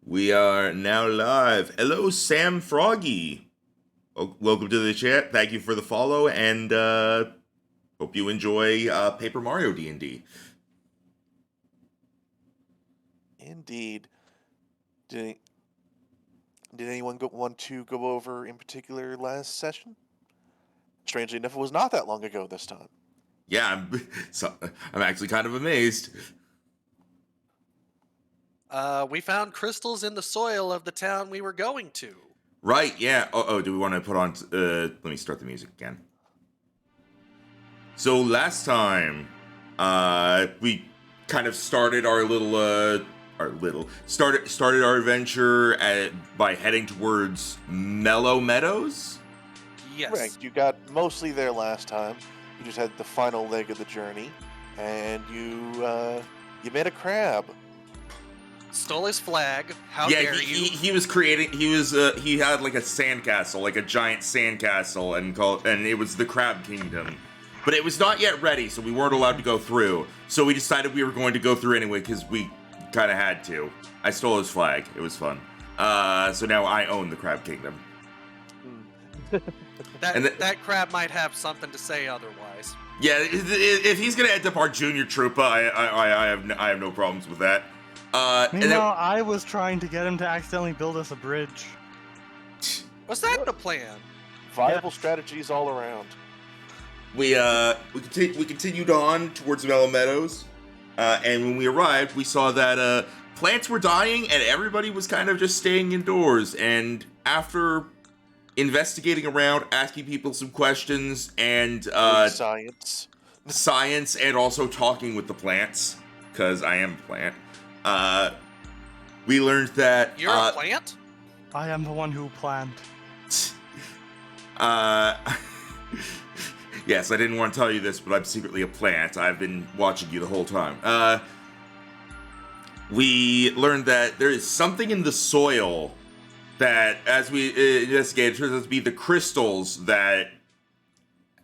We are now live. Hello, Sam Froggy. Welcome to the chat. Thank you for the follow, and hope you enjoy Paper Mario D&D. Indeed. Did anyone want to go over in particular last session? Strangely enough, it was not that long ago this time. Yeah, I'm actually kind of amazed. We found crystals in the soil of the town we were going to. Right, yeah. Do we want to put on... let me start the music again. So last time, we kind of started our started our adventure by heading towards Mellow Meadows? Yes. Correct. You got mostly there last time. You just had the final leg of the journey, and you made a crab. Stole his flag. How dare you? He was creating. He had like a sandcastle, like a giant sandcastle, and it was the Crab Kingdom, but it was not yet ready, so we weren't allowed to go through. So we decided we were going to go through anyway because we kind of had to. I stole his flag. It was fun. So now I own the Crab Kingdom. That crab might have something to say otherwise. Yeah, if he's gonna end up our junior trooper, I have no problems with that. Meanwhile, I was trying to get him to accidentally build us a bridge. Was that the plan? Viable strategies all around. We continued on towards Mellow Meadows, and when we arrived, we saw that plants were dying, and everybody was kind of just staying indoors. And after investigating around, asking people some questions, and science, and also talking with the plants, because I am a plant. We learned that you're a plant? I am the one who planned. Yes, I didn't want to tell you this, but I'm secretly a plant. I've been watching you the whole time. We learned that there is something in the soil that, as we investigated, turns out to be the crystals that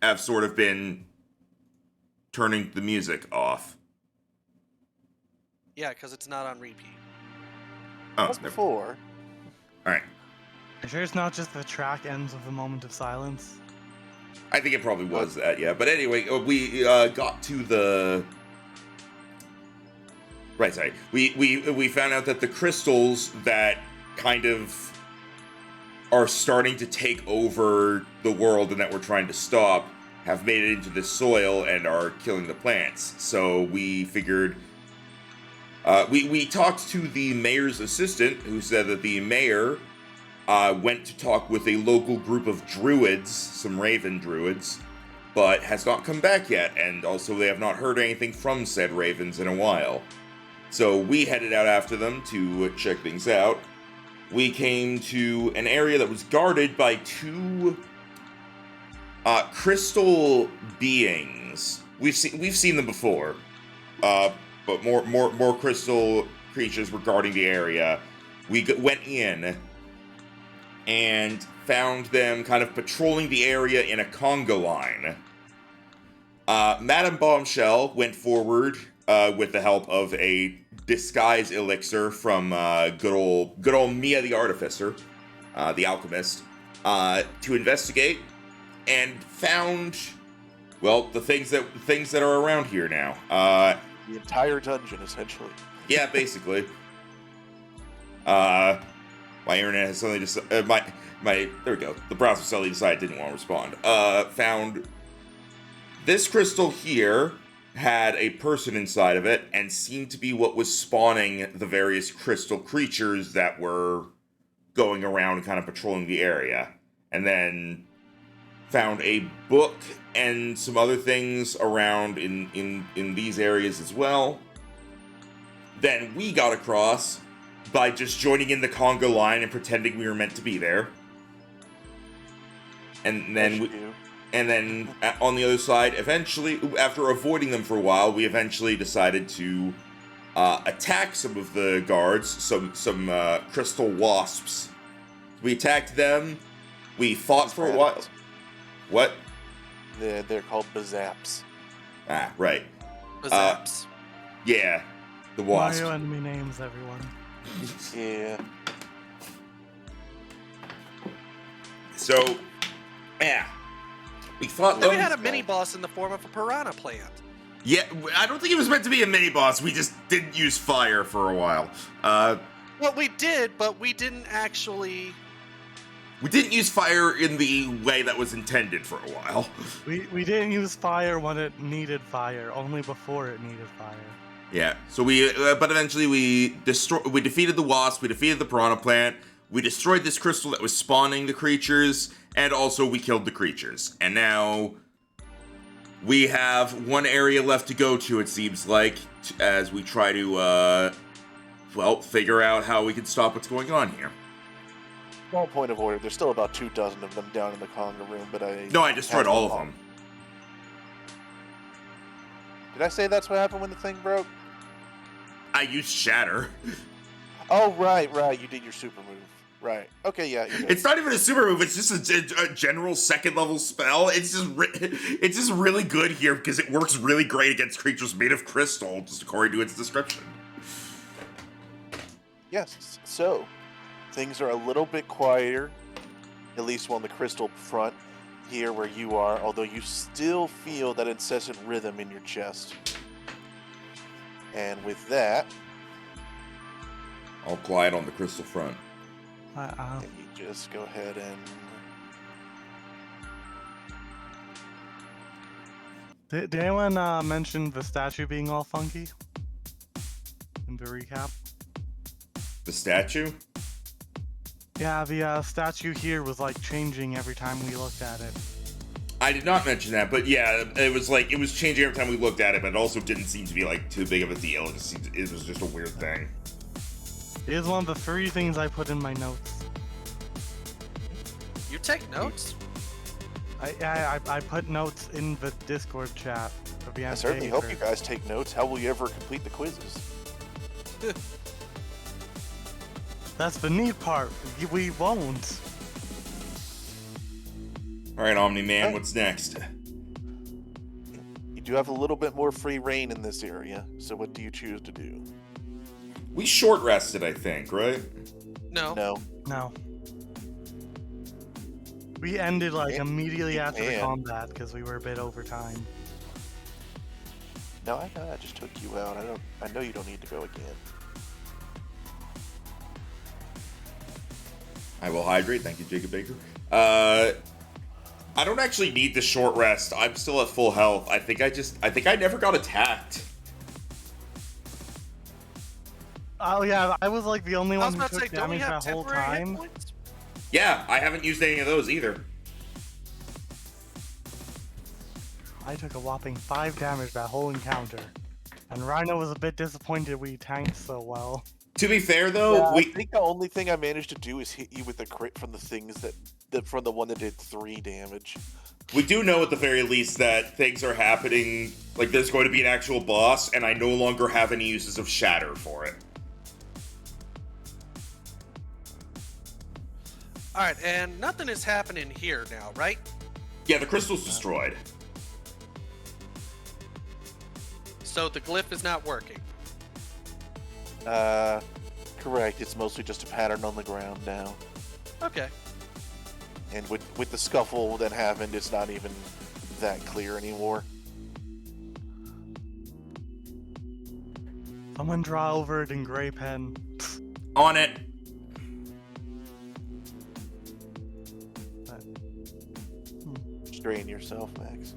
have sort of been turning the music off. Yeah, because it's not on repeat. Oh, As before. Alright. I'm sure it's not just the track ends with a moment of silence. I think it probably was that, yeah. But anyway, we got to the... Right, sorry. We found out that the crystals that kind of are starting to take over the world and that we're trying to stop have made it into the soil and are killing the plants. So we figured... We talked to the mayor's assistant, who said that the mayor went to talk with a local group of druids, some raven druids, but has not come back yet, and also they have not heard anything from said ravens in a while. So we headed out after them to check things out. We came to an area that was guarded by two crystal beings. We've seen them before. But more crystal creatures were guarding the area. We went in and found them kind of patrolling the area in a conga line. Madame Bombshell went forward with the help of a disguise elixir from good old Mia the Artificer, the alchemist, to investigate, and found, well, the things that are around here now. The entire dungeon, essentially. Yeah, basically. My internet has suddenly just there we go. The browser suddenly decided it didn't want to respond. Found this crystal here had a person inside of it and seemed to be what was spawning the various crystal creatures that were going around and kind of patrolling the area. And then found a book and some other things around in these areas as well. Then we got across by just joining in the conga line and pretending we were meant to be there. And then on the other side, eventually, after avoiding them for a while, we eventually decided to attack some of the guards, some crystal wasps. We attacked them. We fought for a while. What? They're called bazaps. Ah, right. Zaps. Yeah, the wasp. Mario enemy names, everyone. Yeah. So, yeah. We thought Then we those had a guys- mini boss in the form of a piranha plant. Yeah, I don't think it was meant to be a mini boss. We just didn't use fire for a while. Well, we did, but we didn't actually. We didn't use fire in the way that was intended for a while. We didn't use fire when it needed fire, only before it needed fire. Yeah. So but eventually we defeated the wasp. We defeated the piranha plant. We destroyed this crystal that was spawning the creatures, and also we killed the creatures. And now we have one area left to go to, it seems like, as we try to, figure out how we can stop what's going on here. Small point of order. There's still about 24 of them down in the conga room, but I destroyed all of them. Did I say that's what happened when the thing broke? I used Shatter. Oh, right. You did your super move. Right. Okay, yeah. You're good. It's not even a super move. It's just a general second level spell. It's just really good here because it works really great against creatures made of crystal, just according to its description. Yes. So, things are a little bit quieter, at least on the crystal front here where you are, although you still feel that incessant rhythm in your chest. And with that, All quiet on the crystal front. you just go ahead and... Did anyone mention the statue being all funky? In the recap? The statue? Yeah, the statue here was like changing every time we looked at it. I did not mention that, but yeah, it was changing every time we looked at it, but it also didn't seem to be like too big of a deal. It was just a weird thing. It is one of the 3 things I put in my notes. You take notes? I put notes in the Discord chat. I certainly hope you guys take notes. How will you ever complete the quizzes? That's the neat part. We won't. All right, Omni-Man, what's next? You do have a little bit more free reign in this area, so what do you choose to do? We short rested, I think, right? No. No. We ended like immediately after the can. combat because we were a bit over time. No, I just took you out. I know you don't need to go again. I will hydrate. Thank you, Jacob Baker. I don't actually need the short rest. I'm still at full health. I think I never got attacked. Oh yeah, I was like the only I one was who about to say, took don't we damage have that whole temporary hit time. points? Yeah, I haven't used any of those either. I took a whopping 5 damage that whole encounter. And Rhino was a bit disappointed we tanked so well. To be fair, though, Yeah, I think the only thing I managed to do is hit you with a crit from the things from the one that did 3 damage. we do know at the very least that things are happening. Like, there's going to be an actual boss, and I no longer have any uses of Shatter for it. Alright, and nothing is happening here now, right? Yeah, the crystal's destroyed. So the glyph is not working. Correct. It's mostly just a pattern on the ground now. Okay. And with the scuffle that happened, it's not even that clear anymore. Someone draw over it in gray pen. On it. Strain yourself, Max.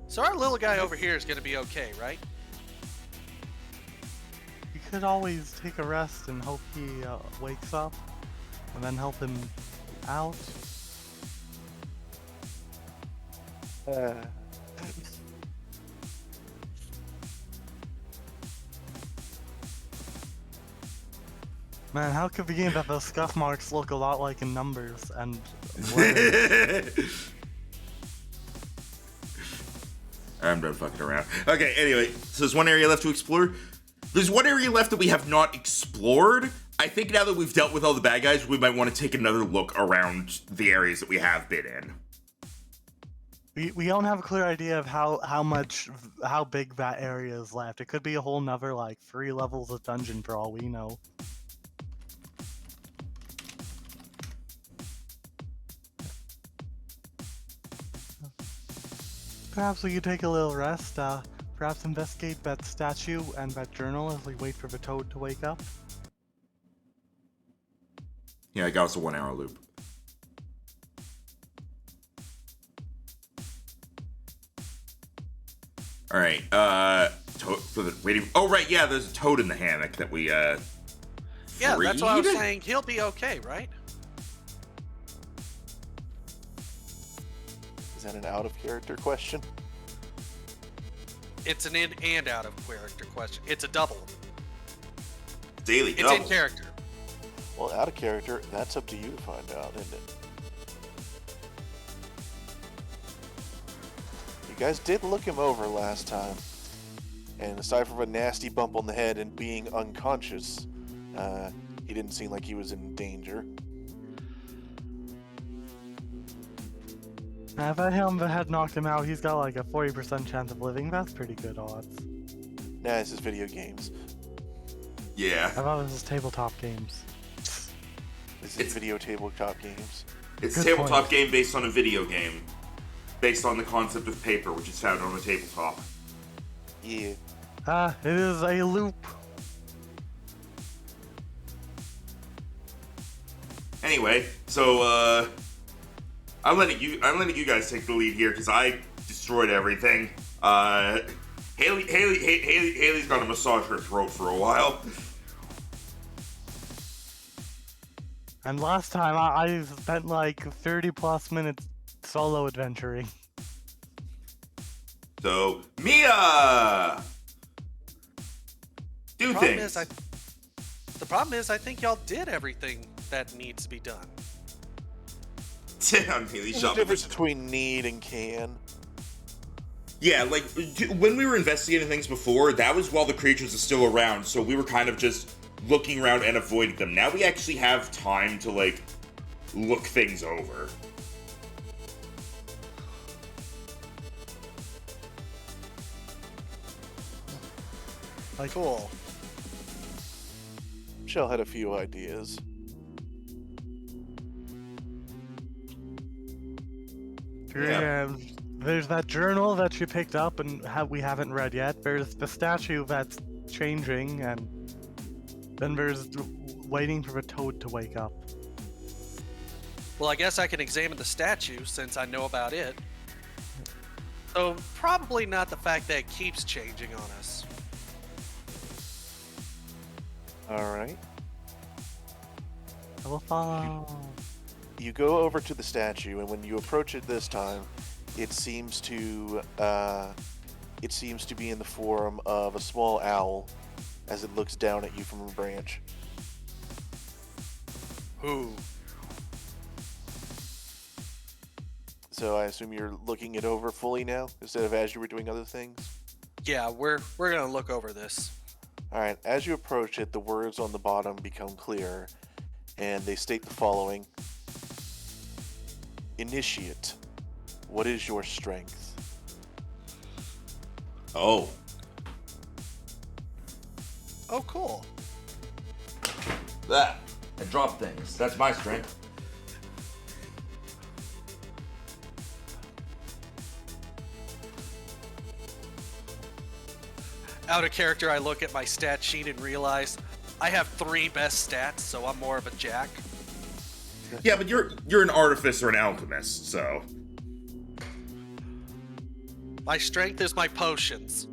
So our little guy over here is going to be okay, right? You could always take a rest and hope he wakes up, and then help him out. Man, how convenient that those scuff marks look a lot like in numbers and letters. I'm done fucking around. Okay, anyway, so there's one area left to explore. There's one area left that we have not explored. I think now that we've dealt with all the bad guys, we might want to take another look around the areas that we have been in. We don't have a clear idea of how big that area is left. It could be a whole nother like 3 levels of dungeon for all we know. Perhaps we could take a little rest. Perhaps investigate that statue and that journal as we wait for the toad to wake up. Yeah, I got us a 1 hour loop. All right. For the waiting. Oh, right. Yeah, there's a toad in the hammock that we Yeah, that's what I was freed? saying. He'll be okay, right? Is that an out of character question? It's an in and out of character question. It's a double. Daily It's double. in character. Well, out of character, that's up to you to find out, isn't it? You guys did look him over last time. And aside from a nasty bump on the head and being unconscious, he didn't seem like he was in danger. If I hit him, the head knocked him out, he's got like a 40% chance of living. That's pretty good odds. Nah, this is video games. Yeah. I thought this was tabletop games. This is video tabletop games. It's a Good tabletop point. game based on a video game. Based on the concept of paper, which is found on a tabletop. Yeah. It is a loop. Anyway, so I'm letting you guys take the lead here because I destroyed everything. Haley's gonna massage her throat for a while. And last time I spent like 30 plus minutes solo adventuring. So Mia, do things. The problem is, I think y'all did everything that needs to be done. Damn, Haley, There's shut a difference between need and can. Yeah, like when we were investigating things before, that was while the creatures are still around, so we were kind of just looking around and avoiding them. Now we actually have time to like look things over. Like, Cool. Michelle had a few ideas. there's that journal that you picked up and we haven't read yet. There's the statue that's changing, and then there's waiting for the toad to wake up. Well, I guess I can examine the statue since I know about it. So probably not the fact that it keeps changing on us. Alright. I will follow. You go over to the statue, and when you approach it this time, it seems to be in the form of a small owl as it looks down at you from a branch. Who? So I assume you're looking it over fully now, instead of as you were doing other things? Yeah, we're gonna look over this. Alright, as you approach it, the words on the bottom become clearer, and they state the following. Initiate. What is your strength? Oh. Oh, cool. That. I drop things. That's my strength. Out of character, I look at my stat sheet and realize I have 3 best stats, so I'm more of a jack. Yeah, but you're an artificer and alchemist, so. My strength is my potions.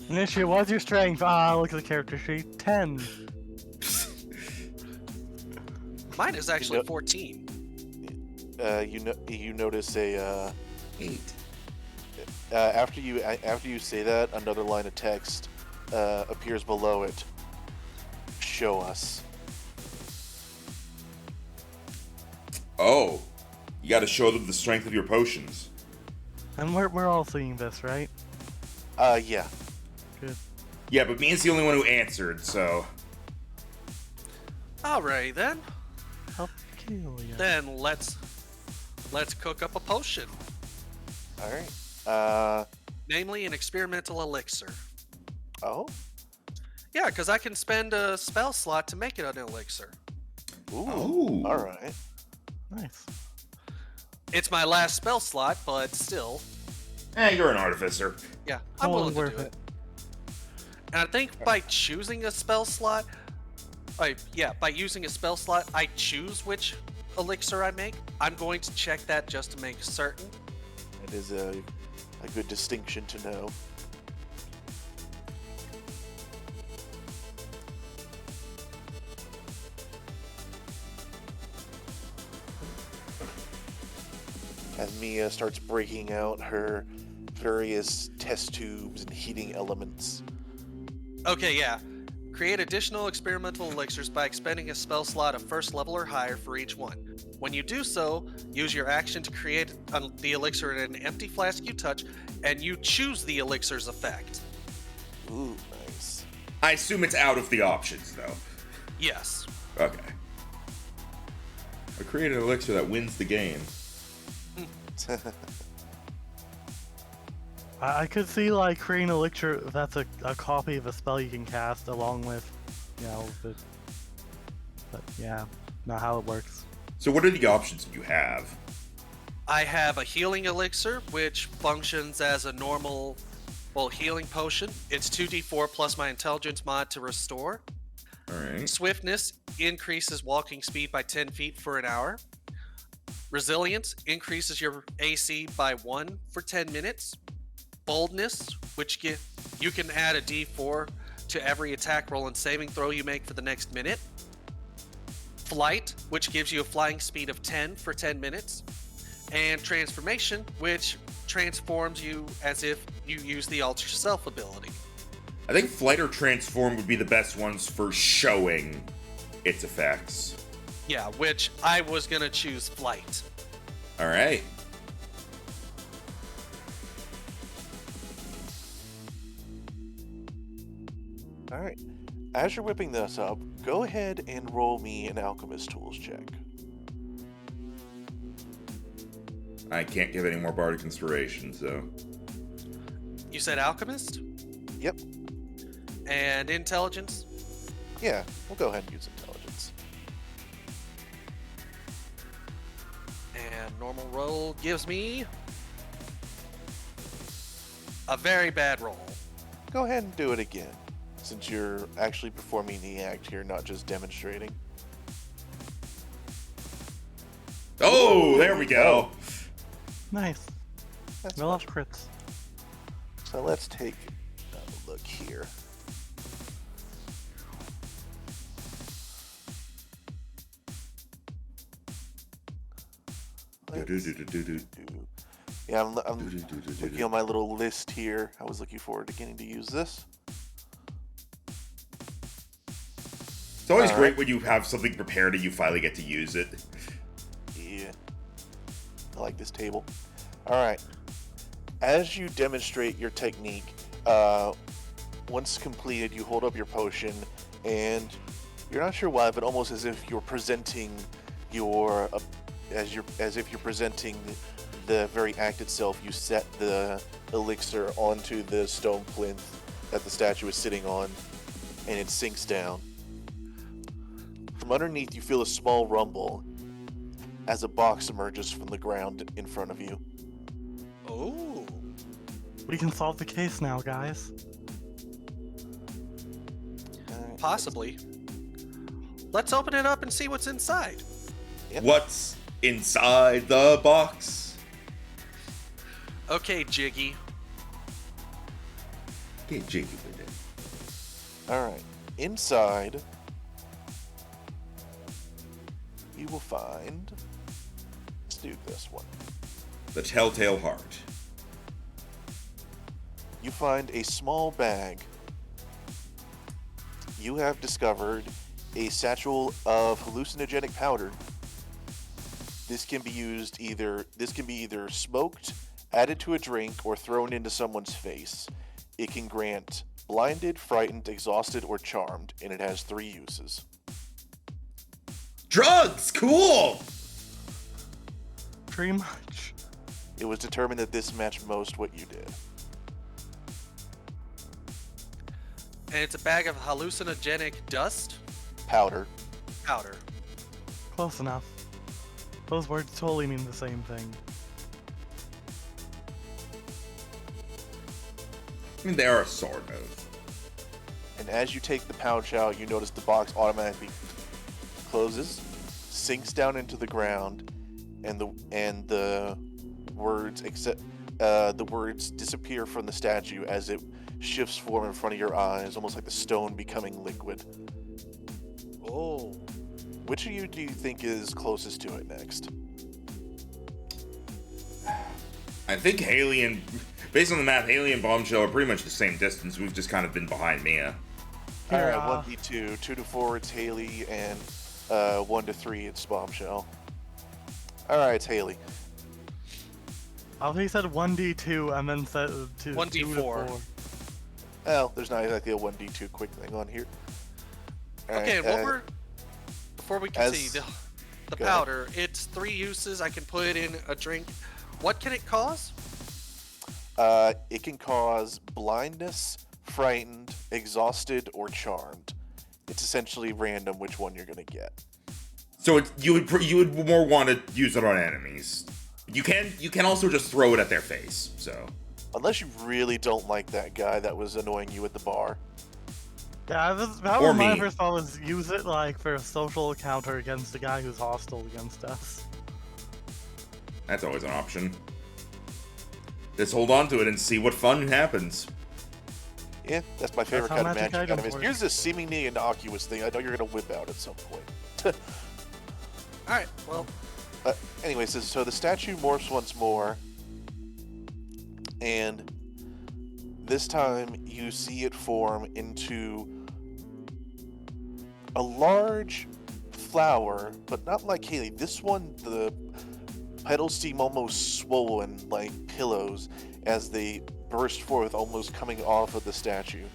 Initiate, what's your strength? Look at the character sheet. 10. Mine is actually Yep. 14. You notice a 8. after you say that, another line of text appears below it. Show us. Oh. You gotta show them the strength of your potions. And we're all seeing this, right? Yeah. Good. Yeah, but me is the only one who answered, so. Alright then. Help kill ya. Then let's cook up a potion. All right. Namely, an experimental elixir. Oh. Yeah, because I can spend a spell slot to make it an elixir. Ooh. Oh. All right. Nice. It's my last spell slot, but still, You're an artificer. yeah, I'm Totally willing to worth do it. it. And I think by choosing a spell slot, by using a spell slot, I choose which elixir I make. I'm going to check that just to make certain. That is a good distinction to know. As Mia starts breaking out her various test tubes and heating elements. Okay, yeah. Create additional experimental elixirs by expending a spell slot of first level or higher for each one. When you do so, use your action to create the elixir in an empty flask you touch, and you choose the elixir's effect. Ooh, nice. I assume it's out of the options, though. Yes. Okay. I created an elixir that wins the game. I could see like creating an elixir that's a copy of a spell you can cast along with, but yeah, not how it works. So what are the options you have? I have a healing elixir, which functions as a normal, healing potion. It's 2d4 plus my intelligence mod to restore. Alright. Swiftness increases walking speed by 10 feet for an hour. Resilience increases your AC by 1 for 10 minutes. Boldness, which you can add a d4 to every attack roll and saving throw you make for the next minute. Flight, which gives you a flying speed of 10 for 10 minutes. And Transformation, which transforms you as if you use the Alter Self ability. I think Flight or Transform would be the best ones for showing its effects. Yeah, which I was going to choose Flight. Alright. All right. As you're whipping this up, go ahead and roll me an Alchemist Tools check. I can't give any more Bardic Inspiration, so... You said Alchemist? Yep. And Intelligence? Yeah, we'll go ahead and use Intelligence. And normal roll gives me a very bad roll. Go ahead and do it again, since you're actually performing the act here, not just demonstrating. Oh, there we go! Nice. That's I love much. crits. So let's take a look here. Yeah, I'm looking on my little list here. I was looking forward to getting to use this. It's always All great right. when you have something prepared and you finally get to use it. Yeah. I like this table. Alright. As you demonstrate your technique, once completed, you hold up your potion, and you're not sure why, but almost as if you're presenting your... as if you're presenting the very act itself, you set the elixir onto the stone plinth that the statue is sitting on, and it sinks down. From underneath, you feel a small rumble as a box emerges from the ground in front of you. Oh. We can solve the case now, guys. Possibly. Let's open it up and see what's inside. Yep. What's inside the box? Okay, Jiggy. Get jiggy with it. Alright. Inside, you will find... Let's do this one. The Telltale Heart. You find a small bag. You have discovered a satchel of hallucinogenic powder. This can be either smoked, added to a drink, or thrown into someone's face. It can grant blinded, frightened, exhausted, or charmed, and it has 3 uses. Drugs! Cool! Pretty much. It was determined that this matched most what you did. And it's a bag of hallucinogenic dust Powder. powder. Close enough. Those words totally mean the same thing. I mean, they are sort of. And as you take the pouch out, you notice the box automatically closes, sinks down into the ground, and the words disappear from the statue as it shifts form in front of your eyes, almost like the stone becoming liquid. Oh. Which of you do you think is closest to it next? I think Haley and, based on the math, Haley and Bombshell are pretty much the same distance. We've just kind of been behind Mia. All right, Yeah. 1v2, 2 to 4 it's Haley, and 1 to 3 it's Bombshell. All right, it's Haley. I think he said 1d2 and then said 1d4. 2 to 4. Well, there's not exactly a 1d2 quick thing on here. All Okay, right, and before we continue, as- the go ahead. powder, it's 3 uses. I can put it in a drink. What can it cause? It can cause blindness, frightened, exhausted, or charmed. It's essentially random which one you're gonna get. So you would more want to use it on enemies. You can also just throw it at their face. So Unless you really don't like that guy that was annoying you at the bar. Yeah, that Or was my me. first thought was use it like for a social counter against the guy who's hostile against us. that's always an option. Just hold on to it and see what fun happens. Yeah, that's my favorite how kind of magic magic items item. work. Here's this seemingly innocuous thing I know you're gonna whip out at some point. All right, well, Anyway, so the statue morphs once more, and this time you see it form into a large flower, but not like Haley. This one, the petals seem almost swollen like pillows as they burst forth, almost coming off of the statue.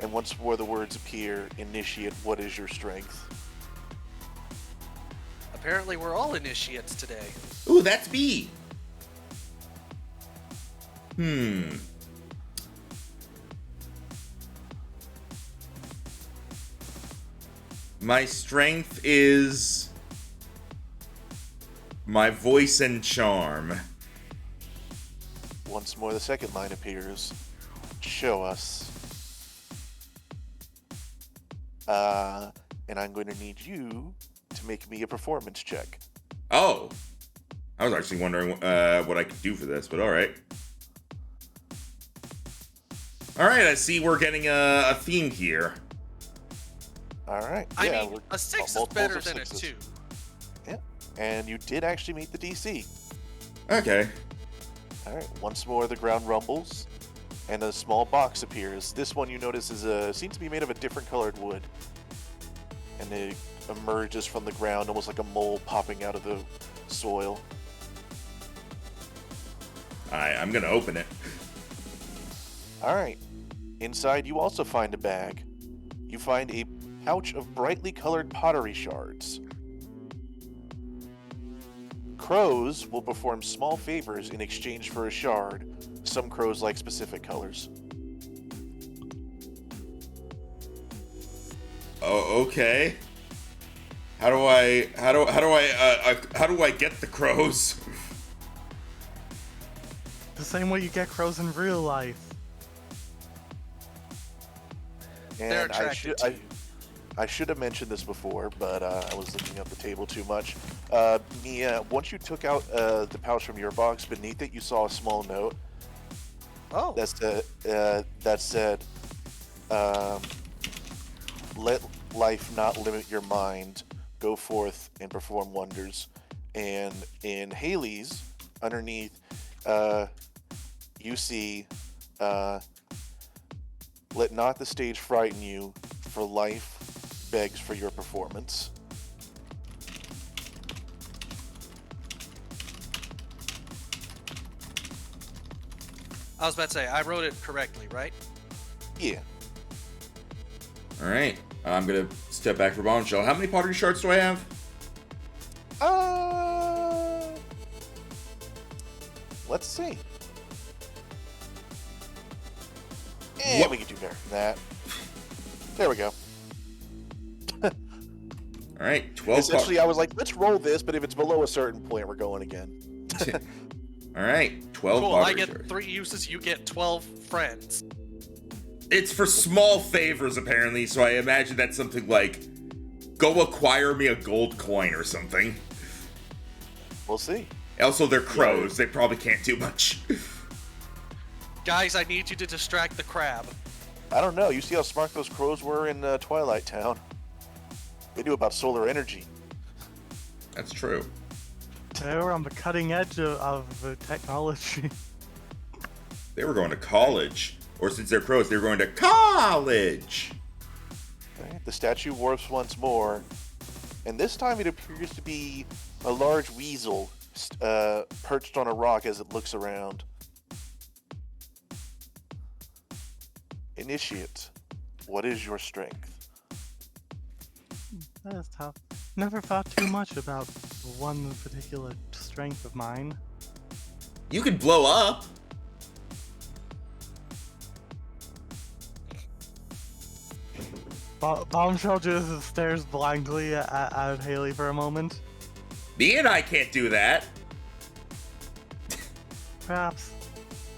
And once more the words appear, initiate, what is your strength? apparently we're all initiates today. Ooh, that's me. My strength is my voice and charm. Once more the second line appears. Show us. And I'm going to need you to make me a performance check. Oh, I was actually wondering what I could do for this, but all right. All right, I see we're getting a theme here. All right. I yeah, mean, we're- a 6 is multiples better of than a sixes. 2. Yeah. And you did actually meet the DC. Okay. All right. Once more the ground rumbles, and a small box appears. This one you notice is seems to be made of a different colored wood, and it emerges from the ground almost like a mole popping out of the soil. I'm gonna open it. All right. Inside, you also find a bag. You find a pouch of brightly colored pottery shards. Crows will perform small favors in exchange for a shard. Some crows like specific colors. Oh, okay. How do I get the crows? The same way you get crows in real life. They're And attracted to you. I should have mentioned this before, but I was looking up the table too much. Mia, once you took out the pouch from your box, beneath it you saw a small note Oh, that said, "Let life not limit your mind. Go forth and perform wonders." And in Haley's, underneath, you see, "Let not the stage frighten you, for life begs for your performance." I was about to say, I wrote it correctly, right? Yeah. All right. I'm gonna step back for Bombshell. How many pottery shards do I have? Let's Let's see. And What? we can do better than that. There we go. All right, 12. Essentially, I was like, let's roll this, but if it's below a certain point, we're going again. All right, 12 Cool. pottery I get shards. 3 uses. You get 12 friends. It's for small favors, apparently, so I imagine that's something like, go acquire me a gold coin or something. We'll see. Also, they're crows. They probably can't do much. Guys, I need you to distract the crab. I don't know. You see how smart those crows were in Twilight Town? They knew about solar energy. That's true. They were on the cutting edge of the technology. They were going to college. Or since they're crows, they were going to college. Right, the statue warps once more, and this time it appears to be a large weasel perched on a rock as it looks around. Initiate, what is your strength? That is tough. Never thought too much about one particular strength of mine. You could blow up. Bombshell just stares blankly at Haley for a moment. Me and I can't do that. Perhaps.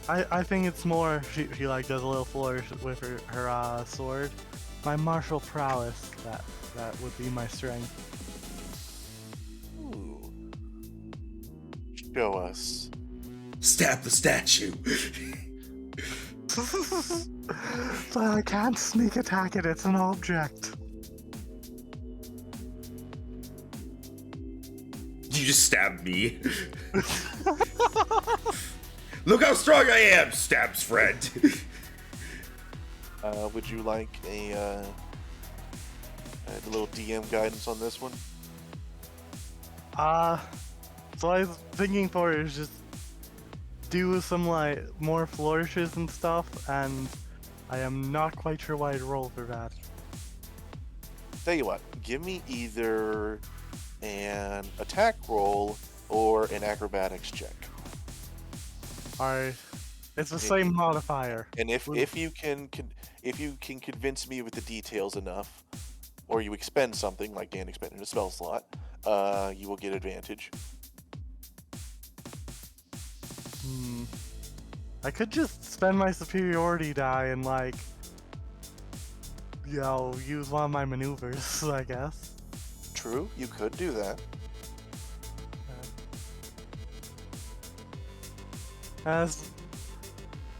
I think it's more, she like does a little flourish with her sword. My martial prowess, that would be my strength. Ooh. Show us. Stab the statue. But I can't sneak attack it, it's an object. You just stabbed me. Look how strong I am, stabs friend. Would you like a little DM guidance on this one? So I was thinking for it is just do some like more flourishes and stuff, and I am not quite sure why I'd roll for that. Tell you what, give me either an attack roll or an acrobatics check. Alright, it's the same modifier. And if you can convince me with the details enough, or you expend something like Dan expended a spell slot, you will get advantage. I could just spend my superiority die and like, use one of my maneuvers, I guess. True, you could do that.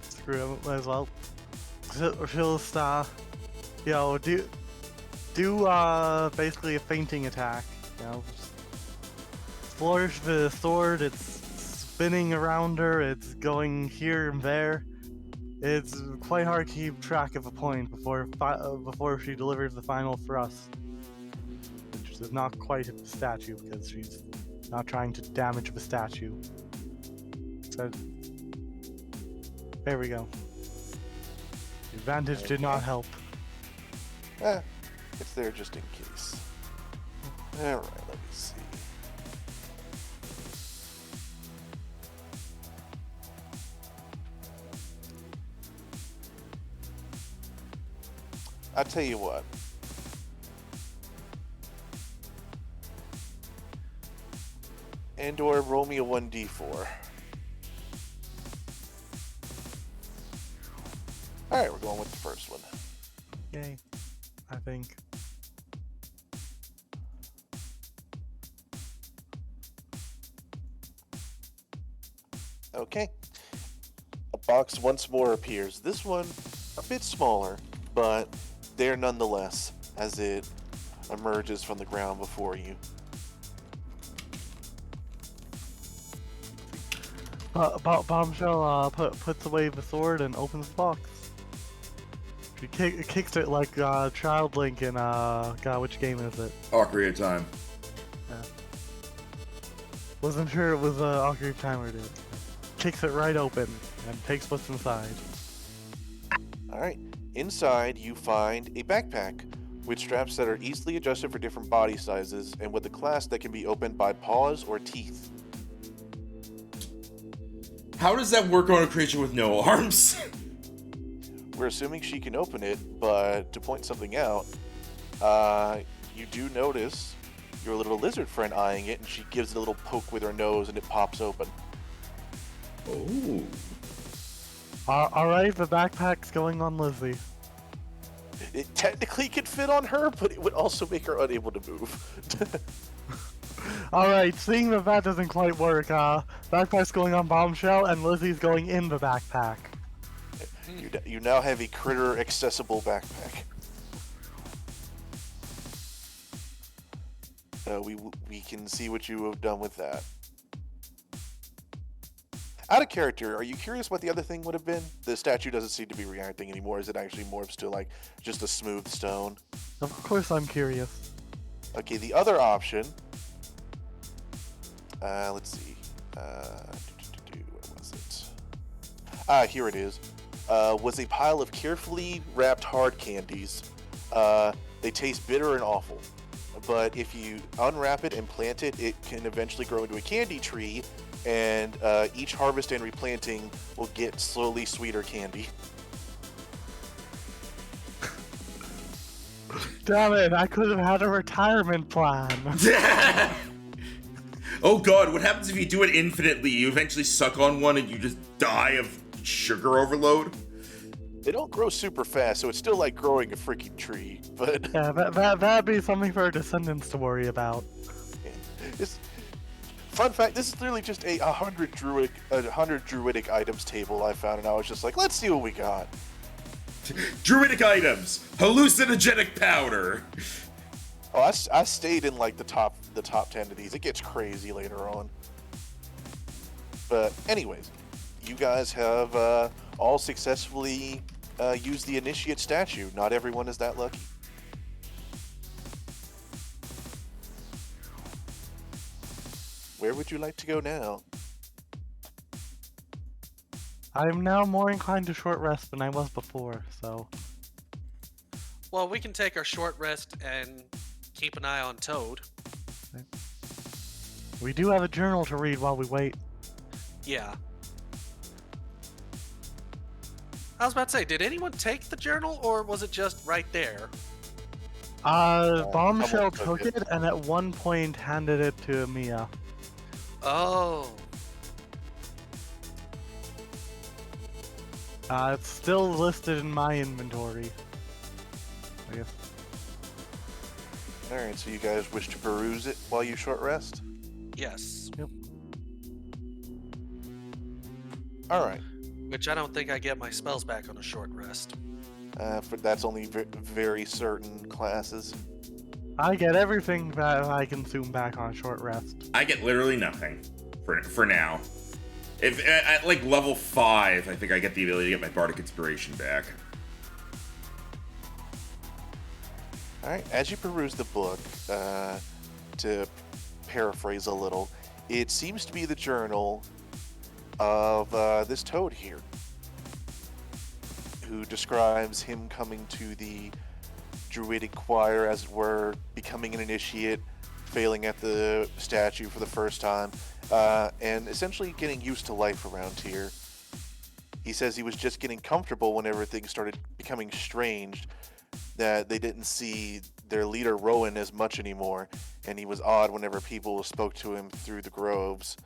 Screw him as well. She'll do basically a fainting attack. Flourish the sword. It's spinning around her. It's going here and there. It's quite hard to keep track of a point before she delivers the final thrust, which is not quite hit the statue because she's not trying to damage the statue. So there we go. The advantage did not help. It's there just in case. Alright, let me see. I'll tell you what. Andor, roll me a 1d4. Alright, we're going with the first one. Yay, I think. Okay. A box once more appears. This one a bit smaller, but there nonetheless as it emerges from the ground before you. Bombshell puts away the sword and opens the box. She kicks it like Child Link in God, which game is it? Ocarina of Time. Yeah. Wasn't sure it was Ocarina of Time or did. Kicks it right open and takes what's inside. Alright. Inside you find a backpack with straps that are easily adjusted for different body sizes and with a clasp that can be opened by paws or teeth. How does that work on a creature with no arms? We're assuming she can open it, but to point something out, you do notice your little lizard friend eyeing it, and she gives it a little poke with her nose, and it pops open. Oh. Alright, the backpack's going on Lizzie. It technically could fit on her, but it would also make her unable to move. Alright, seeing that doesn't quite work, backpack's going on Bombshell, and Lizzie's going in the backpack. You now have a critter accessible backpack. We can see what you have done with that. Out of character, are you curious what the other thing would have been? The statue doesn't seem to be reacting anymore. Is it actually morphs to like just a smooth stone? Of course I'm curious. Okay, the other option. Let's see. Where was it? Here it is. Was a pile of carefully wrapped hard candies. They taste bitter and awful. But if you unwrap it and plant it, it can eventually grow into a candy tree, and each harvest and replanting will get slowly sweeter candy. Damn it, I could have had a retirement plan. Oh god, what happens if you do it infinitely? You eventually suck on one and you just die of sugar overload? They don't grow super fast, so it's still like growing a freaking tree, but... Yeah, that'd be something for our descendants to worry about. Fun fact, this is literally just a 100 druidic items table I found, and I was just like, let's see what we got. Druidic items! Hallucinogenic powder! Oh, I stayed in like the top 10 of these. It gets crazy later on. But anyways, you guys have all successfully used the initiate statue. Not everyone is that lucky. Where would you like to go now? I'm now more inclined to short rest than I was before, so... Well, we can take our short rest and keep an eye on Toad. We do have a journal to read while we wait. Yeah. I was about to say, did anyone take the journal, or was it just right there? Bombshell someone took it, and at one point handed it to Mia. Oh. It's still listed in my inventory. I guess. Alright, so you guys wish to peruse it while you short rest? Yes. Yep. Alright. Which I don't think I get my spells back on a short rest. That's only very certain classes. I get everything that I consume back on short rest. I get literally nothing for now. If at like level 5, I think I get the ability to get my Bardic Inspiration back. Alright, as you peruse the book, to paraphrase a little, it seems to be the journal of this Toad here, who describes him coming to the druidic choir, as it were, becoming an initiate, failing at the statue for the first time, and essentially getting used to life around here. He says he was just getting comfortable when everything started becoming strange, that they didn't see their leader Rowan as much anymore, and he was odd whenever people spoke to him through the groves.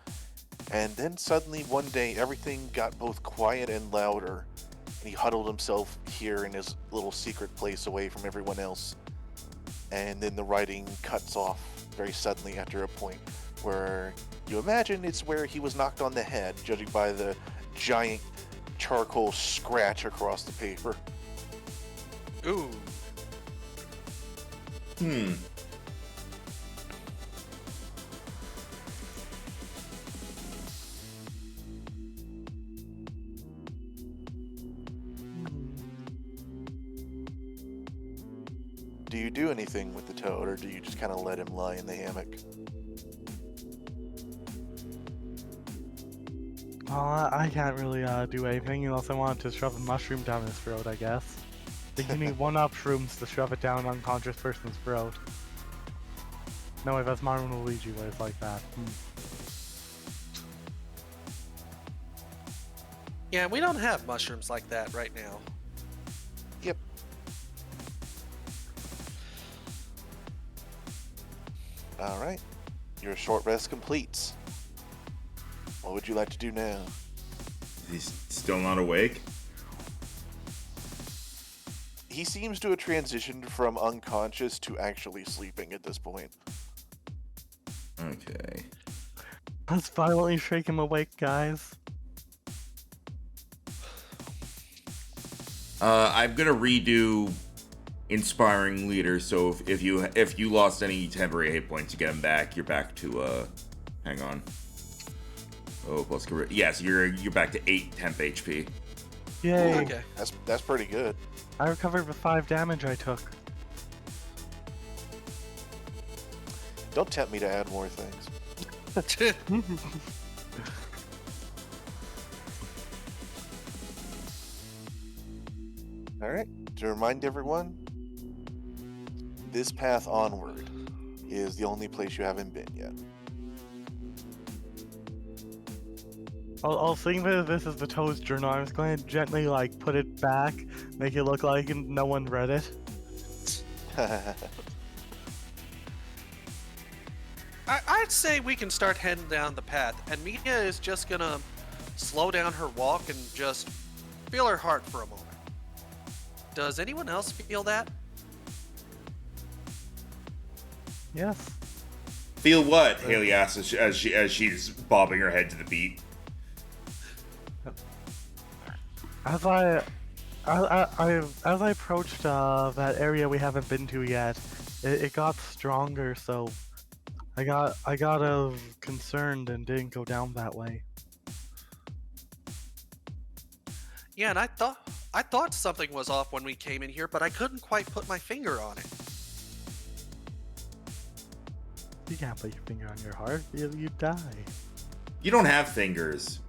And then suddenly one day everything got both quiet and louder, and he huddled himself here in his little secret place away from everyone else. And then the writing cuts off very suddenly after a point where you imagine it's where he was knocked on the head, judging by the giant charcoal scratch across the paper. Ooh. Do you do anything with the Toad, or do you just kind of let him lie in the hammock? Well, I can't really do anything unless I want to shove a mushroom down his throat, I guess. I think you need one-up shrooms to shove it down an unconscious person's throat. No, if that's Mario and Luigi, where it's like that. Yeah, we don't have mushrooms like that right now. Yep. All right. Your short rest completes. What would you like to do now? He's still not awake? He seems to have transitioned from unconscious to actually sleeping at this point. Okay. Let's violently shake him awake, guys. I'm gonna redo inspiring leader. So if you lost any temporary hit points, you get them back. You're back to hang on. Oh, plus yes, you're back to 8 temp HP. Yay! Okay. That's pretty good. I recovered with 5 damage I took. Don't tempt me to add more things. All right. To remind everyone, this path onward is the only place you haven't been yet. I'll think that this is the Toad's journal. I'm just going to gently, like, put it back, make it look like no one read it. I'd say we can start heading down the path, and Mia is just gonna slow down her walk and just feel her heart for a moment. Does anyone else feel that? Yes. Feel what? Haley asks as she's bobbing her head to the beat. As I approached that area we haven't been to yet, it got stronger, so I got concerned and didn't go down that way. Yeah, and I thought something was off when we came in here, but I couldn't quite put my finger on it. You can't put your finger on your heart, you die. You don't have fingers.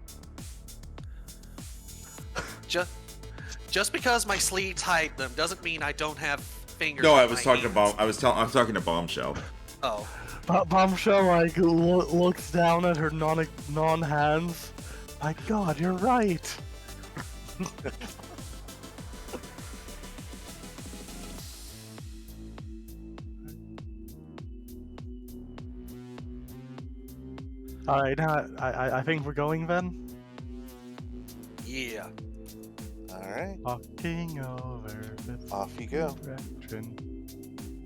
Just because my sleeves hide them doesn't mean I don't have fingers. No, on I was my talking hands. about. I'm talking to Bombshell. Oh, Bombshell like looks down at her non hands. My God, you're right. All right, now I think we're going then. yeah. All right. Walking over this Off you go. direction.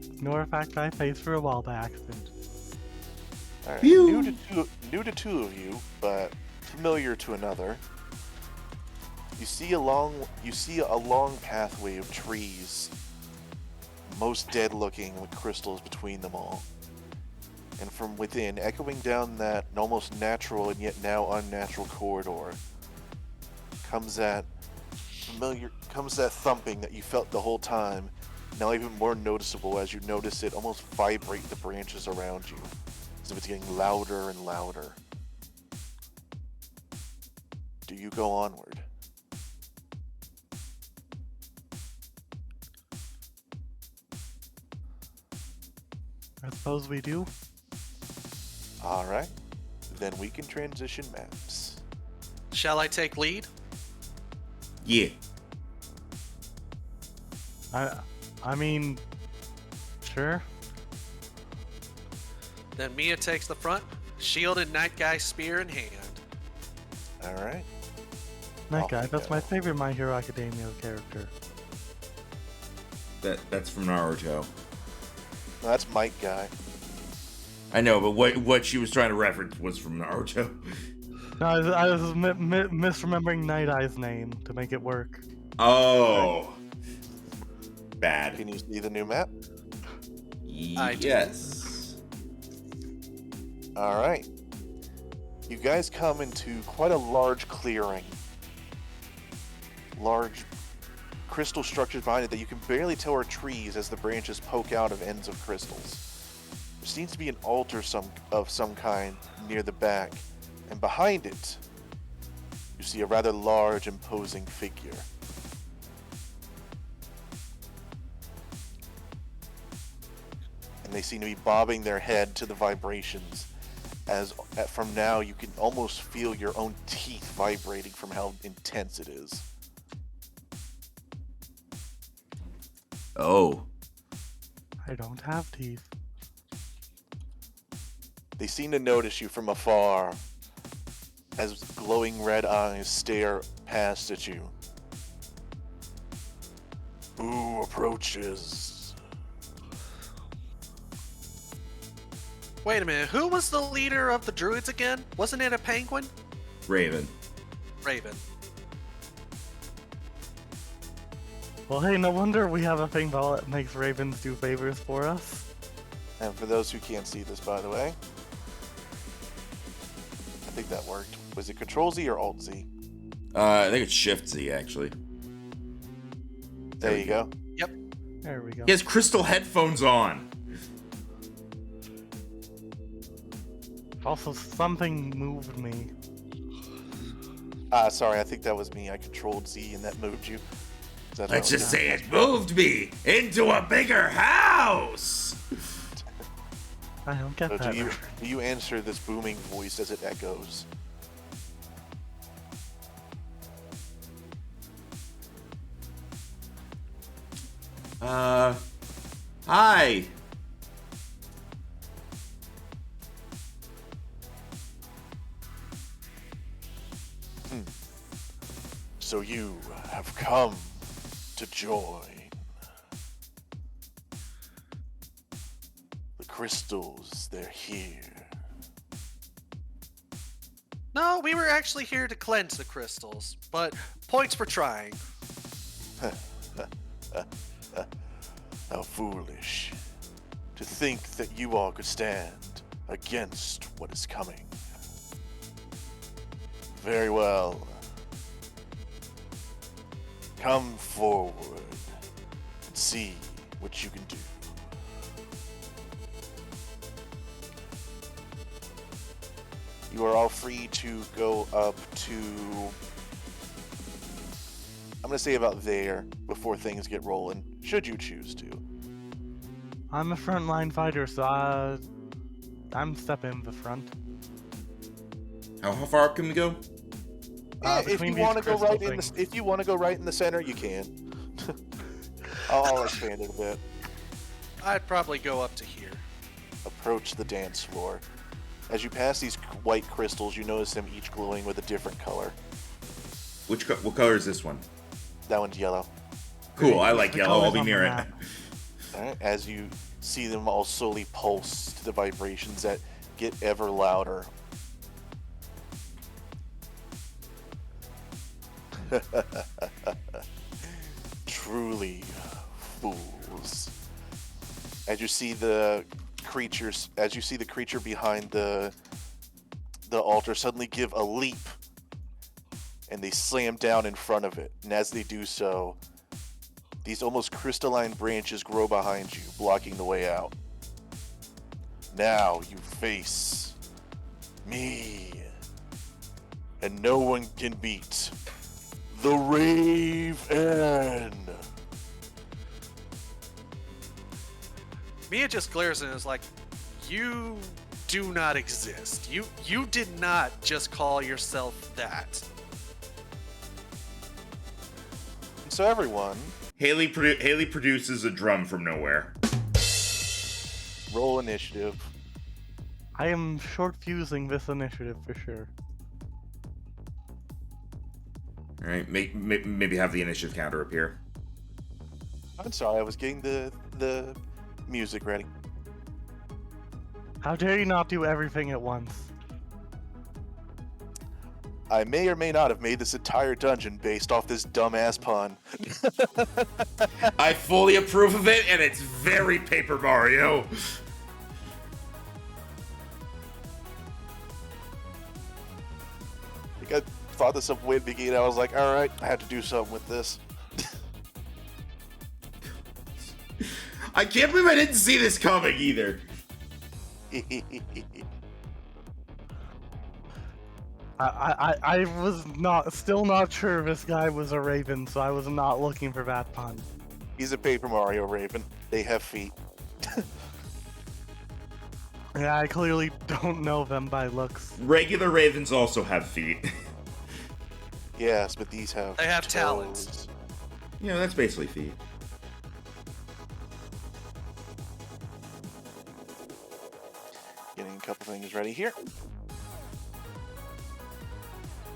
Ignore the fact I faced for a wall by accident. All right. Phew. New to two of you, but familiar to another. You see a long pathway of trees, most dead looking with crystals between them all. And from within, echoing down that almost natural and yet now unnatural corridor, comes that thumping that you felt the whole time, now even more noticeable as you notice it almost vibrate the branches around you, as if it's getting louder and louder. Do you go onward? I suppose we do. Alright, then we can transition maps. Shall I take lead? Yeah. I mean, sure. Then Mia takes the front, shield and night guy spear in hand. Alright. That Off guy, we that's go. my favorite My Hero Academia character. That's from Naruto. No, that's Mike Guy. I know, but what she was trying to reference was from Naruto. No, I was misremembering Night Eye's name to make it work. Oh. Bad. Can you see the new map? I do. Yes. Alright. You guys come into quite a large clearing. Large crystal structures behind it that you can barely tell are trees as the branches poke out of ends of crystals. There seems to be an altar of some kind near the back, and behind it, you see a rather large, imposing figure. And they seem to be bobbing their head to the vibrations as from now you can almost feel your own teeth vibrating from how intense it is. Oh. I don't have teeth. They seem to notice you from afar as glowing red eyes stare past at you. Who approaches? Wait a minute, who was the leader of the druids again? Wasn't it a penguin? Raven. Raven. Well, hey, no wonder we have a thing that makes ravens do favors for us. And for those who can't see this, by the way, I think that worked. Was it Control Z or Alt Z? I think it's Shift Z, actually. There you go. Yep. There we go. He has crystal headphones on. Also, something moved me. Sorry, I think that was me. I controlled Z and that moved you. Let's just say it moved me into a bigger house. I don't get So that. do you answer this booming voice as it echoes? Hi. So you have come to join the crystals. They're here. No, we were actually here to cleanse the crystals, but points for trying. How foolish to think that you all could stand against what is coming. Very well. Come forward and see what you can do. You are all free to go up to, I'm going to say about there before things get rolling, should you choose to. I'm a frontline fighter, so I'm stepping the front. How far up can we go? Yeah, if Between you these want to go crystal right in things. the, if you want to go right in the center, you can. I'll expand it a bit. I'd probably go up to here. Approach the dance floor. As you pass these white crystals, you notice them each glowing with a different color. What color is this one? That one's yellow. Cool, I like The yellow. I'll colors be on the near it. map. All right, as you see them all slowly pulse to the vibrations that get ever louder. Truly fools. As you see the creature behind the altar suddenly give a leap, and they slam down in front of it. And as they do so, these almost crystalline branches grow behind you, blocking the way out. Now you face me, and no one can beat the Raven. Mia just glares and is like, "You do not exist. You did not just call yourself that." So everyone, Haley produces a drum from nowhere. roll initiative. I am short fusing this initiative for sure. All right, maybe have the initiative counter appear. I'm sorry, I was getting the music ready. How dare you not do everything at once? I may or may not have made this entire dungeon based off this dumbass pun. I fully approve of it, and it's very Paper Mario. I thought this up way at the beginning. I was like, all right, I have to do something with this. I can't believe I didn't see this coming either. I was still not sure this guy was a raven, so I was not looking for that pun. He's a Paper Mario Raven. They have feet. Yeah, I clearly don't know them by looks. Regular ravens also have feet. Yes, but these have They have toes. talons. Yeah, that's basically feet. Getting a couple things ready here.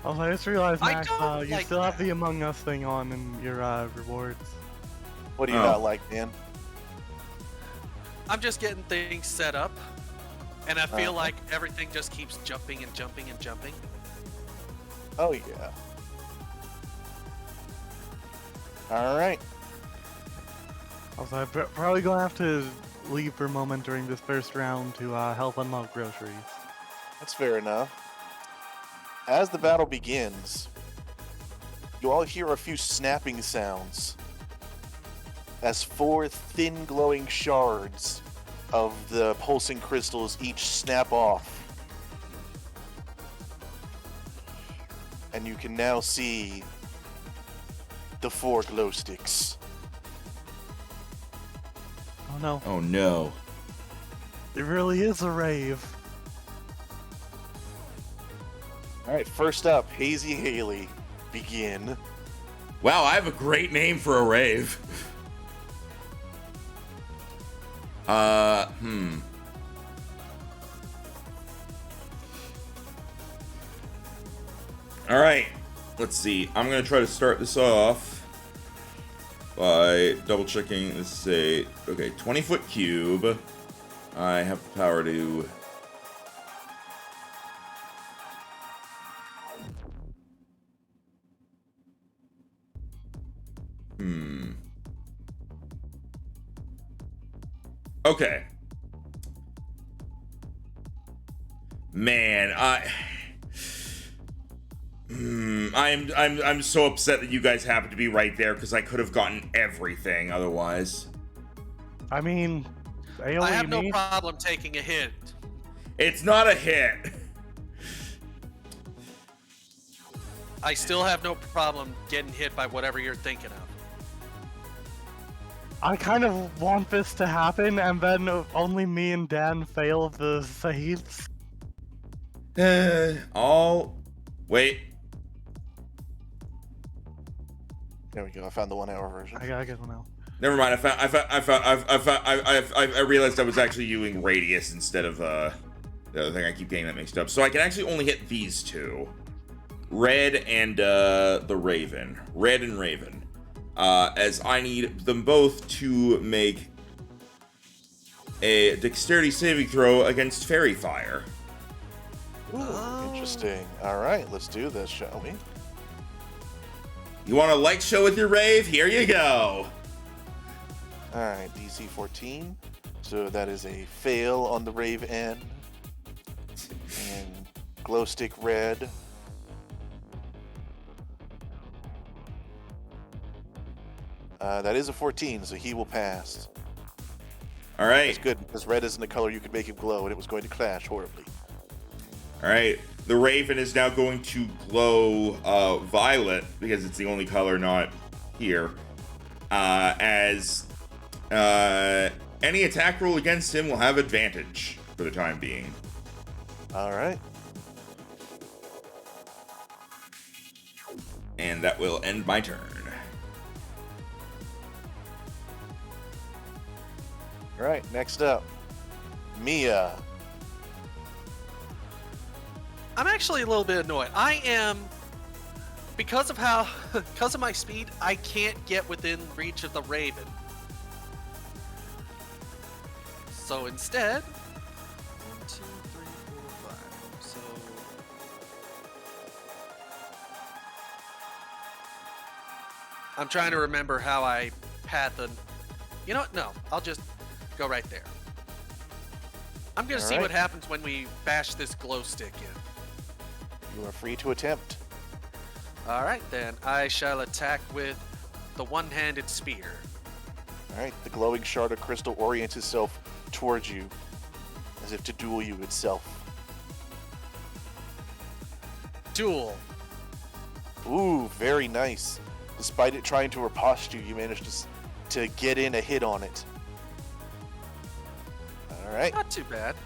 Oh, I just realized, I Max, don't you like still have that. the Among Us thing on in your rewards. What do you Oh. not like, Dan? I'm just getting things set up, and I feel Uh-huh. like everything just keeps jumping and jumping and jumping. Oh, yeah. Alright. Also, I'm probably gonna have to leave for a moment during this first round to help unlock groceries. That's fair enough. As the battle begins, you all hear a few snapping sounds as 4 thin glowing shards of the pulsing crystals each snap off. And you can now see the 4 glow sticks. Oh no, Oh no. it really is a rave. Alright, first up, Hazy Haley. Begin. Wow, I have a great name for a rave. Alright, let's see. I'm gonna try to start this off by double checking. This is a, okay, 20-foot cube. I have the power to... Okay. Man, I'm so upset that you guys happen to be right there because I could have gotten everything otherwise. I mean, AoE I have no me? problem taking a hit. It's not a hit. I still have no problem getting hit by whatever you're thinking of. I kind of want this to happen, and then only me and Dan fail the saves. Wait. There we go, I found the 1 hour version. I gotta get one out. Never mind. I realized I was actually using radius instead of the other thing. I keep getting that mixed up. So I can actually only hit these two, red and the raven, red and raven, as I need them both to make a dexterity saving throw against fairy fire. Ooh, interesting. Alright, let's do this, shall we? You want a light show with your rave? Here you go. Alright, DC 14. So that is a fail on the rave end. And glow stick red. That is a 14, so he will pass. All right. That's good, because red isn't the color you could make him glow, and it was going to clash horribly. All right. The raven is now going to glow violet because it's the only color not here. As any attack roll against him will have advantage for the time being. Alright. And that will end my turn. Alright, next up. Mia. I'm actually a little bit annoyed. I am, because of my speed, I can't get within reach of the raven. So instead, 1, 2, 3, 4, 5. So I'm trying to remember how I path the. You know what? No, I'll just go right there. I'm gonna see Alright. what happens when we bash this glow stick in. You are free to attempt. All right, then I shall attack with the one-handed spear. Alright, the glowing shard of crystal orients itself towards you, as if to duel you itself. Duel. Ooh, very nice. Despite it trying to riposte you, you managed to get in a hit on it. Alright, Not too bad.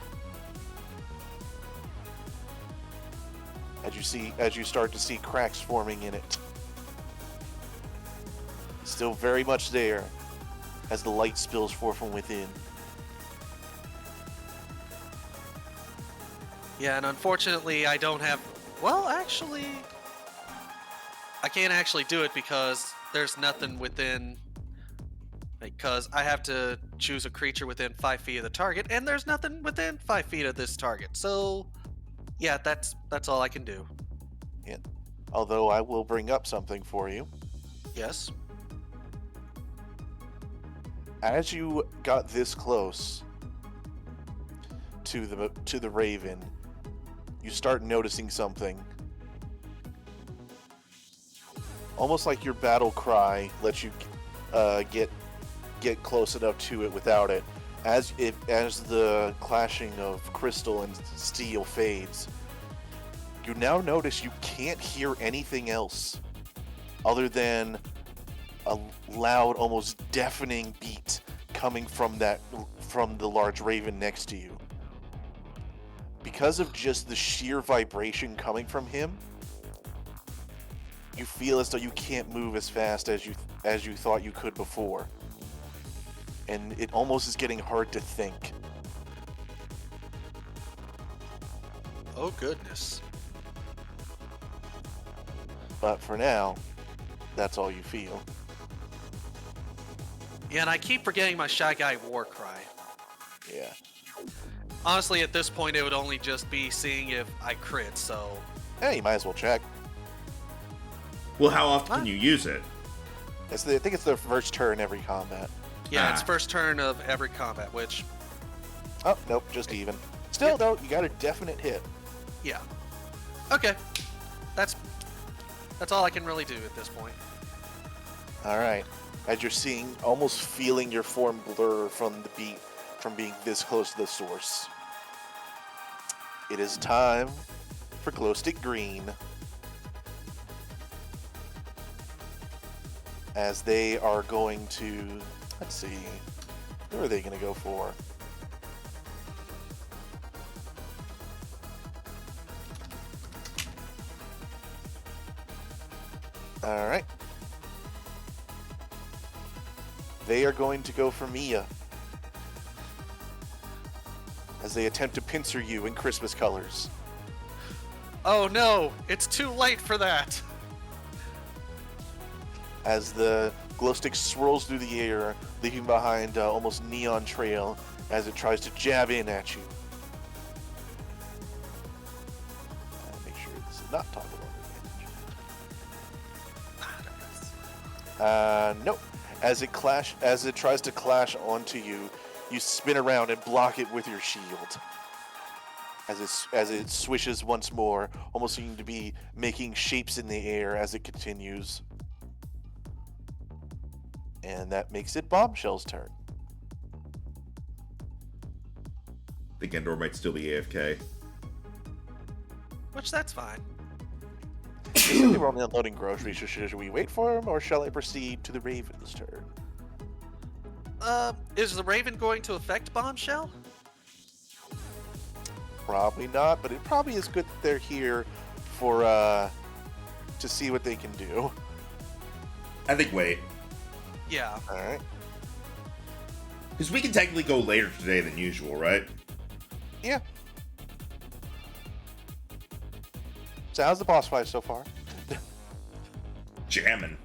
as you start to see cracks forming in it. It's still very much there as the light spills forth from within. Yeah, and unfortunately, I don't have. Well, actually, I can't actually do it because there's nothing within. Because I have to choose a creature within 5 feet of the target, and there's nothing within 5 feet of this target. So, yeah, that's all I can do. Yeah. Although I will bring up something for you. Yes. As you got this close to the raven, you start noticing something. Almost like your battle cry lets you get close enough to it without it. As the clashing of crystal and steel fades, you now notice you can't hear anything else other than a loud, almost deafening beat coming from the large raven next to you. Because of just the sheer vibration coming from him, you feel as though you can't move as fast as you thought you could before. And it almost is getting hard to think. Oh, goodness. But for now, that's all you feel. Yeah, and I keep forgetting my Shy Guy war cry. Yeah. Honestly, at this point, it would only just be seeing if I crit, so... Hey, you might as well check. Well, how often can you use it? I think it's the first turn every combat. Yeah, it's first turn of every combat, which... Oh, nope, just even. Still, though, you got a definite hit. Yeah. Okay. That's all I can really do at this point. Alright. As you're seeing, almost feeling your form blur from the beat, from being this close to the source. It is time for Glowstick Green. As they are going to... Let's see. Who are they going to go for? Alright. They are going to go for Mia. As they attempt to pincer you in Christmas colors. Oh no! It's too late for that! As the glow stick swirls through the air, leaving behind almost neon trail as it tries to jab in at you. Make sure this is not toggle advantage. Nope. As it tries to clash onto you, you spin around and block it with your shield. As it swishes once more, almost seeming to be making shapes in the air as it continues. And that makes it Bombshell's turn. I think Endor might still be AFK. Which, that's fine. We're only unloading groceries, so should we wait for him, or shall I proceed to the Raven's turn? Is the Raven going to affect Bombshell? Probably not, but it probably is good that they're here for, to see what they can do. I think wait. Yeah. Alright. Because we can technically go later today than usual, right? Yeah. So how's the boss fight so far? Jamming.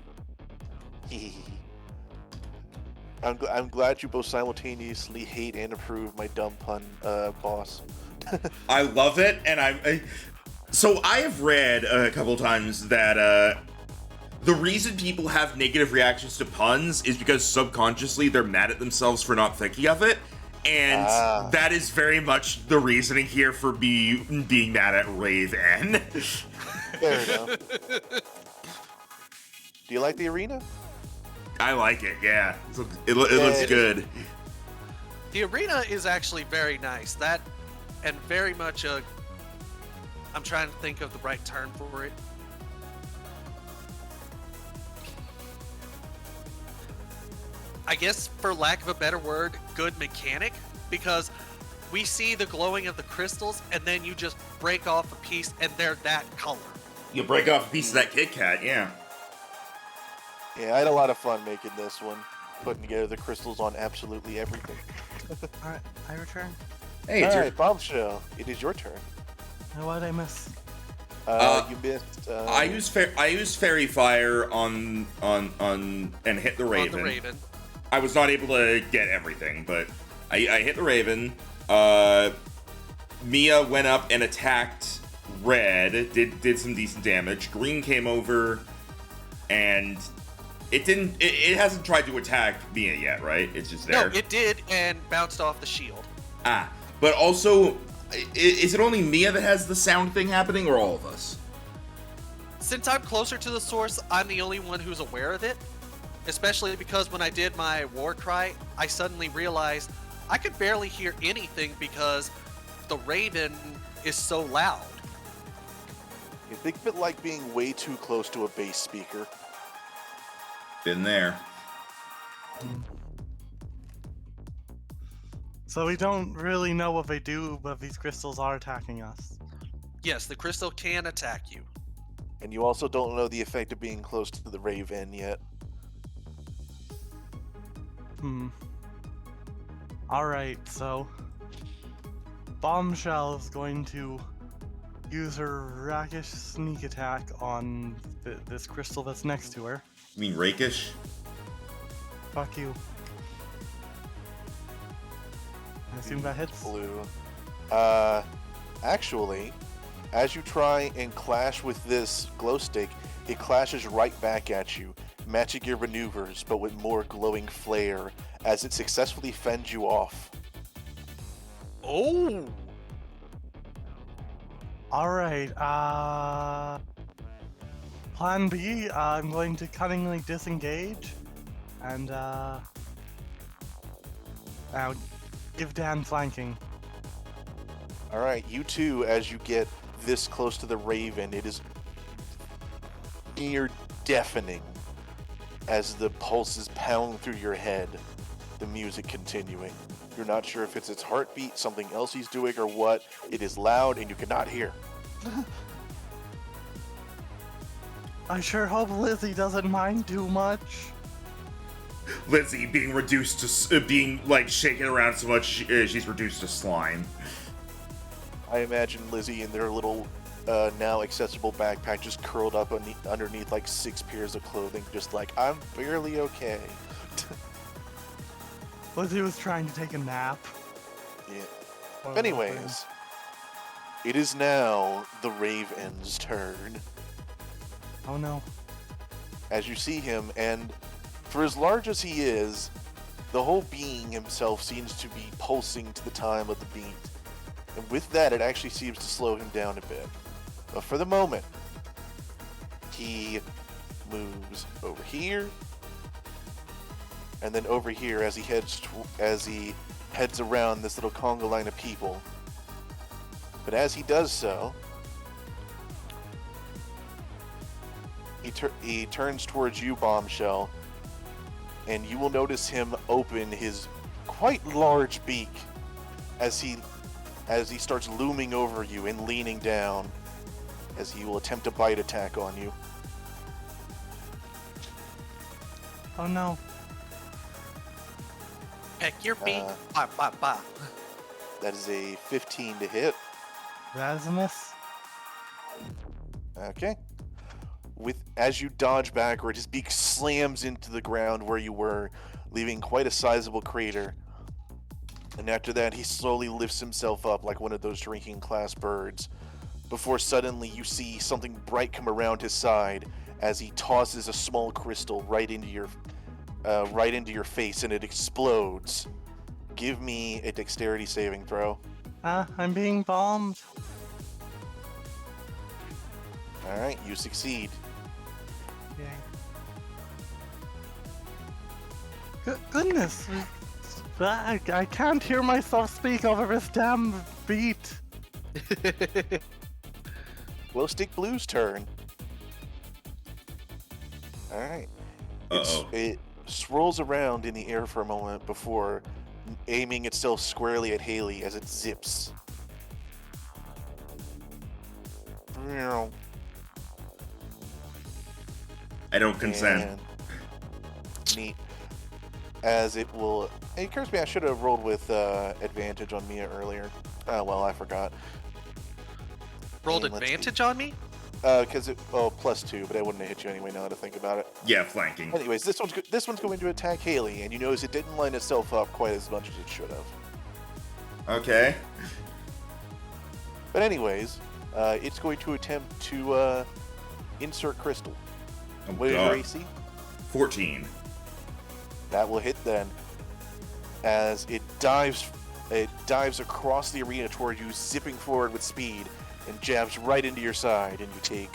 I'm glad you both simultaneously hate and approve my dumb pun, boss. I love it, and so I have read a couple times that the reason people have negative reactions to puns is because subconsciously they're mad at themselves for not thinking of it, and that is very much the reasoning here for me being mad at Raven. Fair enough. Do you like the arena? I like it, yeah. It looks good. The arena is actually very nice. That, and very much a... I'm trying to think of the right term for it. I guess, for lack of a better word, good mechanic, because we see the glowing of the crystals, and then you just break off a piece, and they're that color. You break off a piece of that Kit Kat, yeah. Yeah, I had a lot of fun making this one, putting together the crystals on absolutely everything. Alright, I return. Hey, it's All your... right, Bombshell, it is your turn. What did I miss? You missed. I used Fairy Fire on and hit the Raven. On the Raven. I was not able to get everything, but I hit the Raven. Mia went up and attacked Red, did some decent damage. Green came over, and it hasn't tried to attack Mia yet, right? It's just there. No, it did, and bounced off the shield. But also, is it only Mia that has the sound thing happening, or all of us? Since I'm closer to the source, I'm the only one who's aware of it. Especially because when I did my war cry, I suddenly realized I could barely hear anything because the Raven is so loud. You think of it like being way too close to a bass speaker. Been there. So we don't really know what they do, but these crystals are attacking us. Yes, the crystal can attack you. And you also don't know the effect of being close to the Raven yet. Alright, so Bombshell is going to use her rakish sneak attack on this crystal that's next to her. You mean rakish? Fuck you. I assume that hits. Blue. Actually, as you try and clash with this glow stick, it clashes right back at you, matching your maneuvers, but with more glowing flare, as it successfully fends you off. Oh! Alright, Plan B, I'm going to cunningly disengage, and, give Dan flanking. Alright, you too, as you get this close to the Raven, it is near deafening as the pulses pound through your head, the music continuing. You're not sure if it's its heartbeat, something else he's doing, or what. It is loud and you cannot hear. I sure hope Lizzie doesn't mind too much. Lizzie being reduced to being like shaken around so much she's reduced to slime. I imagine Lizzie in their little now accessible backpack just curled up underneath like 6 pairs of clothing, just like, I'm barely okay. Lizzie was trying to take a nap. Yeah. Anyways, it is now the Raven's turn. Oh no. As you see him, and for as large as he is, the whole being himself seems to be pulsing to the time of the beat. And with that, it actually seems to slow him down a bit. But for the moment, he moves over here, and then over here as he heads around this little conga line of people. But as he does so, he turns towards you, Bombshell, and you will notice him open his quite large beak as he starts looming over you and leaning down, as he will attempt a bite attack on you. Oh no. Peck your beak. Bah, bah, bah. That is a 15 to hit. That is a miss. Okay. As you dodge backward, his beak slams into the ground where you were, leaving quite a sizable crater. And after that, he slowly lifts himself up like one of those drinking class birds, before suddenly you see something bright come around his side as he tosses a small crystal right into your face, and it explodes. Give me a dexterity saving throw. I'm being bombed. Alright, you succeed. Yay. Goodness. I can't hear myself speak over this damn beat. Glowstick Blue's turn. Alright. Uh-oh. It swirls around in the air for a moment before aiming itself squarely at Haley as it zips. I don't consent. And neat. As it will. It occurs to me I should have rolled with advantage on Mia earlier. Well, I forgot. Rolled And let's see. advantage on me? Because it +2, but I wouldn't have hit you anyway. Now that I think about it. Yeah, flanking. Anyways, this one's going to attack Haley, and you notice it didn't line itself up quite as much as it should have. Okay. But anyways, it's going to attempt to insert crystal. Oh, What is your God. AC? 14. That will hit then, as it dives across the arena toward you, zipping forward with speed, and jabs right into your side, and you take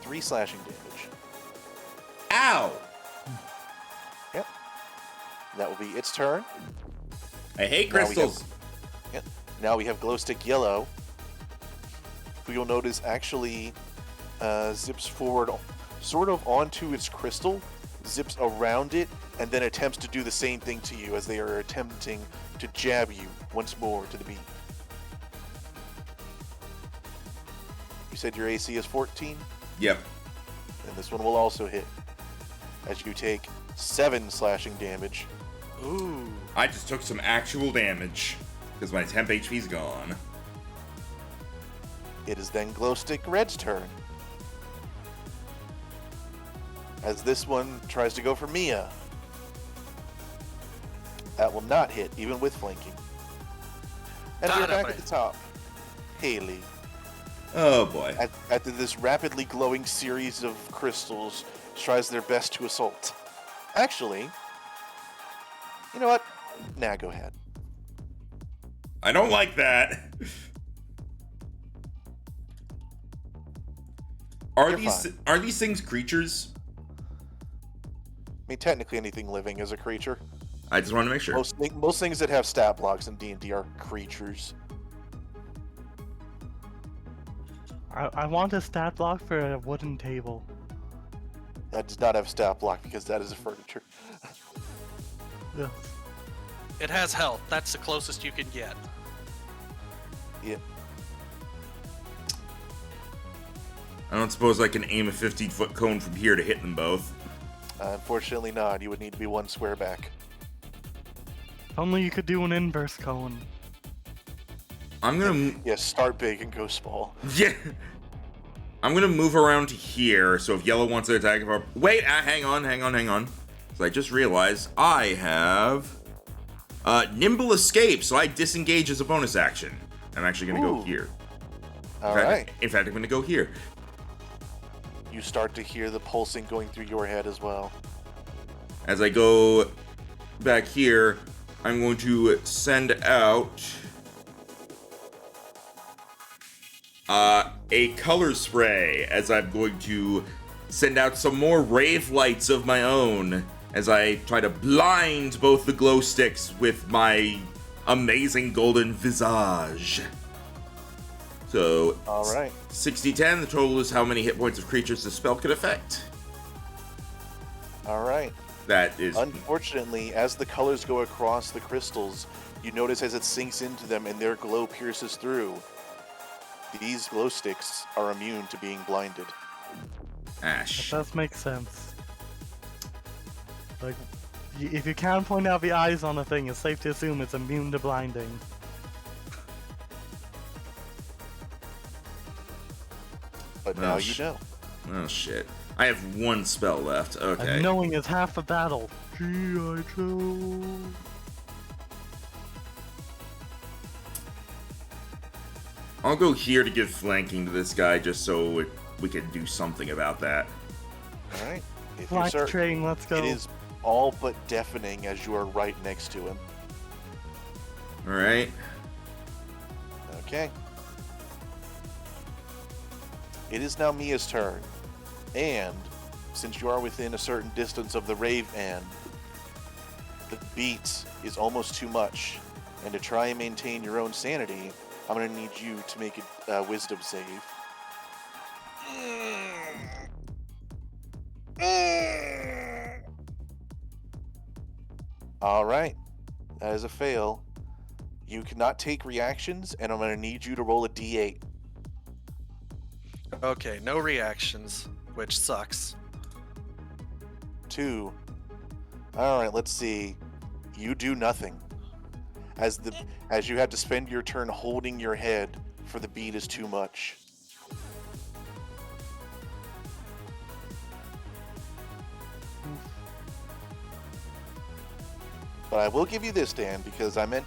3 slashing damage. Ow! Yep. That will be its turn. I hate Now we have- crystals. Yep. Now we have glow stick yellow, who you'll notice actually zips forward, sort of onto its crystal, zips around it, and then attempts to do the same thing to you as they are attempting to jab you once more to the beat. You said your AC is 14, Yep. and this one will also hit, as you take 7 slashing damage. Ooh. I just took some actual damage because my temp HP's gone. It is then Glowstick Red's turn, as this one tries to go for Mia. That will not hit, even with flanking. And we're back at the top. Haley. Oh boy. After this rapidly glowing series of crystals, tries their best to assault. Actually, you know what? Nah, go ahead. I don't like that. You're fine. Are these things creatures? I mean, technically anything living is a creature. I just want to make sure. Most things that have stat blocks in D&D are creatures. I want a stat block for a wooden table. That does not have stat block because that is a furniture. Yes. It has health. That's the closest you can get. Yeah. I don't suppose I can aim a 15-foot cone from here to hit them both. Unfortunately not. You would need to be 1 square back. If only you could do an inverse cone. I'm gonna... Yes, start big and go small. Yeah. I'm gonna move around to here, so if yellow wants to attack... Wait, hang on. So I just realized I have... Nimble Escape, so I disengage as a bonus action. I'm actually gonna go Ooh. here. Alright. In fact, I'm gonna go here. You start to hear the pulsing going through your head as well. As I go back here, I'm going to send out a color spray, as I'm going to send out some more rave lights of my own as I try to blind both the glow sticks with my amazing golden visage. So, Alright. 60-10, the total is how many hit points of creatures the spell could affect. Alright. That is... Unfortunately, as the colors go across the crystals, you notice as it sinks into them and their glow pierces through, these glow sticks are immune to being blinded. That Ash. does make sense. Like, if you can't point out the eyes on a thing, it's safe to assume it's immune to blinding. But Oh, now you know. Oh shit. I have 1 spell left. Okay. And knowing is half the battle. G.I. Joe. I'll go here to give flanking to this guy just so we can do something about that. Alright. If you're Flank certain, train, let's go. it is all but deafening as you are right next to him. Alright. Okay. It is now Mia's turn. And since you are within a certain distance of the rave end, the beat is almost too much. And to try and maintain your own sanity, I'm going to need you to make a wisdom save. All right. That is a fail. You cannot take reactions, and I'm going to need you to roll a d8. Okay, no reactions, which sucks. 2. Alright, let's see. You do nothing. As you have to spend your turn holding your head, for the beat is too much. But I will give you this, Dan, because I meant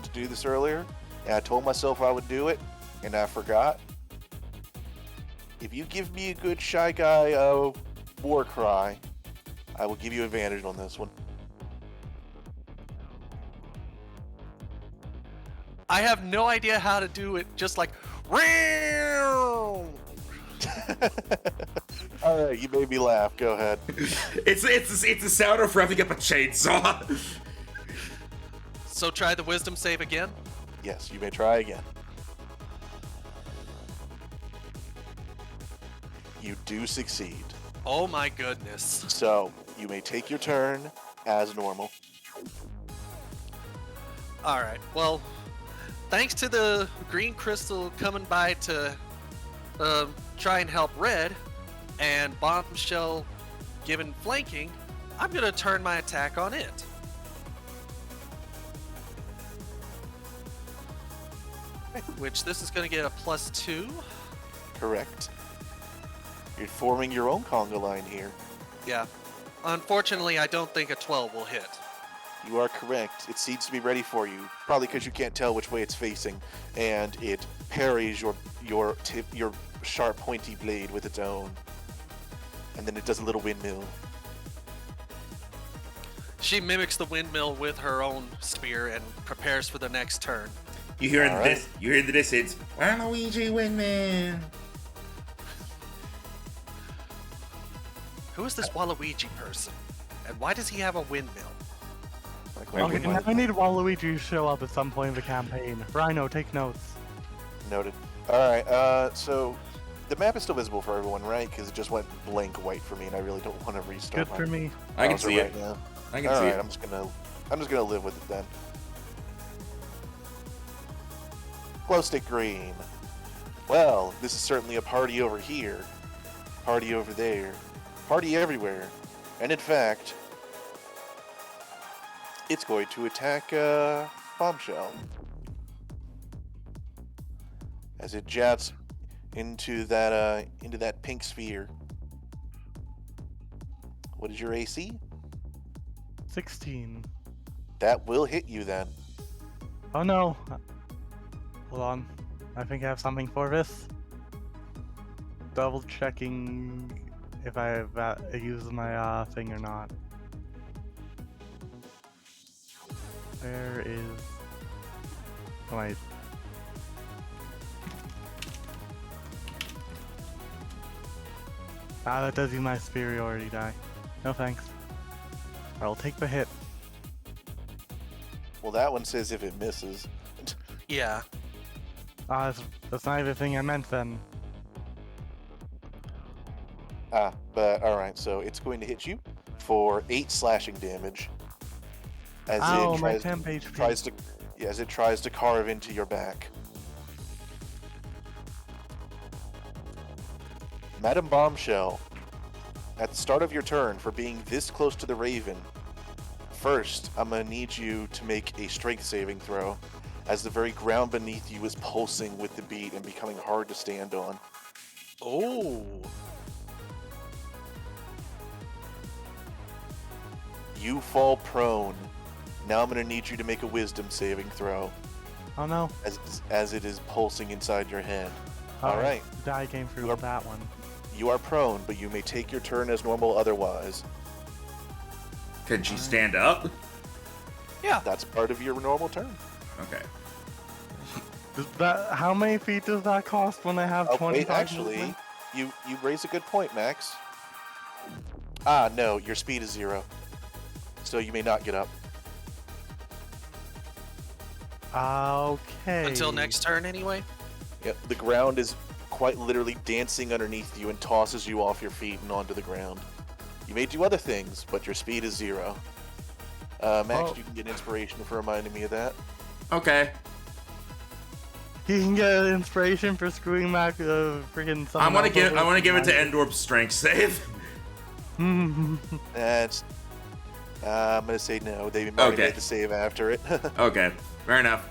to do this earlier, and I told myself I would do it, and I forgot. If you give me a good Shy Guy war cry, I will give you advantage on this one. I have no idea how to do it. Just like, "Reow!" All right, you made me laugh. Go ahead. It's the sound of revving up a chainsaw. So try the wisdom save again. Yes, you may try again. You do succeed. Oh my goodness. So, you may take your turn as normal. All right. Well, thanks to the green crystal coming by to try and help Red, and Bombshell giving flanking, I'm gonna turn my attack on it. Which this is gonna get a +2. Correct. You're forming your own conga line here. Yeah. Unfortunately, I don't think a 12 will hit. You are correct. It seems to be ready for you. Probably because you can't tell which way it's facing, and it parries your sharp, pointy blade with its own. And then it does a little windmill. She mimics the windmill with her own spear and prepares for the next turn. You hear All this? right. You hear the distance? Waluigi Windman. Who is this Waluigi person? And why does he have a windmill? Like, Okay, now I need Waluigi to show up at some point in the campaign. Rhino, take notes. Noted. Alright, so the map is still visible for everyone, right? Because it just went blank white for me, and I really don't want to restart Good for me. I can browser see it. right now. I can see Alright, it. I'm just gonna live with it then. Glow stick green. Well, this is certainly a party over here. Party over there. Party everywhere. And in fact, it's going to attack Bombshell. As it jets into that pink sphere. What is your AC? 16. That will hit you then. Oh no. Hold on. I think I have something for this. Double checking if I have used my thing or not. Where is... Oh wait. Ah, that does use my superiority die. No thanks. I'll take the hit. Well, that one says if it misses. Yeah. Ah, that's not even the thing I meant then. But alright, so it's going to hit you for 8 slashing damage. As Ow, it my tries, temp HP. as it tries to carve into your back. Madam Bombshell, at the start of your turn, for being this close to the Raven, first, I'm going to need you to make a strength saving throw, as the very ground beneath you is pulsing with the beat and becoming hard to stand on. Oh. You fall prone. Now I'm going to need you to make a wisdom saving throw, Oh no. as it is pulsing inside your head. Alright. The die came through You are- with that one. You are prone, but you may take your turn as normal otherwise. Can she stand up? Yeah. That's part of your normal turn. Okay. How many feet does that cost when I have Oh, 25 wait, actually, movement? you raise a good point, Max. Ah, no, your speed is 0. So you may not get up. Okay. Until next turn, anyway. Yep, the ground is quite literally dancing underneath you and tosses you off your feet and onto the ground. You may do other things, but your speed is 0. Max, Oh. you can get inspiration for reminding me of that. Okay. He can get inspiration for screwing Mac freaking I want to give it to End. Endorp's strength save. That's. I'm gonna say no. They might Okay. made the save after it. Okay, fair enough.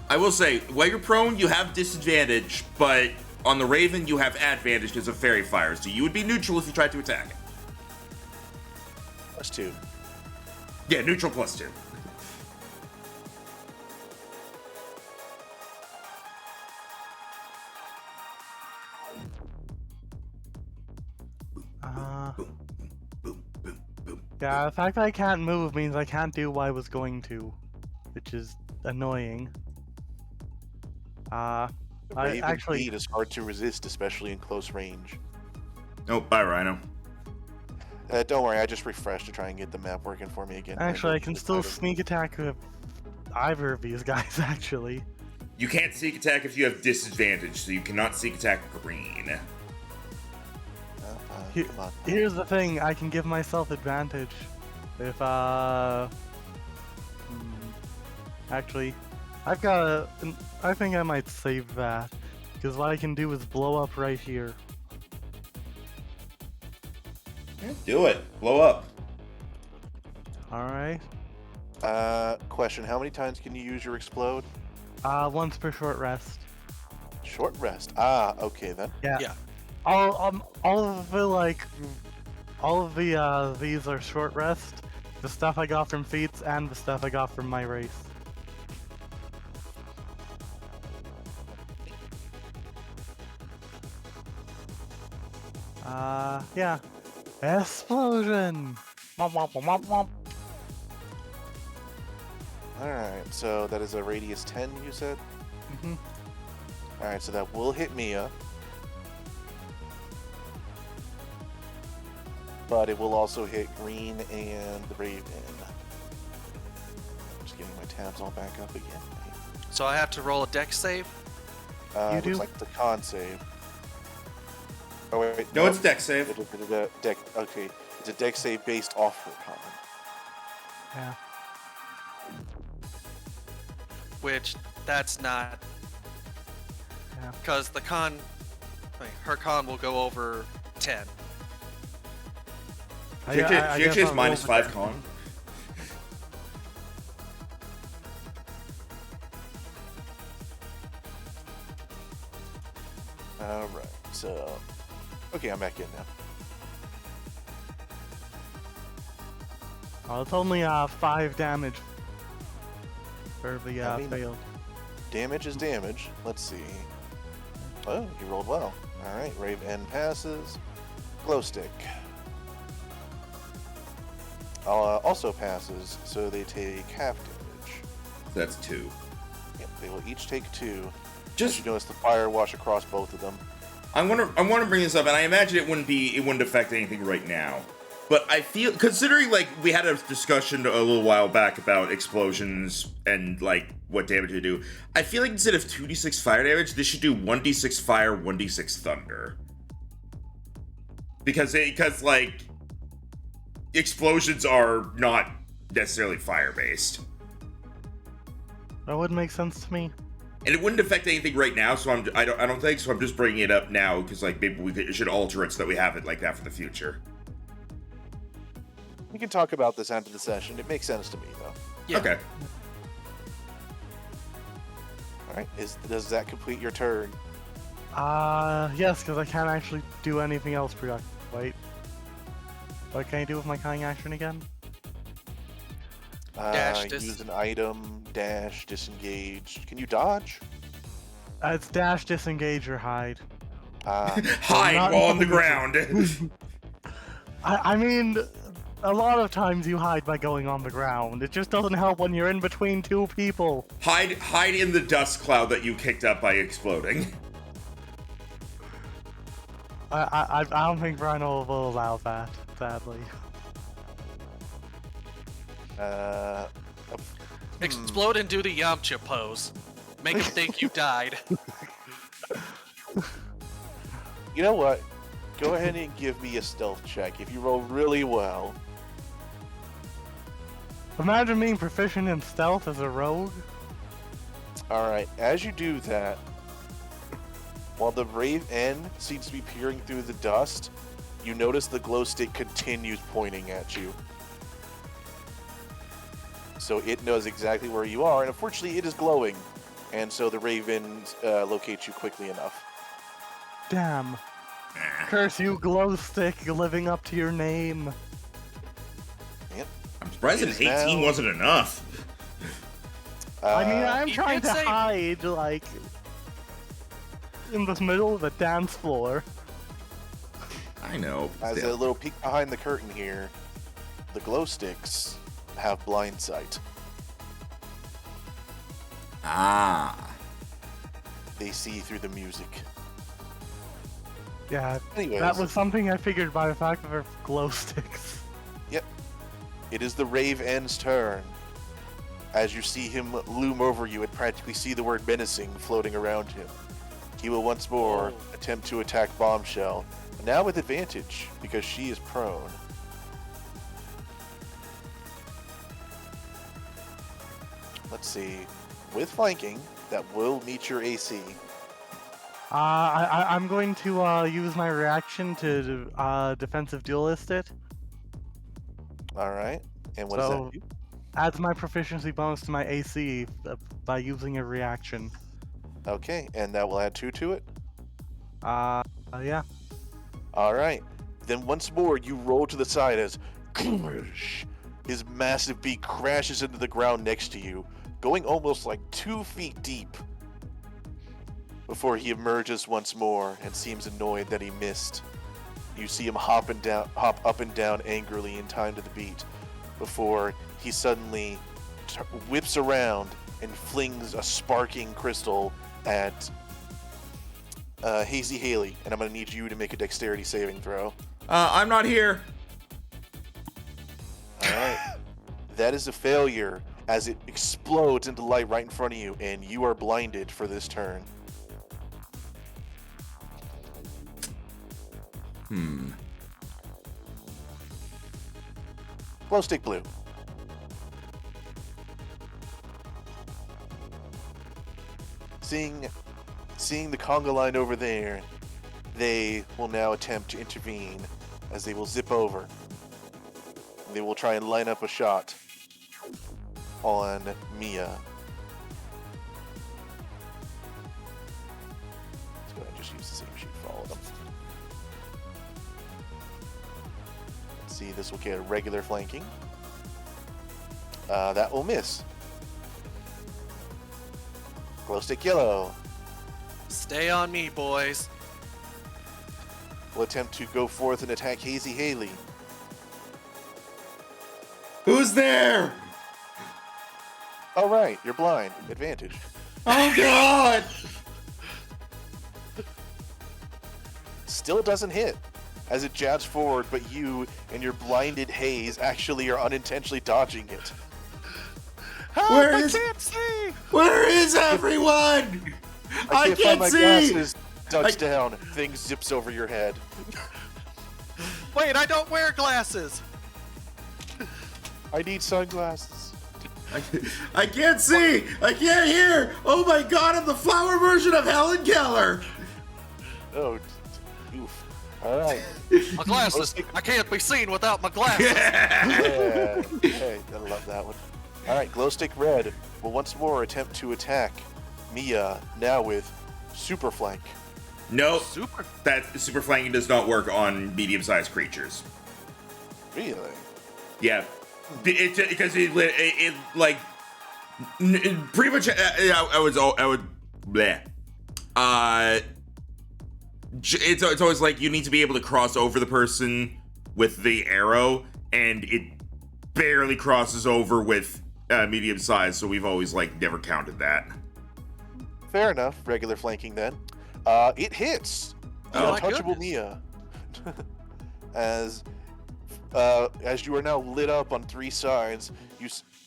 I will say, while you're prone, you have disadvantage, but on the Raven, you have advantage because of Fairy Fire, so you would be neutral if you tried to attack it. +2. Yeah, neutral +2. Yeah, the fact that I can't move means I can't do what I was going to, which is annoying. Raven actually- speed is hard to resist, especially in close range. Oh, bye, Rhino. Don't worry, I just refreshed to try and get the map working for me again. Actually, I can still sneak attack with either of these guys, actually. You can't sneak attack if you have disadvantage, so you cannot sneak attack green. He- Come on. Here's the thing, I can give myself advantage. If, Actually, I think I might save that. Because what I can do is blow up right here. Yeah, do it. Blow up. Alright. Question: how many times can you use your explode? Once per short rest. Short rest. Ah, okay then. Yeah. Yeah. All of the these are short rest. The stuff I got from feats and the stuff I got from my race. Yeah. Explosion! Womp womp womp womp womp. Alright, so that is a radius 10, you said? Mhm. Alright, so that will hit Mia. But it will also hit Green and the Raven. Just getting my tabs all back up again. So I have to roll a dex save. You Looks do? like the con save. Oh wait, No, it's deck save. Deck. Okay, it's a deck save based off her con. Yeah. Which that's not, Yeah. because the con, her con will go over 10. She actually guess has I'll roll -5 the- con. Alright, so. Okay, I'm back in now. Oh, it's only 5 damage for the I mean- failed. Damage is damage. Let's see. Oh, you rolled well. Alright, Raven passes. Glow stick. Also passes, so they take half damage. That's 2. Yep, they will each take 2. Just As you notice the fire wash across both of them. I want to bring this up, and I imagine it wouldn't affect anything right now. But I feel, considering like we had a discussion a little while back about explosions and like what damage they do, I feel like instead of 2d6 fire damage, this should do 1d6 fire, 1d6 thunder. Because like explosions are not necessarily fire based, That would make sense to me. and it wouldn't affect anything right now. So I don't think so. I'm just bringing it up now because like maybe we should alter it so that we have it like that for the future. We can talk about this after the session. It makes sense to me, though. Yeah. Okay. Alright, does that complete your turn? Yes, because I can't actually do anything else productive. Wait. What can I do with my cunning action again? Dash, Use an item, dash, disengage. Can you dodge? It's dash, disengage, or hide. Hide not while on the included. ground. I mean, a lot of times you hide by going on the ground. It just doesn't help when you're in between two people. Hide in the dust cloud that you kicked up by exploding. I don't think Rhino will allow that, sadly. Explode and do the Yamcha pose. Make him think you died. You know what? go ahead and give me a stealth check. If you roll really well, Imagine being proficient in stealth as a rogue. all right. As you do that, while the Raven seems to be peering through the dust, you notice the glow stick continues pointing at you. So it knows exactly where you are, and unfortunately, it is glowing, and so the Raven locates you quickly enough. Damn. Curse you, glow stick, living up to your name. Yep. I'm surprised It an is 18 now- wasn't enough. I mean, I'm You trying did to say- hide, like, in the middle of a dance floor. I know. As still. a little peek behind the curtain here, the glow sticks have blind sight. Ah. They see through the music. Yeah, Anyways, that was something I figured by the fact of her glow sticks. it is the Raven's turn. As you see him loom over you and practically see the word menacing floating around him. He will once more attempt to attack Bombshell, now with advantage because she is prone. Let's see. With flanking, that will meet your AC. I'm going to use my reaction to defensive duelist it. Alright. And what does So- that do? Adds my proficiency bonus to my AC by using a reaction. Okay, and that will add 2 to it? Yeah. Alright. Then once more, you roll to the side as his massive beak crashes into the ground next to you, going almost like 2 feet deep. Before he emerges once more and seems annoyed that he missed. You see him hop up and down angrily in time to the beat, before he suddenly whips around and flings a sparking crystal at Hazy Haley, and I'm going to need you to make a dexterity saving throw. I'm not here. Alright. That is a failure as it explodes into light right in front of you, and you are blinded for this turn. Glow stick blue. Seeing the conga line over there, they will now attempt to intervene as they will zip over. They will try and line up a shot on Mia. Let's go ahead and just use the same sheet for all of them. Let's see, this will get a regular flanking. That will miss. Glow stick yellow Stay on me, boys. will attempt to go forth and attack Hazy Haley. Who's there? All right, you're blind. Advantage. Oh God! Still doesn't hit as it jabs forward, but you and your blinded haze actually are unintentionally dodging it. Where I is- can't see. Where is everyone? I find can't my see. glasses. Ducks I- down. Thing zips over your head. Wait, I don't wear glasses. I need sunglasses. I can't see. I can't hear. Oh my God! I'm the flower version of Helen Keller. Oh, oof. All right. My glasses. I can't be seen without my glasses. Yeah. Hey, I love that one. All right, glow stick red will once more attempt to attack Mia, now with super flank. No, Super. that super flanking does not work on medium-sized creatures. Really? Yeah, because it like pretty much. I would bleh. It's always like you need to be able to cross over the person with the arrow, and it barely crosses over with medium size. So we've always like never counted that. Fair enough. Regular flanking then. It hits the Oh my untouchable goodness. Mia. as you are now lit up on 3 sides,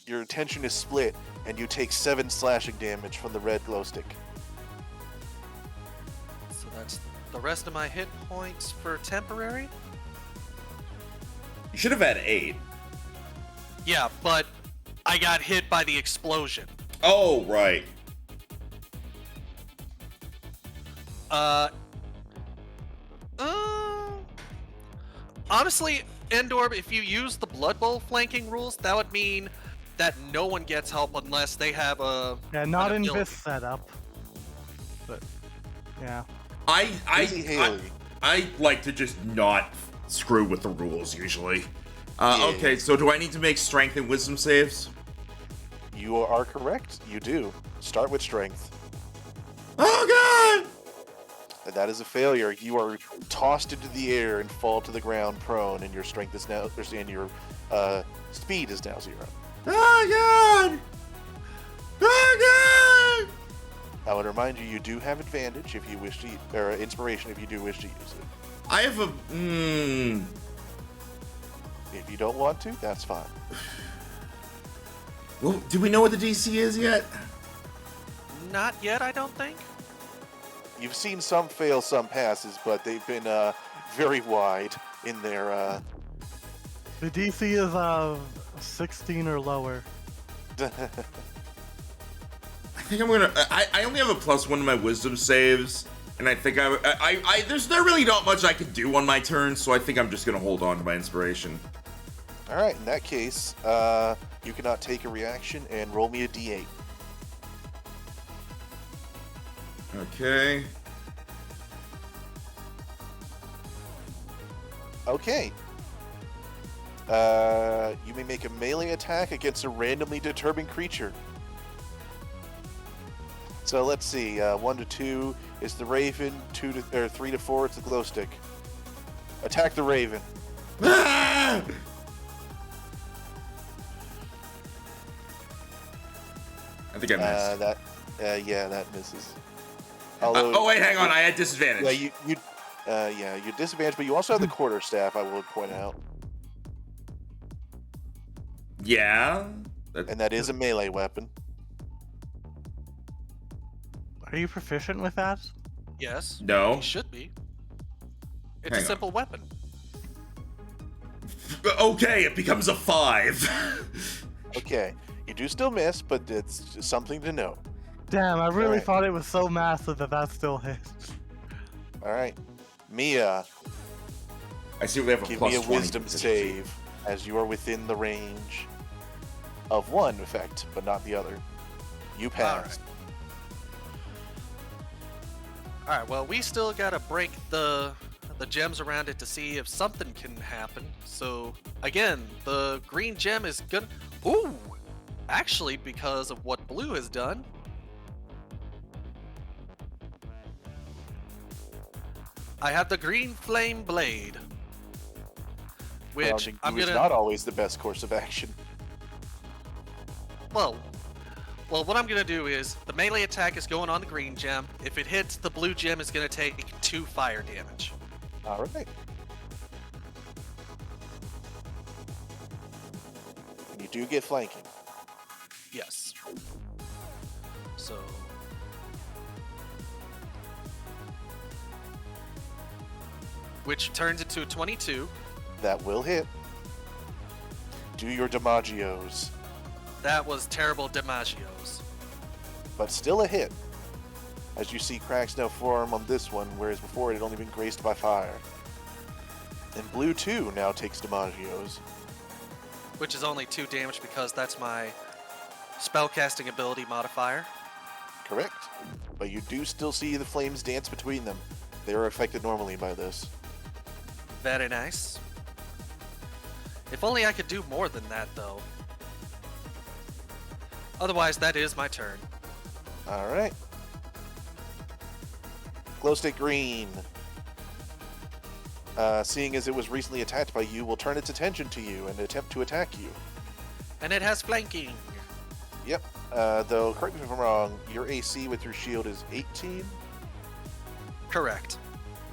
your attention is split, and you take 7 slashing damage from the red glow stick. So that's the rest of my hit points for temporary? You should have had 8. Yeah, but I got hit by the explosion. Oh, right. Honestly, Endor, if you use the Blood Bowl flanking rules, that would mean that no one gets help unless they have a. Yeah, not an in ability. this setup. But yeah. Easy Haley. I like to just not screw with the rules usually. Yeah. Okay, so do I need to make strength and wisdom saves? You are correct. You do. Start with strength. Oh god! That is a failure. You are tossed into the air and fall to the ground prone, and your strength is now, and your speed is now 0. Oh god! Oh god! I would remind you, you do have advantage if you wish to, or inspiration if you do wish to use it. I have a If you don't want to, that's fine. Well, do we know what the DC is yet? Not yet, I don't think. You've seen some fail, some passes, but they've been very wide in their. The DC is 16 or lower. I think I'm gonna. I only have a +1 to my wisdom saves, and I think there's not really not much I can do on my turn, so I think I'm just gonna hold on to my inspiration. All right, in that case, you cannot take a reaction and roll me a d8. Okay. Okay. You may make a melee attack against a randomly determined creature. So let's see. 1 to 2 is the Raven. 3 to 4 is the glow stick. Attack the Raven. Ah! I think I missed. Yeah, that misses. Although, Oh wait, hang on. I had disadvantage. yeah, you disadvantage, but you also have the quarterstaff. I will point out, Yeah. and that is a melee weapon. Are you proficient with that? Yes. No. It should be. It's Hang a on. simple weapon. Okay, it becomes a 5. Okay, you do still miss, but it's just something to note. Damn, I really Alright. thought it was so massive that still hit. All right, Mia, I see we have a give plus me a 20 wisdom proficiency. save as you are within the range of one effect, but not the other. You passed. Alright, well, we still gotta break the gems around it to see if something can happen. So, again, the green gem is gonna... Ooh! Actually, because of what blue has done... I have the green flame blade. Which Grounding I'm blue is gonna... not always the best course of action. Well, what I'm gonna do is the melee attack is going on the green gem. If it hits, the blue gem is gonna take 2 fire damage. All right. And you do get flanking. Yes. So. Which turns into a 22. That will hit. Do your damagios, That was terrible DiMaggio's. but still a hit. As you see cracks now form on this one, whereas before it had only been graced by fire. And blue 2 now takes damagios. Which is only 2 damage because that's my spellcasting ability modifier. Correct. But you do still see the flames dance between them. They are affected normally by this. Very nice. If only I could do more than that, though. Otherwise, that is my turn. All right. Glowstick green. Seeing as it was recently attacked by you, will turn its attention to you and attempt to attack you. And it has flanking. Yep. Though, correct me if I'm wrong, your AC with your shield is 18? Correct.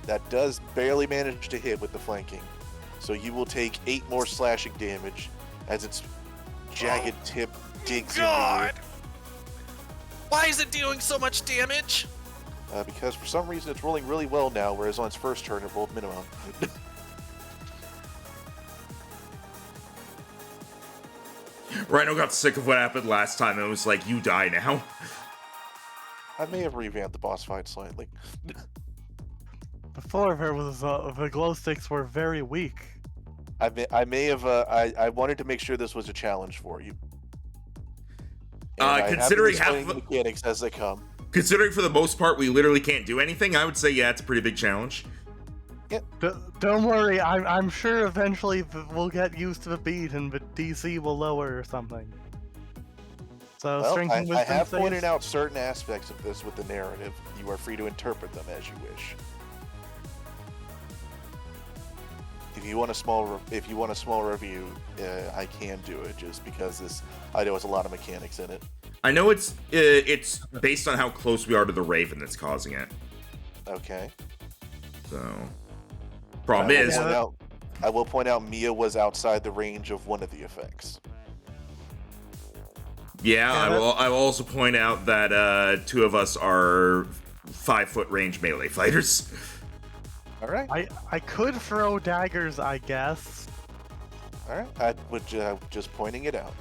That does barely manage to hit with the flanking. So you will take 8 more slashing damage as its jagged tip digs into God! Why is it doing so much damage? because for some reason it's rolling really well now, whereas on its first turn it rolled minimum. Rhino got sick of what happened last time and was like, you die now. I may have revamped the boss fight slightly. Before there was the glow sticks were very weak. I may have. I wanted to make sure this was a challenge for you. And I have been considering explaining half the of- mechanics as they come. Considering for the most part we literally can't do anything, I would say yeah, it's a pretty big challenge. Don't worry, I'm sure eventually we'll get used to the beat and the DC will lower or something. So Well, strength and I wisdom have saves? pointed out certain aspects of this with the narrative. You are free to interpret them as you wish. If you want a small review, I can do it just because I know it's a lot of mechanics in it. I know it's based on how close we are to the Raven that's causing it. Okay. So, problem is, I will point out Mia was outside the range of one of the effects. I will also point out that 2 of us are 5-foot range melee fighters. All right. I could throw daggers, I guess. All right. I would just pointing it out.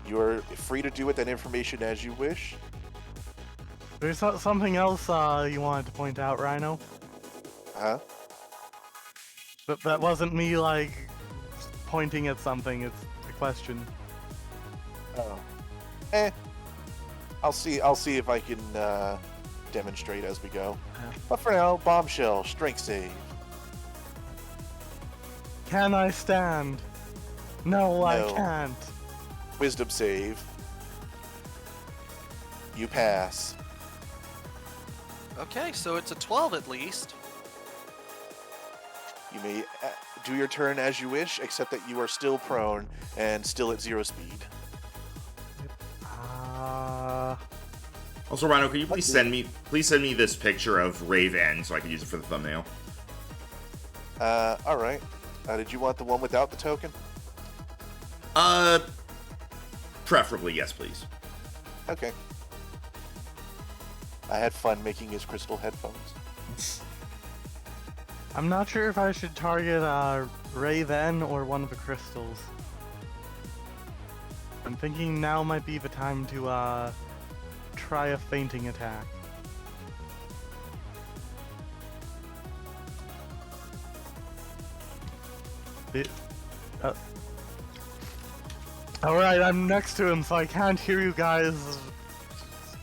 You are free to do with that information as you wish. There's something else you wanted to point out, Rhino? Huh? But that wasn't me, like, pointing at something. It's a question. Oh. I'll see if I can demonstrate as we go. Yeah. But for now, bombshell, strength save. Can I stand? No, I No. can't. Wisdom save. You pass. Okay, so it's a 12 at least. You may do your turn as you wish, except that you are still prone and still at 0 speed. Also, Rhino, can you please send me this picture of Raven so I can use it for the thumbnail? All right. Did you want the one without the token? Preferably, yes, please. Okay. I had fun making his crystal headphones. I'm not sure if I should target Raven or one of the crystals. I'm thinking now might be the time to try a fainting attack. Alright, I'm next to him, so I can't hear you guys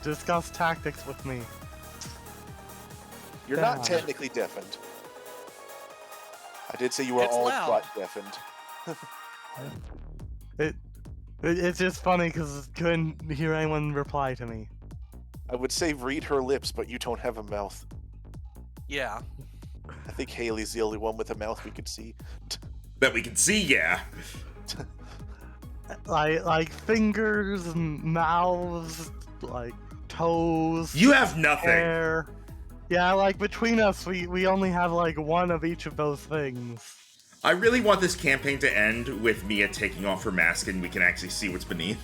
discuss tactics with me. You're not technically deafened. I did say you were It's all loud. but deafened. It's just funny because I couldn't hear anyone reply to me. I would say read her lips, but you don't have a mouth. Yeah. I think Haley's the only one with a mouth we could see. That we can see, yeah. Like fingers, mouths, like toes. You have nothing. Hair. Yeah, like between us, we only have like one of each of those things. I really want this campaign to end with Mia taking off her mask and we can actually see what's beneath.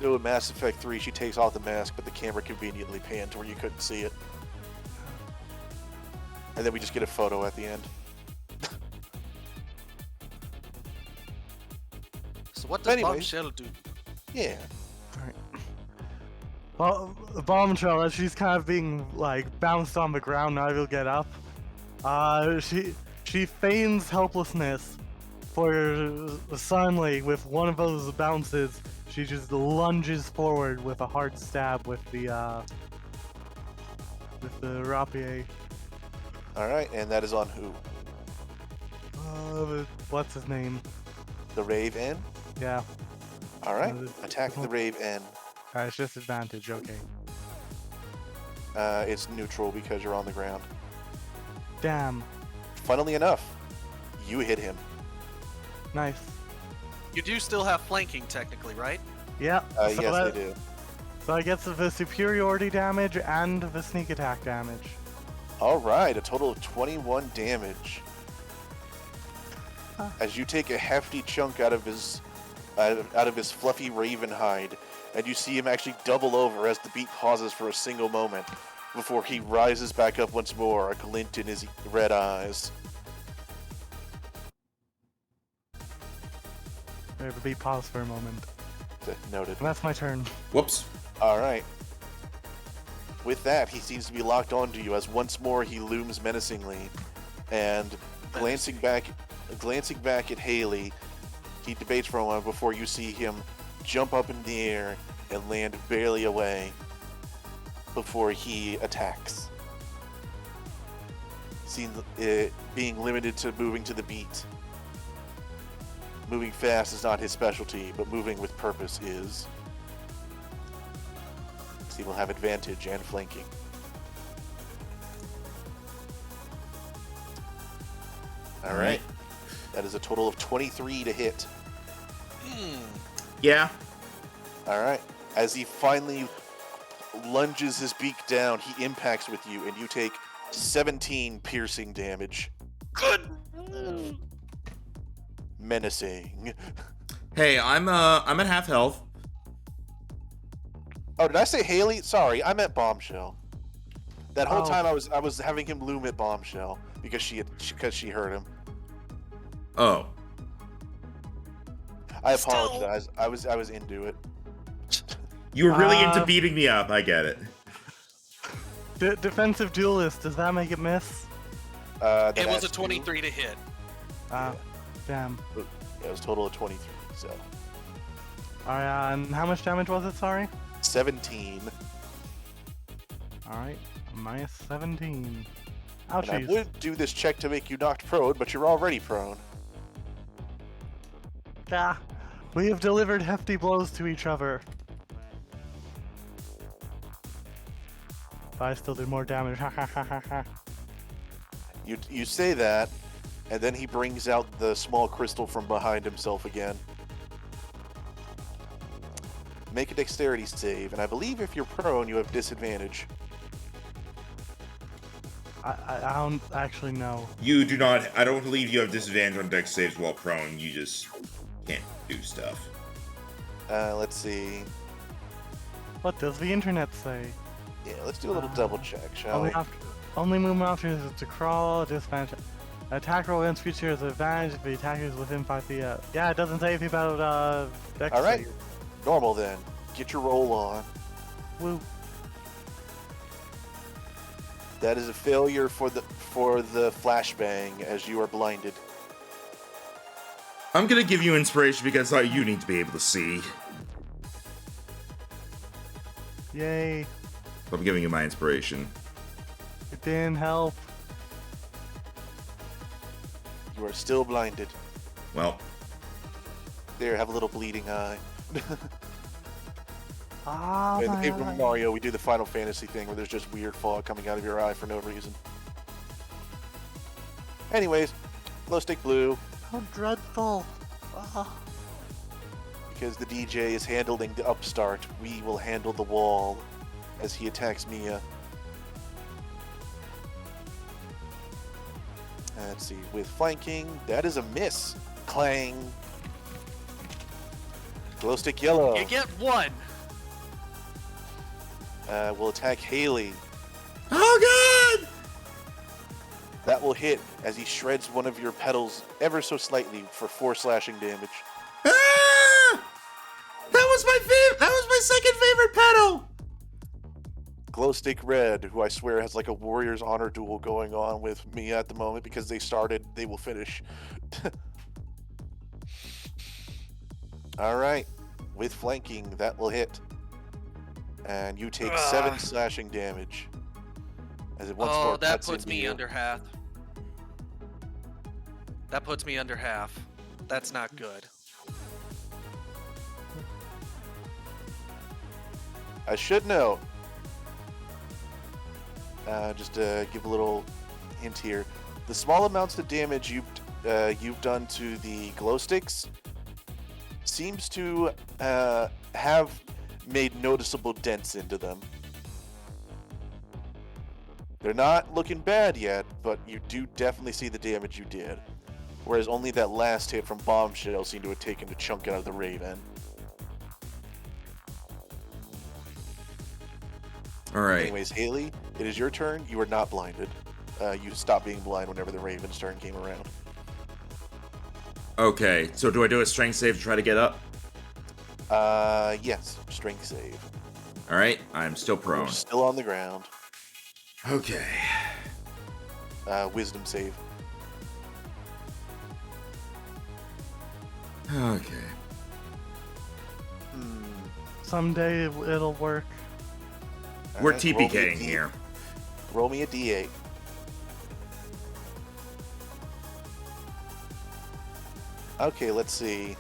No, in Mass Effect 3, she takes off the mask, but the camera conveniently panned to where you couldn't see it. And then we just get a photo at the end. So what does Anyways. Bombshell do? Yeah. Well, Bombshell, as she's kind of being like bounced on the ground, now will get up. She feigns helplessness, for suddenly with one of those bounces, she just lunges forward with a hard stab with the rapier. All right, and that is on who? What's his name? The Rave N. Yeah. All right, Uh, attack the Rave N. It's just advantage. Okay. It's neutral because you're on the ground. Damn. Funnily enough, you hit him. Nice. You do still have flanking, technically, right? Yeah. Yes, I do. So I get the superiority damage and the sneak attack damage. All right, a total of 21 damage. Huh. As you take a hefty chunk out of his fluffy raven hide, and you see him actually double over as the beat pauses for a single moment. before he rises back up once more, a glint in his red eyes. Everybody pause for a moment. Noted. And that's my turn. Whoops. All right. With that, he seems to be locked onto you as once more he looms menacingly, and glancing back at Haley, he debates for a moment before you see him jump up in the air and land barely away before he attacks. Being limited to moving to the beat. Moving fast is not his specialty, but moving with purpose is. So he will have advantage and flanking. All right. That is a total of 23 to hit. Yeah. All right. As he finally lunges his beak down, he impacts with you, and you take 17 piercing damage. Good. Menacing. Hey, I'm at half health. Oh, did I say Haley? Sorry, I meant Bombshell. That whole Oh. time I was having him loom at Bombshell because she heard him. Oh. I Still- apologize. I was into it. You were really into beating me up. I get it. Defensive duelist, does that make it miss? That It was adds a 23 to hit. Damn. It was a total of 23. So Alright, and how much damage was it, sorry? 17. Alright, minus 17. And I Ouchies. would do this check to make you knocked prone, but you're already prone. Ah, we have delivered hefty blows to each other. But I still did more damage. Ha ha ha ha ha. You say that, and then he brings out the small crystal from behind himself again. Make a dexterity save, and I believe if you're prone, you have disadvantage. I don't actually know. You do not. I don't believe you have disadvantage on dex saves while prone. You just can't do stuff. Let's see. What does the internet say? Yeah, let's do a little double check, shall we? Only movement option is to crawl, disadvantage. Attack roll against creature is advantage if the attacker is within 5 feet. Yeah, it doesn't say anything about dex All right. save. Normal then. Get your roll on. Woo. That is a failure for the flashbang as you are blinded. I'm gonna give you inspiration because you need to be able to see. Yay. So I'm giving you my inspiration. It didn't help. You are still blinded. Well, There, have a little bleeding eye. Ah, In my Paper eye. Mario, we do the Final Fantasy thing where there's just weird fog coming out of your eye for no reason. Anyways, glow stick blue, How dreadful. Ah. because the DJ is handling the upstart, we will handle the wall as he attacks Mia. Let's see, with flanking, that is a miss. Clang. Glow stick yellow. You get one. Will attack Haley. oh god! That will hit as he shreds one of your petals ever so slightly for 4 slashing damage. Ah! That was my favorite. That was my second favorite pedal. Glowstick Red, who I swear has like a Warrior's Honor duel going on with me at the moment because they started, they will finish. All right, with flanking, that will hit. And you take 7 slashing damage. As it once more That cuts puts into me you. under half. That puts me under half. That's not good. I should know. Just to give a little hint here, the small amounts of damage you've done to the glow sticks seems to have made noticeable dents into them. They're not looking bad yet, but you do definitely see the damage you did. Whereas only that last hit from Bombshell seemed to have taken a chunk out of the Raven. All right. Anyways, Haley, It is your turn. You are not blinded. You stop being blind whenever the Raven's turn came around. Okay, so do I do a strength save to try to get up? Yes. Strength save. Alright, I'm still You're prone. still on the ground. Okay. Wisdom save. Okay. Someday it'll work. We're Alright, roll me a TPKing D- here. Roll me a D8. Okay, let's see.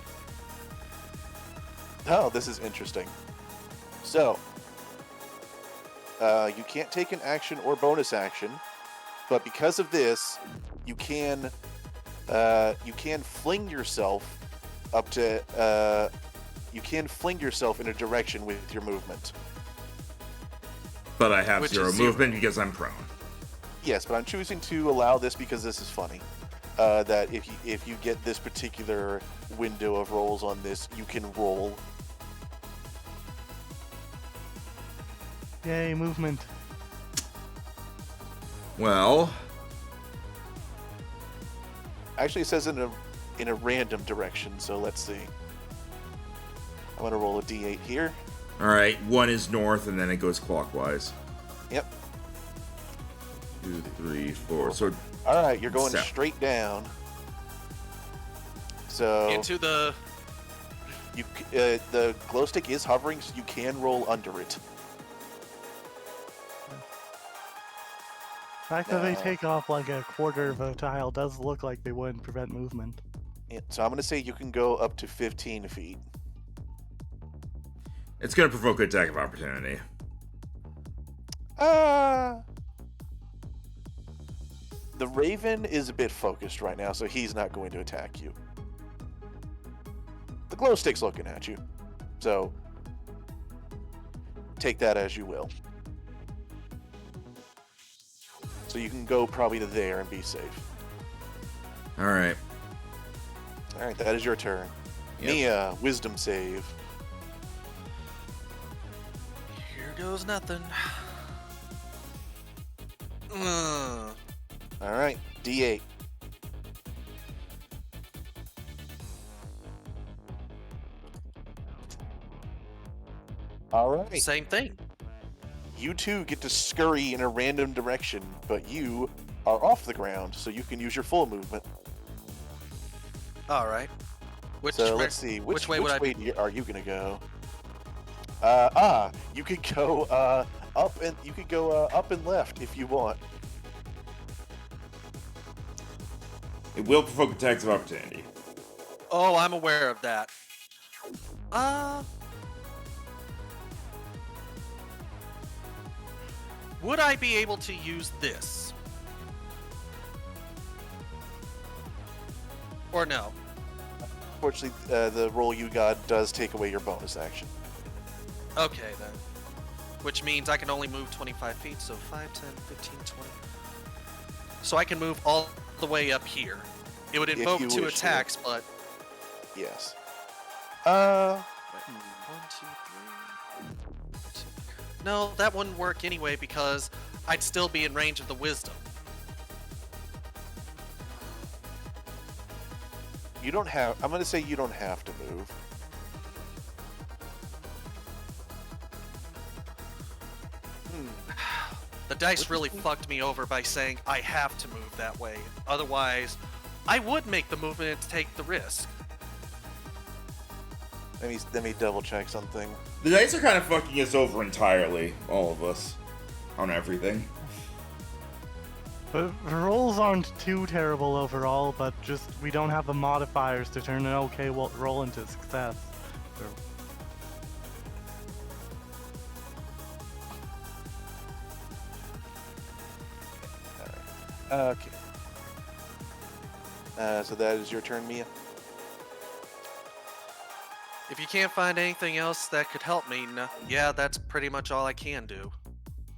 Oh, this is interesting. So, you can't take an action or bonus action, but because of this, you can fling yourself up to. You can fling yourself in a direction with your movement. But I have Which zero is zero. movement because I'm prone. Yes, but I'm choosing to allow this because this is funny. That if you get this particular window of rolls on this, you can roll. Yay, movement. Well, Actually, it says in a random direction. So let's see. I'm gonna roll a d8 here. alright, one is north and then it goes clockwise. Yep. 2, 3, 4. So, All right, you're going Seven. straight down. So Into the. the glow stick is hovering, so you can roll under it. The fact that they No. take off like a quarter of a tile does look like they wouldn't prevent movement. Yeah, so I'm gonna say you can go up to 15 feet. it's going to provoke an attack of opportunity. The Raven is a bit focused right now, so he's not going to attack you. The glow stick's looking at you, so take that as you will. So you can go probably to there and be safe. Alright. All right, that is your turn. Yep. Mia, wisdom save. Here goes nothing. All right, D8. All right. Same thing. You two get to scurry in a random direction, but you are off the ground, so you can use your full movement. All right. Which So way, let's see, which way would I be? are you gonna go? You could go up and you could go up and left if you want. It will provoke attacks of opportunity. Oh, I'm aware of that. Would I be able to use this? Or no? Unfortunately, the roll you got does take away your bonus action. Okay, then. Which means I can only move 25 feet, so 5, 10, 15, 20. So I can move all the way up here. It would If invoke you 2 wish to. attacks, but... Yes. 1, 2, 3... No, that wouldn't work anyway because I'd still be in range of the wisdom. You don't have. I'm gonna say you don't have to move. The dice really fucked me over by saying I have to move that way. Otherwise, I would make the movement and take the risk. Let me double check something. The dice are kind of fucking us over entirely, all of us, on everything. But the rolls aren't too terrible overall, but just we don't have the modifiers to turn an okay roll into success. So, Okay. So that is your turn, Mia. If you can't find anything else that could help me, no, yeah, that's pretty much all I can do.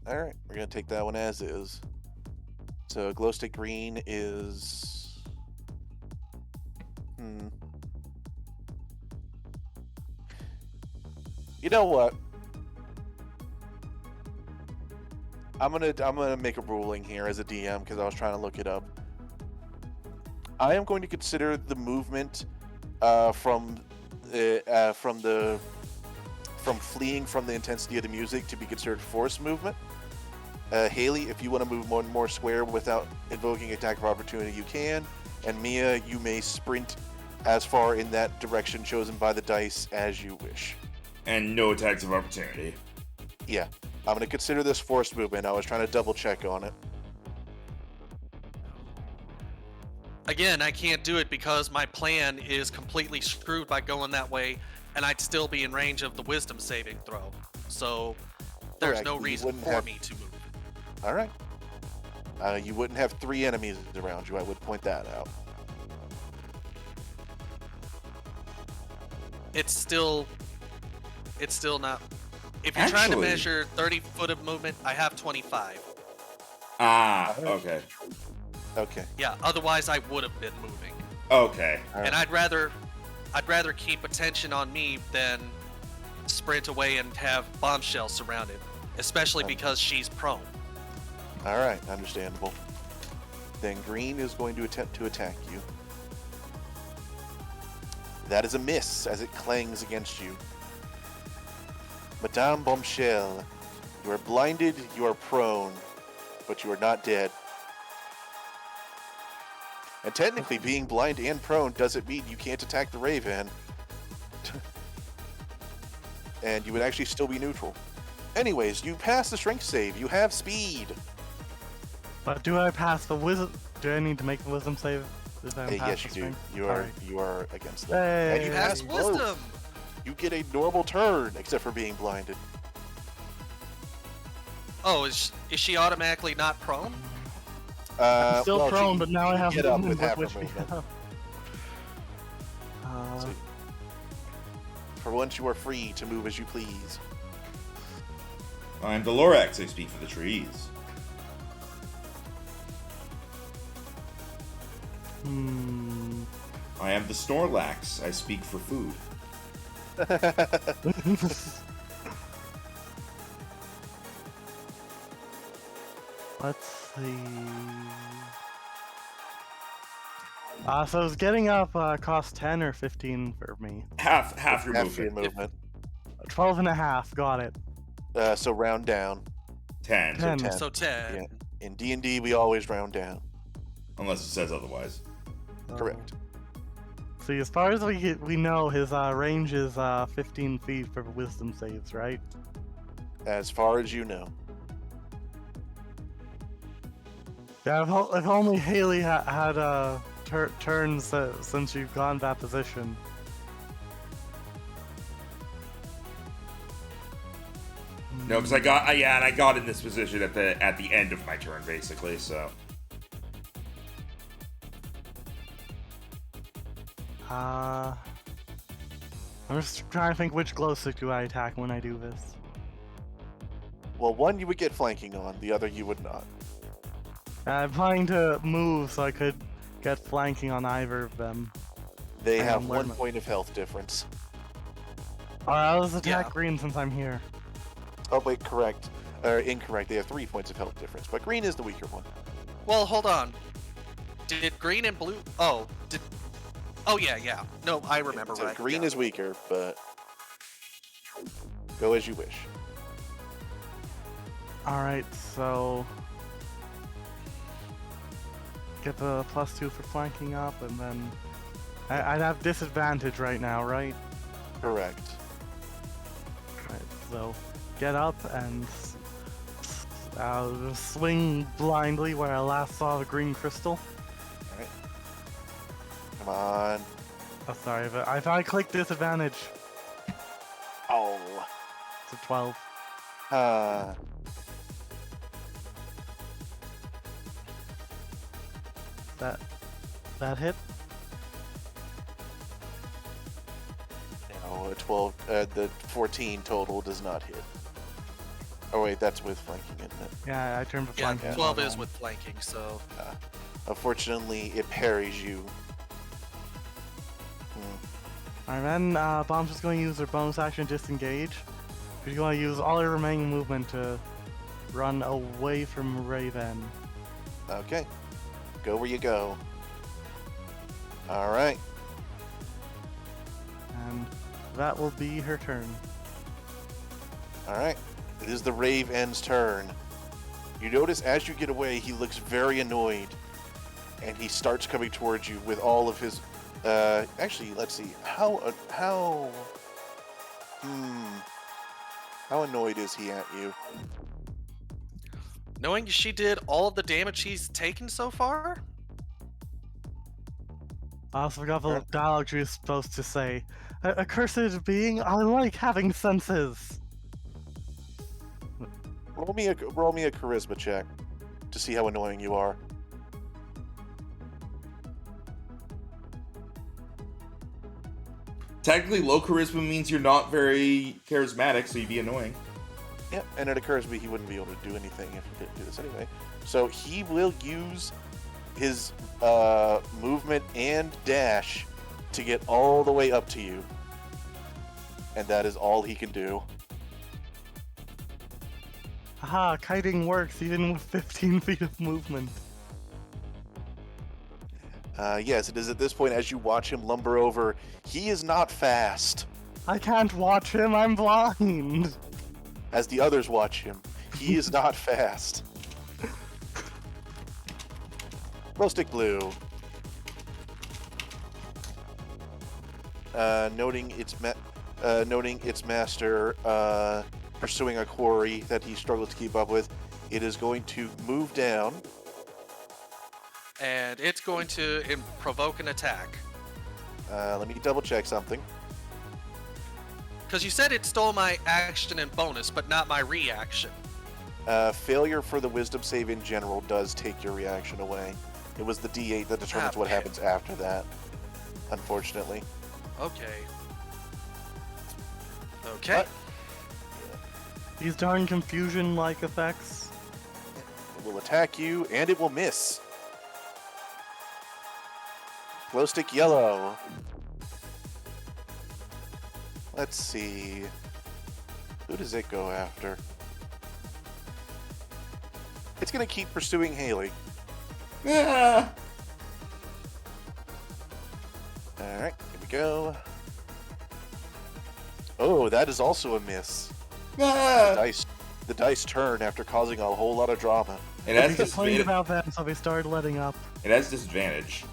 All right, we're gonna take that one as is. So glow stick green is. You know what? I'm gonna make a ruling here as a DM because I was trying to look it up. I am going to consider the movement from fleeing from the intensity of the music to be considered forced movement. Haley, if you want to move one more square without invoking attack of opportunity, you can. And Mia, you may sprint as far in that direction chosen by the dice as you wish. And no attacks of opportunity. Yeah, I'm going to consider this forced movement. I was trying to double check on it. Again, I can't do it because my plan is completely screwed by going that way, and I'd still be in range of the wisdom saving throw. So there's Correct, no you reason wouldn't for have- me to move. All right. You wouldn't have 3 enemies around you. I would point that out. It's still not. If you're trying to Actually- measure 30 foot of movement, I have 25. Ah, okay. Okay. Yeah, otherwise I would have been moving. Okay. All right. And I'd rather keep attention on me than sprint away and have Bombshell surrounded, especially because she's prone. All right, understandable. Then green is going to attempt to attack you. That is a miss as it clangs against you. Madame Bombshell, you are blinded, you are prone, but you are not dead. And technically, being blind and prone doesn't mean you can't attack the Raven. And you would actually still be neutral. Anyways, you pass the strength save. You have speed. But do I pass the wisdom? Do I need to make the wisdom save? If I pass Yes, the you do. strength? You Alright. are against that. Hey. And you Pass pass both. wisdom. You get a normal turn, except for being blinded. Oh, is she automatically not prone? I'm still well, prone, she- but now I you have get up movement with half which her we movement. have. So, for once, you are free to move as you please. I'm the Lorax, I speak for the trees. I am the Snorlax, I speak for food. Let's see. So is getting up cost 10 or 15 for me? Half your Half your movement. movement. 12 and a half, got it. So round down. 10. 10. 10. So 10. Yeah. In D&D, we always round down. Unless it says otherwise. Correct. See, as far as we know, his range is 15 feet for wisdom saves, right? As far as you know. Yeah, if only Haley had turns since you've gone that position. No, because I got in this position at the end of my turn, basically. So I'm just trying to think which glow stick do I attack when I do this. Well, one you would get flanking on, the other you would not. I'm planning to move so I could get flanking on either of them. They Hang have on, wait a 1 minute. point of health difference. Alright, let's attack Yeah. green since I'm here. Oh, wait, correct. Or incorrect. They have 3 points of health difference, but green is the weaker one. Well, hold on. Did green and blue? Oh, did. Oh yeah. No, I remember So right. green yeah. is weaker, but go as you wish. Alright, so get the +2 for flanking up, and then I'd have disadvantage right now, right? Correct. Right, so get up and swing blindly where I last saw the green crystal. Alright. Come on. Oh, sorry, but I thought I clicked disadvantage. Oh. It's a 12. That hit? No, a 12, the 14 total does not hit. Oh wait, that's with flanking, isn't it? Yeah, I turned for Yeah, flanking. 12 hold is on. with flanking, so Unfortunately, it parries you. Alright, then Bomb's just going to use her bonus action disengage. She's going to use all her remaining movement to run away from Raven. Okay. Go where you go. All right. And that will be her turn. All right. It is the Raven's turn. You notice as you get away, he looks very annoyed. And he starts coming towards you with all of his... actually, let's see. How annoyed is he at you? Knowing she did all of the damage she's taken so far? I also forgot the dialogue she was supposed to say. A cursed being, I like having senses. Roll me a charisma check to see how annoying you are. Technically, low charisma means you're not very charismatic, so you'd be annoying. Yeah, and it occurs to me he wouldn't be able to do anything if he didn't do this anyway. So he will use his movement and dash to get all the way up to you. And that is all he can do. Haha, kiting works even with 15 feet of movement. Yes, it is at this point as you watch him lumber over. He is not fast. I can't watch him, I'm blind. As the others watch him, he is not fast. Glow stick blue. Noting its master pursuing a quarry that he struggled to keep up with, it is going to move down. And it's going to provoke an attack. Let me double check something. Because you said it stole my action and bonus, but not my reaction. Failure for the wisdom save in general does take your reaction away. It was the D8 that determines what happens after that, unfortunately. Okay. Okay. These darn confusion-like effects. It will attack you, and it will miss. Glow stick yellow. Let's see. Who does it go after? It's going to keep pursuing Haley. Ah! Alright, here we go. Oh, that is also a miss. Ah! The dice turn after causing a whole lot of drama. It We has complained disadvantage. about that, so we started letting up. It has disadvantage.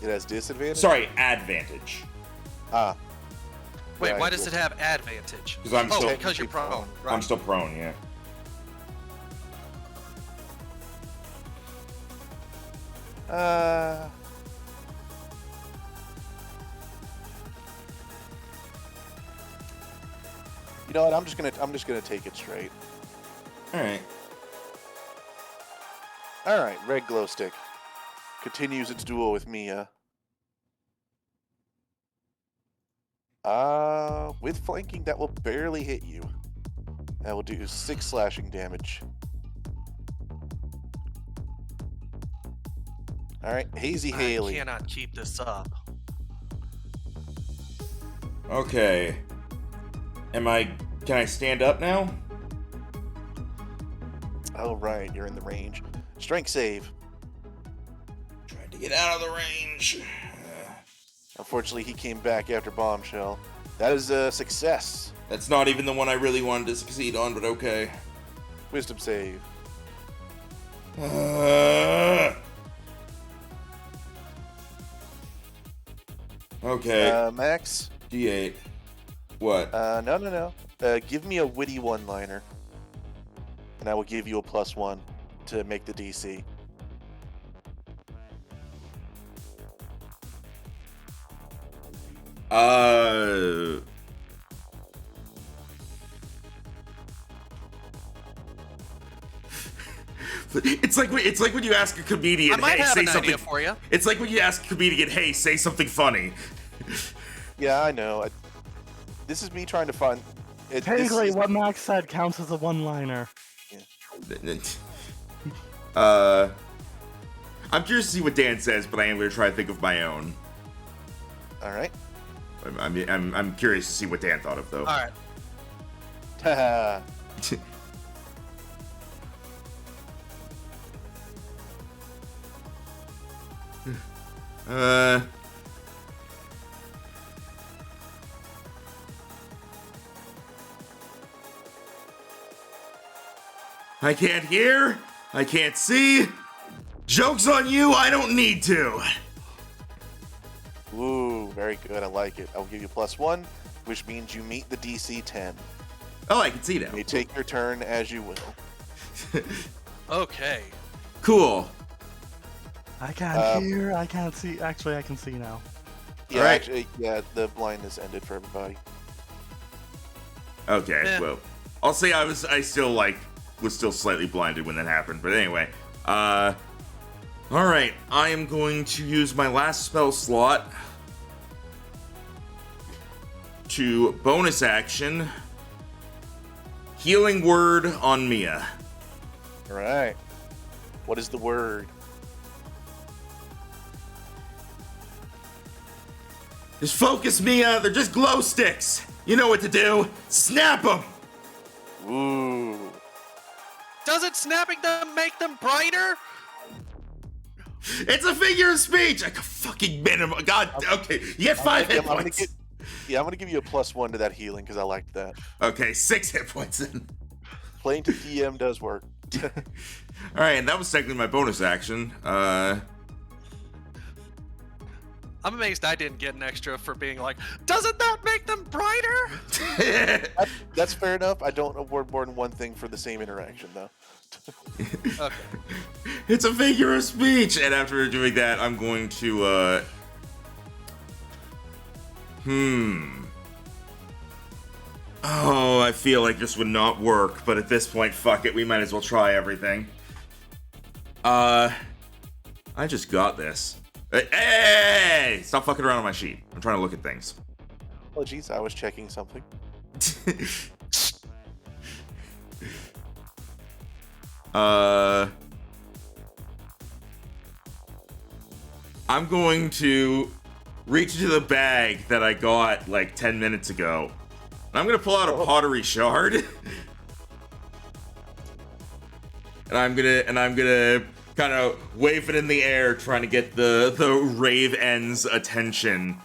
It has disadvantage? Sorry, advantage. Ah. Wait, Right, why does well- it have advantage? Because I'm Oh, still, because you're prone. Right. I'm still prone. Yeah. You know what? I'm just gonna take it straight. All right. All right, red glow stick continues its duel with Mia. With flanking, that will barely hit you. That will do 6 slashing damage. All right, Hazy Haley. I cannot keep this up. Okay. Can I stand up now? Oh right, you're in the range. Strength save. Trying to get out of the range. Unfortunately, he came back after bombshell. That is a success. That's not even the one I really wanted to succeed on, but okay. Wisdom save. Okay. Max. D8. What? No. Give me a witty one-liner, and I will give you a +1 to make the DC. It's like when you ask a comedian, I might hey, have say an something. idea for you. It's like when you ask a comedian, hey, say something funny. Yeah, I know. This is me trying to find. Technically, what Max said counts as a one-liner. I'm curious to see what Dan says, but I am going to try to think of my own. All right. I'm curious to see what Dan thought of, though. All right. Haha. uh. I can't hear. I can't see. Joke's on you. I don't need to. Ooh, very good. I like it. I'll give you +1, which means you meet the DC 10. Oh, I can see now. You may take your turn as you will. Okay. Cool. I can't hear. I can't see. Actually, I can see now. Yeah, Alright. actually, yeah, the blindness ended for everybody. Okay, Eh. well, I'll say I was still slightly blinded when that happened, but anyway. Alright, I am going to use my last spell slot to bonus action Healing Word on Mia. All right. What is the word? Just focus, Mia, they're just glow sticks. You know what to do. Snap them! Ooh. Doesn't snapping them make them brighter? It's a figure of speech! Like a fucking minimum. God, okay, you get 5 hit points. I'm gonna give you a +1 to that healing because I liked that. Okay, 6 hit points then. Playing to DM does work. Alright, and that was technically my bonus action. I'm amazed I didn't get an extra for being like, doesn't that make them brighter? That's fair enough. I don't award more than one thing for the same interaction, though. Okay. It's a figure of speech! And after doing that, I'm going to, Oh, I feel like this would not work, but at this point, fuck it, we might as well try everything. I just got this. Hey! Stop fucking around on my sheet. I'm trying to look at things. Oh, geez, I was checking something. I'm going to reach into the bag that I got like 10 minutes ago. And I'm gonna pull out a pottery shard. and I'm gonna kind of wave it in the air, trying to get the rave end's attention.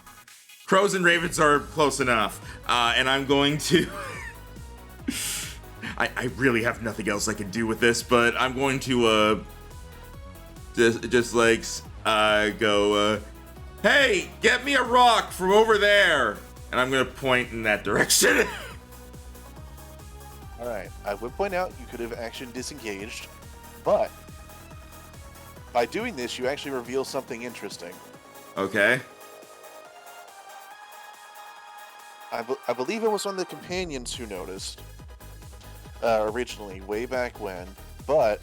Crows and ravens are close enough. And I'm going to I really have nothing else I can do with this, but I'm going to go hey, get me a rock from over there, and I'm gonna point in that direction. All right. I would point out you could have action disengaged, but by doing this, you actually reveal something interesting. Okay. I believe it was one of the companions who noticed originally, way back when, but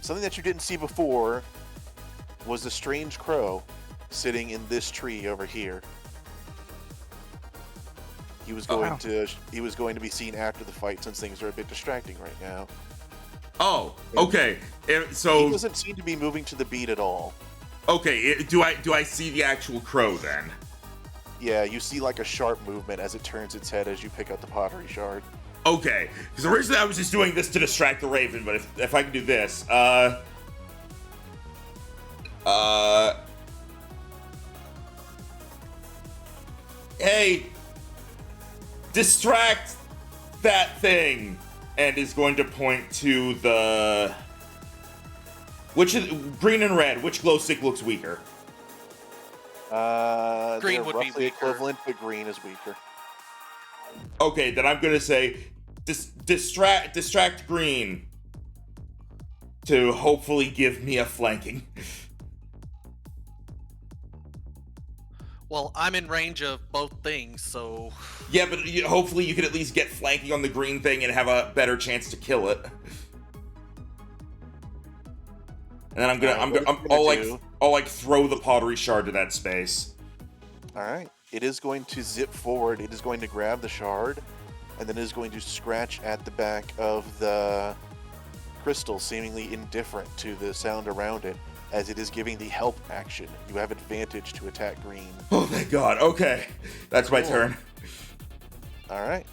something that you didn't see before was a strange crow sitting in this tree over here. He was going to be seen after the fight, since things are a bit distracting right now. Oh, okay. He So doesn't seem to be moving to the beat at all. okay, do I see the actual crow then? Yeah, you see like a sharp movement as it turns its head as you pick up the pottery shard. Okay, because originally I was just doing this to distract the raven, but if I can do this, hey, distract that thing, and is going to point to the which is green and red. Which glow stick looks weaker? Green They're would be roughly weaker. equivalent, but green is weaker. Okay, then I'm gonna say distract green to hopefully give me a flanking. Well, I'm in range of both things, so Yeah, but hopefully you can at least get flanking on the green thing and have a better chance to kill it. And then I'll throw the pottery shard to that space. All right. It is going to zip forward. It is going to grab the shard, and then it is going to scratch at the back of the crystal, seemingly indifferent to the sound around it, as it is giving the help action. You have advantage to attack green. Oh my god, okay. That's my turn. All right.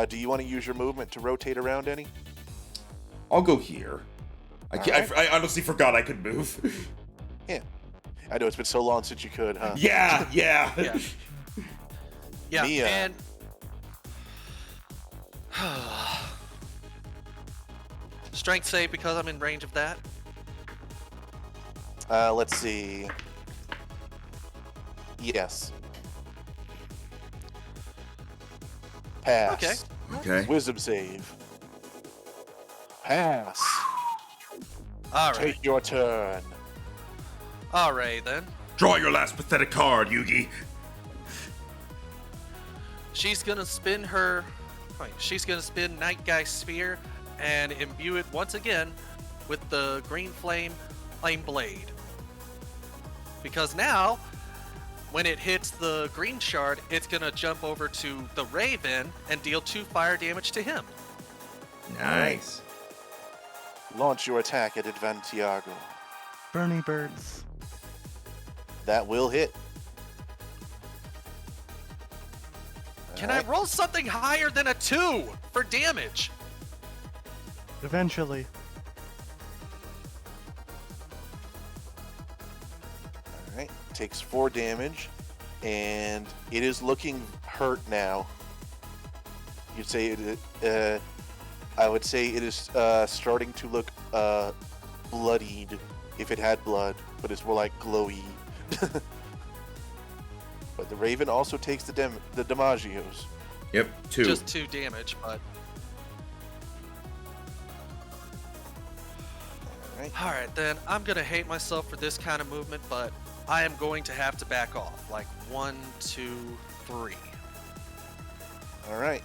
Do you want to use your movement to rotate around any? I'll go here. Alright. I honestly forgot I could move. Yeah. I know it's been so long since you could, huh? Yeah. Yeah. Yeah, Mia. and strength save because I'm in range of that. Let's see. Yes. Pass. Okay. Okay. Wisdom save. Pass. All right. Take your turn. All right then. Draw your last pathetic card, Yugi. She's gonna spin her. Wait, she's gonna spin Night Guy Spear and imbue it once again with the green flame blade. Because now, when it hits the green shard, it's gonna jump over to the Raven and deal 2 fire damage to him. Nice. Launch your attack at Advantiago. Bernie birds. That will hit. Can I roll something higher than a 2 for damage? Eventually. Alright. Takes 4 damage. And it is looking hurt now. You'd say it, I would say it is starting to look bloodied if it had blood, but it's more like glowy. But the Raven also takes the Damagios. Yep. 2. Just 2 damage, but Alright. alright then. I'm gonna hate myself for this kind of movement, but I am going to have to back off. Like 1, 2, 3. Alright.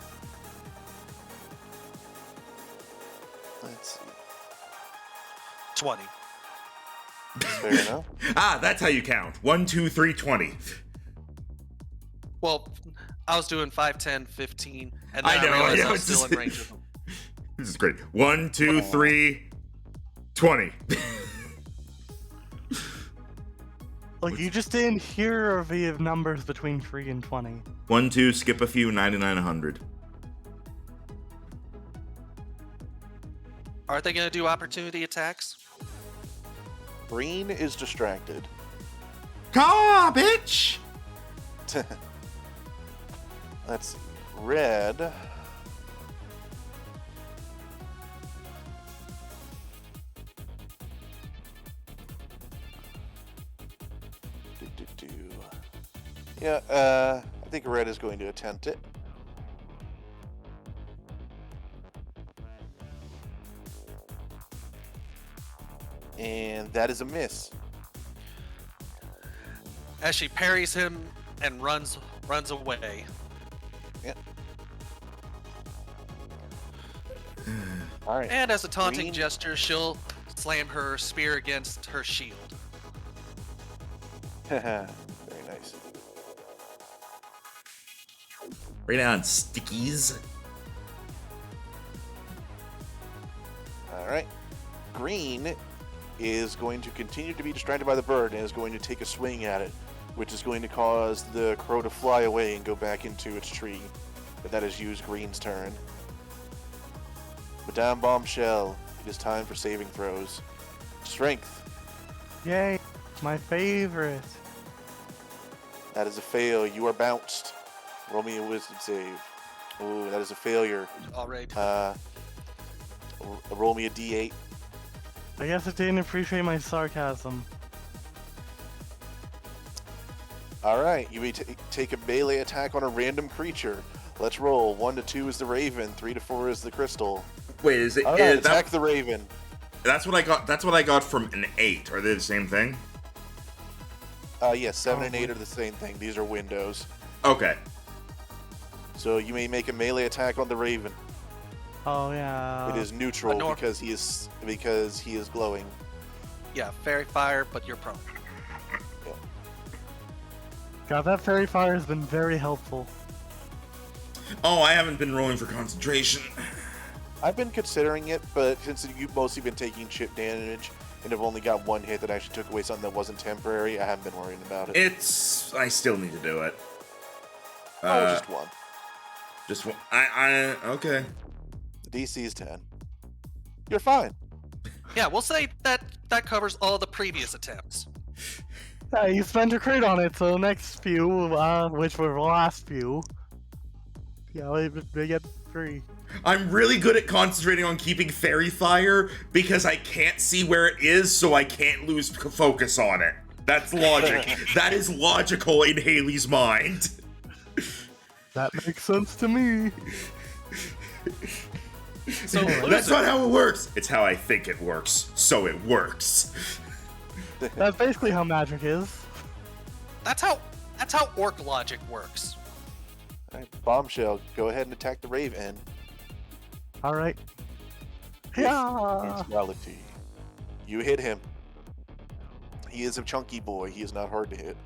Let's see. 20. Fair enough. That's how you count. 1, 2, 3, 20. Well, I was doing 5, 10, 15, and then I I, know, realized I know, I was it's still in just- range of them. This is great. 1, 2, 3, 20. Like, you just didn't hear of the numbers between 3 and 20. 1, 2, skip a few, 99, 100. Are they going to do opportunity attacks? Green is distracted. Caw, bitch! Let's see. Red. Yeah, I think red is going to attempt it. And that is a miss. As she parries him and runs away. Yep. All right. And as a taunting Green. gesture, she'll slam her spear against her shield. Very nice. Right on, stickies. All right. Green is going to continue to be distracted by the bird and is going to take a swing at it, which is going to cause the crow to fly away and go back into its tree. But that is used Green's turn. Madame Bombshell, it is time for saving throws. Strength. Yay! My favorite. That is a fail. You are bounced. Roll me a wisdom save. Ooh, that is a failure. All right. Roll me a d8. I guess it didn't appreciate my sarcasm. Alright, you may take a melee attack on a random creature. Let's roll. 1 to 2 is the Raven, 3 to 4 is the Crystal. Wait, is it? Alright, is attack the Raven. that's what I got. That's what I got from an 8. Are they the same thing? Yes, 7 and 8 are the same thing. These are windows. Okay. So you may make a melee attack on the Raven. Oh yeah. It is neutral nor- because he is glowing. Yeah, fairy fire, but you're prone. God, that fairy fire has been very helpful. Oh, I haven't been rolling for concentration. I've been considering it, but since you've mostly been taking chip damage and have only got 1 hit that actually took away something that wasn't temporary, I haven't been worrying about it. I still need to do it. Just 1. Just one. Okay. The DC is 10. You're fine. Yeah, we'll say that covers all the previous attempts. Yeah, you spent a crit on it, so the next few, which were the last few, yeah, they get 3. I'm really good at concentrating on keeping fairy fire because I can't see where it is, so I can't lose focus on it. That's logic. That is logical in Haley's mind. That makes sense to me. So That's not how it works. It's how I think it works, so it works. That's basically how magic is. that's how orc logic works. All right, Bombshell, go ahead and attack the Raven. Alright. Yeah. It's reality. You hit him. He is a chunky boy. He is not hard to hit.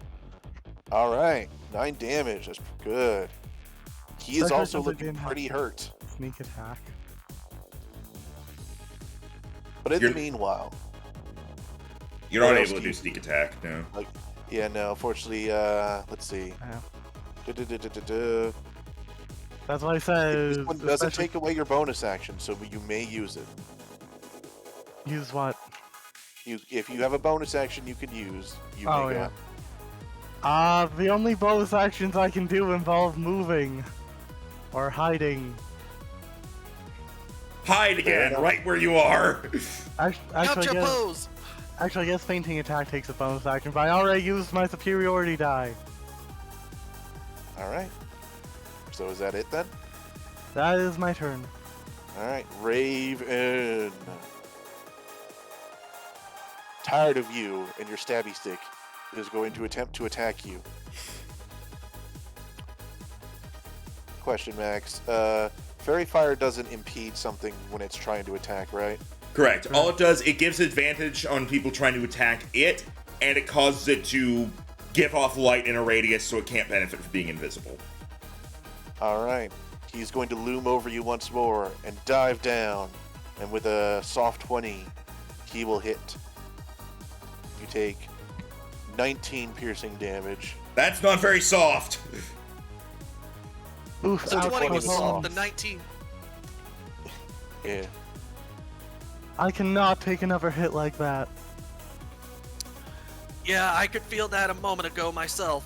All right, 9 damage. That's good. He is Especially also since I looking didn't have pretty hurt. Sneak attack. But in You're- the meanwhile, You're not What else able to do do sneak attack, no. yeah, no, unfortunately, let's see. Yeah. Du-du-du-du-du-du. That's what I said. This one doesn't especially- take away your bonus action, so you may use it. Use what? If you have a bonus action you can use, you Oh, may go. yeah. The only bonus actions I can do involve moving. Or hiding. Hide again, right where you are. Count Actually, your I guess, pose. actually, I guess fainting attack takes a bonus action, but I already used my superiority die. All right. So is that it then? That is my turn. All right, Raven. Tired of you and your stabby stick, is going to attempt to attack you. Question, Max. Fairy Fire doesn't impede something when it's trying to attack, right? Correct. All it does, it gives advantage on people trying to attack it, and it causes it to give off light in a radius so it can't benefit from being invisible. All right. He's going to loom over you once more and dive down. And with a soft 20, he will hit. You take 19 piercing damage. That's not very soft. Oof, So ouch, 20 my was soft. palm. The 19. Yeah. I cannot take another hit like that. Yeah, I could feel that a moment ago myself.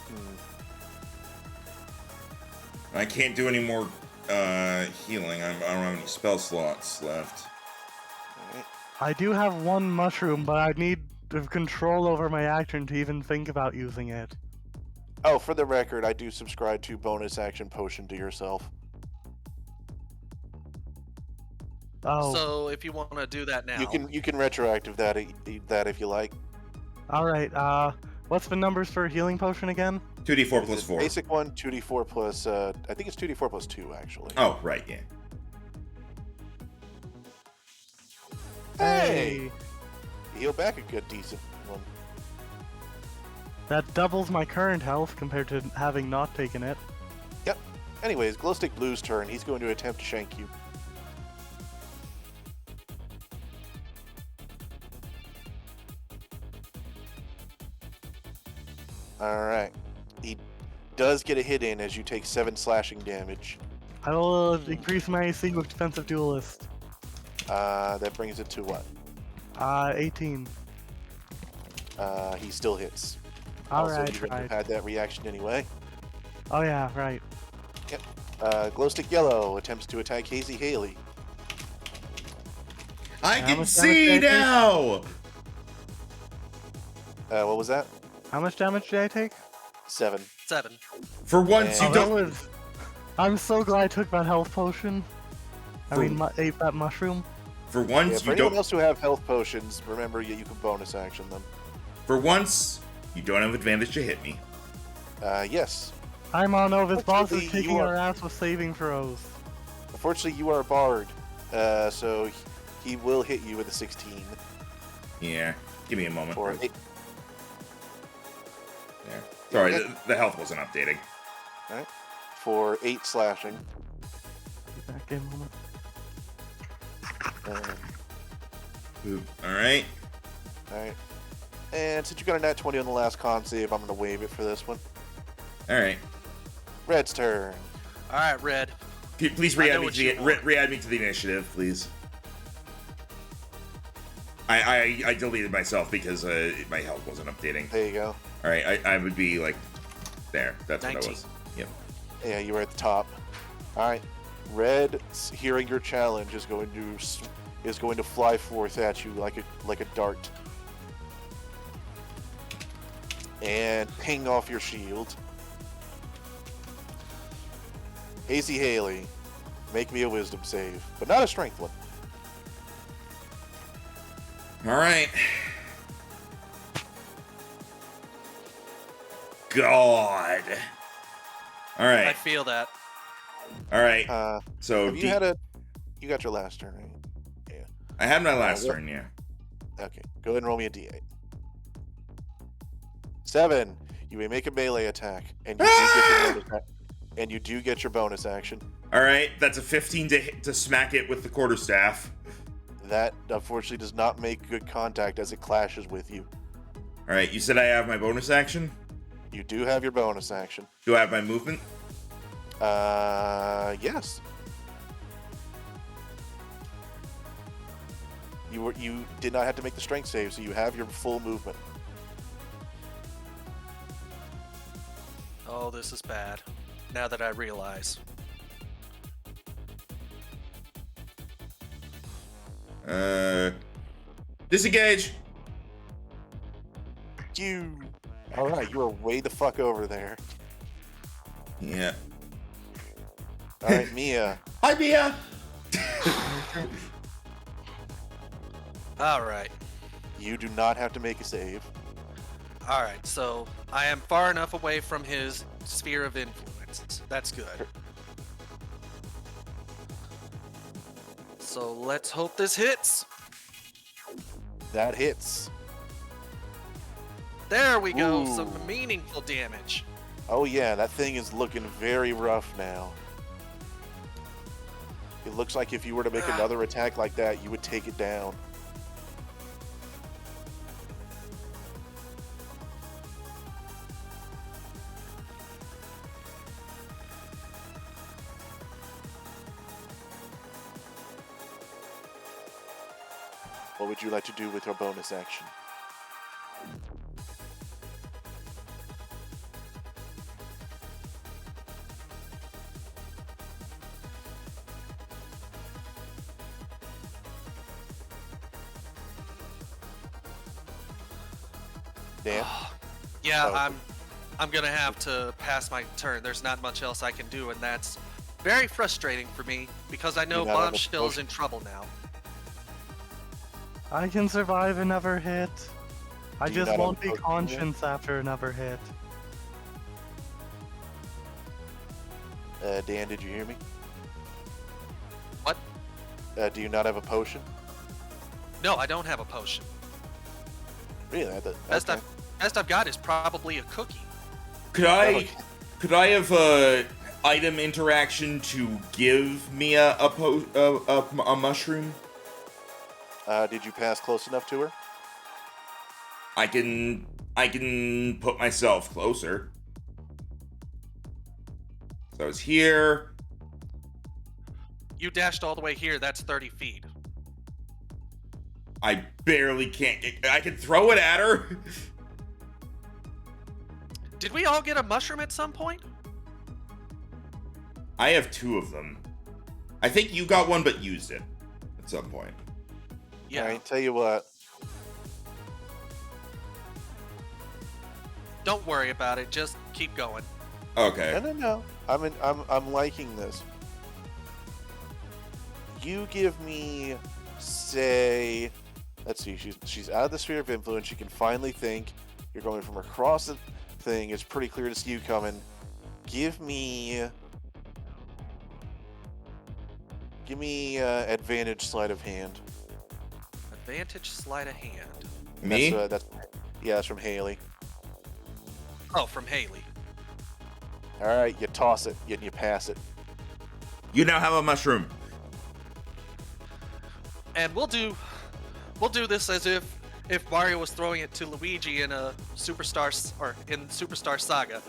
Hmm. I can't do any more healing. I don't have any spell slots left. All right. I do have one mushroom, but I need control over my action to even think about using it. Oh, for the record, I do subscribe to bonus action potion to yourself. Oh, So if you want to do that now, You can retroactive that if you like. alright, what's the numbers for a healing potion again? 2d4 Is plus it 4. Basic one, 2d4 plus. I think it's 2d4 plus 2 actually. Oh, right, yeah. Hey! Heal back a good decent one. That doubles my current health compared to having not taken it. Yep. Anyways, Glowstick Blue's turn. He's going to attempt to shank you. Alright. He does get a hit in as you take 7 slashing damage. I will increase my AC with Defensive Duelist. That brings it to what? 18. He still hits. Alright, Also, you wouldn't have had that reaction anyway. Oh yeah, right. Glowstick Yellow attempts to attack Hazy Haley. I How can much see damage did I take? now! What was that? How much damage did I take? 7. 7. For once, Oh, you that don't. was... I'm so glad I took that health potion. I For- mean, ate that mushroom. For Yeah, once, for you anyone don't. else who have health potions, remember you can bonus action them. For once, you don't have advantage to hit me. Yes. I'm on over. This boss is Unfortunately, kicking you are- our ass with saving throws. Unfortunately, you are a bard, so he will hit you with a 16 Yeah. Give me a moment. or 8. Yeah. Sorry, Yeah. the health wasn't updating. For 8 slashing. Back in a moment. Alright. Alright. And since you got a nat 20 on the last con save, I'm going to waive it for this one. All right. Red's turn. All right, Red. Please I know re-add me what to you the want. re-add me to the initiative, please. I deleted myself because my health wasn't updating. There you go. All right, I would be like there. That's what I 19. was. Yep. Yeah, you were at the top. All right. Red, hearing your challenge, is going to fly forth at you like a dart, and ping off your shield. Hazy Haley, make me a wisdom save, but not a strength one. All right. God. All I right. feel that. All right. So Have you you got your last turn, right? I had my last what- turn. Yeah. Okay, go ahead and roll me a d8. 7. You may make a melee attack, and you do get your bonus and you do get your bonus action. All right. That's a 15 to smack it with the quarterstaff. That unfortunately does not make good contact as it clashes with you. All right. You said I have my bonus action. You do have your bonus action. Do I have my movement? Yes. You did not have to make the strength save, so you have your full movement. Oh, this is bad. Now that I realize. Disengage. You. All right, you are way the fuck over there. Yeah. All right, Mia. Hi, Mia. All right. You do not have to make a save. All right. So I am far enough away from his sphere of influence. That's good. So let's hope this hits. That hits. There we go. Ooh. Some meaningful damage. Oh yeah, that thing is looking very rough now. It looks like if you were to make another attack like that, you would take it down. What would you like to do with your bonus action? Dan? Yeah, Oh. I'm gonna have to pass my turn. There's not much else I can do, and that's very frustrating for me because I know You not have a Bombshell's potion? in trouble now. I can survive another hit. I Do you just not have won't a be potion yet? conscious after another hit. Dan, did you hear me? What? Do you not have a potion? No, I don't have a potion. Really? Best Okay. Best I've got is probably a cookie. Could I have a item interaction to give Mia a mushroom? Did you pass close enough to her? I can put myself closer. So it's here. You dashed all the way here. That's 30 feet. I barely can't. I can throw it at her. Did we all get a mushroom at some point? I have 2 of them. I think you got one, but used it at some point. Yeah. All right, tell you what. Don't worry about it. Just keep going. Okay. No. I'm liking this. You give me, say, let's see. She's out of the sphere of influence. She can finally think. You're going from across the thing. It's pretty clear to see you coming. Give me advantage sleight of hand. Advantage sleight of hand. Me? That's from Haley. Oh, from Haley. All right, you toss it and you pass it. You now have a mushroom. And we'll do this as if Mario was throwing it to Luigi in a Superstar Saga,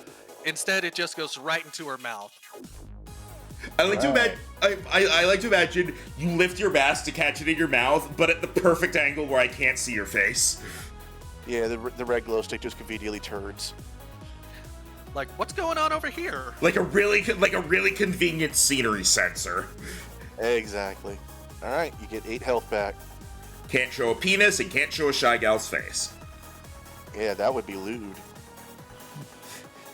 Instead, it just goes right into her mouth. I like to Right. imagine. I like to imagine you lift your mask to catch it in your mouth, but at the perfect angle where I can't see your face. Yeah, the red glow stick just conveniently turns. Like, what's going on over here? Like a really convenient scenery sensor. Exactly. All right, you get 8 health back. Can't show a penis and can't show a shy gal's face. Yeah, that would be lewd.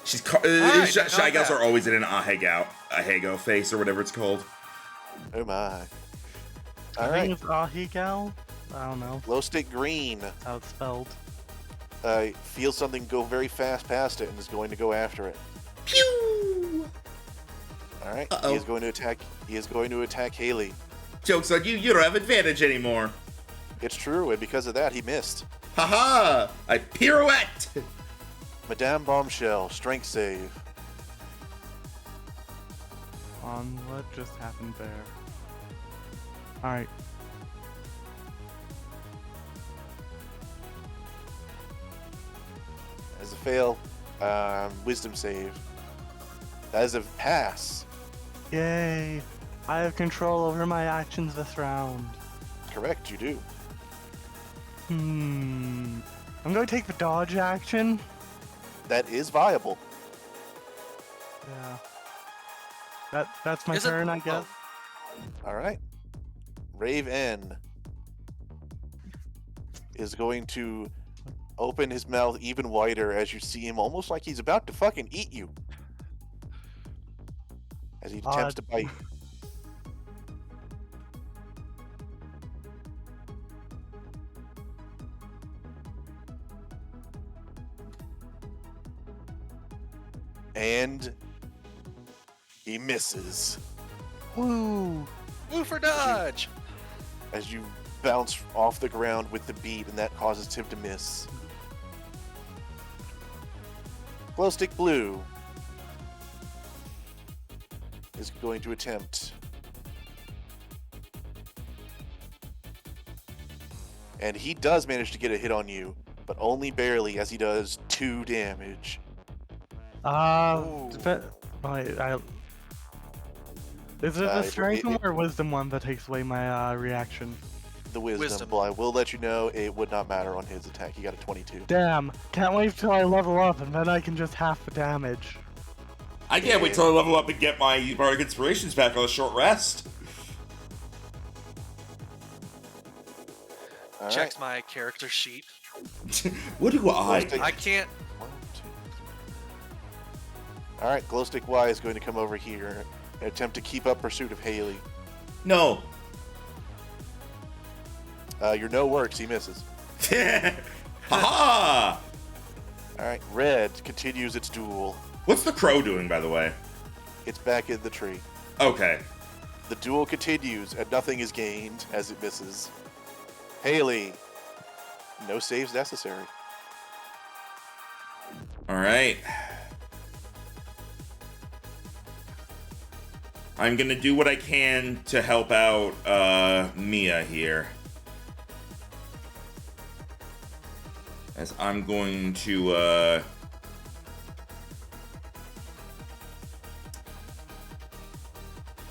Shy not gals bad. are always in an ahego face or whatever it's called. Oh my. I All think right, it's Ahigal. I don't know. glow stick green. That's how it's spelled. Feels something go very fast past it and is going to go after it. Pew! All right, Uh-oh. he is going to attack Haley. Joke's on you, you don't have advantage anymore. It's true, and because of that, he missed. Haha! I pirouette! Madame Bombshell, strength save. On what just happened there? Alright. As a fail, wisdom save. That is a pass. Yay! I have control over my actions this round. Correct, you do. I'm going to take the dodge action. That is viable. Yeah. That's my Is it- turn, I guess. All right. Rave N is going to open his mouth even wider as you see him almost like he's about to fucking eat you. As he attempts to bite. And he misses Woo! Woo for dodge! as you bounce off the ground with the bead, and that causes him to miss. Glowstick Blue is going to attempt. And he does manage to get a hit on you, but only barely, as he does 2 damage. Ooh. Is it the strength one or wisdom one that takes away my reaction? The wisdom. Wisdom. Well, I will let you know it would not matter on his attack. He got a 22. Damn! Can't wait till I level up and then I can just half the damage. I can't wait till I level up and get my Bardic Inspirations back on a short rest. All right. Checks my character sheet. What do I? Glowstick- I can't. 1, 2, 3. All right, Glowstick Y is going to come over here and attempt to keep up pursuit of Haley. No. Your no works. He misses. Haha! All right, Red continues its duel. What's the crow doing, by the way? It's back in the tree. Okay. The duel continues, and nothing is gained as it misses. Haley, no saves necessary. Alright. I'm gonna do what I can to help out Mia here. As I'm going to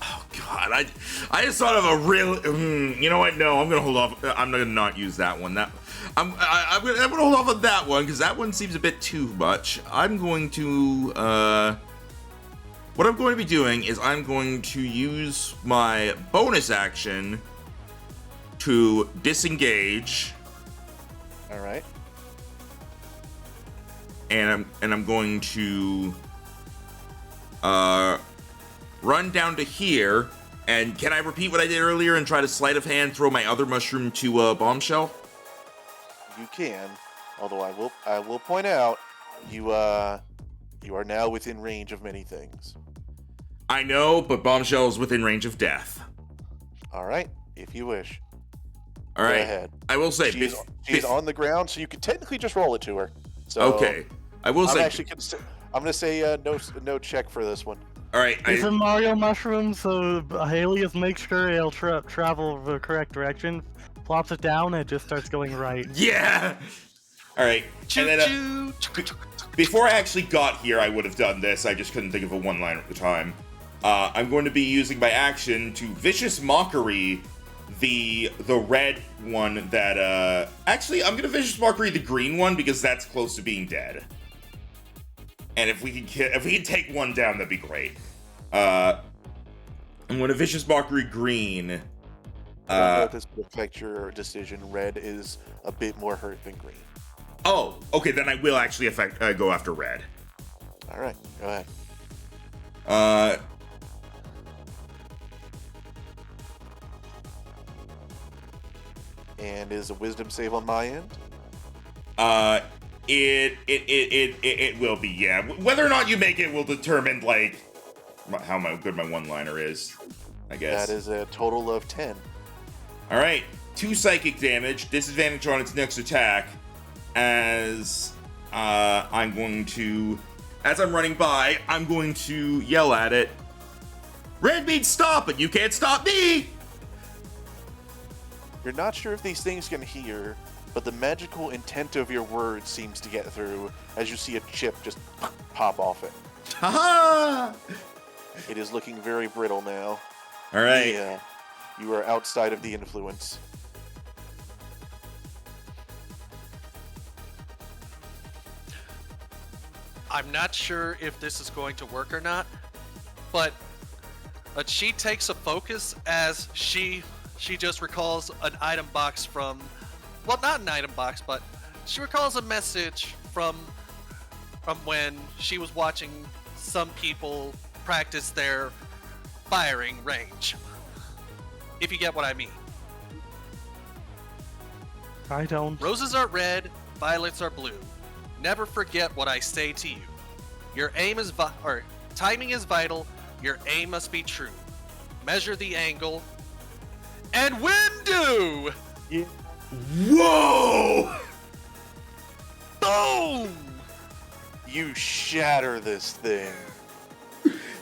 oh god, I just thought of a real you know what? No, I'm gonna hold off. I'm gonna not use that one. I'm gonna hold off on that one because that one seems a bit too much. I'm going to what I'm going to be doing is I'm going to use my bonus action to disengage, All right. and I'm going to run down to here. And can I repeat what I did earlier and try to sleight of hand throw my other mushroom to Bombshell? You can, although I will point out you are now within range of many things. I know, but Bombshell is within range of death. All right, if you wish. All Go right. ahead. I will say, She's on the ground, so you can technically just roll it to her. So okay. I will I'm say, actually I'm gonna say no check for this one. all right. It's a Mario mushroom, so Haley just makes sure it'll travel the correct direction, plops it down, and it just starts going right. Yeah. All right. Choo And then choo. Before I actually got here, I would have done this. I just couldn't think of a one-liner at the time. I'm going to be using my action to Vicious Mockery the red one that, actually, I'm going to Vicious Mockery the green one because that's close to being dead. And if we can take one down, that'd be great. I'm going to Vicious Mockery green. I don't know if this will affect your decision. Red is a bit more hurt than green. Oh, okay, then I will actually go after red. Alright, go ahead. And is a wisdom save on my end? It will be, yeah. Whether or not you make it will determine, like, how good my one-liner is, I guess. That is a total of 10. Alright, 2 psychic damage, disadvantage on its next attack, as I'm running by, I'm going to yell at it. Red means stop, but you can't stop me! You're not sure if these things can hear, but the magical intent of your words seems to get through as you see a chip just pop off it. Haha! It is looking very brittle now. Alright. Yeah, you are outside of the influence. I'm not sure if this is going to work or not, but she takes a focus as she just recalls an item box from, well, not an item box, but she recalls a message from when she was watching some people practice their firing range. If you get what I mean. I don't. Roses are red, violets are blue. Never forget what I say to you. Your aim is timing is vital. Your aim must be true. Measure the angle. And window! Yeah. Whoa! Boom! You shatter this thing.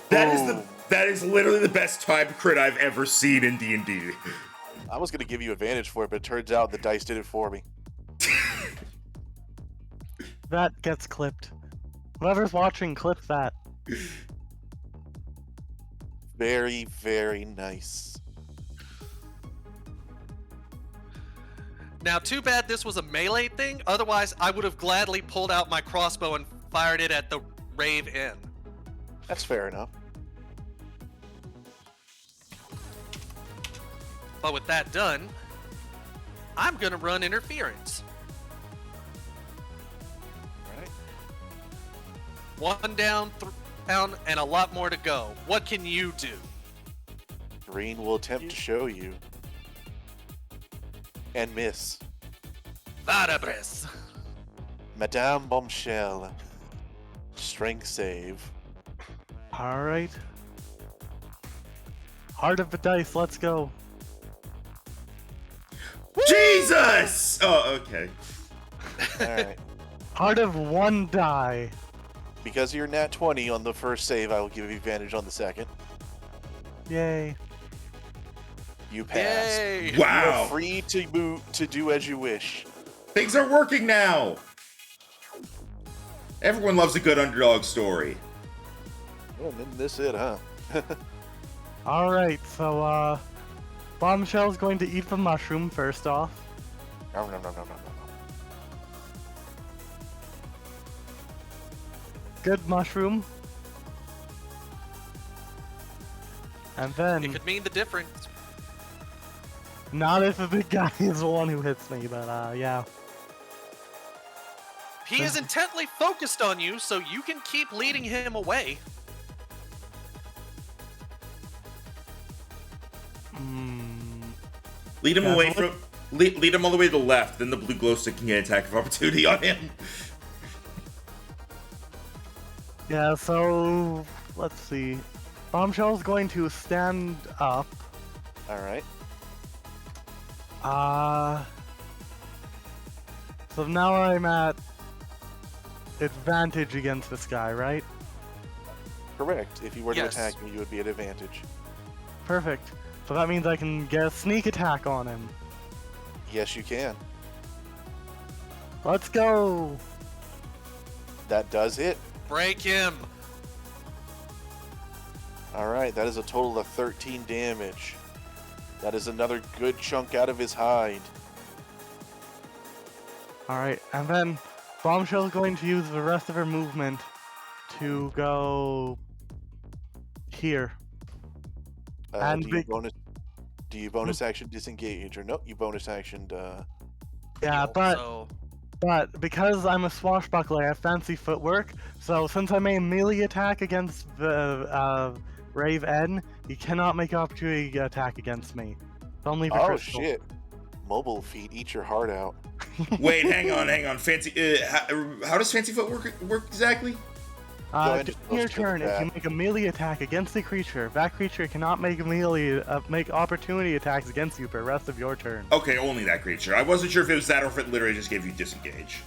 That is literally the best timed crit I've ever seen in D&D. I was going to give you advantage for it, but it turns out the dice did it for me. That gets clipped. Whoever's watching, clip that. Very, very nice. Now, too bad this was a melee thing. Otherwise, I would have gladly pulled out my crossbow and fired it at the Rave Inn. That's fair enough. But with that done, I'm gonna run interference. Alright. One down, and a lot more to go. What can you do? Green will attempt to show you. And miss. Varabres. Madame Bombshell. Strength save. Alright. Heart of the dice, let's go. Jesus! Oh, okay. Alright. Heart of 1 die. Because you're nat 20 on the first save, I will give you advantage on the second. Yay. You pass. Yay! You Wow. are free to do as you wish. Things are working now! Everyone loves a good underdog story. Well, then this it, huh? Alright, so, Bombshell's going to eat the mushroom first off. No. Good mushroom. And It then, could mean the difference. not if the big guy is the one who hits me, but, yeah. He is intently focused on you, so you can keep leading him away. Lead him Yeah, away so from... Lead him all the way to the left, then the blue glow stick can get attack of opportunity on him. Yeah, so, let's see. Bombshell's going to stand up. Alright. So now I'm at advantage against this guy, right? Correct. If you were to Yes. attack me, you would be at advantage. Perfect. So that means I can get a sneak attack on him. Yes, you can. Let's go! That does hit. Break him. Alright, that is a total of 13 damage. That is another good chunk out of his hide. Alright, and then Bombshell's going to use the rest of her movement to go here. And Do you bonus action disengage, or no? You bonus actioned. Yeah, but So, because I'm a swashbuckler, I have fancy footwork. So since I made a melee attack against the Rave N, he cannot make opportunity attack against me. It's only the Oh crystal. shit! Mobile feet, eat your heart out. Wait, hang on. Fancy. How does fancy foot work exactly? ahead, During just your go turn, to if that. you make a melee attack against the creature, that creature cannot make make opportunity attacks against you for the rest of your turn. Okay, only that creature. I wasn't sure if it was that or if it literally just gave you disengage.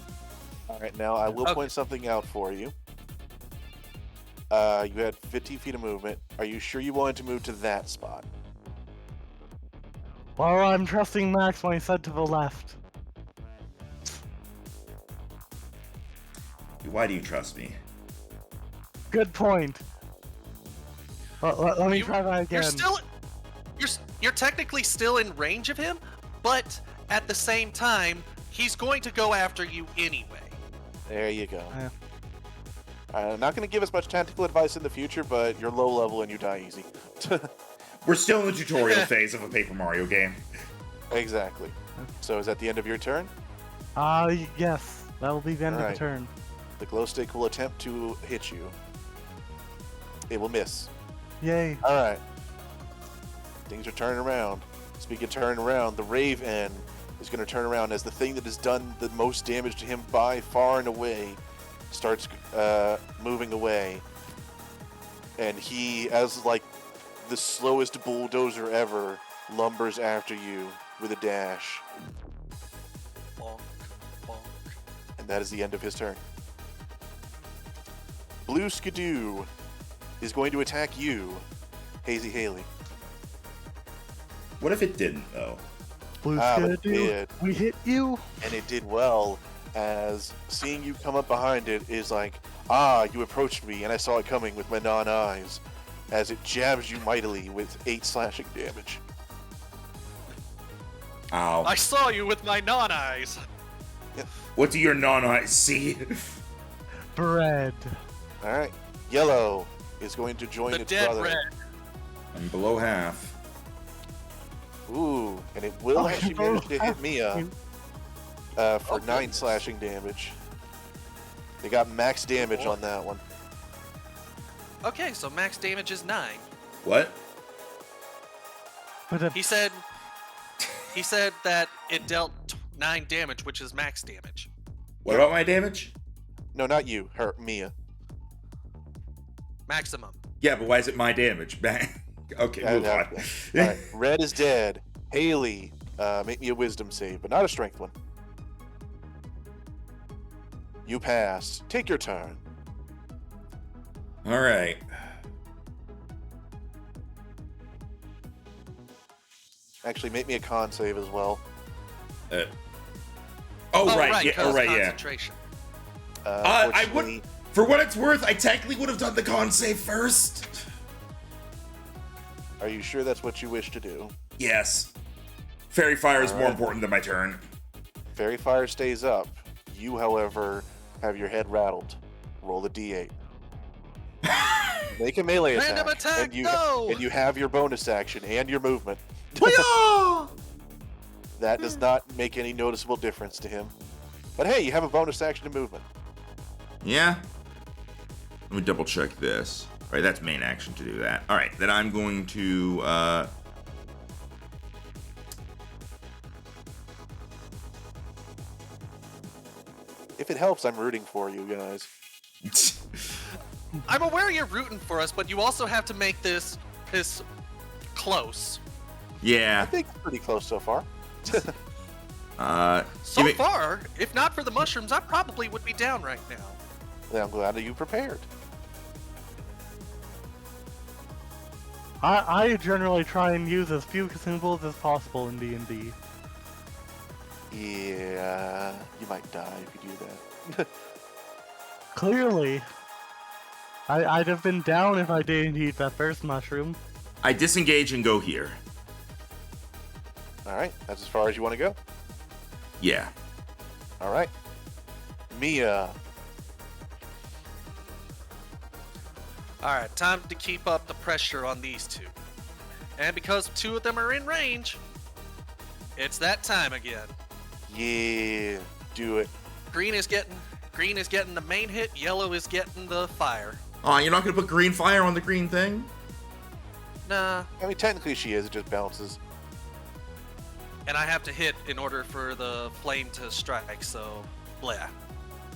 Alright, now I will Okay. point something out for you. You had 15 feet of movement. Are you sure you wanted to move to that spot? Well, I'm trusting Max when he said to the left. Why do you trust me? Good point. Let me You- try that again. you're technically still in range of him, but at the same time, he's going to go after you anyway. There you go. Yeah. I'm not going to give us much tactical advice in the future, but you're low level and you die easy. We're still in the tutorial phase of a Paper Mario game. Exactly. So is that the end of your turn? Yes. That will be the end of Alright. the turn. The glow stick will attempt to hit you. It will miss. Yay. Alright. Things are turning around. Speaking of turning around, the Rave N is going to turn around as the thing that has done the most damage to him by far and away starts moving away. And he, as like the slowest bulldozer ever, lumbers after you with a dash. Bonk, bonk. And that is the end of his turn. Blue Skidoo is going to attack you, Hazy Haley. What if it didn't, though? Blue But it Skidoo, did, we hit you. and it did well, as seeing you come up behind it is like, you approached me, and I saw it coming with my non-eyes, as it jabs you mightily with 8 slashing damage. Ow. I saw you with my non-eyes. What do your non-eyes see? Bread. Alright, Yellow is going to join The its dead brother. red. I'm below half. Ooh, and it will Oh, actually manage to hit oh, Mia for Oh, 9 goodness. slashing damage. They got max damage on that one. Okay, so max damage is 9. What? But He said that it dealt 9 damage, which is max damage. What about my damage? No, not you, her, Mia. Maximum. Yeah, but why is it my damage? Okay, move on. Alright, Red is dead. Haley, make me a wisdom save, but not a strength one. You pass. Take your turn. All right. Actually, make me a con save as well. Oh, right. Yeah. 'cause Oh, right. Yeah. concentration. I would. Unfortunately, For what it's worth, I technically would have done the con save first. are you sure that's what you wish to do? Yes. Fairy Fire is more Alright. important than my turn. Fairy Fire stays up. You, however, have your head rattled. Roll the d8. Make a melee attack. Random attack, and you, no! and you have your bonus action and your movement. Hoo-yah! That does not make any noticeable difference to him. But hey, you have a bonus action and movement. Yeah. Let me double check this. All right, that's main action to do that. All right, then I'm going to. If it helps, I'm rooting for you guys. I'm aware you're rooting for us, but you also have to make this close. I Yeah. think it's pretty close so far. So give it- far, if not for the mushrooms, I probably would be down right now. Yeah, I'm glad that you prepared. I generally try and use as few symbols as possible in D&D. Yeah, you might die if you do that. Clearly. I'd have been down if I didn't eat that first mushroom. I disengage and go here. All right, that's as far as you want to go. Yeah. All right, Mia. All right, time to keep up the pressure on these two. And because two of them are in range, it's that time again. Yeah, do it. Green is getting the main hit, yellow is getting the fire. Aw, you're not gonna put green fire on the green thing? Nah, I mean, technically she is. It just bounces. and I have to hit in order for the flame to strike, so blah.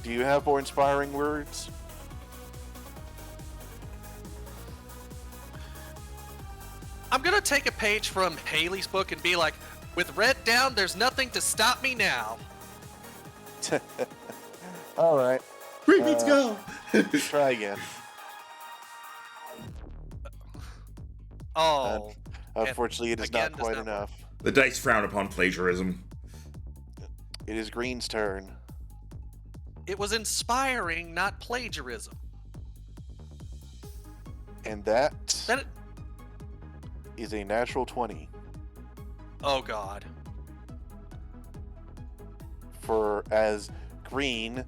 Do you have more inspiring words? I'm gonna take a page from Haley's book and be like, with red down, there's nothing to stop me now. All right, Green means go! try again. Oh, Unfortunately, it is again, not does quite not work. enough. The dice frown upon plagiarism. It is Green's turn. it was inspiring, not plagiarism. And that That is a natural 20 oh god. for as Green,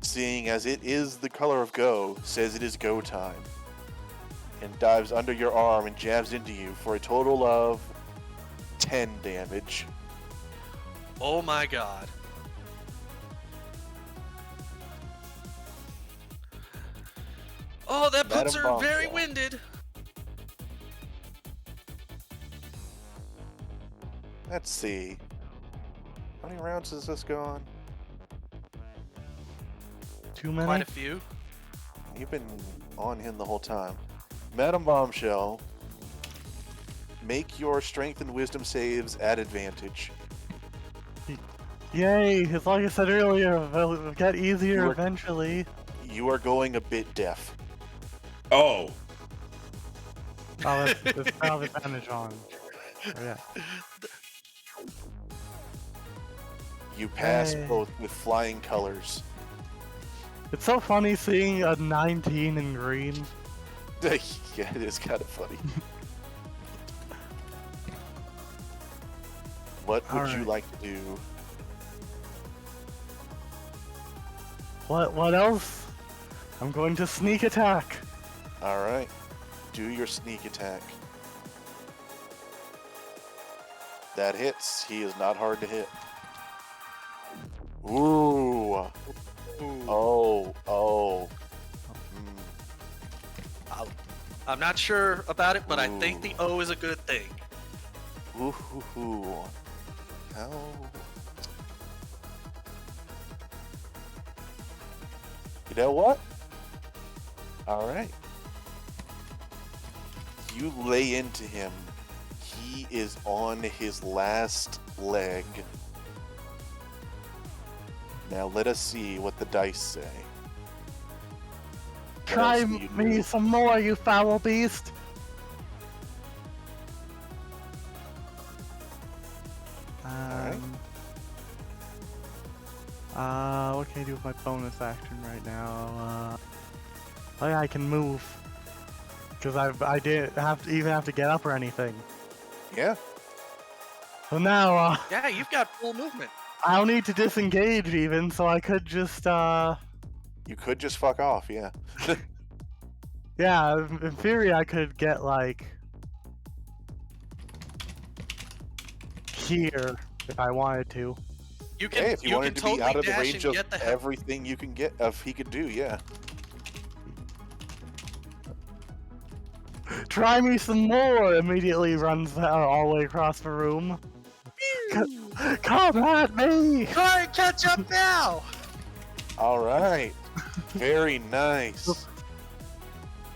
seeing as it is the color of go, says it is go time. And dives under your arm and jabs into you for a total of 10 damage. Oh my god. Oh, that puts Madam her very Bombshell. winded. Let's see. How many rounds has this gone? Too many? Quite a few. You've been on him the whole time. Madam Bombshell, make your strength and wisdom saves at advantage. Yay! It's like I said earlier, it'll get easier You are- eventually. You are going a bit deaf. Oh. Oh, that's now advantage on. Oh, yeah. You pass Hey. both with flying colors. It's so funny seeing a 19 in green. Yeah, it is kind of funny. What would you Alright. like to do? What else? I'm going to sneak attack. Alright. Do your sneak attack. That hits. He is not hard to hit. Ooh. Oh. Mm. I'm not sure about it, but I think Ooh. the O is a good thing. Ooh. How? You know what? Alright. You lay into him. He is on his last leg. Now let us see what the dice say. What Try else do you me do? some more, you foul beast. Alright. What can I do with my bonus action right now? Oh yeah, I can move. Because I didn't have to get up or anything. Yeah. So now, Yeah, you've got full movement. I don't need to disengage even, so I could just, You could just fuck off, yeah. yeah, in theory I could get, like, here, if I wanted to. You can, Hey, if you you wanted can to be totally out of the dash range and of get the hell. everything you can get, of he could do, yeah. Try me some more! Immediately runs all the way across the room. Come at me! Try and catch up now! All right. Very nice.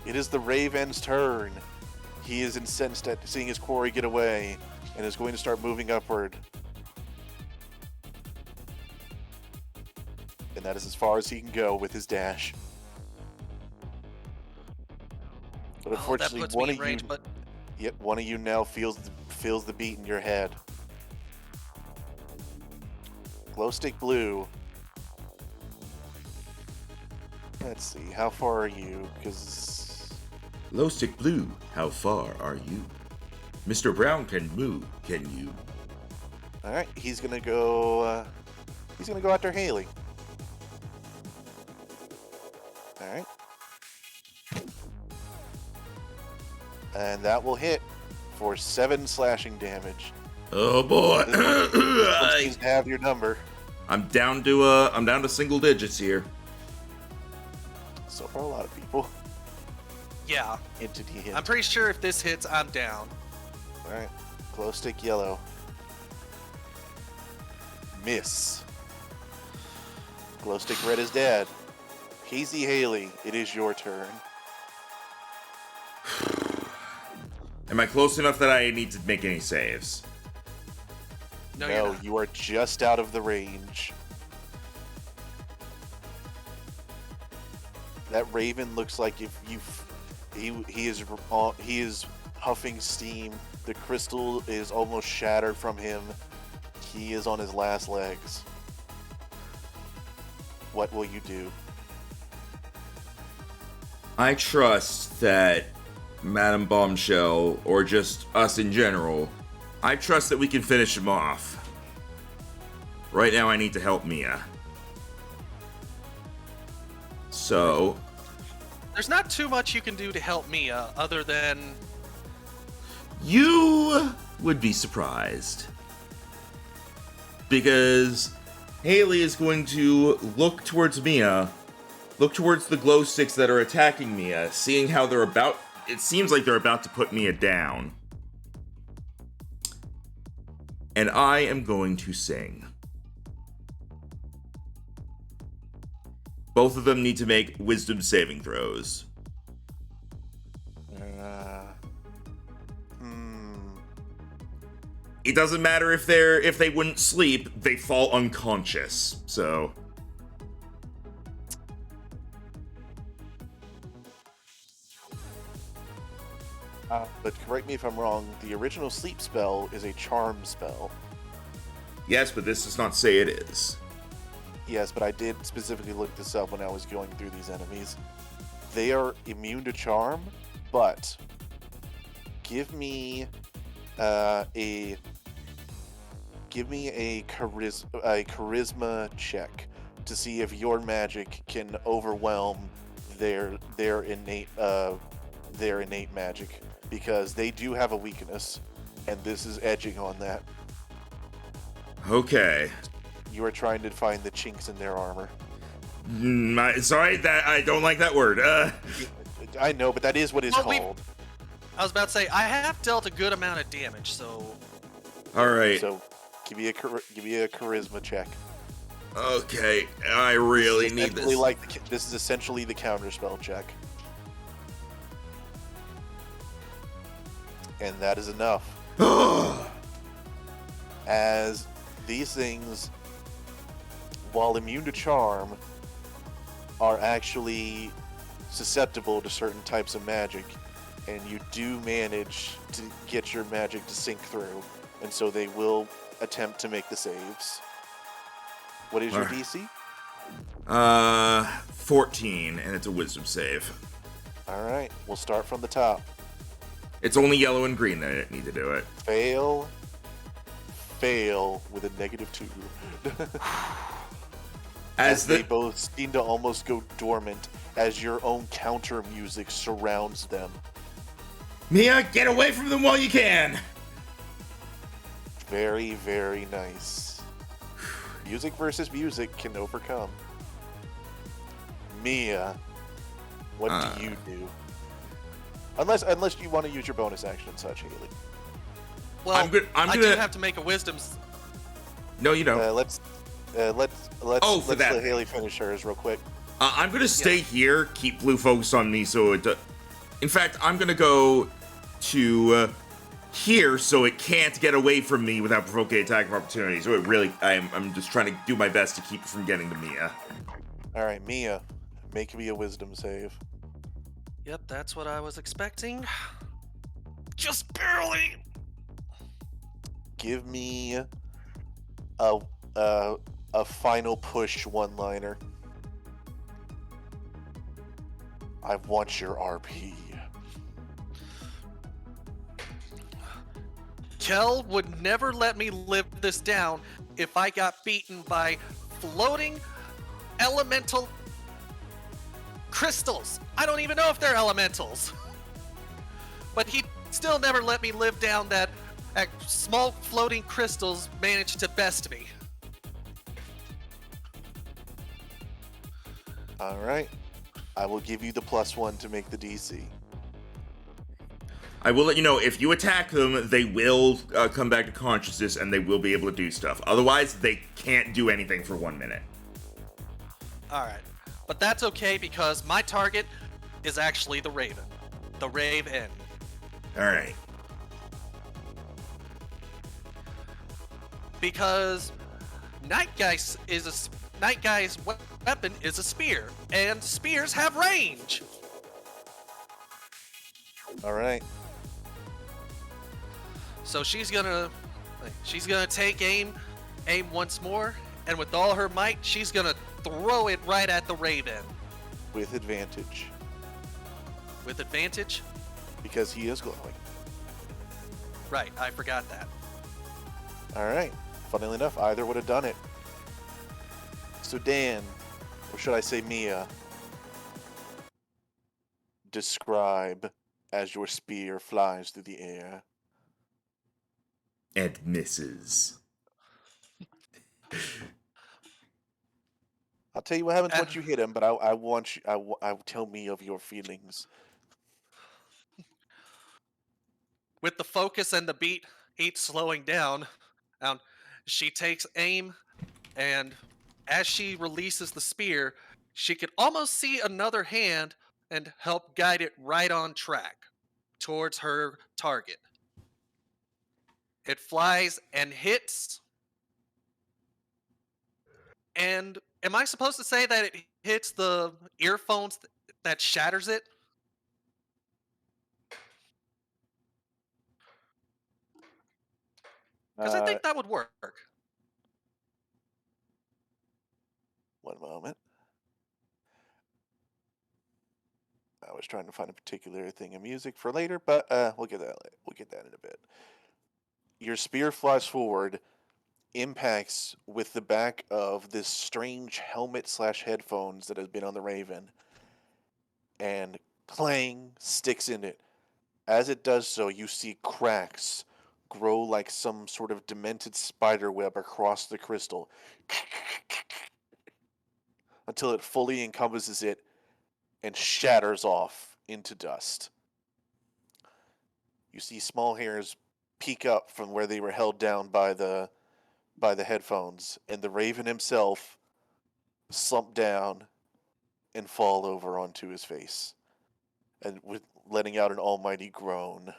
It is the Raven's turn. He is incensed at seeing his quarry get away and is going to start moving upward. And that is as far as he can go with his dash. But Oh, that unfortunately, puts one me of in range, you, but yep, one of you now feels the beat in your head. Glow stick blue. Let's see. How far are you? Because Low stick blue, how far are you? Mr. Brown can move, can you? all right, he's gonna go. He's gonna go after Haley. All right, and that will hit for 7 slashing damage. Oh boy. This one seems to have your number. I'm down to single digits here. So for a lot of people, Yeah. entity hit. I'm pretty sure if this hits, I'm down. All right, glow stick yellow. Miss. Glow stick red is dead. Hazy Haley, it is your turn. Am I close enough that I need to make any saves? No, you're No, not. you are just out of the range. That raven looks like if he is huffing steam. The crystal is almost shattered from him. He is on his last legs. What will you do? I trust that Madame Bombshell, or just us in general, I trust that we can finish him off. Right now I need to help Mia. So, There's not too much you can do to help Mia other than you would be surprised. Because Haley is going to look towards Mia, look towards the glow sticks that are attacking Mia, seeing how it seems like they're about to put Mia down. And I am going to sing. Both of them need to make wisdom saving throws. It doesn't matter if they wouldn't sleep, they fall unconscious. So But correct me if I'm wrong, the original sleep spell is a charm spell. yes, but this does not say it is. Yes, but I did specifically look this up when I was going through these enemies. They are immune to charm, but give me a charisma check to see if your magic can overwhelm their innate magic, because they do have a weakness, and this is edging on that. Okay. You are trying to find the chinks in their armor. Sorry, that I don't like that word. I know, but that is what it's Well, called. I was about to say I have dealt a good amount of damage, so All right. So, give me a charisma check. Okay, I really need this. This is essentially the counterspell check, and that is enough. As these things, while immune to charm, are actually susceptible to certain types of magic, and you do manage to get your magic to sink through, and so they will attempt to make the saves. What is your DC? 14, and it's a wisdom save. All right, we'll start from the top. It's only yellow and green that need to do it. Fail with a -2. As they both seem to almost go dormant as your own counter music surrounds them. Mia, get away from them while you can! Very, very nice. Music versus music can overcome. Mia, what do you do? Unless you want to use your bonus action and such, Haley. well, I'm I do gonna- have to make a wisdom. No, you don't. Let's let Haley finish hers real quick. I'm gonna stay here, keep blue focused on me, so it. In fact, I'm gonna go to here, so it can't get away from me without provoking attack of opportunity. So it really, I'm just trying to do my best to keep it from getting to Mia. All right, Mia, make me a wisdom save. Yep, that's what I was expecting. Just barely. Give me a final push one-liner. I want your RP. Kel would never let me live this down if I got beaten by floating elemental crystals. I don't even know if they're elementals. But he still never let me live down that small floating crystals managed to best me. All right. I will give you the +1 to make the DC. I will let you know, if you attack them, they will come back to consciousness and they will be able to do stuff. Otherwise, they can't do anything for 1 minute. Alright. But that's okay because my target is actually the Raven. The Raven. Alright. Because Night Guy's weapon is a spear, and spears have range. All right. So she's gonna take aim once more, and with all her might, she's gonna throw it right at the Raven With advantage. with advantage. Because he is glowing. Right, I forgot that. All right. Funnily enough, either would have done it. So Dan, or should I say Mia, describe as your spear flies through the air. And misses. I'll tell you what happens once you hit him, but I want you. Tell me of your feelings. With the focus and the beat slowing down, she takes aim, and as she releases the spear, she can almost see another hand and help guide it right on track towards her target. It flies and hits. And am I supposed to say that it hits the earphones that shatters it? Because I Uh, think that would work. One moment. I was trying to find a particular thing of music for later, but we'll get that. We'll get that in a bit. Your spear flies forward, impacts with the back of this strange helmet/headphones that has been on the Raven, and clang sticks in it. As it does so, you see cracks grow like some sort of demented spider web across the crystal until it fully encompasses it and shatters off into dust. You see small hairs peek up from where they were held down by the headphones, and the Raven himself slump down and fall over onto his face, and with letting out an almighty groan.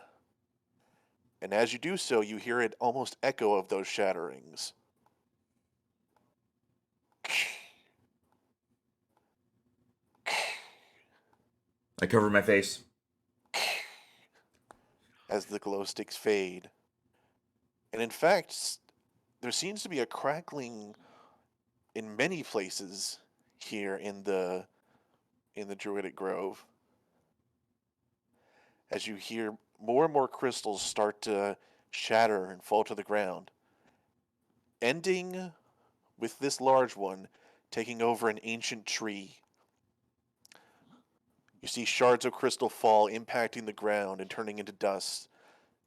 And as you do so, you hear it almost echo of those shatterings. I cover my face. As the glow sticks fade. And in fact, there seems to be a crackling in many places here in the Druidic Grove. As you hear more and more crystals start to shatter and fall to the ground, ending with this large one taking over an ancient tree. You see shards of crystal fall, impacting the ground and turning into dust,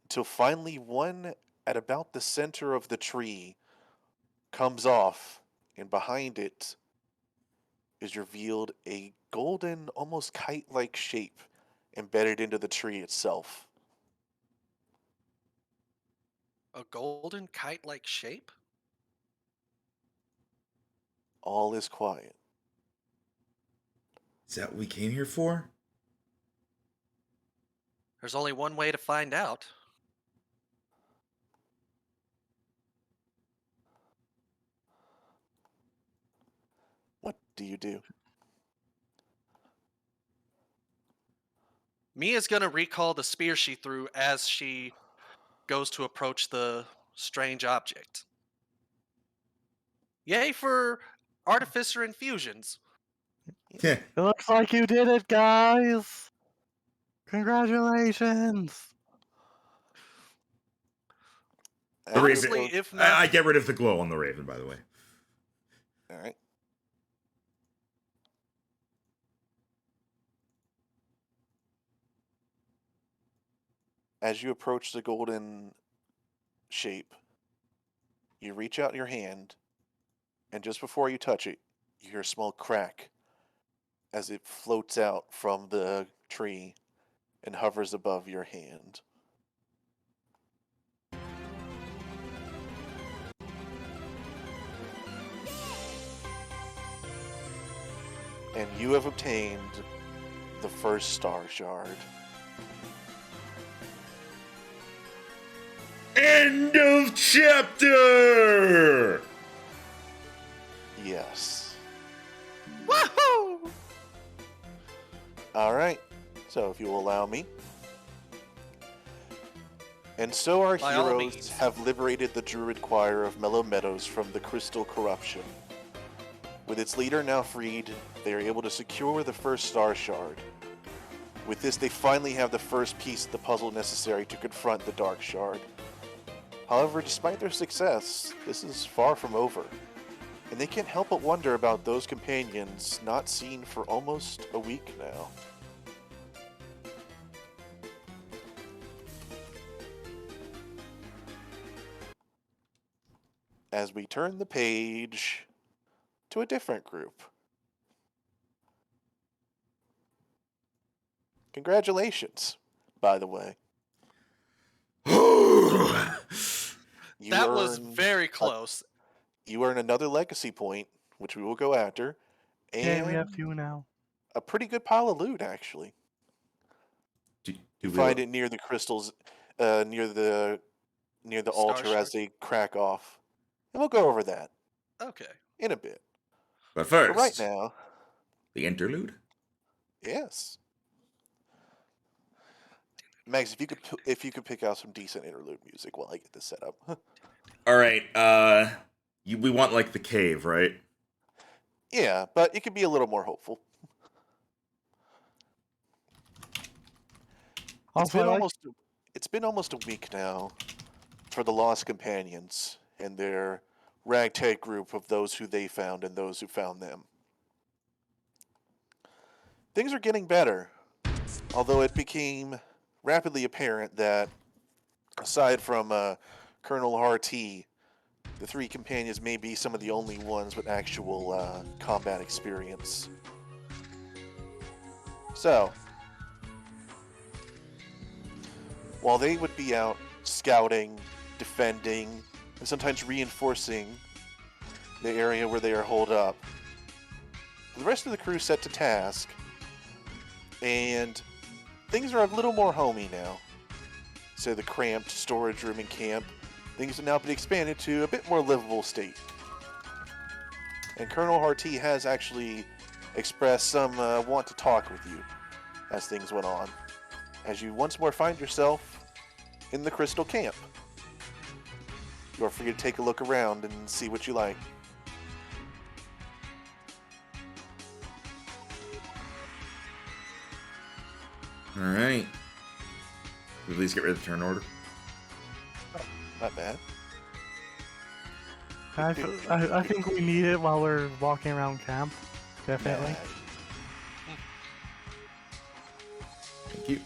until finally one at about the center of the tree comes off, and behind it is revealed a golden, almost kite-like shape embedded into the tree itself. A golden kite-like shape? All is quiet. Is that what we came here for? There's only one way to find out. What do you do? Mia's gonna recall the spear she threw as she goes to approach the strange object. Yay for artificer infusions. Yeah. It looks like you did it, guys! Congratulations! As you Honestly, approach- if not, I get rid of the glow on the Raven, by the way. all right. As you approach the golden shape, you reach out your hand, and just before you touch it, you hear a small crack as it floats out from the tree and hovers above your hand. And you have obtained the first star shard. End of chapter! Yes. woohoo! All right. So, if you will allow me. And so our By all heroes means. have liberated the Druid Choir of Mellow Meadows from the crystal corruption. With its leader now freed, they are able to secure the first star shard. With this, they finally have the first piece of the puzzle necessary to confront the Dark Shard. However, despite their success, this is far from over, and they can't help but wonder about those companions not seen for almost a week now. As we turn the page to a different group. Congratulations, by the way. You That was earn very close. You earn another legacy point, which we will go after, Yay, we have and two now. a pretty good pile of loot, actually. Do You we find look- it near the crystals, near the Star altar shard? as they crack off, and we'll go over that Okay. in a bit. But But first, right now, the interlude. yes, Max, if you could pick out some decent interlude music while I get this set up. All right. We want like the cave, right? Yeah, but it could be a little more hopeful. Also, It's been almost a week now for the lost companions and their ragtag group of those who they found and those who found them. Things are getting better, although it became rapidly apparent that aside from Colonel Hartee, the three companions may be some of the only ones with actual combat experience. So, while they would be out scouting, defending, and sometimes reinforcing the area where they are holed up, the rest of the crew set to task, and things are a little more homey now. So the cramped storage room and camp, things have now been expanded to a bit more livable state. And Colonel Hartee has actually expressed some want to talk with you as things went on, as you once more find yourself in the Crystal Camp. You are free to take a look around and see what you like. All right. At least get rid of the turn order. Not bad. I think we need it while we're walking around camp. Definitely. Mad. Thank you.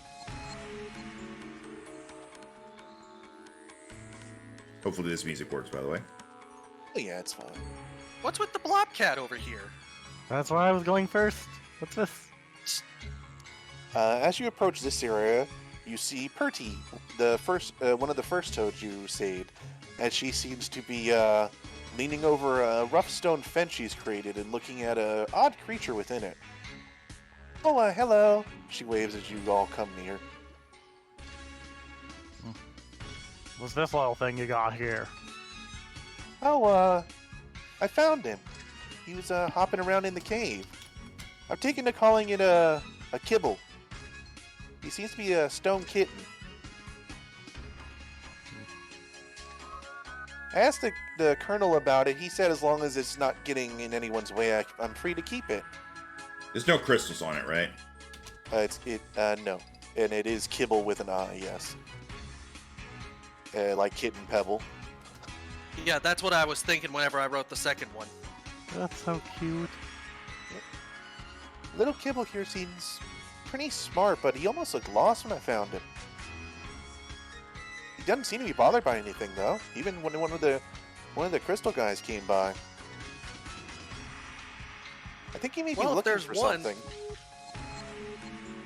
Hopefully this music works, by the way. Oh, yeah, it's fine. What's with the blobcat over here? That's why I was going first. What's this? As you approach this area, you see Perty, the first one of the first toads you saved, as she seems to be leaning over a rough stone fence she's created and looking at an odd creature within it. Oh, hello! She waves as you all come near. What's this little thing you got here? Oh, I found him. He was hopping around in the cave. I've taken to calling it a kibble. He seems to be a stone kitten. I asked the colonel about it. He said as long as it's not getting in anyone's way, I'm free to keep it. There's no crystals on it, right? No, and it is kibble with an I, yes. Like kitten pebble. Yeah, that's what I was thinking whenever I wrote the second one. That's so cute. Little Kibble here seems pretty smart, but he almost looked lost when I found him. He doesn't seem to be bothered by anything, though. Even when one of the crystal guys came by. I think he may be Well, if looking there's for one- something.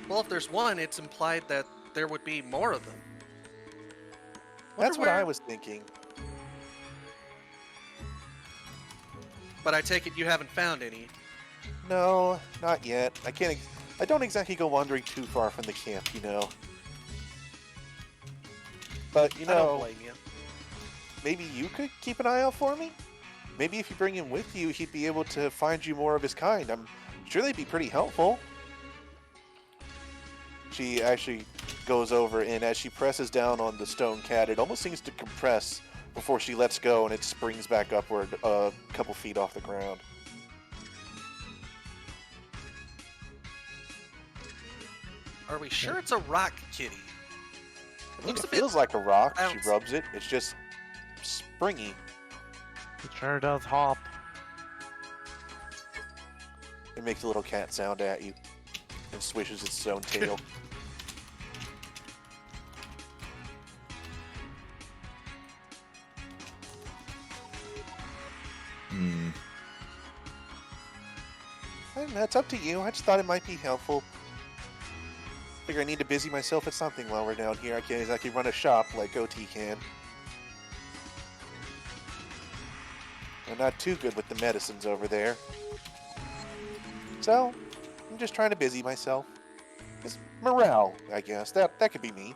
Well, if there's one, it's implied that there would be more of them. That's Wonder what I where- was thinking. But I take it you haven't found any. No, not yet. I don't exactly go wandering too far from the camp, you know. But, I don't blame you. maybe you could keep an eye out for me? Maybe if you bring him with you, he'd be able to find you more of his kind. I'm sure they'd be pretty helpful. She actually goes over, and as she presses down on the stone cat, it almost seems to compress before she lets go, and it springs back upward a couple feet off the ground. Are we sure it's a rock kitty? I mean, Looks it a bit feels like a rock. She bouncy. rubs it. It's just springy. It sure does hop. It makes a little cat sound at you and swishes its own tail. Hmm. And that's up to you. I just thought it might be helpful. Figure I need to busy myself at something while we're down here. I can't exactly run a shop like OT can. I'm not too good with the medicines over there. So, I'm just trying to busy myself. It's morale, I guess. That could be me.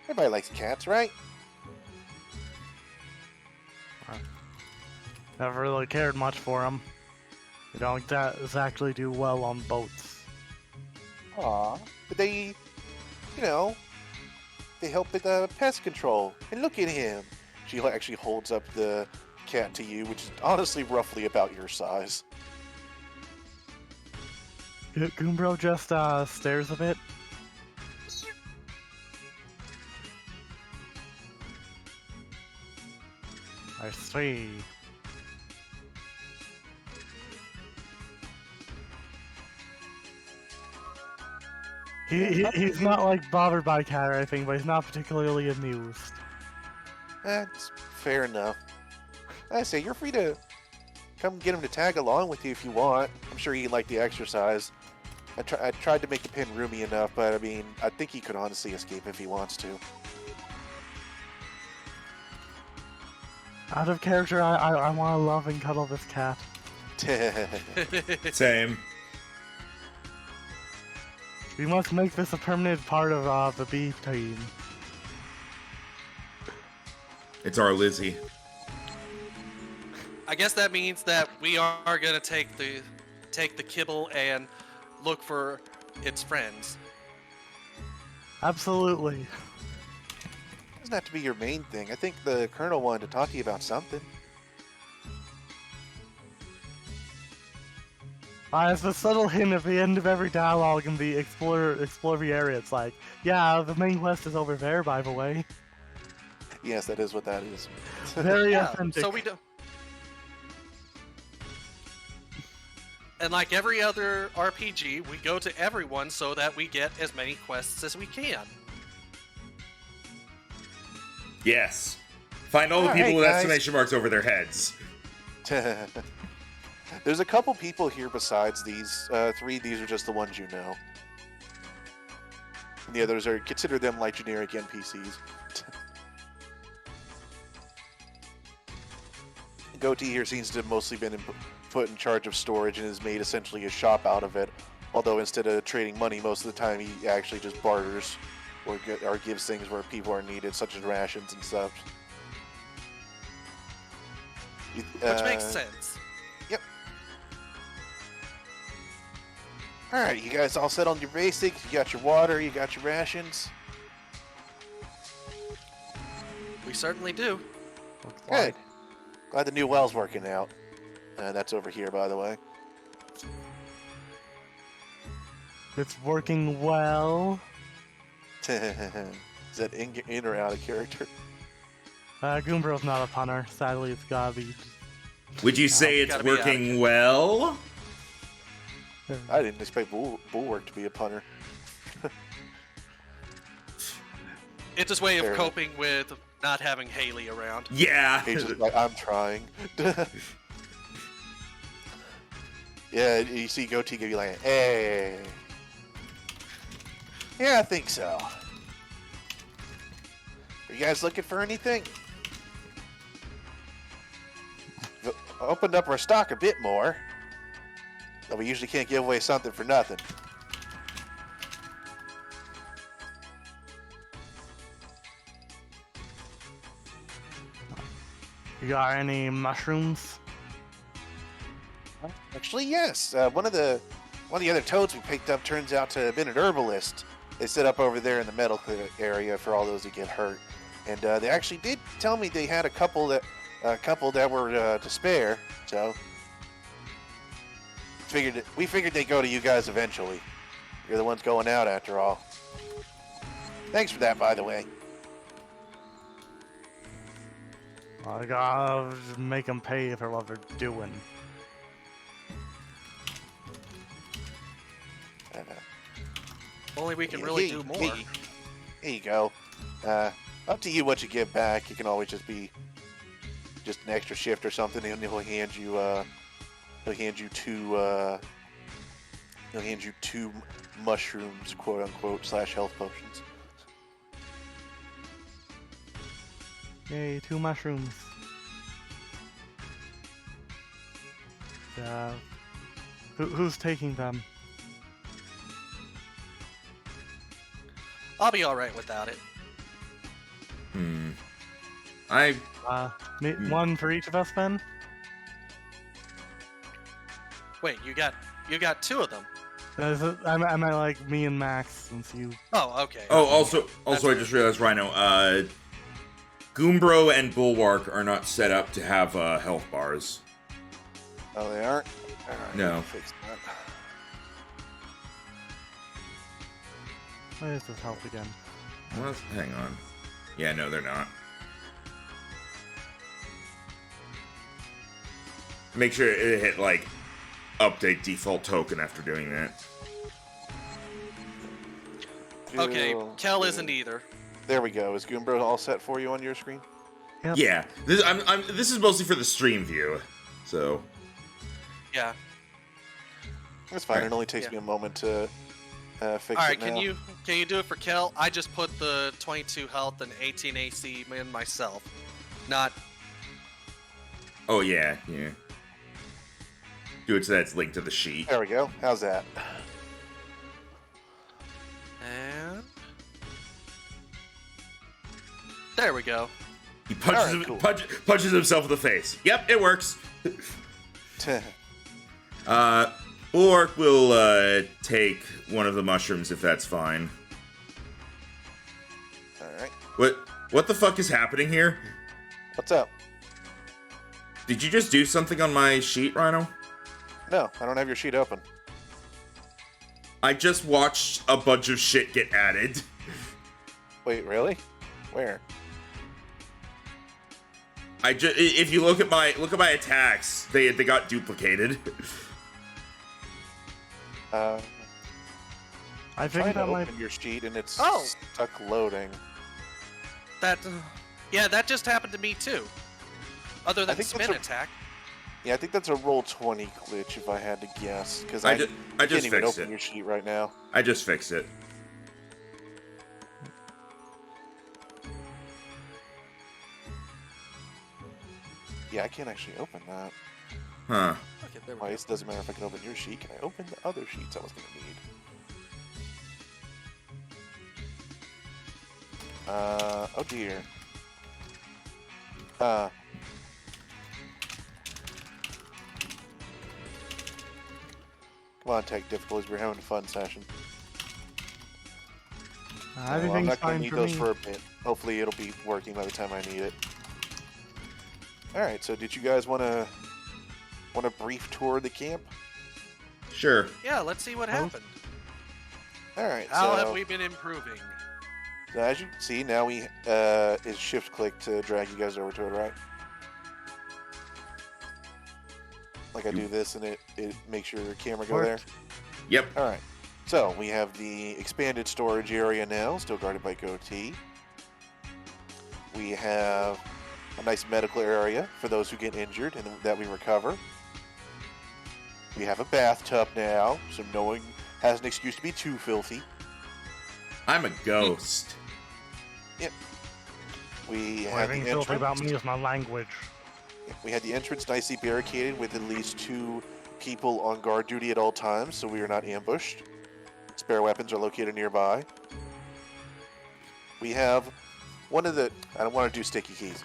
Everybody likes cats, right? Never really cared much for them. They don't exactly do well on boats. Aw. But they, they help with pest control. And look at him. She actually holds up the cat to you, which is honestly roughly about your size. Goombro just stares a bit. I see. He's not like bothered by cat or anything, but he's not particularly amused. That's fair enough. I say, you're free to come get him to tag along with you if you want. I'm sure he'd like the exercise. I tried to make the pen roomy enough, but I mean, I think he could honestly escape if he wants to. Out of character, I want to love and cuddle this cat. Same. We must make this a permanent part of the B team. It's our Lizzie. I guess that means that we are gonna take the kibble and look for its friends. Absolutely. Doesn't have to be your main thing. I think the Colonel wanted to talk to you about something. It's a subtle hint at the end of every dialogue in the explore the area. It's like, yeah, the main quest is over there, by the way. Yes, that is what that is. Very Yeah, authentic. so we do. And like every other RPG, we go to everyone so that we get as many quests as we can. Yes. Find all the All people right, with guys. exclamation marks over their heads. There's a couple people here besides these three. These are just the ones you know. And the others consider them like generic NPCs. Goatee here seems to have mostly been put in charge of storage and has made essentially a shop out of it. Although instead of trading money, most of the time he actually just barters or gives things where people are needed, such as rations and stuff. Which makes sense. Yep. Alright, you guys all set on your basics? You got your water, you got your rations? We certainly do. Good. Glad the new well's working out. That's over here, by the way. It's working well. Is that in or out of character? Goombro's not a punner. Sadly, it's gotta be. Would you say it's Gotta be out of working here. well? I didn't expect Bulwark to be a punter. It's his way of Fair. coping with not having Haley around. Yeah. He's just like, I'm trying. Yeah, you see Goatee give you like, hey. Yeah, I think so. Are you guys looking for anything? Opened up our stock a bit more. Though we usually can't give away something for nothing. You got any mushrooms? Actually, yes. One of the other toads we picked up turns out to have been an herbalist. They set up over there in the medical area for all those who get hurt, and they actually did tell me they had a couple that were to spare. So we figured they'd go to you guys eventually. You're the ones going out after all. Thanks for that, by the way. I gotta make them pay for what they're doing. Only we can really do more. Here you go. Up to you what you give back. You can always just be an extra shift or something, and he'll hand you two mushrooms, quote unquote, / health potions. Yay, 2 mushrooms. Who's taking them? I'll be alright without it. I One for each of us, then? Wait, you got 2 of them. I meant like me and Max, since you... Oh, okay. Oh, also, That's I just realized, Rhino, Goombro and Bulwark are not set up to have health bars. Oh, they aren't? All right, No. fix that. Why does this help again? Well, hang on. Yeah, no, they're not. Make sure it hit, like, update default token after doing that. Okay, Cool. Kel isn't either. There we go. Is Goombro all set for you on your screen? Yep. Yeah, this is mostly for the stream view, so... Yeah. That's fine. Right. It only takes Yeah. me a moment to fix All right, it now. can you do it for Kel? I just put the 22 health and 18 AC in myself. Not Oh, yeah. Do it so that's linked to the sheet. There we go. How's that? and there we go. He punches, Alright, cool. punches himself in the face. Yep, it works. Bulwark will take one of the mushrooms if that's fine. Alright. What the fuck is happening here? What's up? Did you just do something on my sheet, Rhino? No, I don't have your sheet open. I just watched a bunch of shit get added. Wait, really? Where? If you look at my attacks, they got duplicated. I Trying think to that might... open your sheet and it's Oh. stuck loading. That just happened to me too. Other than think spin that's attack. Yeah, I think that's a roll 20 glitch if I had to guess, because I I just can't even fixed open it. your sheet right now. I just fixed it. Yeah, I can't actually open that. Huh. Okay, there we Well, go. it doesn't matter if I can open your sheet. Can I open the other sheets I was going to need? Oh dear. Come on, tech difficulties. We're having a fun session. Well, I'm Everything's not going fine to need for those me. for a bit. Hopefully it'll be working by the time I need it. Alright, so did you guys want a brief tour of the camp? Sure. Yeah, let's see what Oh. happened. All right. How so, have we been improving? so as you can see, now we is shift click to drag you guys over to it, right? Like I do this, and it makes your camera go there. Worked. Yep. All right. So we have the expanded storage area now, still guarded by Goatee. We have a nice medical area for those who get injured and that we recover. We have a bathtub now, so no one has an excuse to be too filthy. I'm a ghost. We Or have being the filthy about entrance. me is my language. We had the entrance nicely barricaded with at least 2 people on guard duty at all times, so we are not ambushed. Spare weapons are located nearby. We have one of the... I don't want to do sticky keys.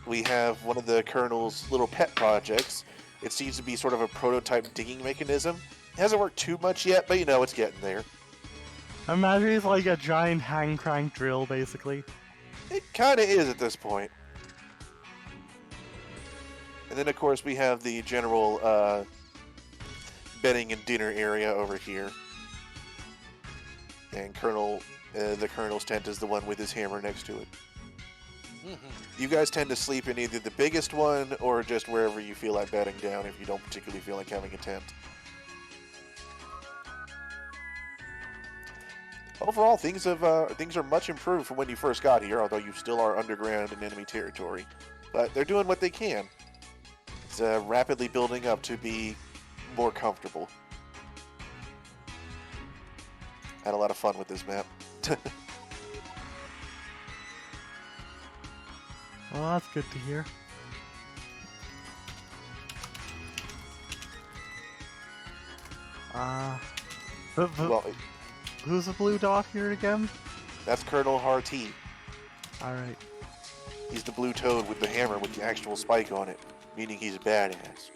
We have one of the Colonel's little pet projects. It seems to be sort of a prototype digging mechanism. It hasn't worked too much yet, but it's getting there. Imagine it's like a giant hand crank drill, basically. It kind of is at this point. And then, of course, we have the general bedding and dinner area over here. And the Colonel's tent is the one with his hammer next to it. You guys tend to sleep in either the biggest one or just wherever you feel like bedding down if you don't particularly feel like having a tent. Overall, things are much improved from when you first got here, although you still are underground in enemy territory. But they're doing what they can. It's rapidly building up to be more comfortable. Had a lot of fun with this map. Well, that's good to hear. Well, Who's the blue dot here again? that's Colonel Hartee. Alright. He's the blue toad with the hammer with the actual spike on it, meaning he's a badass.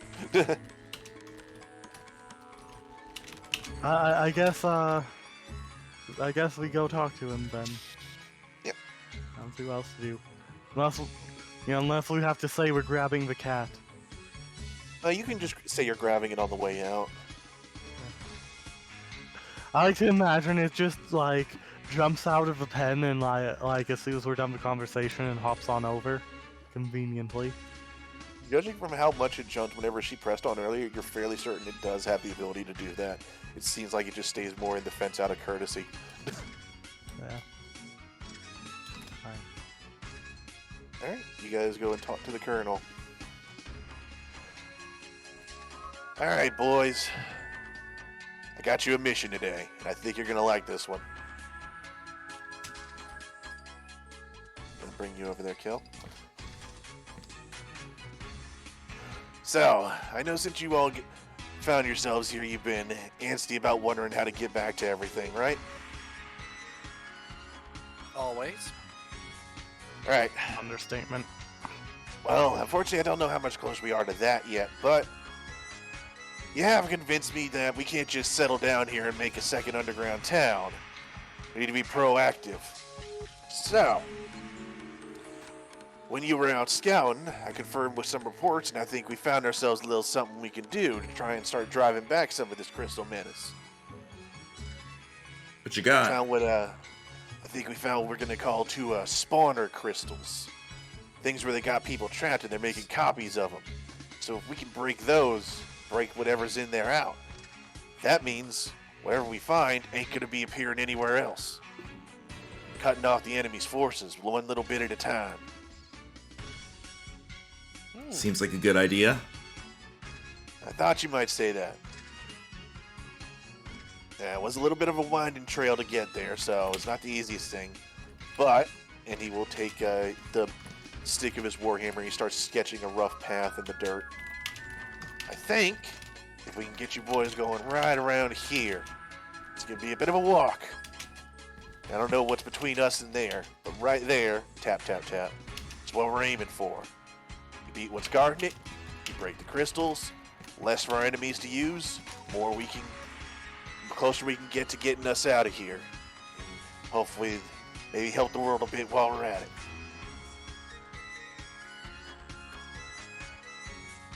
I guess we go talk to him then. Yep. I don't see what else to do. Unless we have to say we're grabbing the cat. You can just say you're grabbing it on the way out. I like to imagine it just like jumps out of the pen and like as soon as we're done the conversation and hops on over, conveniently. Judging from how much it jumped whenever she pressed on earlier, you're fairly certain it does have the ability to do that. It seems like it just stays more in defense out of courtesy. Yeah. Alright. Alright, you guys go and talk to the Colonel. Alright, boys. I got you a mission today, and I think you're gonna like this one. Gonna bring you over there, Kel. So, I know since you all found yourselves here, you've been antsy about wondering how to get back to everything, right? Always. Right. Understatement. Well, unfortunately, I don't know how much closer we are to that yet, but you have convinced me that we can't just settle down here and make a second underground town. We need to be proactive. So, when you were out scouting, I confirmed with some reports, and I think we found ourselves a little something we can do to try and start driving back some of this crystal menace. What you got? Found what I think we found what we're gonna call 2 spawner crystals. Things where they got people trapped and they're making copies of them. So if we can break those, break whatever's in there out, that means whatever we find ain't gonna be appearing anywhere else. Cutting off the enemy's forces one little bit at a time. Seems like a good idea. I thought you might say that. Yeah, it was a little bit of a winding trail to get there, so it's not the easiest thing. But, and he will take the stick of his warhammer and he starts sketching a rough path in the dirt. I think if we can get you boys going right around here, it's going to be a bit of a walk. I don't know what's between us and there, but right there, tap, tap, tap, is what we're aiming for. You beat what's guarding it, you break the crystals, less for our enemies to use, closer we can get to getting us out of here. Hopefully, maybe help the world a bit while we're at it.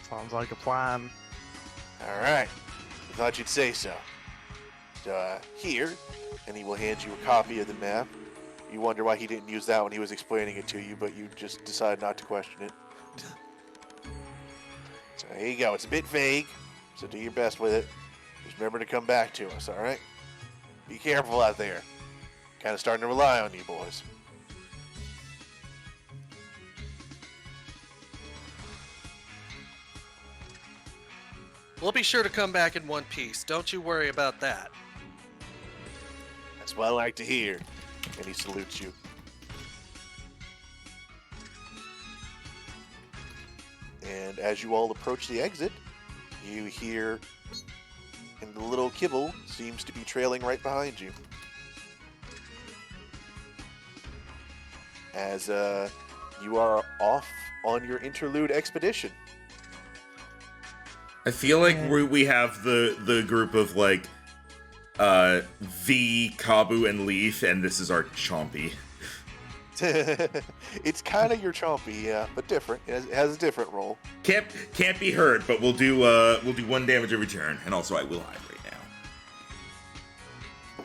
Sounds like a plan. Alright, I thought you'd say so. Here, and he will hand you a copy of the map. You wonder why he didn't use that when he was explaining it to you, but you just decided not to question it. So here you go. It's a bit vague, so do your best with it. Just remember to come back to us, alright? Be careful out there. Kind of starting to rely on you boys. We'll be sure to come back in one piece. Don't you worry about that. That's what I like to hear. And he salutes you. And as you all approach the exit, you hear, and the little kibble seems to be trailing right behind you. As you are off on your interlude expedition. I feel like we have the group of like V, Kabu, and Leaf, and this is our Chompy. It's kind of your Chompy, yeah, but different. It has a different role. Can't be hurt, but we'll do 1 damage every turn, and also I will hide right now.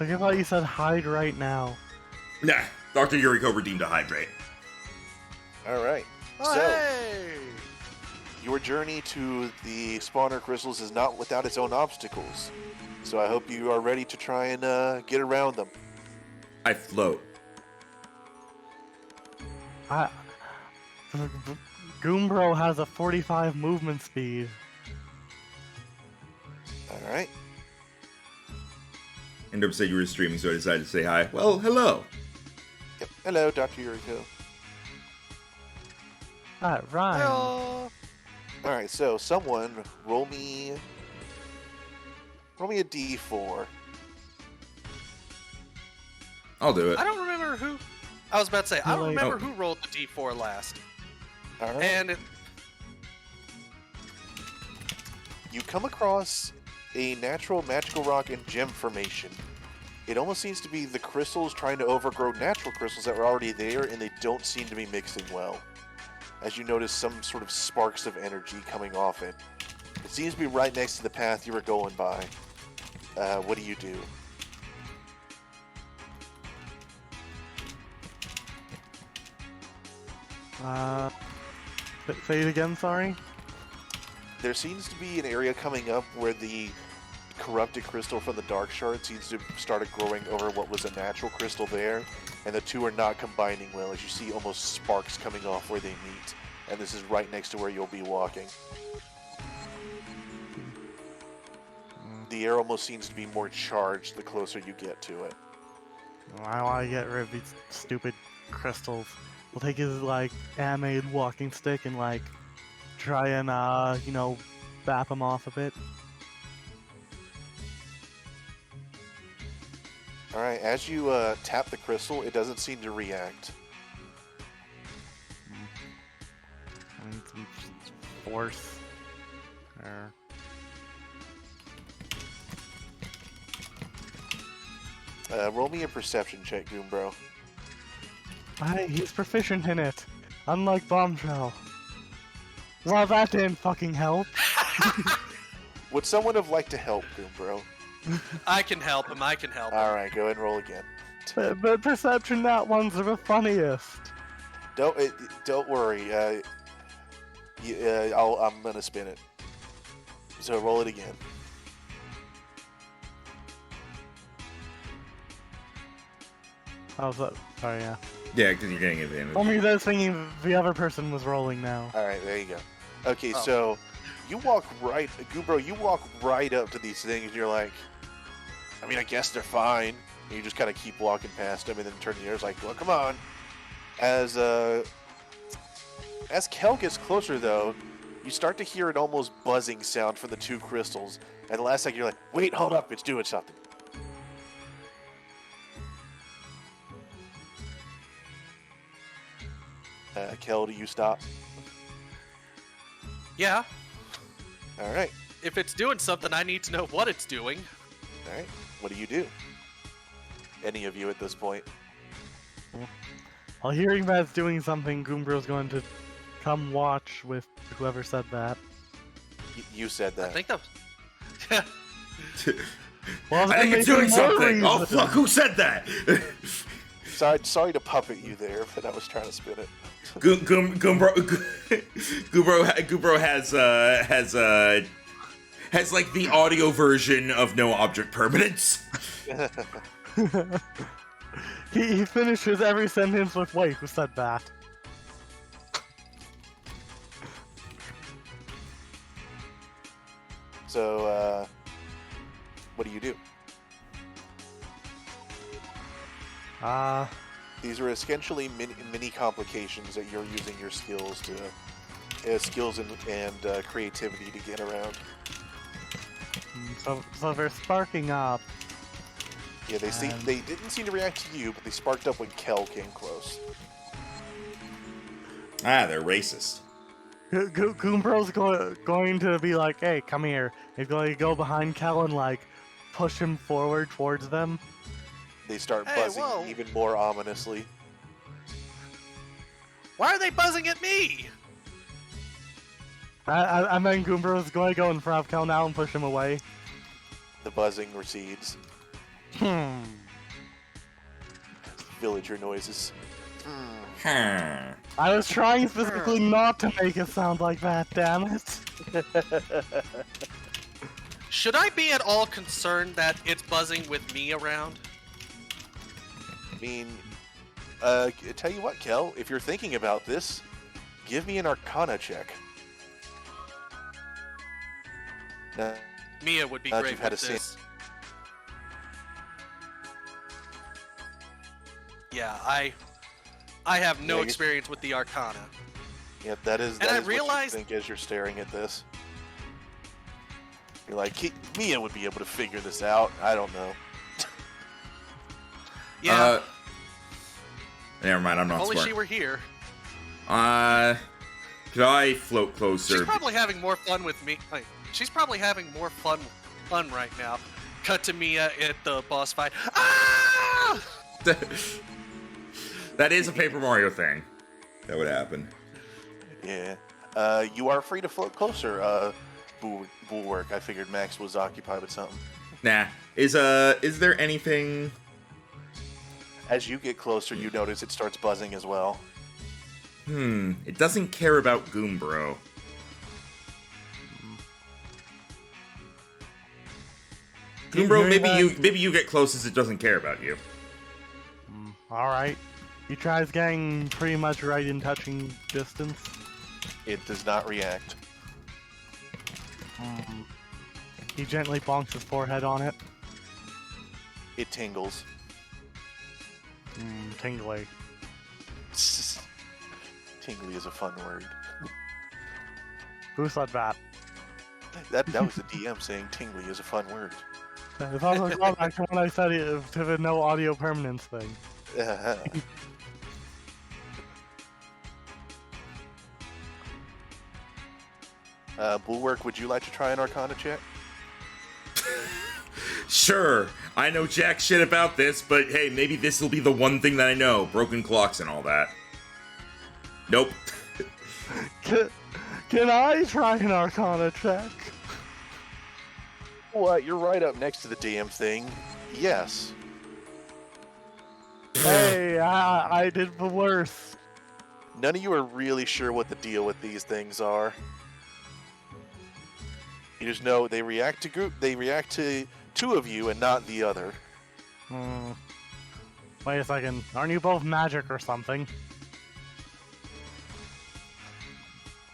Like I thought you said hide right now. Nah, Dr. Yuriko redeemed a hydrate. All right. Oh, So, hey! your journey to the spawner crystals is not without its own obstacles. So I hope you are ready to try and get around them. I float. Goombro has a 45 movement speed. All right. Ended up said you were streaming, so I decided to say hi. Well, hello. Yep. Hello, Dr. Yuriko. That rhymes. Hello. All right. So someone roll me a d4. I'll do it. I don't remember who. I was about to say, I don't Really? remember Oh. who rolled the D4 last. All right. And You come across a natural magical rock and gem formation. It almost seems to be the crystals trying to overgrow natural crystals that were already there, and they don't seem to be mixing well. As you notice some sort of sparks of energy coming off it. It seems to be right next to the path you were going by. What do you do? Say it again, sorry? There seems to be an area coming up where the corrupted crystal from the dark shard seems to have started growing over what was a natural crystal there, and the two are not combining well, as you see almost sparks coming off where they meet, and this is right next to where you'll be walking. The air almost seems to be more charged the closer you get to it. I want to get rid of these stupid crystals. We'll take his, like, animated walking stick and, like, try and, bap him off a bit. Alright, as you tap the crystal, it doesn't seem to react. I need some force. There. Roll me a perception check, Goombro. He's proficient in it. Unlike Bombshell. Well, that didn't fucking help. Would someone have liked to help, Goombro? I can help him. I can help him. Alright, go ahead and roll again. But perception, that one's the funniest. Don't worry. I'm gonna spin it. So roll it again. How's that? Sorry, yeah. Yeah, because you're getting advantage. Only those thinking the other person was rolling now. Alright, there you go. Okay, Oh. so you walk right, Goobro, you walk right up to these things and you're like, I mean, I guess they're fine. And you just kind of keep walking past them and then turn your ears like, well, come on. As Kel gets closer, though, you start to hear an almost buzzing sound from the two crystals. And the last second you're like, wait, hold up, it's doing something. Kel, do you stop? Yeah. All right. If it's doing something, I need to know what it's doing. All right. What do you do? Any of you at this point? While hearing that it's doing something, Goombro's going to come watch with whoever said that. You said I that. think that. Well, I think it's doing something. Oh fuck! Who said that? Sorry to puppet you there, but I was trying to spin it. Gumbro has like the audio version of no object permanence. He finishes every sentence with, wait, who said that? So, what do you do? These are essentially mini complications that you're using your skills and creativity to get around. So they're sparking up. Yeah, they didn't seem to react to you, but they sparked up when Kel came close. Ah, they're racist. Goombro's going to be like, hey, come here. He's going to go behind Kel and, like, push him forward towards them. They start Hey, buzzing whoa. even more ominously. Why are they buzzing at me? And then Goombro's going to go in front of Kel now and push him away. The buzzing recedes. Villager noises. Hmm. I was trying specifically not to make it sound like that, damn it. Should I be at all concerned that it's buzzing with me around? I mean, tell you what, Kel, if you're thinking about this, give me an Arcana check. Now, Mia would be Now that great you've had with a this. Yeah, I have no Yeah, experience with the Arcana. yeah, that is I what realized- you think as you're staring at this. You're like, Mia would be able to figure this out. I don't know. Yeah, Never mind. I'm if not only smart. she were here. Could I float closer? She's probably having more fun with me. Like, she's probably having more fun right now. Cut to Mia at the boss fight. Ah! That is a Paper Mario thing. That would happen. Yeah. You are free to float closer, Bulwark. I figured Max was occupied with something. Nah. Is there anything? As you get closer, you notice it starts buzzing as well. It doesn't care about Goombro. Goombro, maybe you get close as it doesn't care about you. Alright. He tries getting pretty much right in touching distance. It does not react. He gently bonks his forehead on it. It tingles. Tingly. Tingly is a fun word. Who said that? That was the DM saying tingly is a fun word. It's also a callback to when I said it, to the no audio permanence thing. Bulwark, would you like to try an Arcana check? Sure, I know jack shit about this, but hey, maybe this will be the one thing that I know. Broken clocks and all that. Nope. Can I try an Arcana check? What? You're right up next to the DM thing. Yes. Hey, I did the worst. None of you are really sure what the deal with these things are. You just know they react to two of you and not the other. Wait a second. Aren't you both magic or something?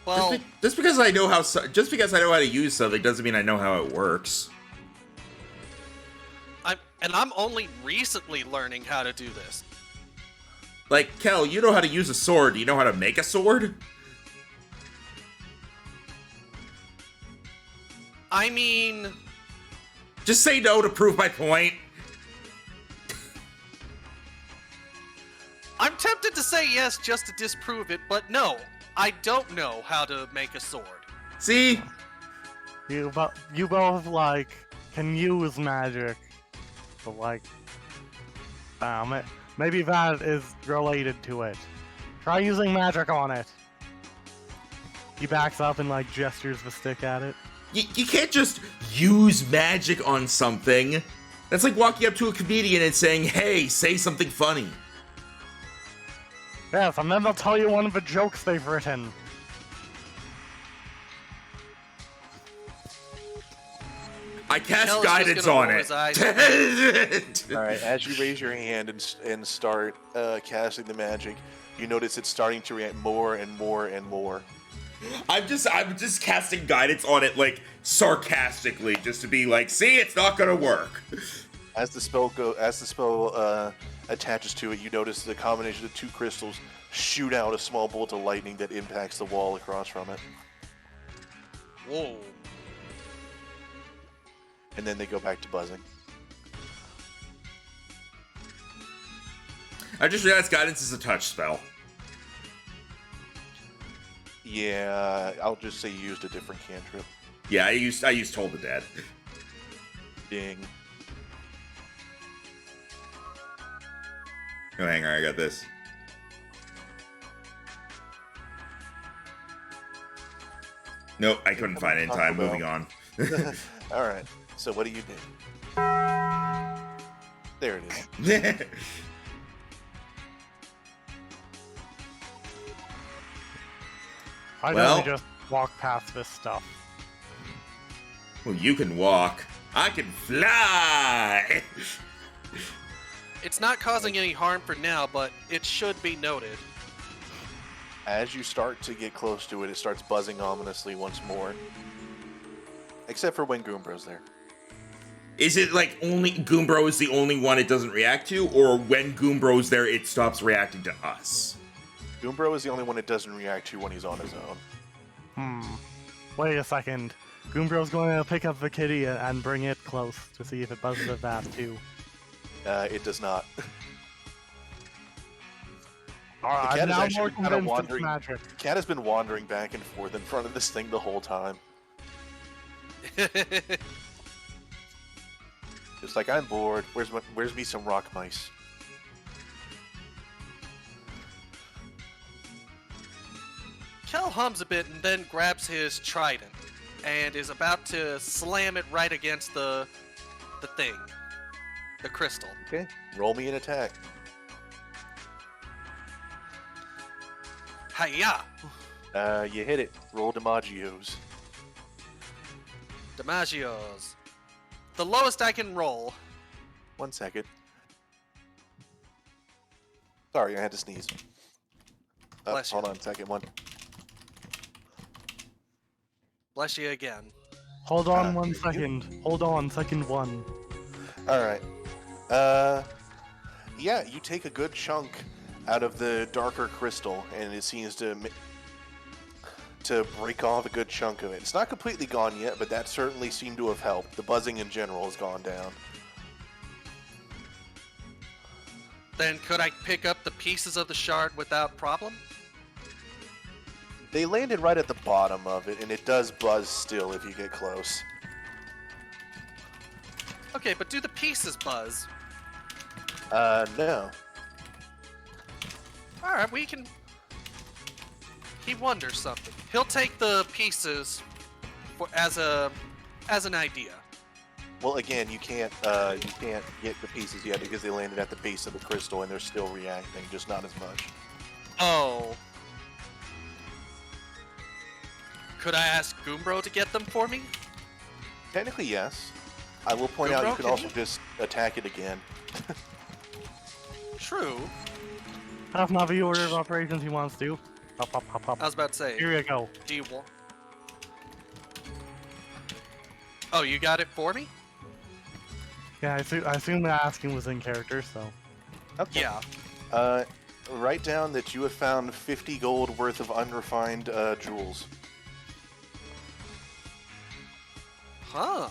Well, Just because I know how to use something doesn't mean I know how it works. I'm only recently learning how to do this. Like, Kel, you know how to use a sword. Do you know how to make a sword? I mean, Just say no to prove my point. I'm tempted to say yes just to disprove it, but no, I don't know how to make a sword. See? You both, like, can use magic. But, like, maybe that is related to it. Try using magic on it. He backs up and, like, gestures the stick at it. You can't just use magic on something. That's like walking up to a comedian and saying, hey, say something funny. Yes, and then they'll tell you one of the jokes they've written. I cast Kel is just guidance gonna on roll it. his eyes. All right, as you raise your hand and start casting the magic, you notice it's starting to react more and more and more. I'm just casting guidance on it, like, sarcastically, just to be like, see, it's not gonna work. As the spell attaches to it, you notice the combination of two crystals shoot out a small bolt of lightning that impacts the wall across from it, Whoa. and then they go back to buzzing. I just realized guidance is a touch spell. Yeah, I'll just say you used a different cantrip. Yeah, I used Toll the Dead. Ding. Oh, hang on, I got this. Nope, I couldn't find it in time. Moving on. All right. So what do you do? There it is. I Well- don't just walk past this stuff. Well, you can walk. I can fly. It's not causing any harm for now, but it should be noted. As you start to get close to it, it starts buzzing ominously once more. Except for when Goombro's there. Is it like only Goombro is the only one it doesn't react to, or when Goombro's there, it stops reacting to us? Goombro is the only one it doesn't react to when he's on his own. Wait a second. Goombro's going to pick up the kitty and bring it close to see if it buzzes it fast too. It does not. Alright, cat I'm is now actually more kind of convinced it's wandering. magic. The cat has been wandering back and forth in front of this thing the whole time. Just like, I'm bored. Where's me some rock mice? Kel hums a bit and then grabs his trident and is about to slam it right against the thing, the crystal. Okay. Roll me an attack. Hiya! You hit it. Roll DiMaggio's. DiMaggio's. The lowest I can roll. 1 second. Sorry, I had to sneeze. Bless you. Hold on, second one. Bless you again. Hold on Ah, 1 thank you. second. Hold on, second one. Alright. Yeah, you take a good chunk out of the darker crystal, and it seems to break off a good chunk of it. It's not completely gone yet, but that certainly seemed to have helped. The buzzing in general has gone down. Then could I pick up the pieces of the shard without problem? They landed right at the bottom of it, and it does buzz still if you get close. Okay, but do the pieces buzz? No. Alright, we can... He wonders something. He'll take the pieces as an idea. Well, again, you can't get the pieces yet because they landed at the base of the crystal and they're still reacting, just not as much. Oh. Could I ask Goombro to get them for me? Technically, yes. I will point out you Goombro, can can also you- just attack it again. True. That's not the order of operations he wants to. Hop, hop, hop, hop. I was about to say, Here you go. do you want... Oh, you got it for me? Yeah, I assume the asking was in character, so. Okay. Yeah. Write down that you have found 50 gold worth of unrefined jewels. Huh.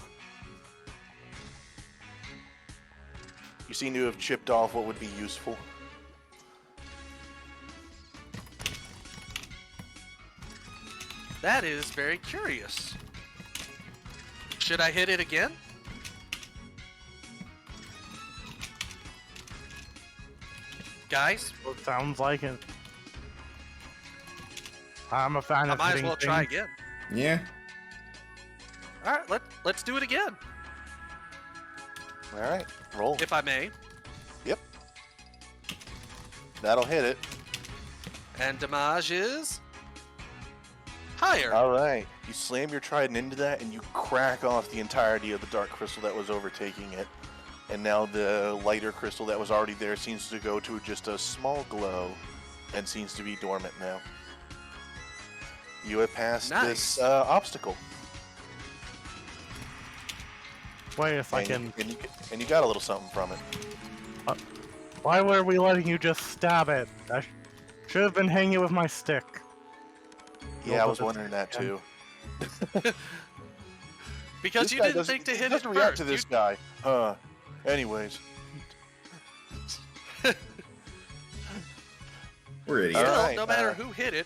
You seem to have chipped off what would be useful. That is very curious. Should I hit it again? Guys, Well, sounds like it. I'm a fan I of might as hitting well try things. again. Yeah. All right, let's do it again, All right, roll. if I may. Yep. That'll hit it. And damage is higher. All right. You slam your trident into that, and you crack off the entirety of the dark crystal that was overtaking it. And now the lighter crystal that was already there seems to go to just a small glow, and seems to be dormant now. You have passed Nice. this obstacle, Wait a second. and you got a little something from it. Why were we letting you just stab it? I should have been hanging with my stick. Yeah, I Roll was the wondering that again. too. Because This you guy didn't doesn't- think to he hit it doesn't react first. to this guy. Anyways. We're idiots. Still, Alright, no matter who hit it,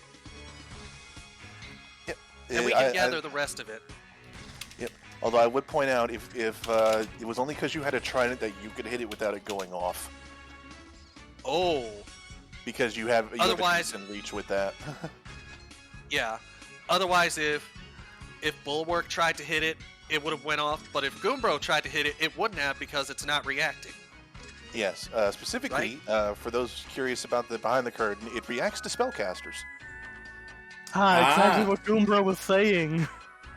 Yep. and we can gather the rest of it. Although I would point out, if it was only because you had a trident that you could hit it without it going off, Oh, because you have Otherwise- a decent reach with that. yeah. Otherwise, if Bulwark tried to hit it, it would have went off. But if Goombro tried to hit it, it wouldn't have because it's not reacting. Yes, specifically for those curious about the behind the curtain, it reacts to spellcasters. Exactly what Goombro was saying.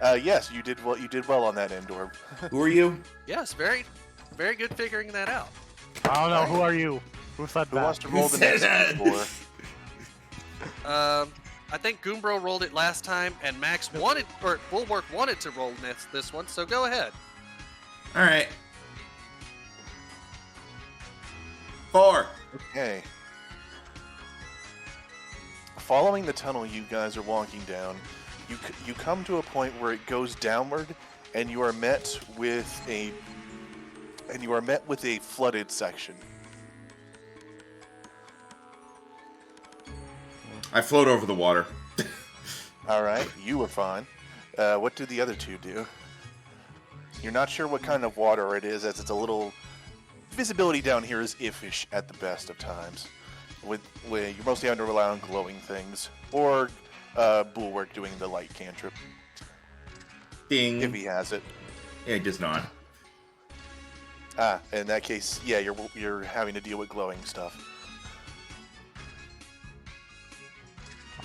Yes, you did well. You did well on that end, Orb. Who are you? Yes, very, very good figuring that out. I don't know, who are you? Who said Who that? wants to roll the Who next said that? score? I think Goombro rolled it last time, and Bulwark wanted to roll this one. So go ahead. All right. 4. Okay. Following the tunnel you guys are walking down, you come to a point where it goes downward, and you are met with a flooded section. I float over the water. All right, you were fine. What did the other two do? You're not sure what kind of water it is, as it's a little visibility down here is iffish at the best of times. With you're mostly having to rely on glowing things or Bulwark doing the light cantrip Ding. if he has it. Yeah, he does not. In that case, yeah, you're having to deal with glowing stuff.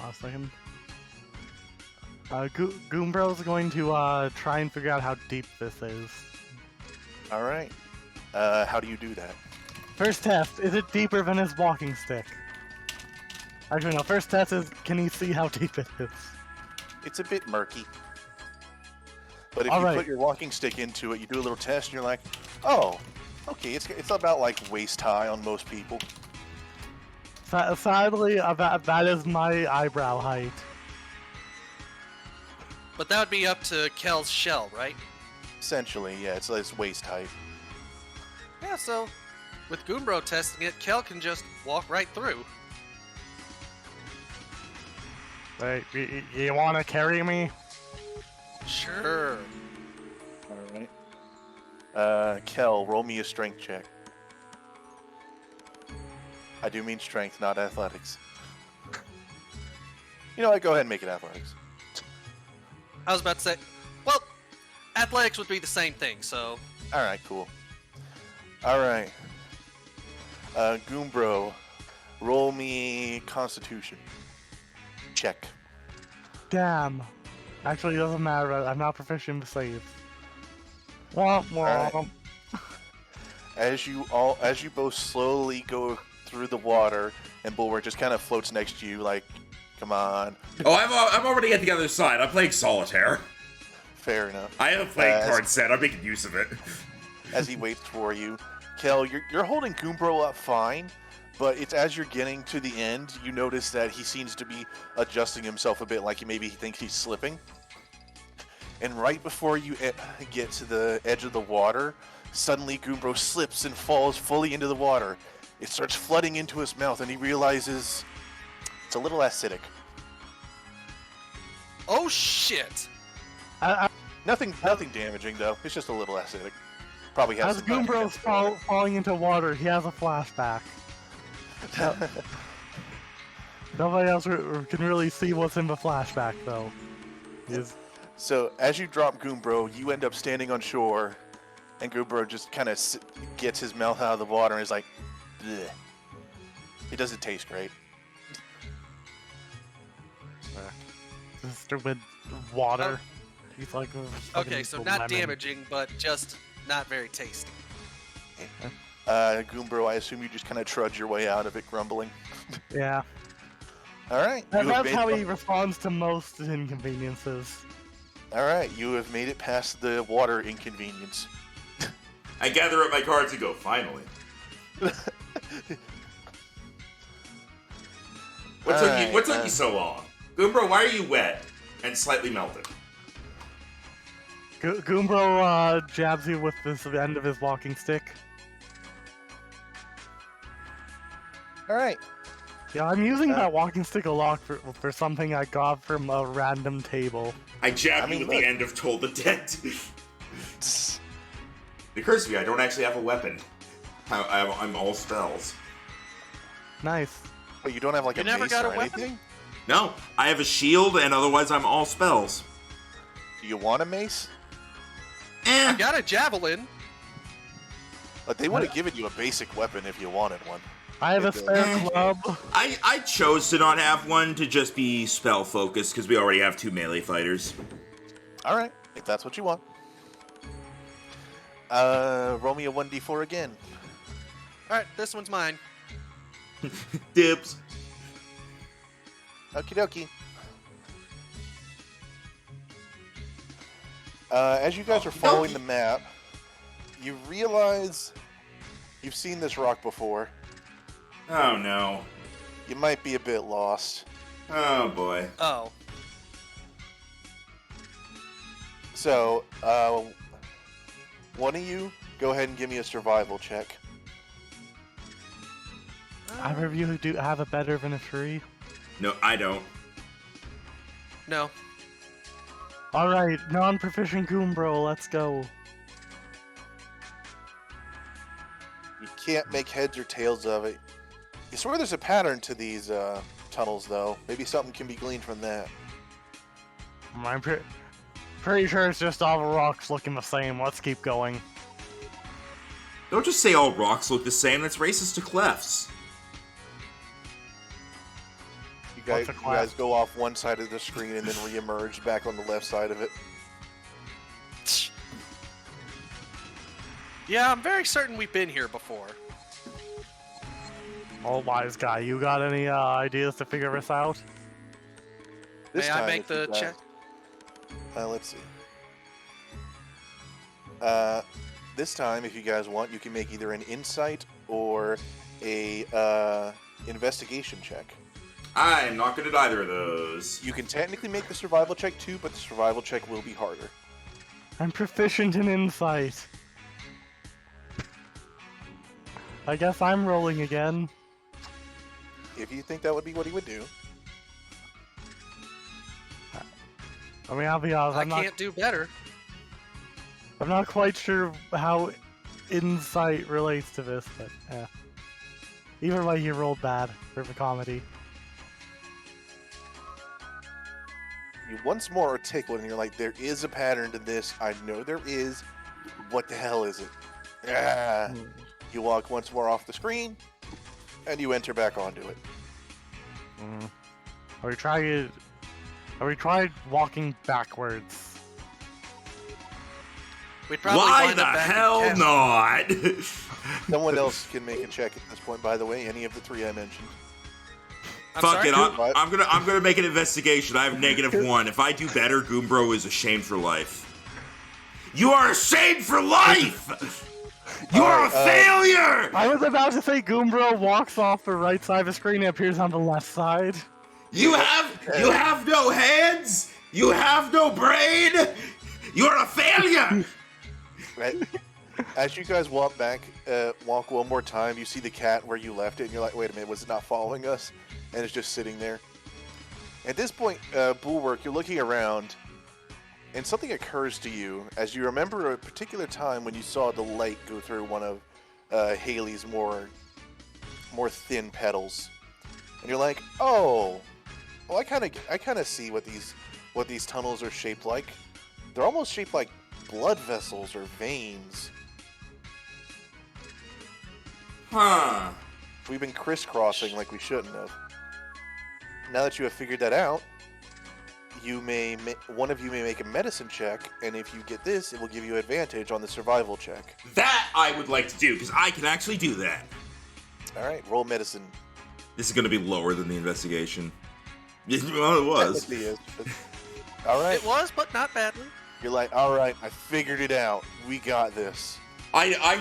A second. Goombro's going to try and figure out how deep this is. All right. How do you do that? First test, is it deeper than his walking stick? Actually, no, first test is, can he see how deep it is? It's a bit murky. But if All you right. put your walking stick into it, you do a little test, and you're like, oh, okay, it's about like waist high on most people. Sadly, that is my eyebrow height. But that would be up to Kel's shell, right? Essentially, yeah, it's waist height. Yeah, so with Goombro testing it, Kel can just walk right through. Wait, you want to carry me? Sure. All right. Kel, roll me a strength check. I do mean strength, not athletics. You know what? Go ahead and make it athletics. I was about to say, well, athletics would be the same thing, so All right, cool. All right. Goombro, roll me Constitution. Check. Damn. Actually, it doesn't matter. I'm not proficient in saves. Womp womp. Alright. As you both slowly go through the water, and Bulwark just kind of floats next to you, like, come on. Oh, I'm already at the other side. I'm playing solitaire. Fair enough. I have a playing card set. I'm making use of it. As he waits for you, Kel, you're holding Goombro up fine, but it's as you're getting to the end, you notice that he seems to be adjusting himself a bit, like maybe he thinks he's slipping. And right before you get to the edge of the water, suddenly Goombro slips and falls fully into the water. It starts flooding into his mouth, and he realizes it's a little acidic. oh shit! Nothing damaging though. It's just a little acidic. Probably has. As some Goombro's falling into water, he has a flashback. Nobody else can really see what's in the flashback, though. So as you drop Goombro, you end up standing on shore, and Goombro just kind of gets his mouth out of the water and is like, bleh. It doesn't taste great. Stupid water. He's like, Okay, so not damaging, but just not very tasty. Goombro, I assume you just kind of trudge your way out of it, grumbling. Yeah. All right. That's how he responds to most inconveniences. All right, you have made it past the water inconvenience. I gather up my cards and go, finally. What took you so long? Goombro, why are you wet and slightly melted? Goombro jabs you with the end of his walking stick. All right. Yeah, I'm using that walking stick a lot for something I got from a random table. I jab you with the end of Toll the Dead. It occurs to me I don't actually have a weapon. I'm all spells. Nice. But you don't have like You a never mace got or a weapon? anything? No, I have a shield, and otherwise I'm all spells. Do you want a mace? I got a javelin. But they would have given you a basic weapon if you wanted one. I have a spare club. I chose to not have one to just be spell focused because we already have 2 melee fighters. All right, if that's what you want. Roll me a 1d4 again. All right, this one's mine. Dibs. Okie dokie. As you guys are following the map, you realize you've seen this rock before. Oh no. You might be a bit lost. Oh boy. Oh. So, one of you, go ahead and give me a survival check. Either of you do have it better than a tree? No, I don't. No. Alright, non-proficient Goombro, let's go. You can't make heads or tails of it. You swear there's a pattern to these tunnels, though. Maybe something can be gleaned from that. I'm pretty sure it's just all the rocks looking the same. Let's keep going. Don't just say all rocks look the same. That's racist to clefts. You guys go off one side of the screen and then re-emerge back on the left side of it. Yeah, I'm very certain we've been here before. Oh, wise guy, you got any ideas to figure this out? This May I time, make if you the guys- check? Let's see. This time, if you guys want, you can make either an insight or a investigation check. I'm not good at either of those. You can technically make the survival check too, but the survival check will be harder. I'm proficient in insight. I guess I'm rolling again. If you think that would be what he would do. I mean, I'll be honest, I can't do better. I'm not quite sure how insight relates to this, but yeah. Either way, you rolled bad for the comedy. You once more articulate, and you're like, there is a pattern to this. I know there is. What the hell is it? Ah. You walk once more off the screen, and you enter back onto it. Are we tried walking backwards? We'd probably Why wind the up back in hell town. not? Someone else can make a check at this point, by the way. Any of the three I mentioned. I'm Fuck sorry? it, What? I'm gonna make an investigation. I have -1. If I do better, Goombro is ashamed for life. You are ashamed for life! You are a failure! I was about to say Goombro walks off the right side of the screen and appears on the left side. You have no hands! You have no brain! You're a failure! Right? As you guys walk back, walk one more time, you see the cat where you left it, and you're like, wait a minute, was it not following us? And it's just sitting there. At this point, Bulwark, you're looking around, and something occurs to you as you remember a particular time when you saw the light go through one of Haley's more thin petals, and you're like, oh, well, I kind of see what these tunnels are shaped like. They're almost shaped like blood vessels or veins. Huh. We've been crisscrossing like we shouldn't have. Now that you have figured that out, one of you may make a medicine check, and if you get this, it will give you advantage on the survival check. That I would like to do, because I can actually do that. Alright, roll medicine. This is going to be lower than the investigation. Well, it was. Technically is, but... Alright. It was, but not badly. You're like, alright, I figured it out. We got this. I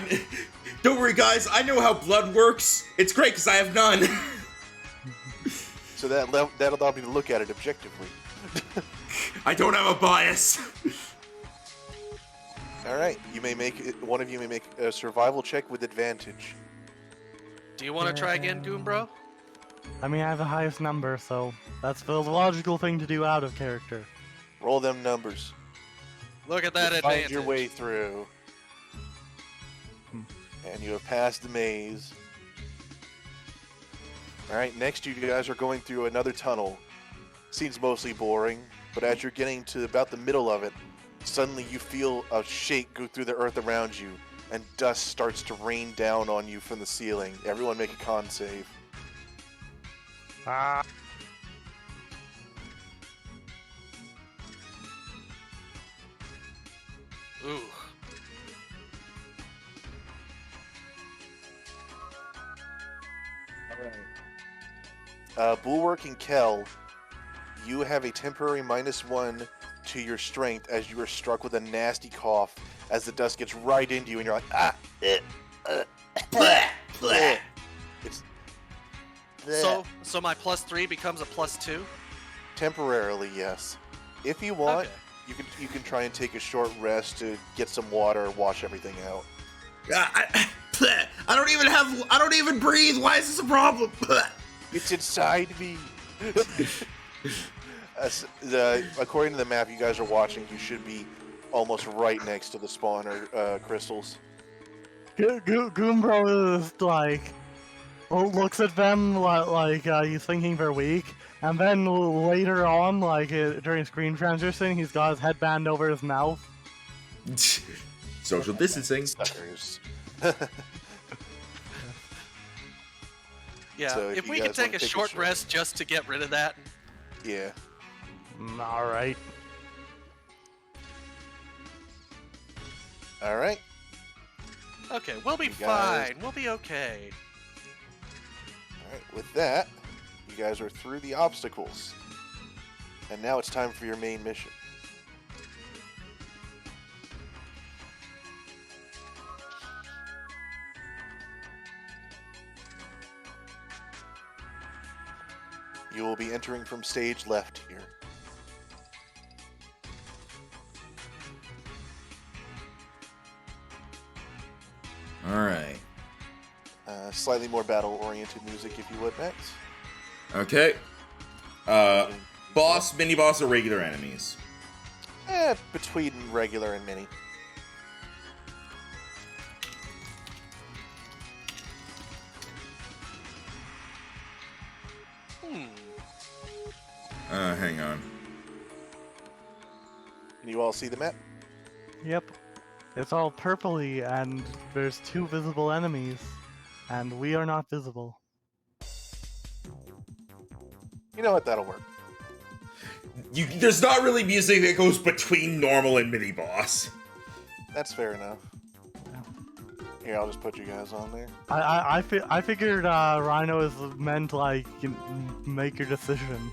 don't worry, guys. I know how blood works. It's great because I have none. So that'll allow me to look at it objectively. I don't have a bias. Alright, one of you may make a survival check with advantage. Do you want to try again, Goombro? I mean, I have the highest number, so that's the logical thing to do out of character. Roll them numbers. Look at that You advantage. find your way through. And you have passed the maze. Alright, next you guys are going through another tunnel. Seems mostly boring, but as you're getting to about the middle of it, suddenly you feel a shake go through the earth around you, and dust starts to rain down on you from the ceiling. Everyone make a con save. Ah. Ooh. Bulwark and Kel, you have a temporary -1 to your strength as you are struck with a nasty cough as the dust gets right into you and you're like, bleh. It's bleh. So my +3 becomes a +2? Temporarily, yes. If you want, Okay. you can try and take a short rest to get some water, wash everything out. I don't even breathe. Why is this a problem? It's inside me. According to the map you guys are watching, you should be almost right next to the spawner crystals. Goombro is like, looks at them like he's thinking they're weak, and then later on, during screen transition, he's got his headband over his mouth. Social distancing. Suckers. Yeah, So if you we guys could take wanna a take a short short- rest just to get rid of that. Yeah. Alright. Alright. Okay, we'll be You guys- fine. We'll be okay. Alright, with that, you guys are through the obstacles. And now it's time for your main mission. You will be entering from stage left here. All right. Slightly more battle-oriented music, if you would, Max. Okay. Boss, mini-boss, or regular enemies? Between regular and mini. Hang on. Can you all see the map? Yep. It's all purpley, and there's 2 visible enemies, and we are not visible. You know what? That'll work. There's not really music that goes between normal and mini-boss. That's fair enough. Here, I'll just put you guys on there. I figured Rhino is meant make your decision.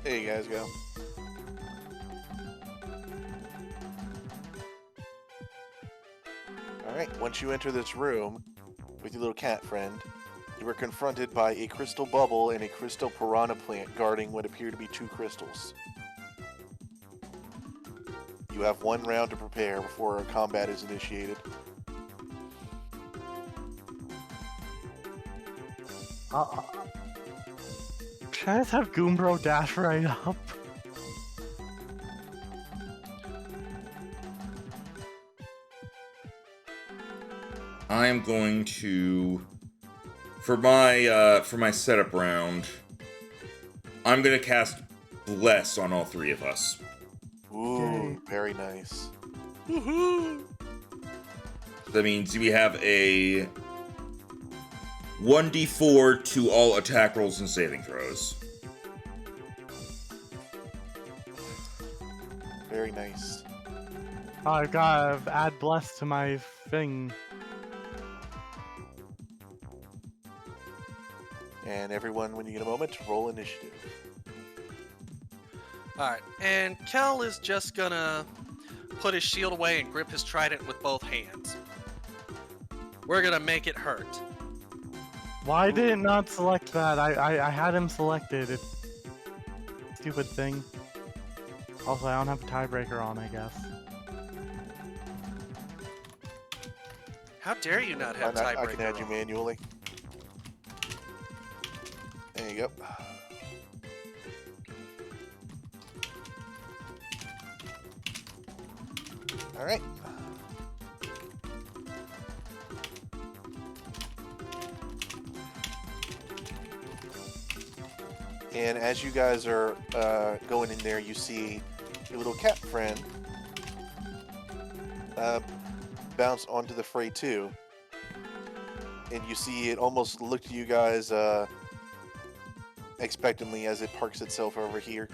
There you guys go. Alright, once you enter this room with your little cat friend, you are confronted by a crystal bubble and a crystal piranha plant guarding what appear to be 2 crystals. You have 1 round to prepare before combat is initiated. Can I just have Goombro dash right up? I am going to, for my setup round, I'm gonna cast Bless on all three of us. Ooh, Okay. very nice. Woohoo! That means we have a 1d4 to all attack rolls and saving throws. Very nice. Oh, I've got to add bless to my thing. And everyone, when you get a moment, roll initiative. Alright, and Kel is just gonna put his shield away and grip his trident with both hands. We're gonna make it hurt. Why did it not select that? I had him selected. It's stupid thing. Also, I don't have a tiebreaker on, I guess. How dare you not have I tiebreaker can add you on? manually. There you go. All right. And as you guys are going in there, you see your little cat friend bounce onto the fray too. And you see it almost look at you guys expectantly as it parks itself over here.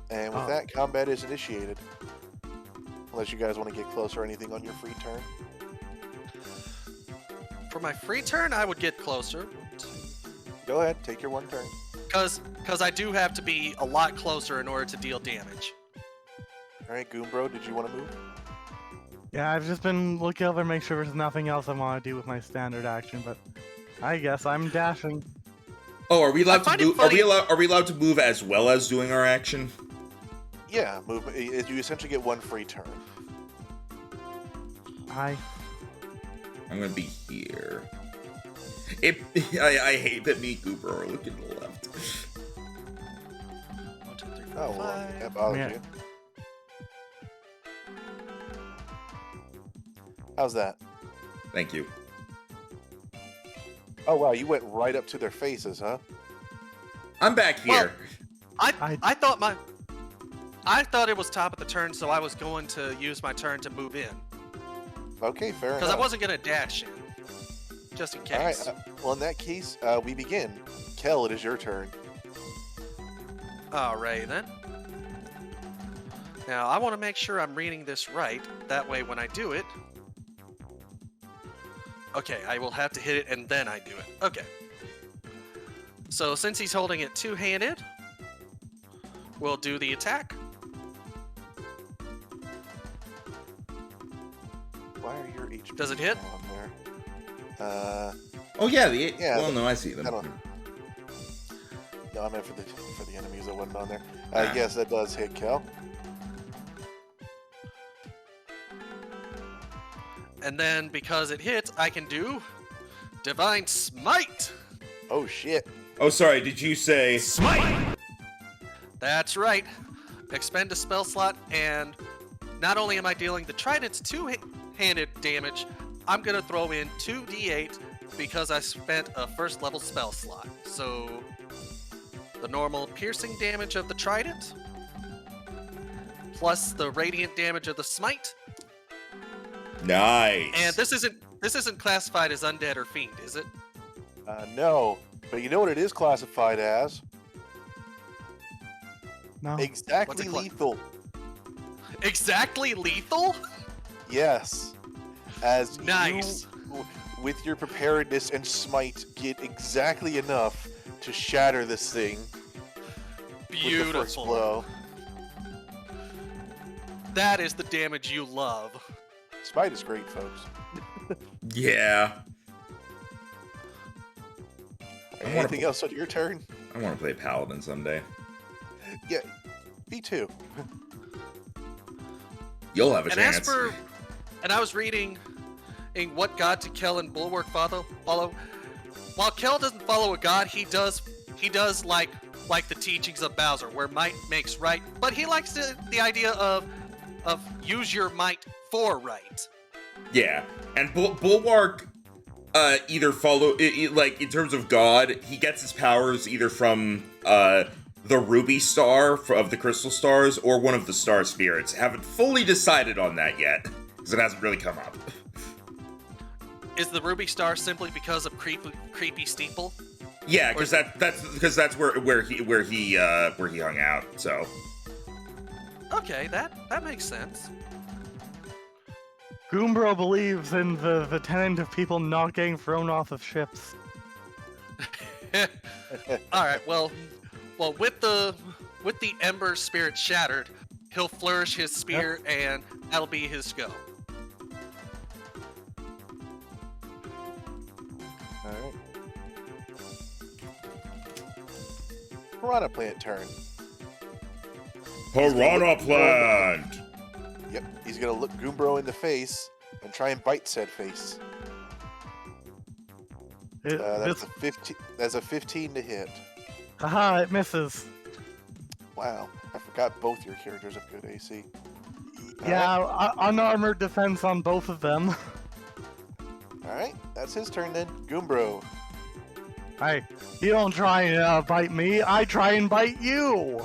And with Oh. that, combat is initiated. Unless you guys want to get close or anything on your free turn. For my free turn, I would get closer. Go ahead, take your one turn. Because I do have to be a lot closer in order to deal damage. Alright, Goombro, did you want to move? Yeah, I've just been looking over, make sure there's nothing else I want to do with my standard action, but I guess I'm dashing. Oh, are we allowed to find it move? Are we funny- allowed? Are we allowed to move as well as doing our action? Yeah, move. You essentially get one free turn. Hi. I'm gonna be here. I hate that me and Cooper are looking to the left. 1, 2, 3, 4, Oh, well, 5. that bothers Yeah. you. How's that? Thank you. Oh, wow, you went right up to their faces, huh? I'm back here. I thought it was top of the turn, so I was going to use my turn to move in. Okay, fair enough. Because I wasn't going to dash in. Just in case. Alright, well, in that case, we begin. Kel, it is your turn. Alright then. Now, I want to make sure I'm reading this right. That way, when I do it... Okay, I will have to hit it and then I do it. Okay. So, since he's holding it two-handed, we'll do the attack. Why are your HP Does it hit? on there? Oh yeah, Yeah, well, no, I see them. I don't- No, I meant for the enemies that wasn't on there. Ah. Yes, that does hit Kel. And then, because it hits, I can do Divine Smite! Oh shit! Oh, sorry. Did you say smite? That's right. Expend a spell slot, and not only am I dealing the Trident's two-handed damage, I'm going to throw in 2d8 because I spent a first level spell slot. So, the normal piercing damage of the Trident, plus the radiant damage of the Smite. Nice. And this isn't classified as undead or fiend, is it? No, but you know what it is classified as? No. Exactly What's it lethal. Exactly lethal? Yes. As Nice. you, with your preparedness and smite, get exactly enough to shatter this thing with the first Beautiful. blow. That is the damage you love. Smite is great, folks. Yeah. wanna Anything pl- else on your turn? I want to play Paladin someday. Yeah, me too. You'll have a And chance. as for, and I was reading in what god to Kel and Bulwark follow. While Kel doesn't follow a god, he does like the teachings of Bowser, where might makes right. But he likes the idea of use your might for right. Yeah, and Bulwark either follow like in terms of God, he gets his powers either from the ruby star of the crystal stars or one of the star spirits. Haven't fully decided on that yet because it hasn't really come up. Is the ruby star simply because of creepy steeple? Yeah, because that's where he hung out. So Okay, that makes sense. Goombro believes in the tenet of people not getting thrown off of ships. All right. Well, with the ember spirit shattered, he'll flourish his spear, and that'll be his go. All right. Piranha Plant turn. Piranha Plant. Yep, he's gonna look Goombro in the face and try and bite said face. That's a 15 to hit. Haha, it misses. Wow, I forgot both your characters have good AC. Yeah, unarmored defense on both of them. All right, that's his turn then. Goombro. Hey, you don't try and bite me, I try and bite you!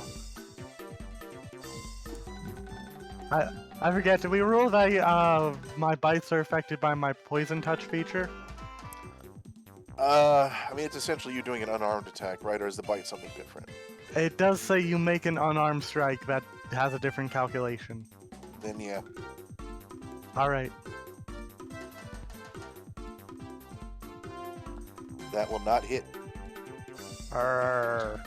I forget, did we rule that my bites are affected by my poison touch feature? I mean, it's essentially you doing an unarmed attack, right? Or is the bite something different? It does say you make an unarmed strike that has a different calculation. Then yeah. Alright. That will not hit. Arrgh.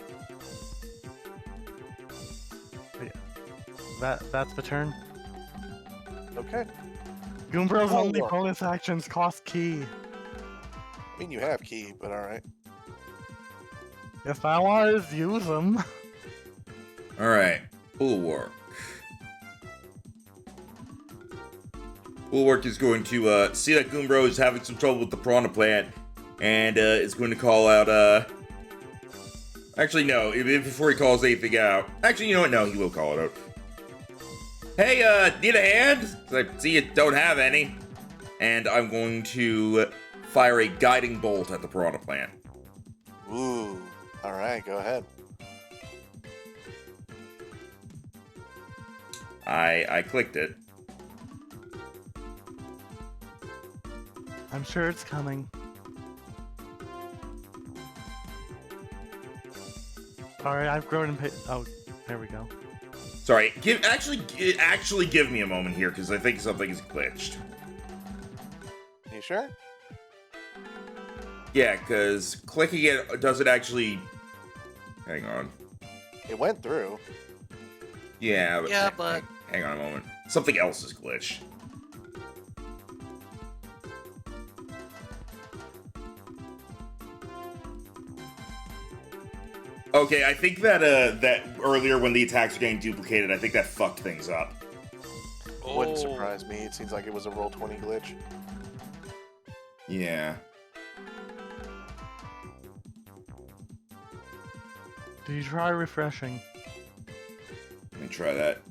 That's the turn. Okay. Goombro's Oh, only look. bonus actions cost key. I mean, you have key, but all right. If I want to use them. All right, Bulwark. Bulwark is going to see that Goombro is having some trouble with the Piranha Plant, and is going to call out. Actually, no. Before he calls anything out, actually, you know what? No, he will call it out. Hey, need a hand? 'Cause I see you don't have any, and I'm going to fire a guiding bolt at the Piranha Plant. Ooh. All right, go ahead. I clicked it. I'm sure it's coming. Alright, I've grown in oh, there we go. Sorry, actually give me a moment here, because I think something is glitched. You sure? Yeah, because clicking it doesn't actually... Hang on. It went through. Yeah, but... Hang on a moment. Something else is glitched. Okay, I think that that earlier when the attacks were getting duplicated, I think that fucked things up. Wouldn't surprise me. It seems like it was a Roll20 glitch. Yeah. Did you try refreshing? Let me try that.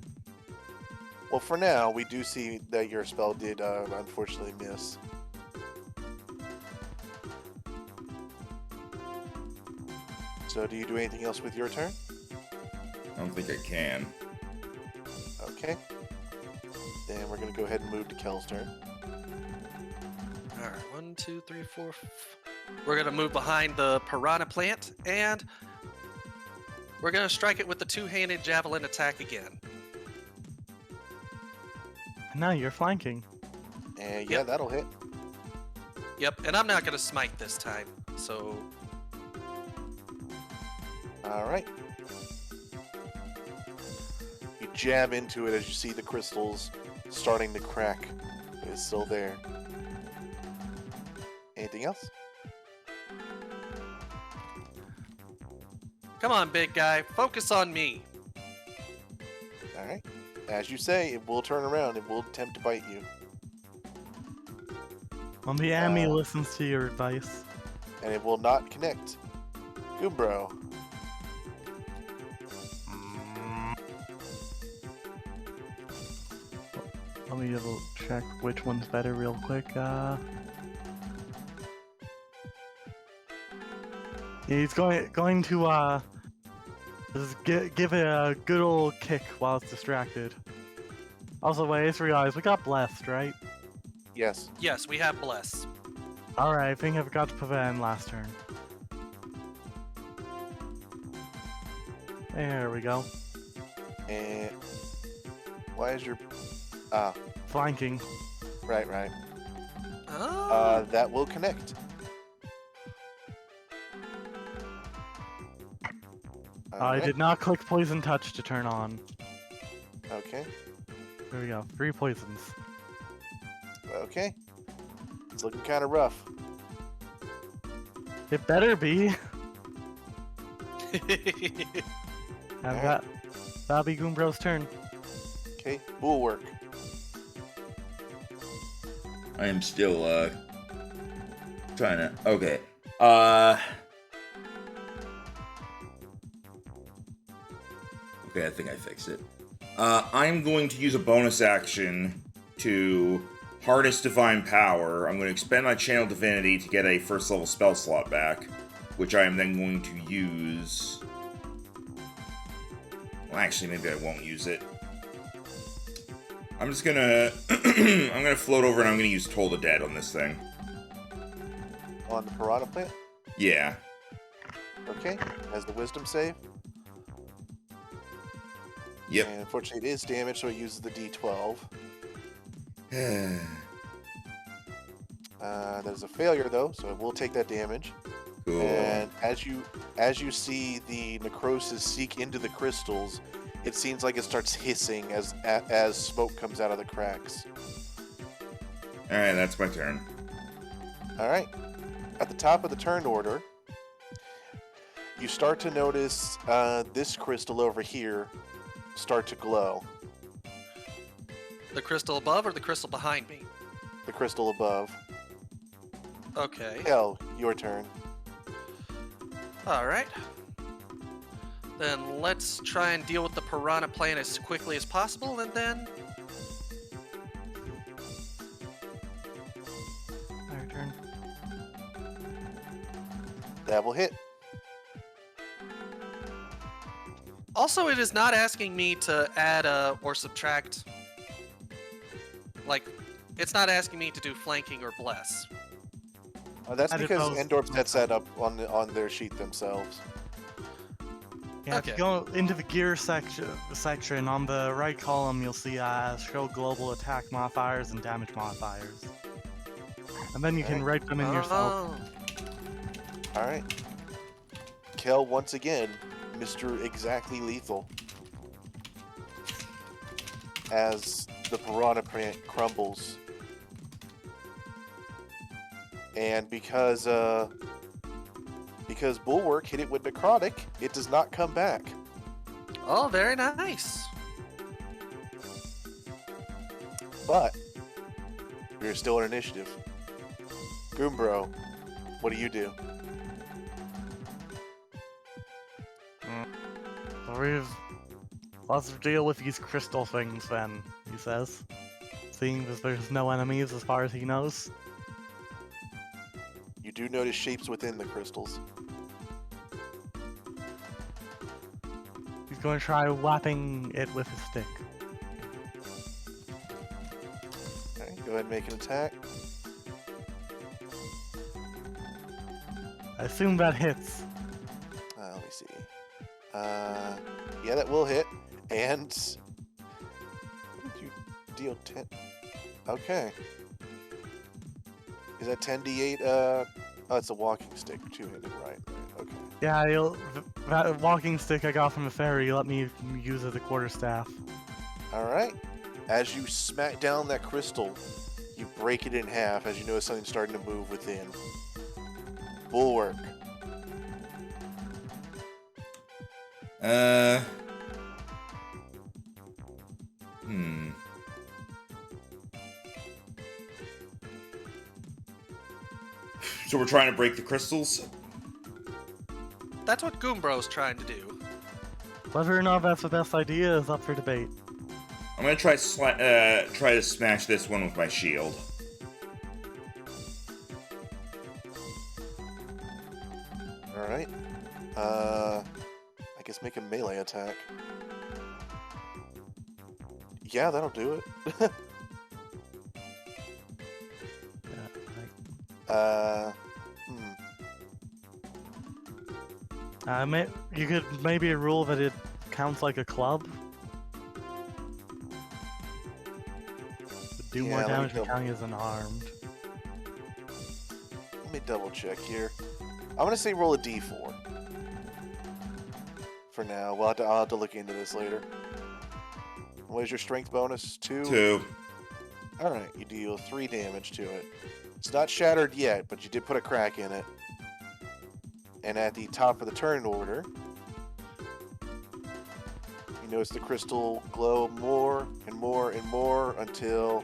Well, for now, we do see that your spell did unfortunately miss. So, do you do anything else with your turn? I don't think I can. Okay. Then we're going to go ahead and move to Kel's turn. Alright, 1, 2, 3, 4. We're gonna move behind the Piranha Plant, and we're gonna strike it with the two-handed javelin attack again. And now you're flanking. And yeah, Yep. that'll hit. Yep, and I'm not gonna smite this time, so All right. You jab into it as you see the crystals starting to crack, but it's still there. Anything else? come on, big guy, focus on me. All right. As you say, it will turn around. It will attempt to bite you. Well, the Amy listens to your advice. And it will not connect. Goombro. Let me double check which one's better real quick. He's going to just give it a good old kick while it's distracted. Also, wait, I just realized we got blessed, right? Yes. Yes, we have bless. Alright, I think I forgot to put that in last turn. There we go. And why is your Flanking. right. Oh. That will connect. I Alright, did not click Poison Touch to turn on. Okay. There we go. 3 poisons. Okay. It's looking kind of rough. It better be. And Alright. that'll be Goombro's turn. Okay. Bulwark. I am still trying to. Okay. Okay, I think I fixed it. I'm going to use a bonus action to harness Divine Power. I'm going to expend my Channel Divinity to get a first level spell slot back, which I am then going to use. Well, actually, maybe I won't use it. I'm just gonna. I'm gonna float over and I'm gonna use Toll the Dead on this thing. On the Piranha Plant. Yeah. Okay. Has the Wisdom save. Yep. And unfortunately, it is damaged, so it uses the D12. That is a failure, though, so it will take that damage. Cool. And as you see the necrosis seek into the crystals, it seems like it starts hissing as smoke comes out of the cracks. Alright, that's my turn. All right. At the top of the turn order, you start to notice this crystal over here start to glow. The crystal above or the crystal behind me? The crystal above. Okay. Hell, your turn. Alright. Then let's try and deal with the Piranha Plant as quickly as possible, and then... Our turn. That will hit. Also, it is not asking me to add or subtract. Like, it's not asking me to do flanking or bless. That's I because suppose- Endorp sets that up on their sheet themselves. Yeah, if you Okay. go into the gear section, on the right column, you'll see show global attack modifiers and damage modifiers. And then you can write them in yourself. Oh. All right. Kel, once again, Mr. Exactly Lethal. As the Piranha Plant crumbles. And because Bulwark hit it with Necrotic, it does not come back. Oh, very nice. But we're still in initiative. Goombro, what do you do? Let's deal with these crystal things then, he says. Seeing as there's no enemies as far as he knows. You do notice shapes within the crystals. He's going to try whapping it with his stick. Okay, go ahead and make an attack. I assume that hits. Let me see. Yeah, that will hit. And what did you deal 10? Okay. Is that 10d8? Oh, it's a walking stick, two-handed, right? Okay. Yeah, that walking stick I got from the fairy let me use as a quarterstaff. All right. As you smack down that crystal, you break it in half as you notice something starting to move within. Bulwark. So we're trying to break the crystals? That's what Goombro's trying to do. Whether or not that's the best idea is up for debate. I'm gonna try to smash this one with my shield. All right. let's make a melee attack. Yeah, that'll do it. Yeah, you could maybe rule that it counts like a club. Would do more Yeah, let me damage than double- counting as unarmed. Let me double check here. I'm gonna say roll a d4. For now, I'll have to look into this later. What is your strength bonus? 2? 2. Alright, you deal 3 damage to it. It's not shattered yet, but you did put a crack in it. And at the top of the turn order, you notice the crystal glow more and more and more until...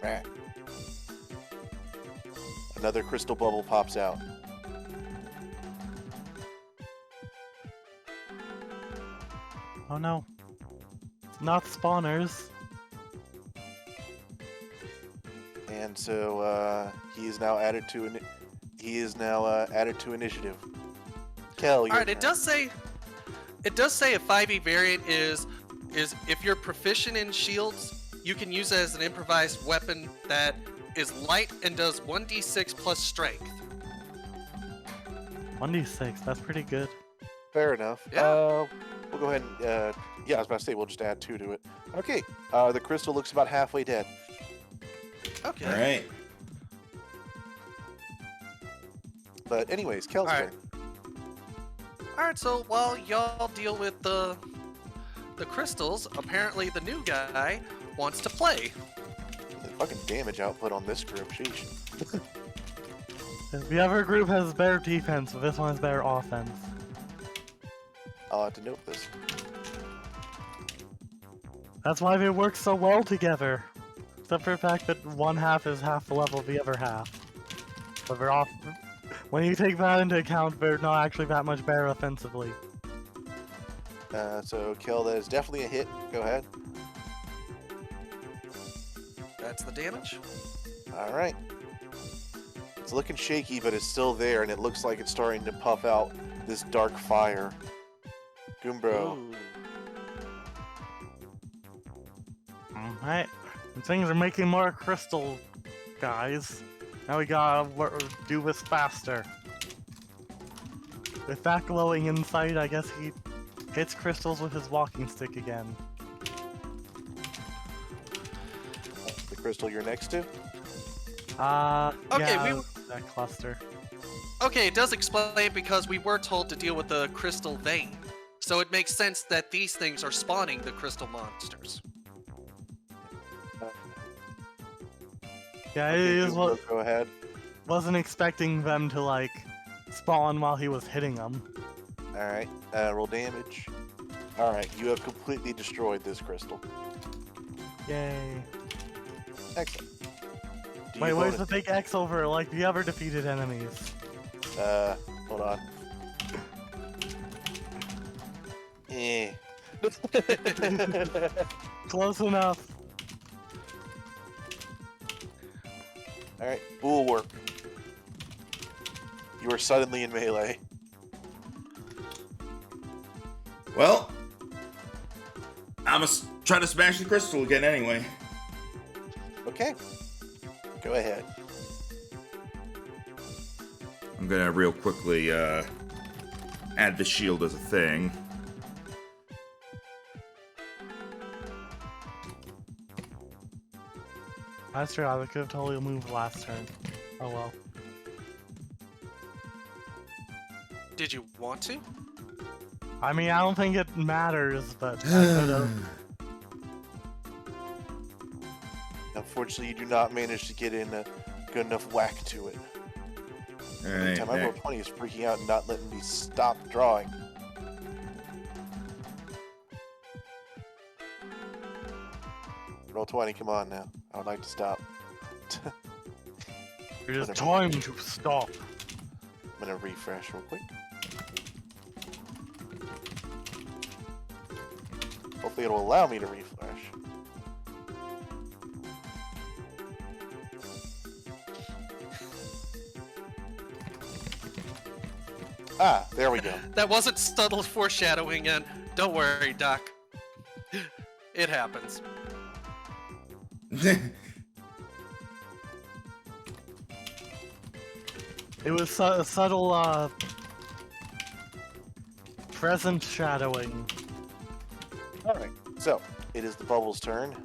Ah. Another crystal bubble pops out. Oh no. Not spawners. And so he is now added to initiative. Kel, you're All right, it does say a 5e variant is if you're proficient in shields, you can use it as an improvised weapon that is light and does 1d6 plus strength. 1d6, that's pretty good. Fair enough. Yeah. We'll go ahead and yeah, I was about to say we'll just add 2 to it. Okay. The crystal looks about halfway dead. Okay. All right. But anyways, Kel's All right. turn. All right, so while y'all deal with the crystals, apparently the new guy wants to play. The fucking damage output on this group, sheesh. The other group has better defense, but this one has better offense. I'll have to note this. That's why they work so well together. Except for the fact that one half is half the level of the other half. But they're off. When you take that into account, they're not actually that much better offensively. So Kel, that is definitely a hit. Go ahead. That's the damage. All right. It's looking shaky, but it's still there, and it looks like it's starting to puff out this dark fire. Goombro. Ooh. Alright. Things are making more crystal, guys. Now we gotta do this faster. With that glowing insight, I guess he hits crystals with his walking stick again. The crystal you're next to? Okay, yeah, that cluster. Okay, it does explain because we were told to deal with the crystal vein. So it makes sense that these things are spawning the crystal monsters. Yeah, Okay, it is what Goombro, go ahead. wasn't expecting them to like spawn while he was hitting them. All right. Roll damage. All right. You have completely destroyed this crystal. Yay. Excellent. Do you Wait, where's bonus- the big X over like the other defeated enemies? Hold on. Eh. Close enough. All right. Bulwark. You are suddenly in melee. Well, I'm gonna try to smash the crystal again anyway. Okay. Go ahead. I'm gonna real quickly add the shield as a thing. That's true, I could have totally moved last turn. Oh well. Did you want to? I mean, I don't think it matters, but I could have. Unfortunately, you do not manage to get in a good enough whack to it. Alright, Time I roll 20 is freaking out and not letting me stop drawing. Roll 20, come on now. I would like to stop. It is Whatever. time to stop. I'm gonna refresh real quick. Hopefully it'll allow me to refresh. Ah, there we go. That wasn't subtle foreshadowing, and don't worry, Doc. It happens. It was a subtle, present shadowing. Alright, so it is the bubble's turn.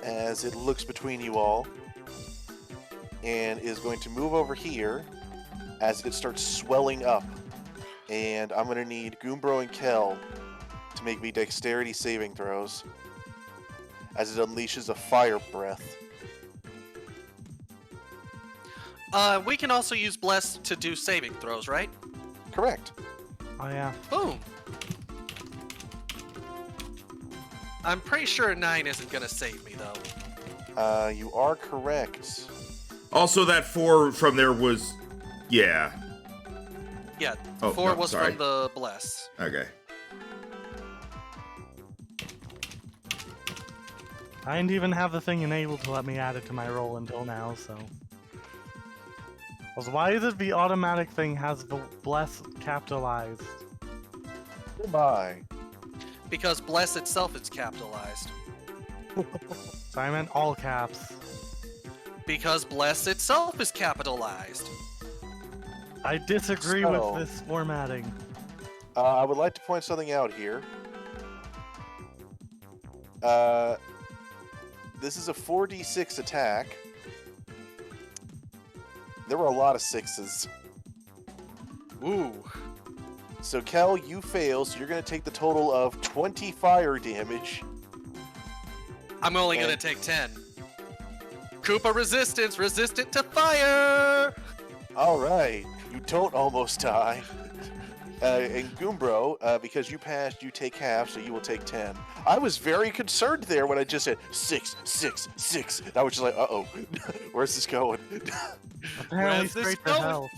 As it looks between you all and is going to move over here as it starts swelling up. And I'm going to need Goombro and Kel to make me dexterity saving throws as it unleashes a fire breath. We can also use Bless to do saving throws, right? Correct. Oh yeah. Boom. I'm pretty sure 9 isn't gonna save me, though. You are correct. Also, that 4 from there was, yeah. Yeah, Oh, 4 no, was sorry. from the Bless. Okay. I didn't even have the thing enabled to let me add it to my roll until now, so. Also, why does the automatic thing has the bless capitalized? Goodbye. Because Bless itself is capitalized. So I meant all caps. Because Bless itself is capitalized. I disagree So- with this formatting. I would like to point something out here. This is a 4d6 attack. There were a lot of 6s. Ooh. So, Kel, you fail, so you're going to take the total of 20 fire damage. I'm only gonna And- take 10. Koopa resistance, resistant to fire! Alright, you don't almost die. And Goombro, because you passed, you take half, so you will take 10. I was very concerned there when I just said 6, 6, 6. And I was just like, uh-oh, where's this going? Apparently Where's this straight to going? hell.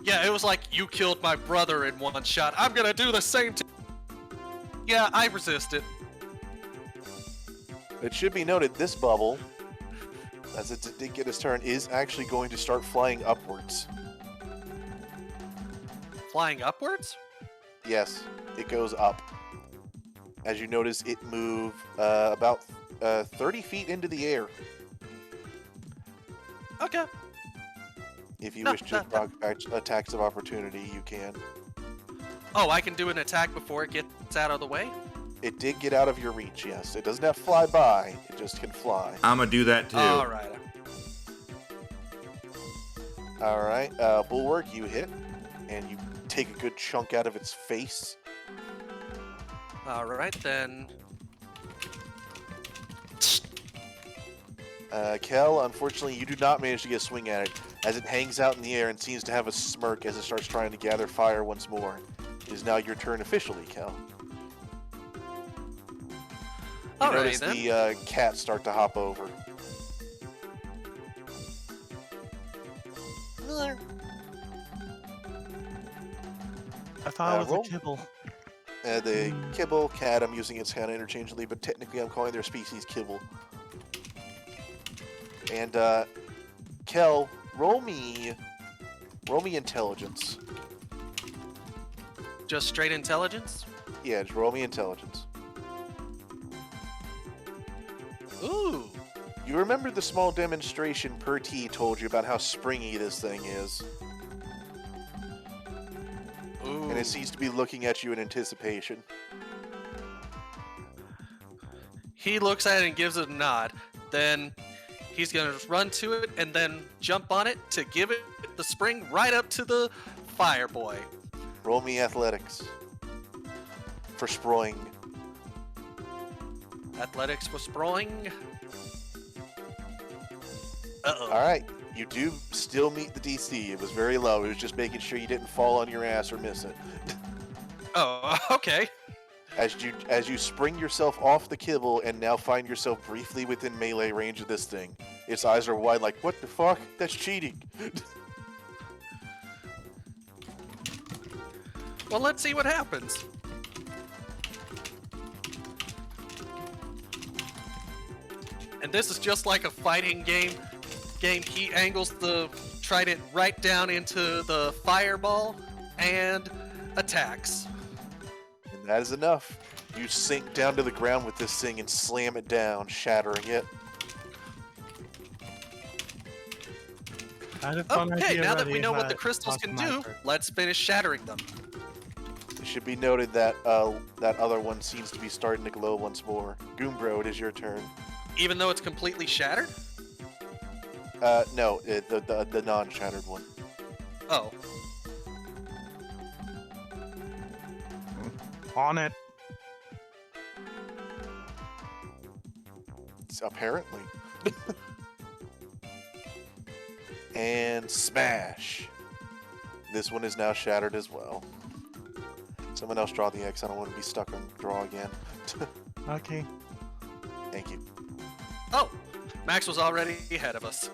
Yeah, it was like, you killed my brother in one shot. I'm gonna do the same to... Yeah, I resisted. It should be noted, this bubble, as it did get its turn, is actually going to start flying upwards. Flying upwards? Yes, it goes up. As you notice, it moved about 30 feet into the air. Okay. If you No, wish to proc attacks of opportunity, you can. Oh, I can do an attack before it gets out of the way? It did get out of your reach, yes. It doesn't have to fly by, it just can fly. I'm gonna do that too. Alright. Alright, Bulwark, you hit, and you take a good chunk out of its face. Alright, then. Kel, unfortunately, you do not manage to get a swing at it, as it hangs out in the air and seems to have a smirk as it starts trying to gather fire once more. It is now your turn officially, Kel. You Alrighty notice then. the cats start to hop over. I thought it was roll. a kibble. The kibble, cat, I'm using it kind of interchangeably, but technically I'm calling their species kibble. And, Kel, roll me intelligence. Just straight intelligence? Yeah, just roll me intelligence. Ooh. You remember the small demonstration Per T told you about how springy this thing is, Ooh. and it seems to be looking at you in anticipation. He looks at it and gives it a nod. Then he's gonna run to it and then jump on it to give it the spring right up to the fire boy. Roll me athletics. For sproing. Athletics for sprawling. Uh-oh. Alright, you do still meet the DC. It was very low. It was just making sure you didn't fall on your ass or miss it. Oh, okay. As you spring yourself off the kibble and now find yourself briefly within melee range of this thing. Its eyes are wide like, what the fuck? That's cheating. Well, let's see what happens. And this is just like a fighting game. He angles the trident right down into the fireball and attacks. And that is enough. You sink down to the ground with this thing and slam it down, shattering it. I had a fun Okay, idea now that ready we know what if the I crystals lost can my do, turn. let's finish shattering them. It should be noted that that other one seems to be starting to glow once more. Goombro, it is your turn. Even though it's completely shattered? No, the non-shattered one. Oh. On it. Apparently. And smash. This one is now shattered as well. Someone else draw the X. I don't want to be stuck on draw again. Okay. Thank you. Oh! Max was already ahead of us.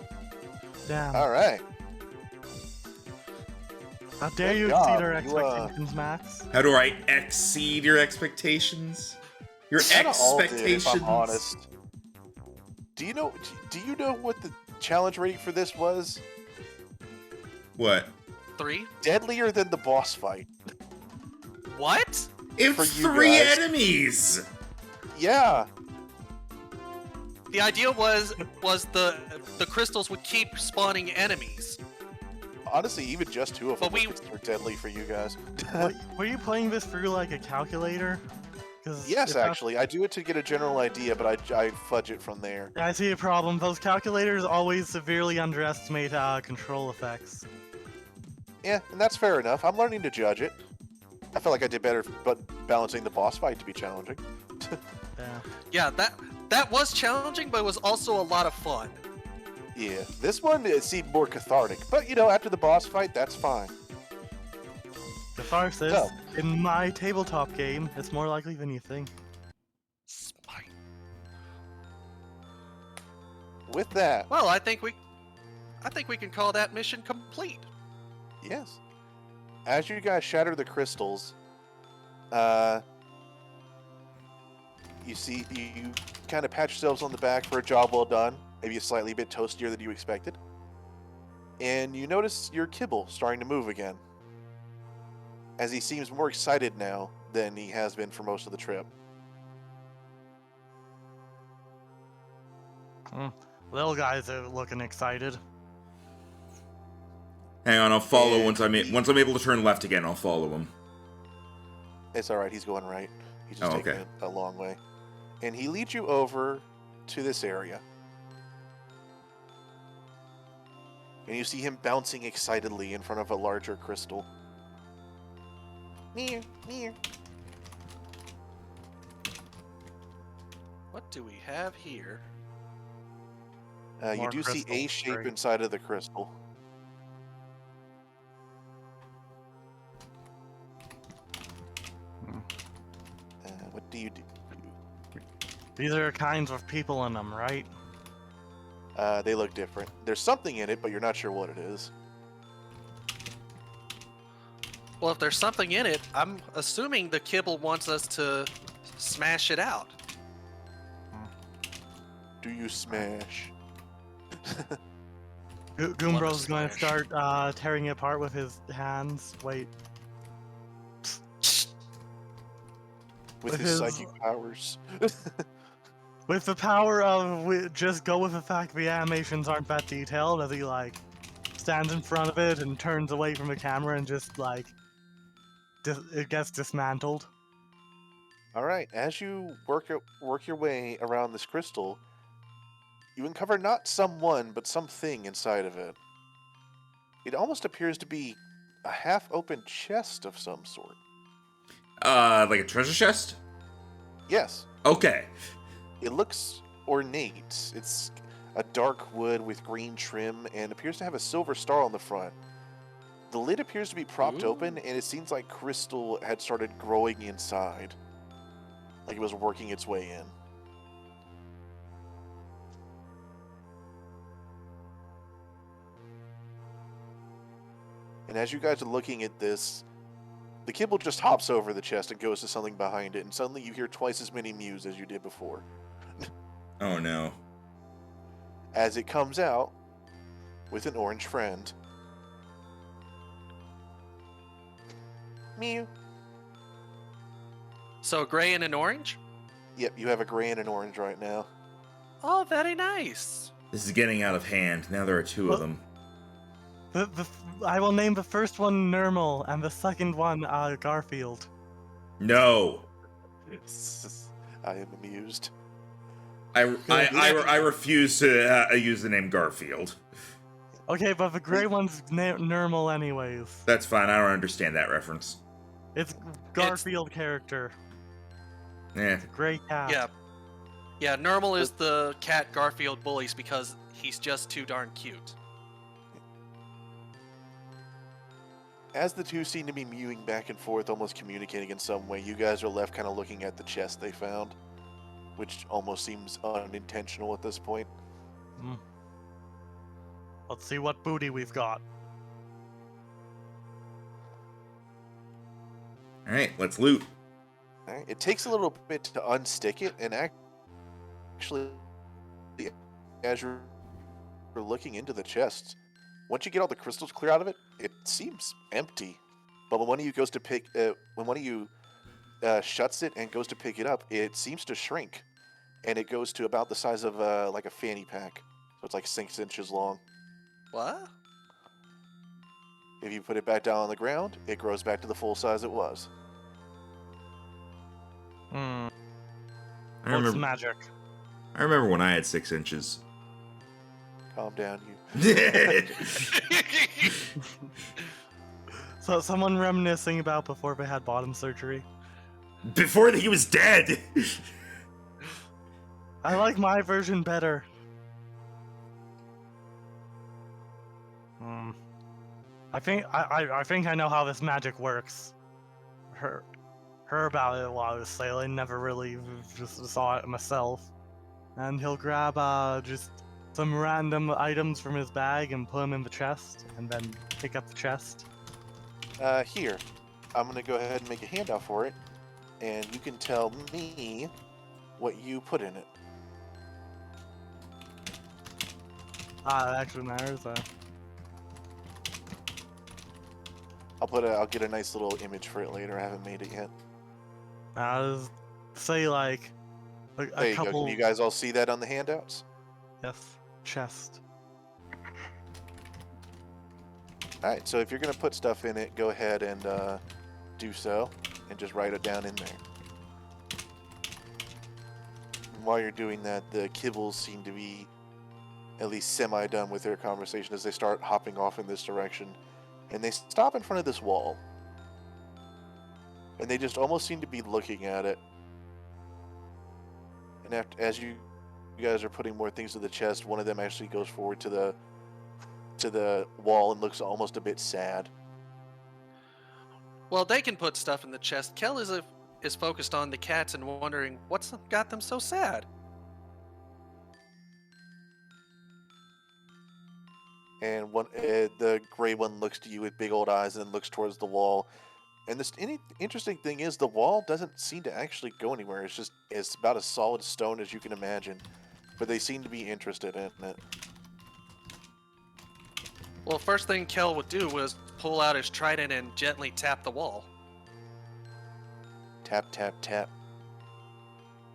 Damn. All right. How dare Good you job. exceed our You, expectations, Max? How do I exceed your expectations? Your Kinda all did, expectations. if I'm honest. Do you know what the challenge rating for this was? What? 3? Deadlier than the boss fight. What? It's For you 3 guys. enemies. Yeah. The idea was the crystals would keep spawning enemies. Honestly, even just 2 of them But we- were deadly for you guys. Were you playing this through like a calculator? 'Cause Yes, if that's- actually. I do it to get a general idea, but I fudge it from there. I see a problem. Those calculators always severely underestimate control effects. Yeah, and that's fair enough. I'm learning to judge it. I feel like I did better, but balancing the boss fight to be challenging. Yeah. Yeah, that was challenging, but it was also a lot of fun. Yeah, this one it seemed more cathartic, but after the boss fight, that's fine. Catharsis, So. in my tabletop game, it's more likely than you think. Smite. With that, Well, I think we can call that mission complete. yes. As you guys shatter the crystals, you kind of pat yourselves on the back for a job well done. Maybe a slightly bit toastier than you expected. And you notice your kibble starting to move again. As he seems more excited now than he has been for most of the trip. Little guys are looking excited. Hang on, I'll follow And once I'm able to turn left again. I'll follow him. It's alright, he's going right. He's just Oh, taking okay. it a long way. And he leads you over to this area. And you see him bouncing excitedly in front of a larger crystal. Meow, meow. What do we have here? You More do see a crystals, shape great. inside of the crystal. What do you do? These are kinds of people in them, right? They look different. There's something in it, but you're not sure what it is. Well, if there's something in it, I'm assuming the kibble wants us to smash it out. Do you smash? Goombro's going to smash. start tearing it apart with his hands. Wait. With With his his- psychic powers. With the power of just go with the fact the animations aren't that detailed, as he like stands in front of it and turns away from the camera and just like it gets dismantled. All right, as you work your way around this crystal, you uncover not someone, but something inside of it. It almost appears to be a half-open chest of some sort. Like a treasure chest? Yes, Okay. it looks ornate. It's a dark wood with green trim and appears to have a silver star on the front. The lid appears to be propped open, and it seems like crystal had started growing inside. Like it was working its way in. And as you guys are looking at this, the kibble just hops over the chest and goes to something behind it, and suddenly you hear twice as many mews as you did before. Oh no. as it comes out with an orange friend. Mew. So gray and an orange? Yep, you have a gray and an orange right now. Oh, very nice. This is getting out of hand. Now there are two of them. I will name the first one Nermal and the second one Garfield. No. I am amused. I refuse to use the name Garfield. Okay, but the gray one's Nermal anyways. That's fine. I don't understand that reference. It's Garfield character. Yeah. Gray cat. Yeah. Yeah, Normal is the cat Garfield bullies because he's just too darn cute. As the two seem to be mewing back and forth, almost communicating in some way, you guys are left kind of looking at the chest they found, which almost seems unintentional at this point. Let's see what booty we've got. All right, let's loot. All right. It takes a little bit to unstick it, and actually, as you're looking into the chest, once you get all the crystals clear out of it, it seems empty. But when one of you goes to pick, when one of you shuts it and goes to pick it up, it seems to shrink, and it goes to about the size of like a fanny pack. So it's like 6 inches long. What? If you put it back down on the ground, it grows back to the full size it was. I What's remember. magic? I remember when I had 6 inches. Calm down, you. So someone reminiscing about before they had bottom surgery. Before he was dead. I like my version better. I think I know how this magic works. Heard about it while I was sailing. Never really just saw it myself. And he'll grab just some random items from his bag and put them in the chest, and then pick up the chest. Here, I'm gonna go ahead and make a handout for it, and you can tell me what you put in it. That actually matters. I'll get a nice little image for it later. I haven't made it yet. Just say like There a you go. couple. Can you guys all see that on the handouts? Yes, chest. All right. So if you're gonna put stuff in it, go ahead and do so, and just write it down in there. And while you're doing that, the kibbles seem to be at least semi-done with their conversation as they start hopping off in this direction. And they stop in front of this wall. And they just almost seem to be looking at it. And as you guys are putting more things to the chest, one of them actually goes forward to the wall and looks almost a bit sad. Well, they can put stuff in the chest. Kel is focused on the cats and wondering what's got them so sad. And the gray one looks to you with big old eyes and then looks towards the wall. And this interesting thing is the wall doesn't seem to actually go anywhere. It's about as solid stone as you can imagine. But they seem to be interested in it. Well, first thing Kel would do was pull out his trident and gently tap the wall. Tap, tap, tap.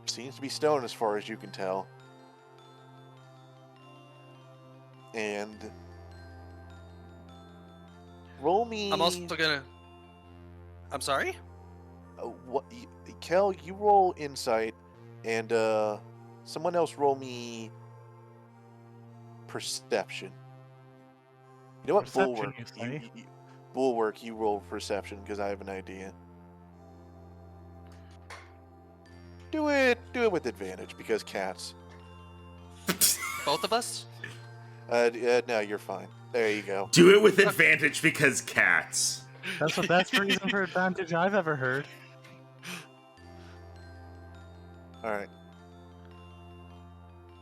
Seems to be stone as far as you can tell. And roll me. I'm also gonna. I'm sorry? Kel, you roll insight, and someone else roll me perception. You know what? Perception, Bulwark. you say? Bulwark, you roll perception because I have an idea. Do it with advantage because cats. Both of us? No, you're fine. There you go. Do it with advantage because cats. That's the best reason for advantage I've ever heard. All right.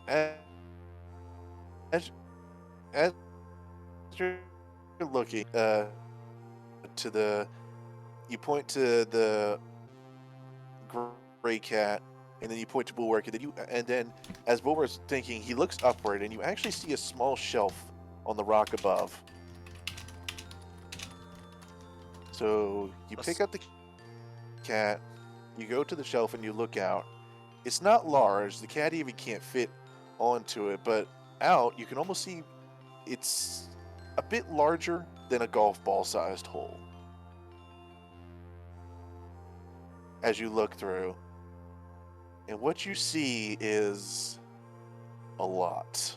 As you're looking you point to the gray cat and then you point to Bulwark, and then as Bulwark's thinking, he looks upward, and you actually see a small shelf on the rock above. So you pick up the cat, you go to the shelf, and you look out. It's not large. The cat even can't fit onto it, but out you can almost see it's a bit larger than a golf ball sized hole. As you look through, and what you see is a lot.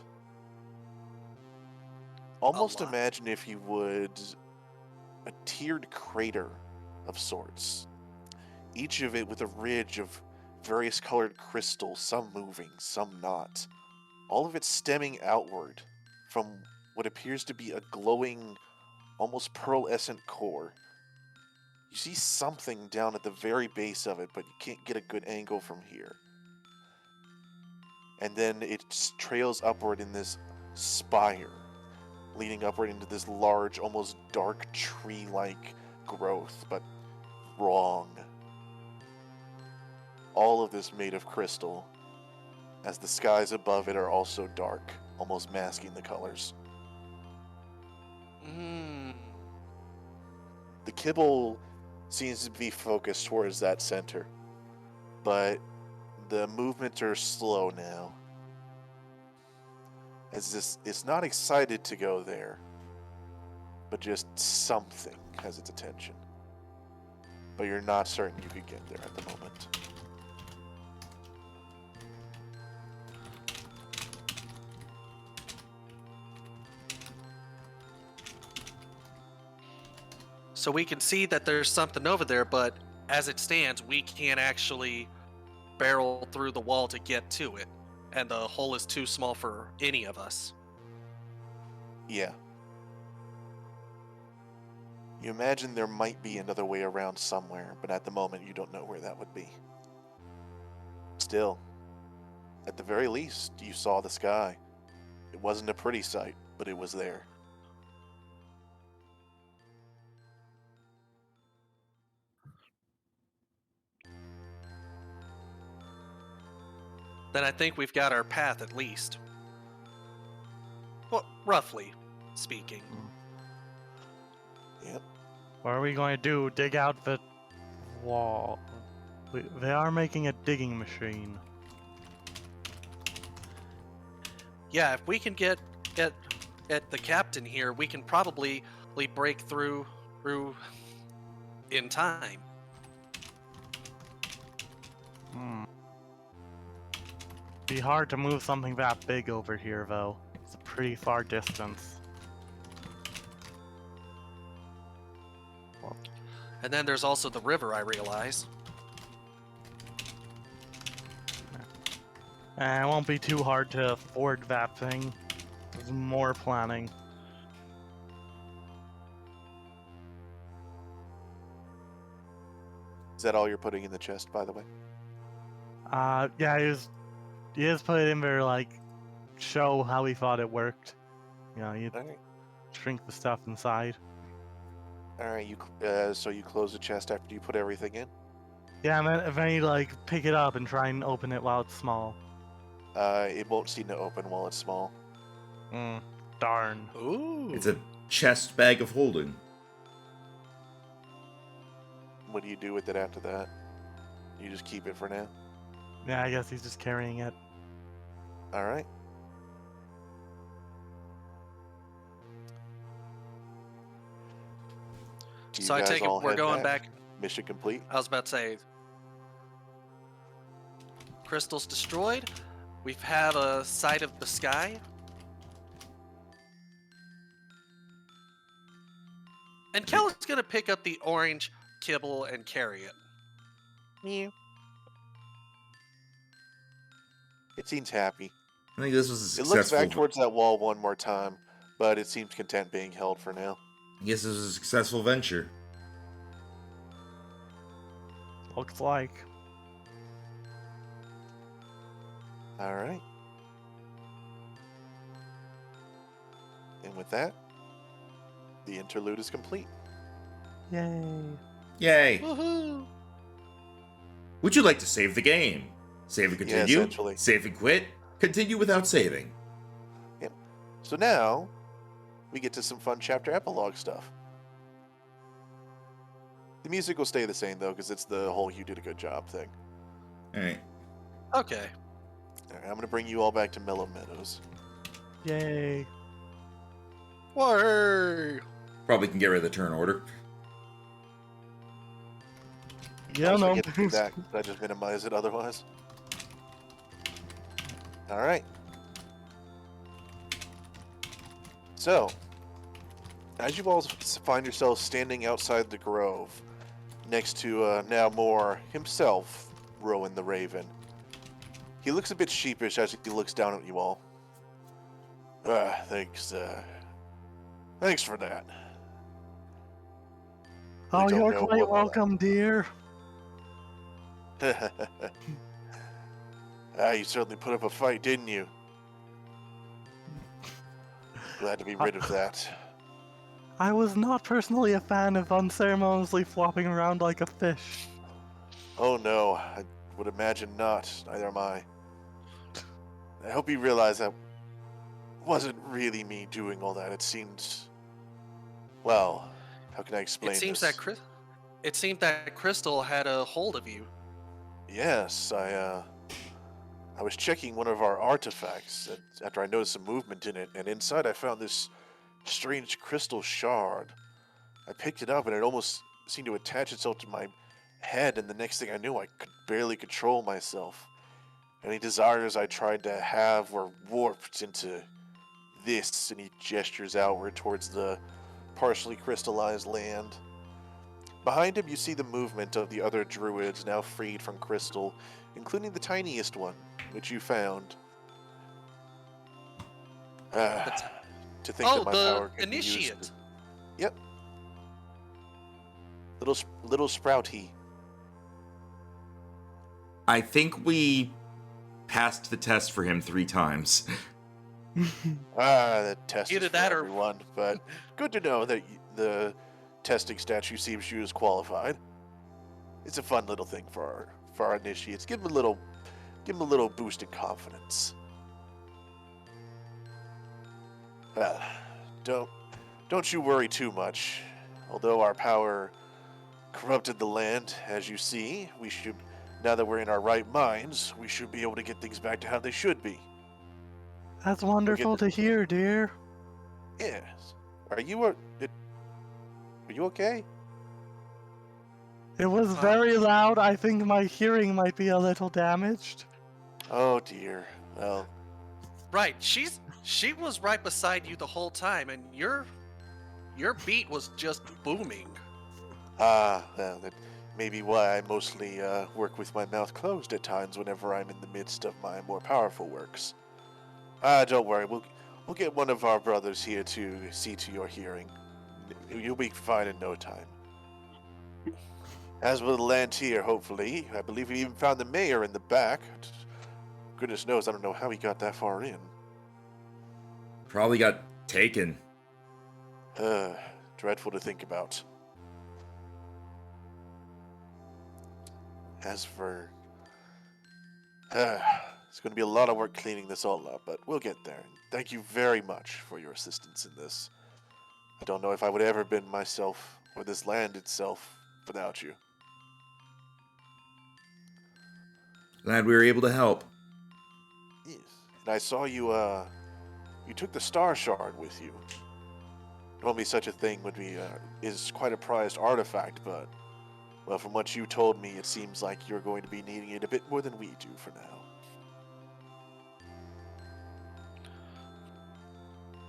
Almost lot. imagine, if you would, a tiered crater of sorts, each of it with a ridge of various colored crystals, some moving, some not. All of it stemming outward from what appears to be a glowing, almost pearlescent core. You see something down at the very base of it, but you can't get a good angle from here. And then it trails upward in this spire, leading upward into this large, almost dark tree-like growth, but wrong. All of this made of crystal, as the skies above it are also dark, almost masking the colors. The kibble seems to be focused towards that center, but the movements are slow now. It's not excited to go there, but just something has its attention. But you're not certain you could get there at the moment. So we can see that there's something over there, but as it stands, we can't actually barrel through the wall to get to it. And the hole is too small for any of us. Yeah. You imagine there might be another way around somewhere, but at the moment you don't know where that would be. Still, at the very least, you saw the sky. It wasn't a pretty sight, but it was there. Then I think we've got our path at least. Well, roughly speaking. Yep. What are we going to do? Dig out the wall? They are making a digging machine. Yeah, if we can get at the captain here, we can probably break through in time. Be hard to move something that big over here, though. It's a pretty far distance. And then there's also the river, I realize. And it won't be too hard to ford that thing. There's more planning. Is that all you're putting in the chest, by the way? Yeah, he just put it in there, like, show how he thought it worked. You know, you Alright. shrink the stuff inside. Alright, so you close the chest after you put everything in? Yeah, and then you, like, pick it up and try and open it while it's small. It won't seem to open while it's small. Darn. Ooh. It's a chest bag of holding. What do you do with it after that? You just keep it for now? Yeah, I guess he's just carrying it. Alright. So I take it we're going back. Mission complete. I was about to say, crystals destroyed. We've had a sight of the sky. And Kelly's gonna pick up the orange kibble and carry it. Meow. It seems happy. I think this was a It successful. looks back towards that wall one more time, but it seems content being held for now. I guess this was a successful venture. Looks like. Alright. And with that, the interlude is complete. Yay. Yay! Woohoo! Would you like to save the game? Save and Yeah, continue. essentially. Save and quit. Continue without saving. Yep. So now we get to some fun chapter epilogue stuff. The music will stay the same though, because it's the whole "you did a good job" thing. All right. Okay. All right, I'm gonna bring you all back to Mellow Meadows. Yay. Word. Probably can get rid of the turn order. I Yeah, always no. forget to do that. I just minimize it otherwise. All right. So, as you all find yourselves standing outside the grove, next to now more himself, Rowan the Raven. He looks a bit sheepish as he looks down at you all. Thanks for that. Oh, don't you're know quite what all welcome, dear. You certainly put up a fight, didn't you? Glad to be rid of that. I was not personally a fan of unceremoniously flopping around like a fish. Oh no, I would imagine not. Neither am I. I hope you realize that wasn't really me doing all that. It seemed... Well, how can I explain It seems this? that Crystal had a hold of you. Yes, I was checking one of our artifacts after I noticed some movement in it, and inside I found this strange crystal shard. I picked it up and it almost seemed to attach itself to my head, and the next thing I knew, I could barely control myself. Any desires I tried to have were warped into this, and he gestures outward towards the partially crystallized land. Behind him, you see the movement of the other druids now freed from crystal, including the tiniest one, which you found. To think that my the power could be used. initiate. Yep. Little sprouty. I think we passed the test for him 3 times. The test Either is for that or- everyone, but good to know that the testing statue seems you as qualified. It's a fun little thing for our initiates. Give him a little boost in confidence. Don't you worry too much. Although our power corrupted the land, as you see, now that we're in our right minds, we should be able to get things back to how they should be. That's wonderful to hear, dear. Yes. Are you okay? It was very loud. I think my hearing might be a little damaged. Oh dear. Well, Right. She was right beside you the whole time, and your beat was just booming. well, that may be why I mostly work with my mouth closed at times whenever I'm in the midst of my more powerful works. Don't worry. We'll get one of our brothers here to see to your hearing. You'll be fine in no time. As will the land here, hopefully. I believe we even found the mayor in the back. Goodness knows, I don't know how he got that far in. Probably got taken. Dreadful to think about. As for... it's going to be a lot of work cleaning this all up, but we'll get there. Thank you very much for your assistance in this. I don't know if I would ever have been myself, or this land itself, without you. Glad we were able to help. Yes. And I saw you, you took the star shard with you. Normally such a thing would be, is quite a prized artifact, but, well, from what you told me, it seems like you're going to be needing it a bit more than we do for now.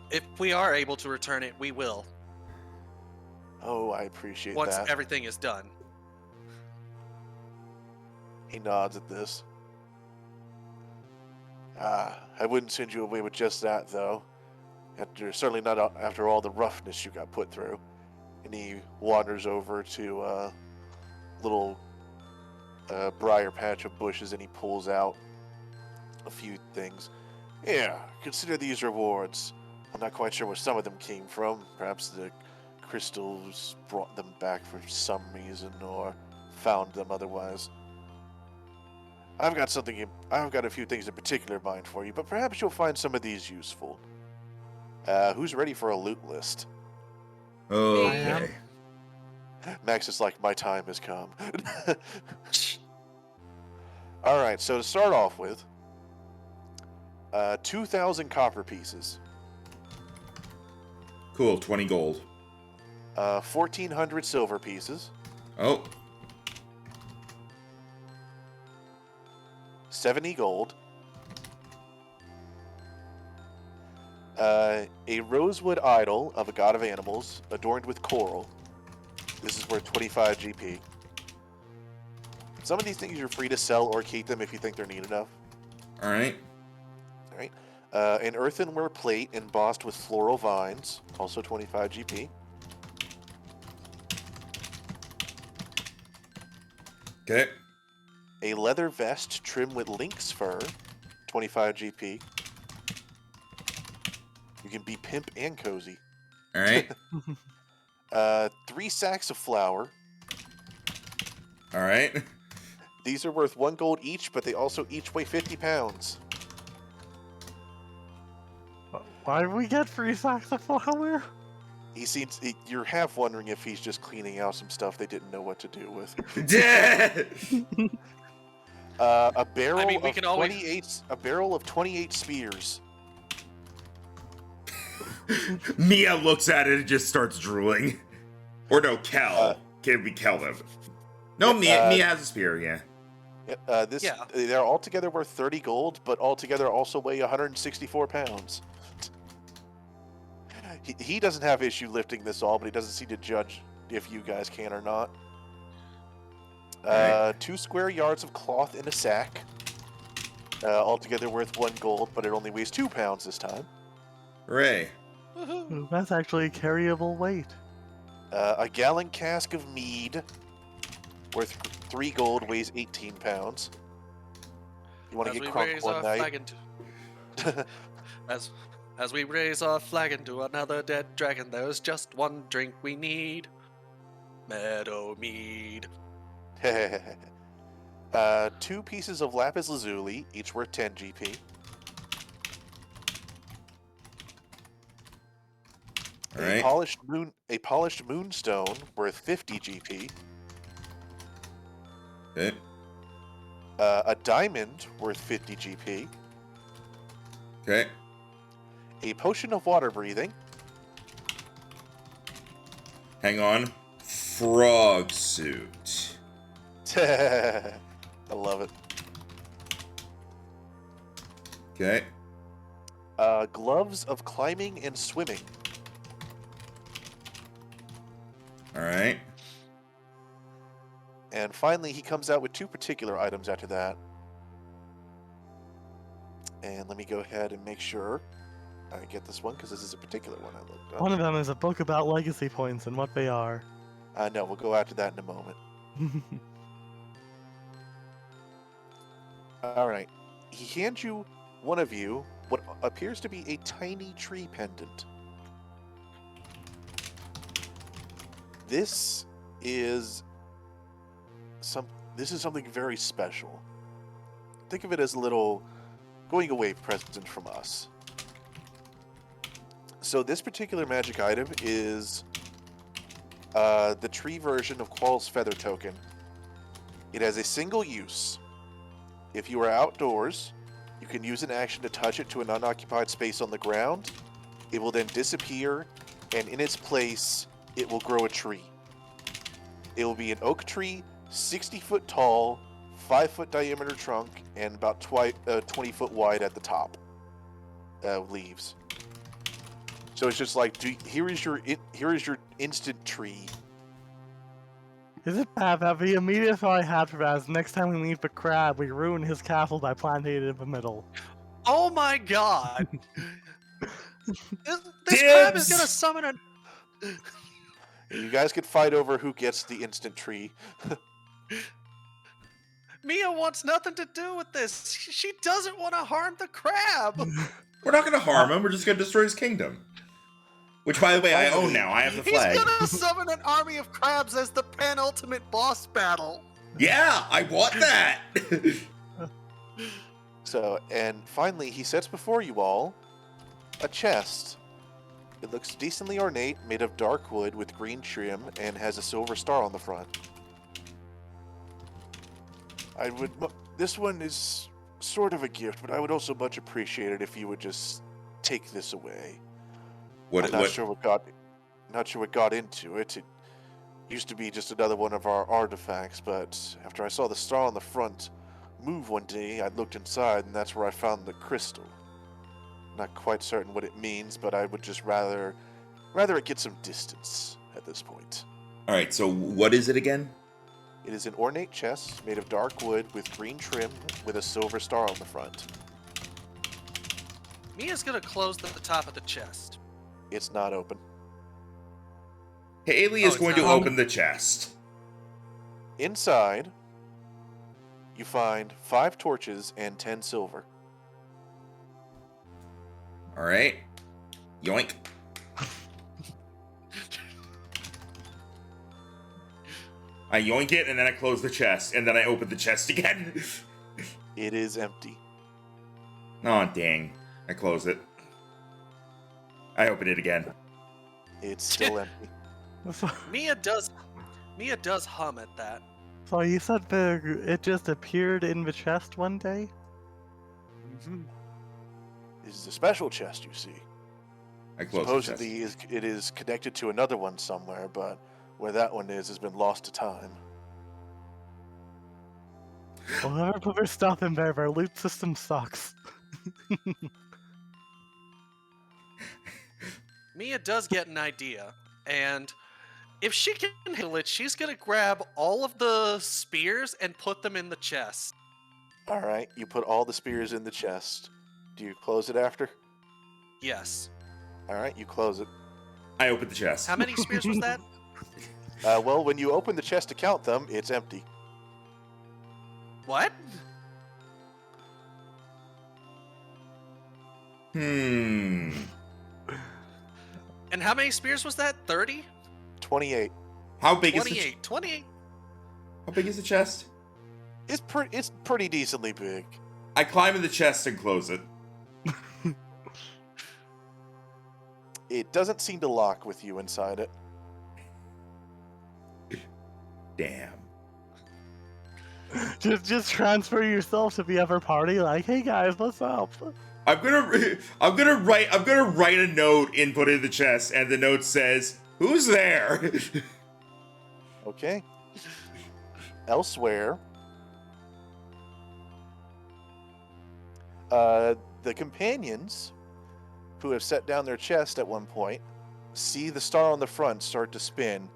If we are able to return it, we will. Oh, I appreciate Once that. everything is done. He nods at this. I wouldn't send you away with just that, though. Certainly not after all the roughness you got put through. And he wanders over to a little briar patch of bushes, and he pulls out a few things. Yeah, consider these rewards. I'm not quite sure where some of them came from. Perhaps the crystals brought them back for some reason, or found them otherwise. I've got a few things in particular in mind for you, but perhaps you'll find some of these useful. Who's ready for a loot list? Okay. Max is like, my time has come. All right, so to start off with, 2,000 copper pieces, Cool. 20 gold. 1,400 silver pieces, Oh. 70 gold, a rosewood idol of a god of animals adorned with coral. This is worth 25 GP. Some of these things you're free to sell or keep them if you think they're neat enough. All right. All right. An earthenware plate embossed with floral vines, also 25 GP. Okay. A leather vest trimmed with lynx fur, 25 GP. You can be pimp and cozy. All right. 3 sacks of flour. All right. These are worth 1 gold each, but they also each weigh 50 pounds. Why did we get 3 sacks of flour? You're half wondering if he's just cleaning out some stuff they didn't know what to do with. A barrel of 28 spears. Mia looks at it and just starts drooling. Or no, Kel. Can be Kel though. No, Mia has a spear, yeah. They're altogether worth 30 gold, but altogether also weigh 164 pounds. He doesn't have issue lifting this all, but he doesn't seem to judge if you guys can or not. 2 square yards of cloth in a sack. Altogether worth 1 gold, but it only weighs 2 pounds this time. Hooray. Ooh, that's actually a carryable weight. A gallon cask of mead, worth 3 gold, weighs 18 pounds. You want to get crunk one night? As we raise our flag into another dead dragon, there's just one drink we need. Meadow mead. 2 pieces of lapis lazuli, each worth 10 GP. All right. A polished moonstone worth 50 GP. Okay. A diamond worth 50 GP. Okay. A potion of water breathing. Hang on. Frog suit. I love it. Okay. Gloves of climbing and swimming. All right. And finally, he comes out with 2 particular items after that. And let me go ahead and make sure I get this one, because this is a particular one I looked up. One of them is a book about legacy points and what they are. No, we'll go after that in a moment. All right. He hands you, one of you, what appears to be a tiny tree pendant. This is something very special. Think of it as a little going away present from us. So this particular magic item is the tree version of Qual's Feather Token. It has a single use. If you are outdoors, you can use an action to touch it to an unoccupied space on the ground. It will then disappear, and in its place, it will grow a tree. It will be an oak tree, 60 foot tall, 5 foot diameter trunk, and about 20 foot wide at the top. Leaves. So it's just like, here is your instant tree. Is it bad that the immediate thought I had for that is next time we meet the crab, we ruin his castle by planting it in the middle? Oh my god! This crab is gonna summon a... You guys could fight over who gets the instant tree. Mia wants nothing to do with this. She doesn't want to harm the crab. We're not going to harm him. We're just going to destroy his kingdom. Which, by the way, I own now. I have the flag. He's gonna summon an army of crabs as the penultimate boss battle. Yeah, I want that. So, and finally, he sets before you all a chest. It looks decently ornate, made of dark wood with green trim, and has a silver star on the front. This one is sort of a gift, but I would also much appreciate it if you would just take this away. I'm not sure what got into it. It used to be just another one of our artifacts, but after I saw the star on the front move one day, I looked inside, and that's where I found the crystal. Not quite certain what it means, but I would just rather it get some distance at this point. All right, so what is it again? It is an ornate chest made of dark wood with green trim with a silver star on the front. Mia's gonna close the top of the chest. It's not open. Haley is it's going to not open the chest. Inside, you find 5 torches and 10 silver. All right. Yoink. I yoink it, and then I close the chest, and then I open the chest again. It is empty. Oh, dang. I close it. I open it again. It's still empty. Mia does hum at that. So you said it just appeared in the chest one day? This is a special chest, you see. I close Supposedly, the chest. it is connected to another one somewhere, but where that one is has been lost to time. We'll never put our stuff in there. Our loot system sucks. Mia does get an idea, and if she can handle it, she's gonna grab all of the spears and put them in the chest. All right, you put all the spears in the chest. Do you close it after? Yes. All right, you close it. I open the chest. How many spears was that? Well, when you open the chest to count them, it's empty. What? Hmm. And how many spears was that? 30? 28. How big is 28. 28. How big is the chest? It's pretty decently big. I climb in the chest and close it. It doesn't seem to lock with you inside it. Damn. Just transfer yourself to the other party. Like, hey guys, what's up? I'm gonna write a note and put it in the chest, and the note says, "Who's there?" Okay. Elsewhere, the companions who have set down their chest at one point see the star on the front start to spin.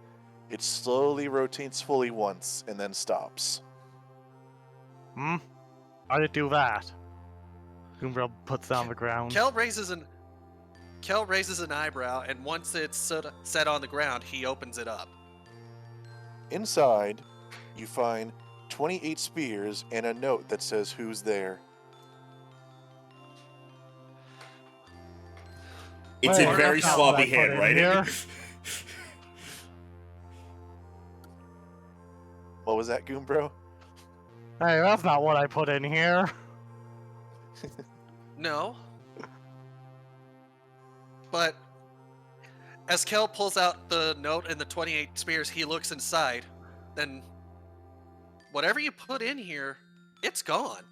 It slowly rotates fully once and then stops. How did it do that? Goombro puts down the ground. Kel raises an eyebrow, and once it's set on the ground, he opens it up. Inside, you find 28 spears and a note that says who's there. It's Wait, in very that's not what sloppy I put in handwriting. here. What was that, Goombro? Hey, that's not what I put in here. No. But as Kel pulls out the note and the 28 spears, he looks inside. Then whatever you put in here, it's gone.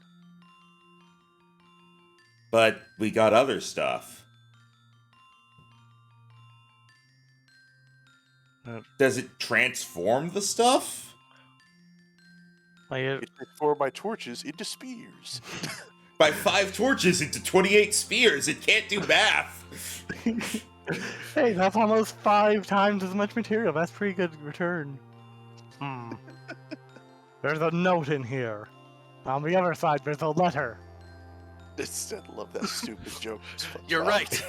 But we got other stuff. Does it transform the stuff? Like, It transformed my torches into spears. By 5 torches into 28 spears, it can't do math. hey, that's almost 5 times as much material. That's pretty good return. There's a note in here. On the other side, there's a letter. I love that stupid joke. You're right.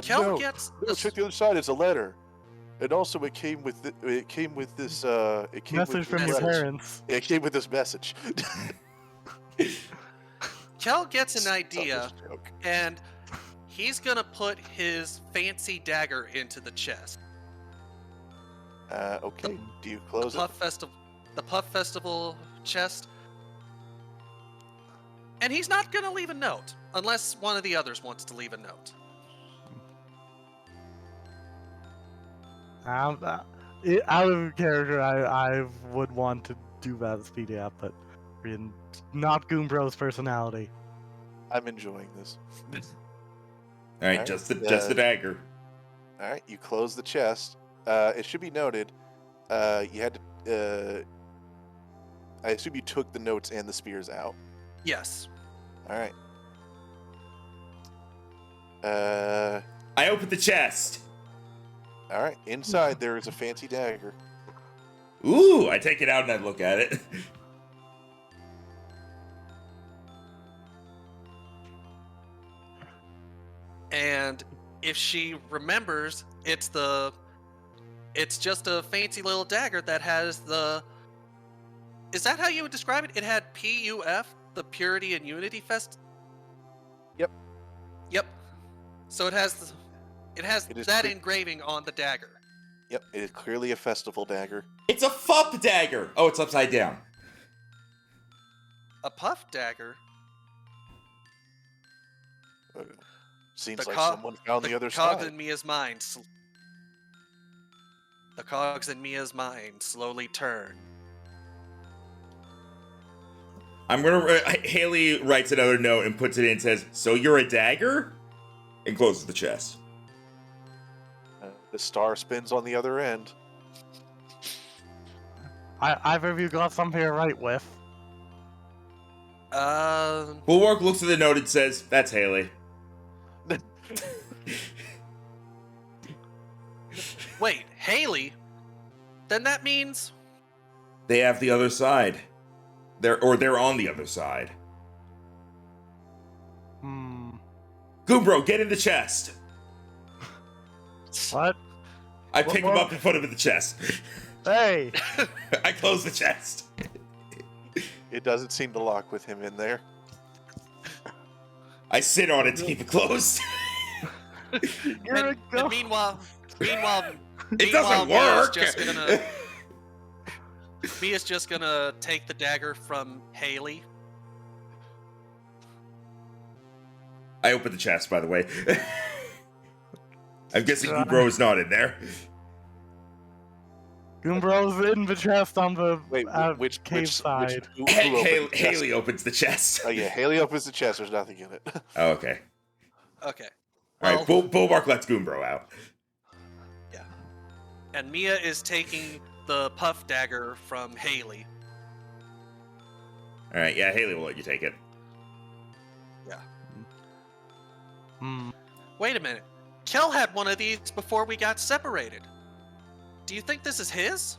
Kel No, gets no, check the other side. It's a letter, and also it came with this. Message from your parents. It came with this message. Kel gets an Selfish idea, joke. and he's gonna put his fancy dagger into the chest. Okay. Do you close it? The Puff Festival chest. And he's not going to leave a note, unless one of the others wants to leave a note. Out of character, I would want to do that as PDF, but not Goombro's personality. I'm enjoying this. All right, Alright, just the dagger. All right, you close the chest. It should be noted, you had to. I assume you took the notes and the spears out. Yes. All right. I opened the chest. All right. Inside there is a fancy dagger. Ooh, I take it out and I look at it. And if she remembers, it's just a fancy little dagger that has the... Is that how you would describe it? It had PUF, the Purity and Unity Fest? Yep. Yep. So it has that engraving on the dagger. Yep, it is clearly a festival dagger. It's a fup dagger. Oh, it's upside down. A puff dagger? Seems The like co- someone found the other cogs side. in Mia's mind. The cogs in Mia's mind slowly turn. I'm gonna. Haley writes another note and puts it in and says, "So you're a dagger?" And closes the chest. The star spins on the other end. Either of you got something to write with? Bulwark looks at the note and says, "That's Haley." Wait, Haley? Then that means... They have the other side. They're on the other side. Goombro, get in the chest. What? I pick him up and put him in the chest. Hey! I close the chest. It doesn't seem to lock with him in there. I sit on it to keep it closed. You're a go. And meanwhile, It doesn't work. Mia's just gonna take the dagger from Haley. I open the chest, by the way. I'm guessing Goombro is not in there. Goombro's in the chest on the cave side. Who opened the chest? Haley opens the chest. Oh yeah, Haley opens the chest. There's nothing in it. Oh, okay. Okay. All right, Bulwark lets Goombro out. Yeah. And Mia is taking the puff dagger from Haley. All right, yeah, Haley will let you take it. Yeah. Hmm. Wait a minute. Kel had one of these before we got separated. Do you think this is his?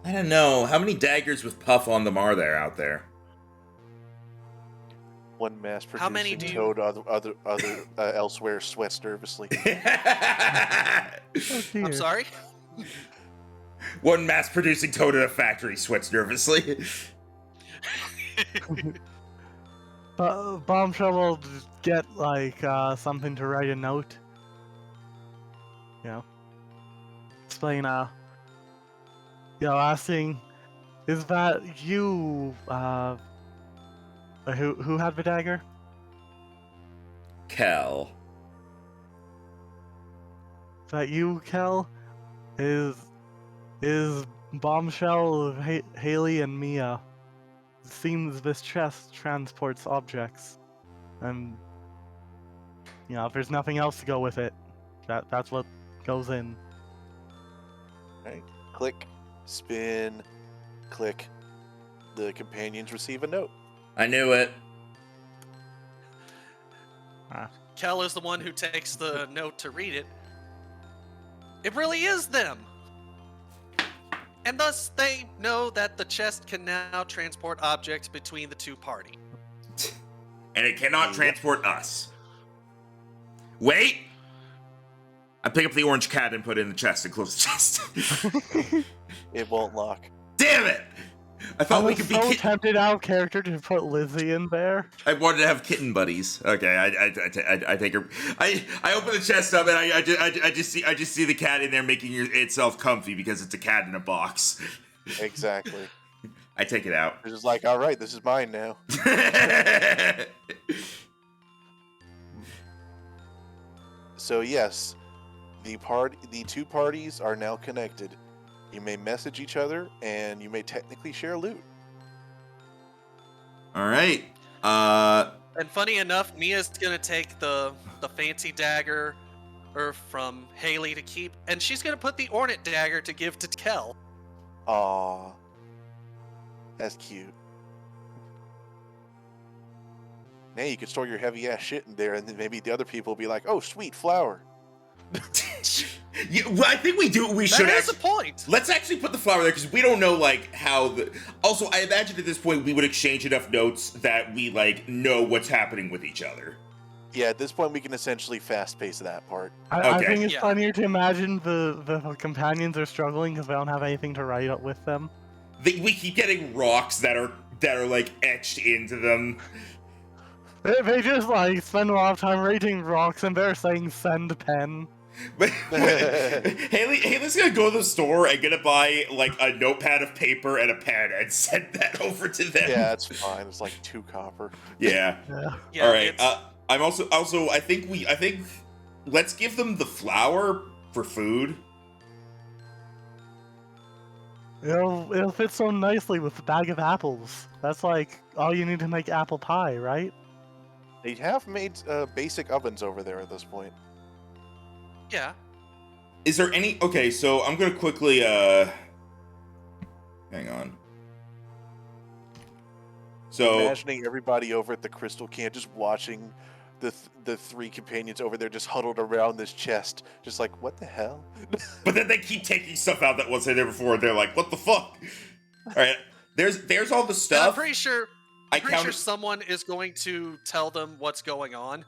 I don't know. How many daggers with puff on them are there out there? One mass How many producing do you- toad, other elsewhere sweats nervously. Oh, dear. I'm sorry? One mass-producing toad in a factory sweats nervously. Bombshell will get something to write a note. You know, explain. Asking, is that you? Who had the dagger? Kel. Is that you, Kel? Is Bombshell, Haley, and Mia? It seems this chest transports objects, and if there's nothing else to go with it, that's what goes in. Right. Click, spin, click. The companions receive a note. I knew it. Kel is the one who takes the note to read it. It really is them! And thus they know that the chest can now transport objects between the two parties. And it cannot transport us. Wait! I pick up the orange cat and put it in the chest and close the chest. It won't lock. Damn it! I thought we could be so tempted out of character to put Lizzie in there. I wanted to have kitten buddies. Okay, I take her. I open the chest up and I just see the cat in there making itself comfy because it's a cat in a box. Exactly. I take it out. They're just like, all right, this is mine now. So yes, the two parties are now connected. You may message each other, and you may technically share loot. All right. And funny enough, Mia's gonna take the fancy dagger from Haley to keep, and she's gonna put the ornate dagger to give to Kel. Aw, that's cute. Now you can store your heavy ass shit in there, and then maybe the other people will be like, "Oh, sweet flower." Yeah, well, I think we do. We should. That is a point. Let's actually put the flower there because we don't know like how the. Also, I imagine at this point we would exchange enough notes that we like know what's happening with each other. Yeah, at this point we can essentially fast pace that part. I Okay. think it's Yeah. funnier to imagine the companions are struggling because they don't have anything to write up with them. We keep getting rocks that are like etched into them. They just like spend a lot of time rating rocks and they're saying send pen. But Haley's gonna go to the store and gonna buy like a notepad of paper and a pen and send that over to them. Yeah, it's fine. It's like 2 copper. Yeah. Yeah. Yeah, All right. it's- I'm also I think let's give them the flour for food. It'll fit so nicely with the bag of apples. That's like all you need to make apple pie, right? They have made basic ovens over there at this point. yeah. Is there any? Okay, so I'm gonna quickly hang on. So Imagining everybody over at the crystal camp just watching the 3 companions over there just huddled around this chest, just like, what the hell? but then they keep taking stuff out that wasn't there before. They're like, what the fuck? All right, there's all the And I'm stuff. pretty sure. I I'm pretty sure counted. someone is going to tell them what's going on.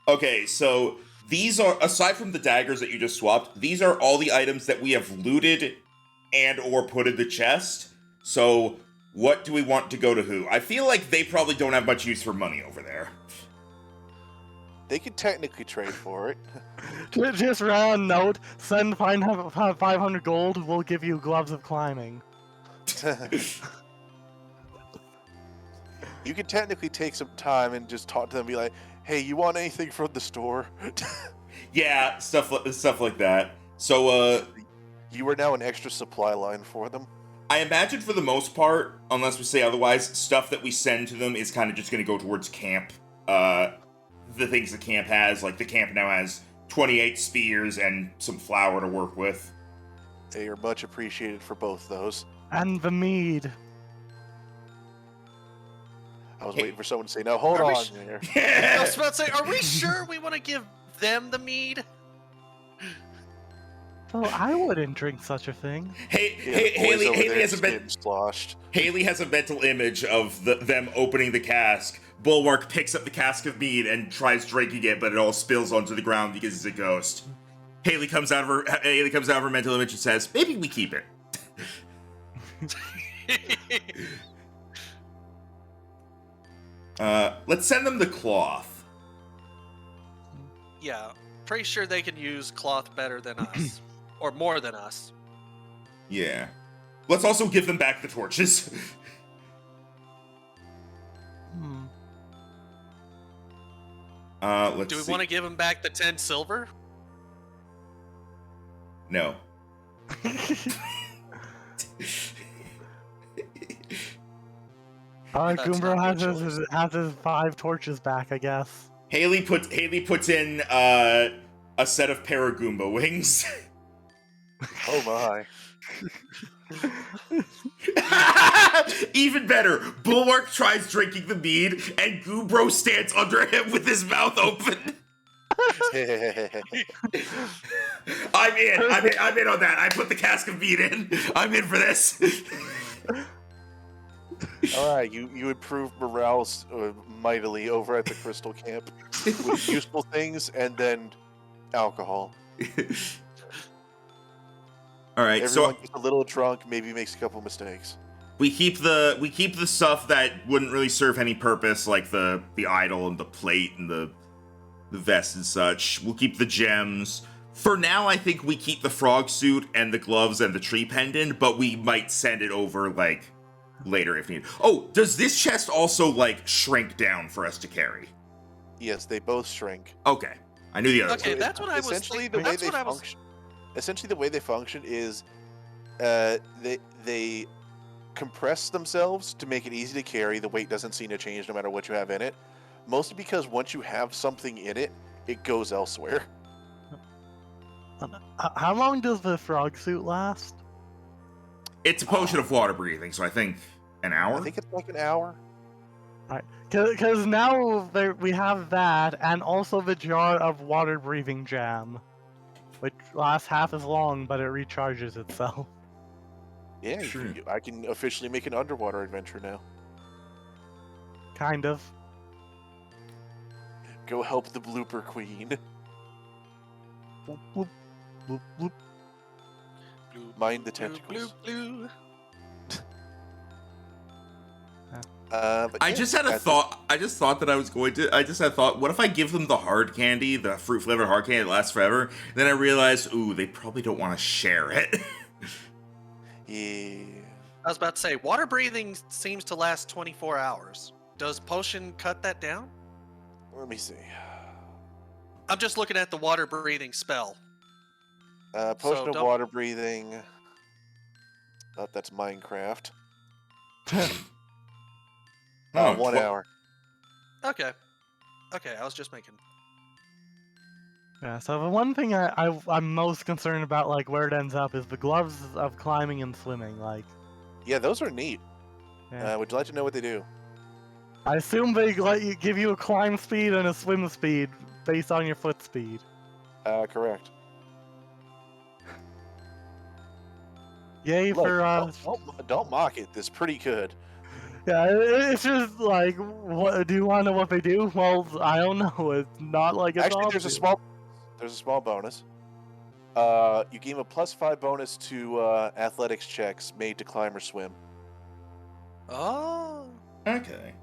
Okay, so these are, aside from the daggers that you just swapped, these are all the items that we have looted and or put in the chest. So what do we want to go to who? I feel like they probably don't have much use for money over there. They could technically trade for it. Just round note, send 500 gold, we'll give you gloves of climbing. You could technically take some time and just talk to them and be like, hey, you want anything from the store? Yeah, stuff like that. So You are now an extra supply line for them. I imagine for the most part, unless we say otherwise, stuff that we send to them is kind of just going to go towards camp. The things the camp has, like the camp now has 28 spears and some flour to work with. They are much appreciated for both those. And the mead. I was Hey. waiting for someone to say, no, hold Are we on sh- there. I was about to say, are we sure we want to give them the mead? Oh, I wouldn't drink such a thing. Hey, Yeah, the boys over Haley there has a just men- getting sloshed. Haley has a mental image of them opening the cask. Bulwark picks up the cask of mead and tries drinking it, but it all spills onto the ground because it's a ghost. Haley comes out of her mental image and says, "Maybe we keep it." Let's send them the cloth. Yeah, pretty sure they can use cloth better than us, or more than us. Yeah. Let's also give them back the torches. Hmm. Let's Do we see. want to give them back the 10 silver? No. That's Goombro not has a good has his 5 torches back, I guess. Haley puts in a set of Paragoomba wings. Oh my. Even better, Bulwark tries drinking the mead, and Goobro stands under him with his mouth open. I'm in on that. I put the cask of mead in. I'm in for this. Alright, you improved morale mightily over at the Crystal Camp with useful things and then alcohol. All right, Everyone so gets a little drunk, maybe makes a couple mistakes. we keep the stuff that wouldn't really serve any purpose, like the idol and the plate and the vest and such. We'll keep the gems. For now, I think we keep the frog suit and the gloves and the tree pendant, but we might send it over like later if needed. Oh, does this chest also like shrink down for us to carry? Yes, they both shrink. Okay, I knew the other Okay, one. that's what I was Essentially, thinking. the way That's they what I was. function. Essentially, the way they function is, they compress themselves to make it easy to carry. The weight doesn't seem to change no matter what you have in it. Mostly because once you have something in it, it goes elsewhere. How long does the frog suit last? It's a potion of water breathing, so I think an hour. I think it's like an hour. Because now we have that, and also the jar of water breathing jam, which lasts half as long, but it recharges itself. Yeah, Sure. I can officially make an underwater adventure now. Kind of. Go help the blooper queen. Bloop, bloop, bloop, bloop. Blue, Mind the blue, tentacles. blue. But I yeah, just had a that's it. thought. I just thought that I was going to. I just had a thought. What if I give them the hard candy, the fruit flavored hard candy that lasts forever? Then I realized, ooh, they probably don't want to share it. Yeah. I was about to say, water breathing seems to last 24 hours. Does potion cut that down? Let me see. I'm just looking at the water breathing spell. Potion of don't- water breathing. Oh, that's Minecraft. Oh, 1 hour. Okay. Okay, I was just making. Yeah, so the one thing I'm most concerned about, like, where it ends up is the gloves of climbing and swimming, like... Yeah, those are neat. Yeah. Would you like to know what they do? I assume they give you a climb speed and a swim speed based on your foot speed. Correct. Yay Look, for don't mock it. That's pretty good. Yeah, it's just like, what do you want to know what they do? Well, I don't know. It's not like it's Actually, obvious. there's a small bonus. You gain a +5 bonus to athletics checks made to climb or swim. Oh. okay.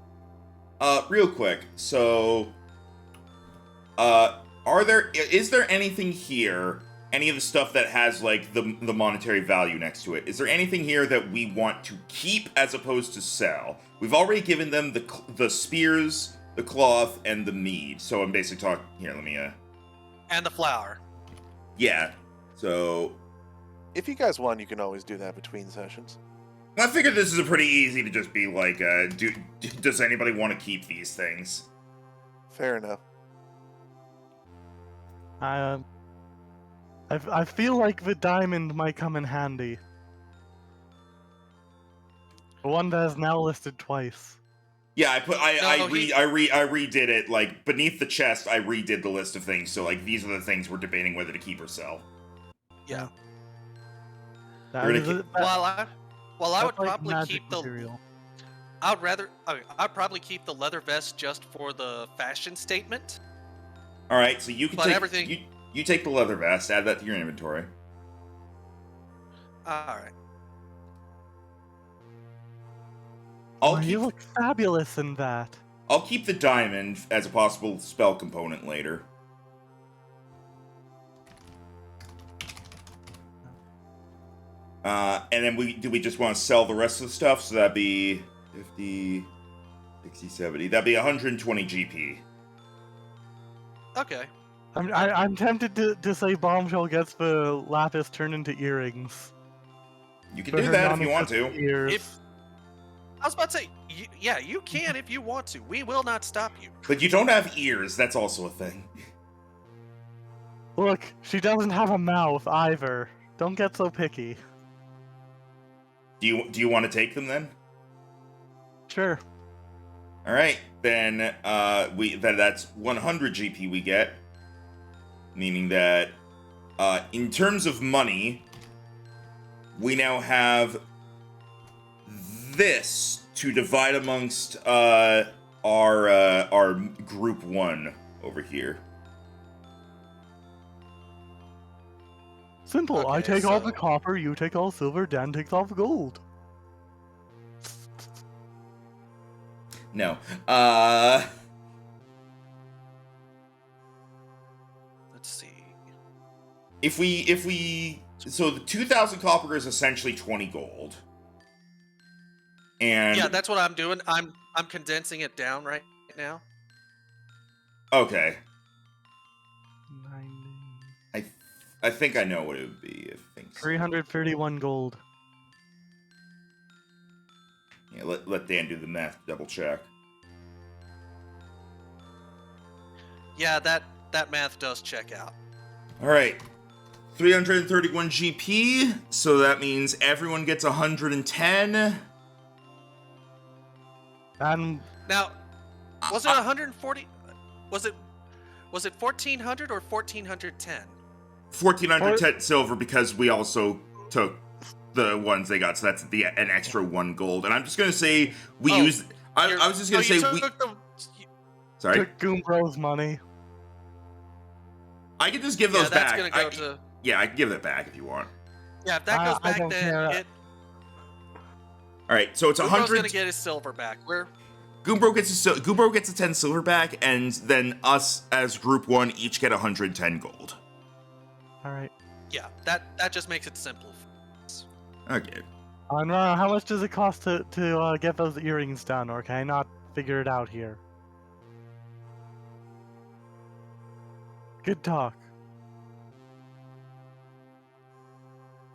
Real quick. So, is there anything here? Any of the stuff that has like the monetary value next to it? Is there anything here that we want to keep as opposed to sell? We've already given them the spears, the cloth, and the mead. So I'm basically talking here. Let me And the flower. yeah. So If you guys want, you can always do that between sessions. I figured this is a pretty easy to just be like, does anybody want to keep these things? Fair enough. I feel like the diamond might come in handy. The one that is now listed twice. Yeah, I No, redid it, like beneath the chest. I redid the list of things. So like these are the things we're debating whether to keep or sell. Yeah. That You're is gonna Well, I would that's like probably magic keep the. material. I'd probably keep the leather vest just for the fashion statement. All right, so you can But take everything- you take the leather vest. Add that to your inventory. All right. Oh, you look fabulous in that. I'll keep the diamond as a possible spell component later. And then we just want to sell the rest of the stuff, so that'd be 50, 60, 70. That'd be 120 GP. Okay. I'm tempted to say Bombshell gets the lapis turned into earrings. You can for do her that if you want non-existent to. Ears. If- I was about to say, yeah, you can if you want to. We will not stop you. But you don't have ears, that's also a thing. Look, she doesn't have a mouth either. Don't get so picky. Do you want to take them then? Sure. All right, then that's 100 GP we get, meaning that in terms of money, we now have this to divide amongst our group one over here. Simple. I Okay, take all the so- copper, you take all silver, Dan takes all the gold. No, Let's see. if we so the 2,000 copper is essentially 20 gold. And Yeah, that's what I'm doing. I'm condensing it down right now. okay, 90. I I think I know what it would be. I think so. 331 gold. Yeah, let Dan do the math. Double check. Yeah, that math does check out. All right. 331 GP, so that means everyone gets 110. And Now, was it 140? Was it 1400 or 1410? 1,410 silver because we also took the ones they got, so that's an extra 1 gold. And I'm just gonna say we Oh, used. I was just gonna say we. Sorry, took Goombro's money. I could just give Yeah, those that's back. gonna go to. Yeah, I can give that back if you want. Yeah, if that goes I back, don't then care. All right, so it's Umbro's 100. gonna get his silver back. Goombro gets a 10 silver back, and then us as group 1 each get 110 gold. All right. Yeah, that just makes it simple. Okay. And how much does it cost to get those earrings done, or can I not figure it out here? Good talk.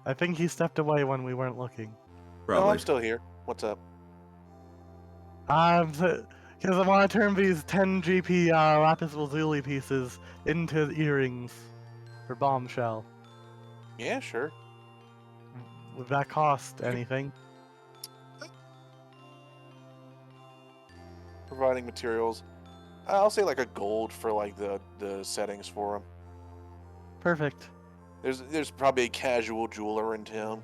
I think he stepped away when we weren't looking. No, Probably. I'm still here. What's up? Because I want to turn these 10 GP lapis lazuli pieces into earrings for Bombshell. Yeah, sure. Would that cost anything? Providing materials. I'll say like a gold for like the settings for them. Perfect. There's probably a casual jeweler in town.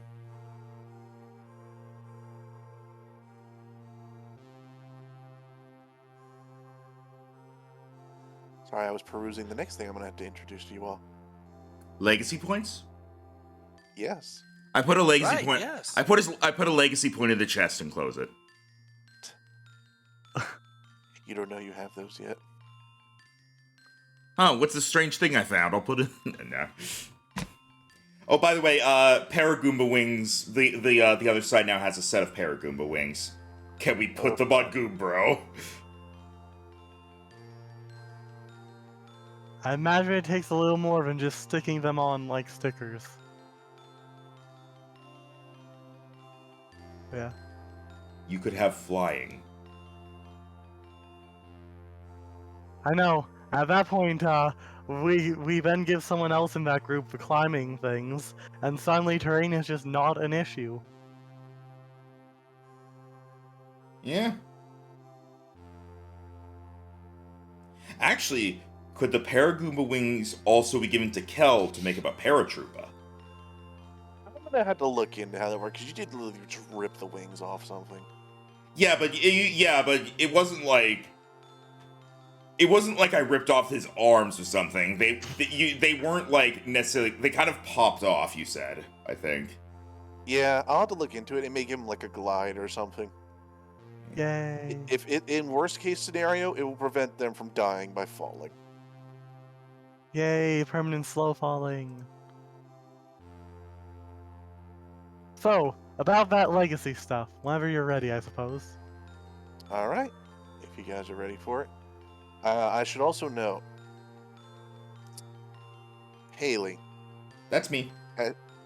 Sorry, I was perusing the next thing I'm gonna have to introduce to you all. Legacy points? Yes. I put a legacy Right, point. yes. I put a legacy point in the chest and close it. You don't know you have those yet. Oh, what's the strange thing I found? I'll put it. Nah. Oh, by the way, Paragoomba wings. The other side now has a set of Paragoomba wings. Can we put them on Goombro? I imagine it takes a little more than just sticking them on like stickers. Yeah. You could have flying. I know. At that point, we then give someone else in that group the climbing things, and suddenly terrain is just not an issue. Yeah. Actually, could the Paragoomba wings also be given to Kel to make up a Paratroopa? I'm gonna have to look into how that works because you did literally just rip the wings off something. Yeah, but it wasn't like. It wasn't like I ripped off his arms or something. They weren't like necessarily. They kind of popped off. You said, I think. Yeah, I'll have to look into it and make him like a glide or something. Yay. If it in worst case scenario, it will prevent them from dying by falling. Yay, permanent slow falling. So, about that legacy stuff, whenever you're ready, I suppose. All right, if you guys are ready for it. I should also note, Haley, That's me.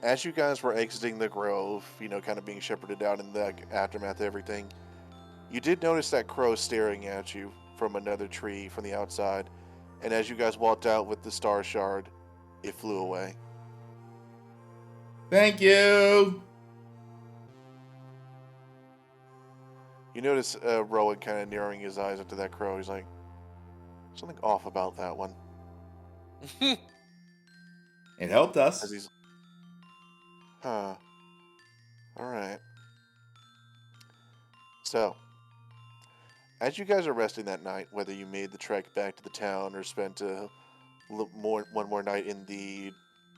as you guys were exiting the grove, kind of being shepherded out in the aftermath of everything, you did notice that crow staring at you from another tree from the outside, and as you guys walked out with the star shard, it flew away. Thank you. You notice Rowan kind of narrowing his eyes up to that crow. He's like, something off about that one. It helped As us. he's, huh. Alright. So, as you guys are resting that night, whether you made the trek back to the town or spent one more night in the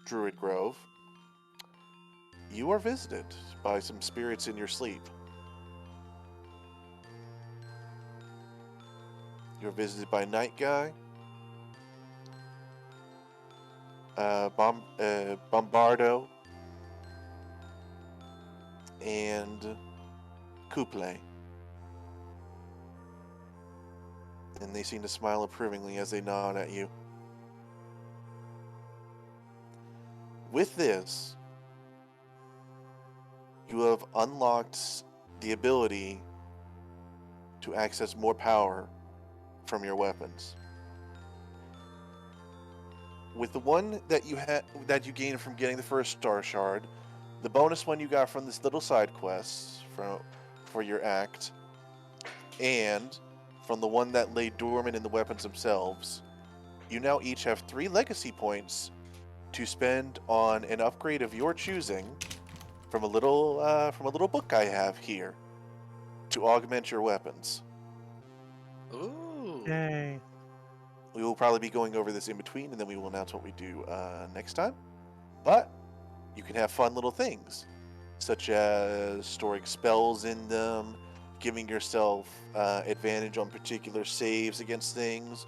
Druid Grove, you are visited by some spirits in your sleep. You're visited by Night Guy, Bombardo, and couple. And they seem to smile approvingly as they nod at you. With this, you have unlocked the ability to access more power from your weapons. With the one that you gained from getting the first star shard, the bonus one you got from this little side quest for your act, and from the one that lay dormant in the weapons themselves, you now each have 3 legacy points to spend on an upgrade of your choosing from a little book I have here to augment your weapons. Ooh. Yay. We will probably be going over this in between, and then we will announce what we do next time. But you can have fun little things, such as storing spells in them, giving yourself advantage on particular saves against things,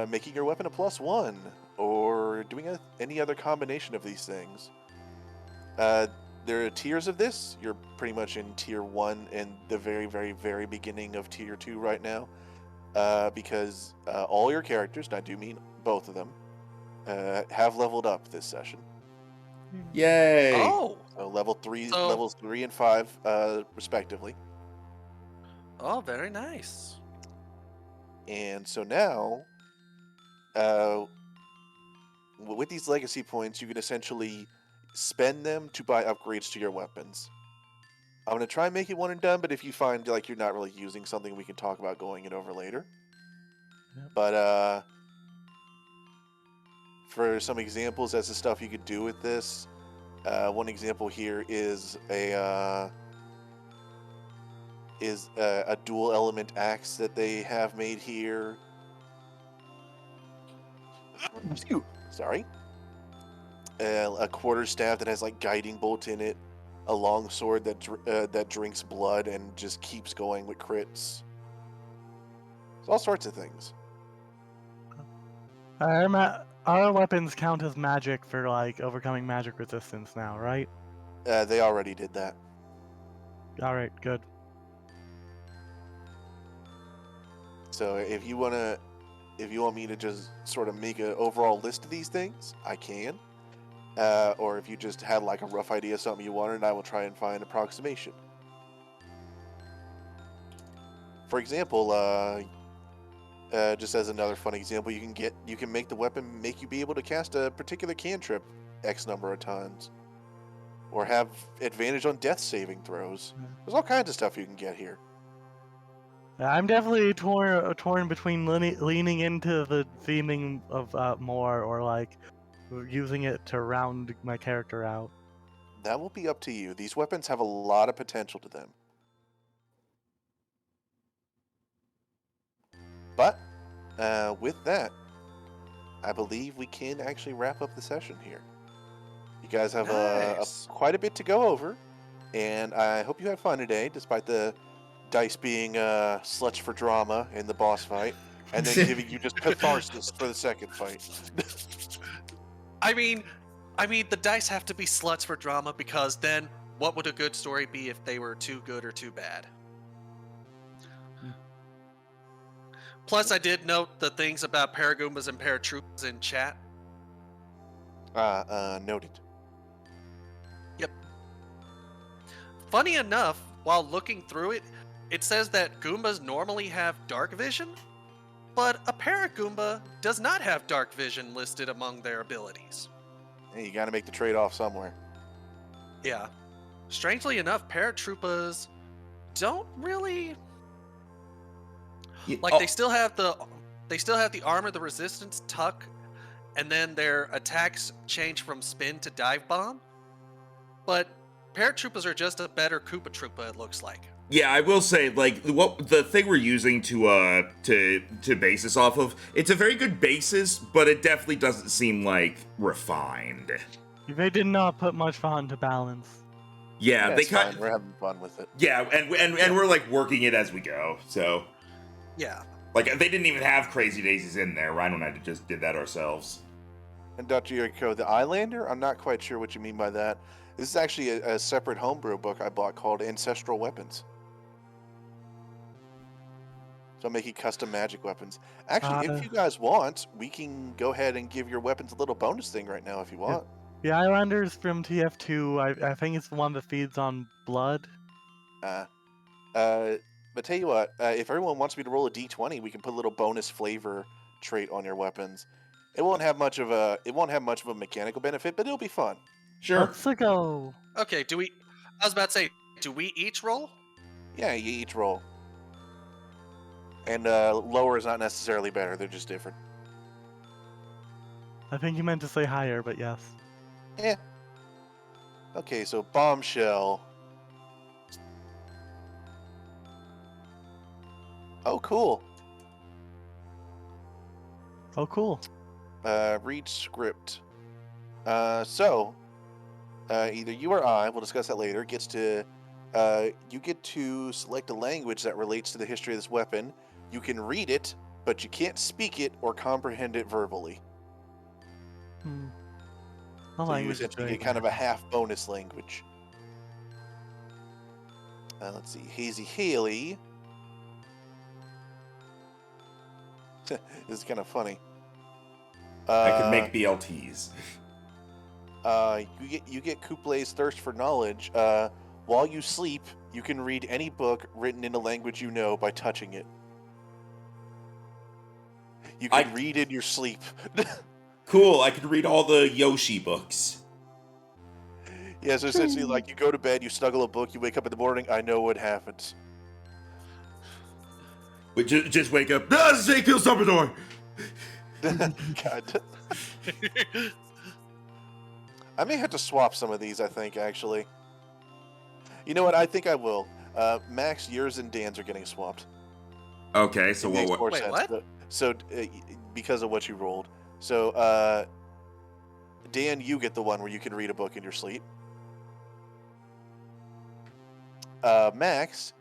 making your weapon a +1, or doing any other combination of these things. There are tiers of this. You're pretty much in tier 1 and the very, very, very beginning of tier 2 right now. Because all your characters, and I do mean both of them, have leveled up this session. Yay! Oh. So levels So- 3 and 5, respectively. Oh, very nice. And so now, with these legacy points, you can essentially spend them to buy upgrades to your weapons. I'm going to try and make it one and done, but if you find like you're not really using something, we can talk about going it over later. Yep. But for some examples as to stuff you could do with this, one example here is a dual element axe that they have made here. Sorry. A quarterstaff that has like guiding bolt in it. A long sword that drinks blood and just keeps going with crits. It's all sorts of things. Our weapons count as magic for like overcoming magic resistance now, right? They already did that. All right, good. So if you want me to just sort of make an overall list of these things, I can. Or if you just had like a rough idea of something you wanted, I will try and find an approximation. For example, just as another fun example, you can make the weapon make you be able to cast a particular cantrip X number of times, or have advantage on death saving throws. There's all kinds of stuff you can get here. I'm definitely torn between leaning into the theming of more or like using it to round my character out. That will be up to you. These weapons have a lot of potential to them. But with that, I believe we can actually wrap up the session here. You guys have Nice. quite a bit to go over, and I hope you had fun today, despite the dice being sluts for drama in the boss fight, and then giving you just catharsis for the second fight. I mean, the dice have to be sluts for drama because then what would a good story be if they were too good or too bad? Plus, I did note the things about Paragoombas and Paratroopas in chat. Noted. Yep. Funny enough, while looking through it, it says that Goombas normally have dark vision, but a Paragoomba does not have dark vision listed among their abilities. Hey, you got to make the trade-off somewhere. Yeah. Strangely enough, Paratroopas don't really like they still have the armor, the resistance, tuck, and then their attacks change from spin to dive bomb. But Paratroopers are just a better Koopa Troopa, it looks like. Yeah, I will say, like, what the thing we're using to base this off of, it's a very good basis, but it definitely doesn't seem like refined. They did not put much thought into balance. Yeah, they it's fine. kind. We're having fun with it. Yeah, and we're like working it as we go. So, Yeah. like, they didn't even have Crazy Daisies in there. Rhino and I just did that ourselves. And Dr. Yuriko, the Islander, I'm not quite sure what you mean by that. This is actually a separate homebrew book I bought called Ancestral Weapons. So I'm making custom magic weapons. Actually, if you guys want, we can go ahead and give your weapons a little bonus thing right now if you want. The Islanders from TF2, I think it's the one that feeds on blood. But tell you what, if everyone wants me to roll a d20, we can put a little bonus flavor trait on your weapons. It won't have much of a mechanical benefit, but it'll be fun. Sure. Let's go. Okay, do we? I was about to say, do we each roll? Yeah, you each roll. And lower is not necessarily better; they're just different. I think you meant to say higher, but yes. Yeah. Okay, so bombshell. Oh, cool. Oh, cool. Read script. So, either you or I, we'll discuss that later, gets to, you get to select a language that relates to the history of this weapon. You can read it, but you can't speak it or comprehend it verbally. The So you language is essentially very get kind of a bad. half bonus language. Let's see, Hazy Haley. This is kind of funny. I can make BLTs. You get Kuple's Thirst for Knowledge. While you sleep, you can read any book written in a language you know by touching it. You can read in your sleep. Cool, I can read all the Yoshi books. Yeah, so essentially, like, you go to bed, you snuggle a book, you wake up in the morning, I know what happens. We just wake up. Ah, Snake kills Dumbledore! God. I may have to swap some of these, I think, actually. You know what? I think I will. Max, yours and Dan's are getting swapped. Okay, so It makes what? more Wait, sense. what? So, because of what you rolled. So, Dan, you get the one where you can read a book in your sleep. Max,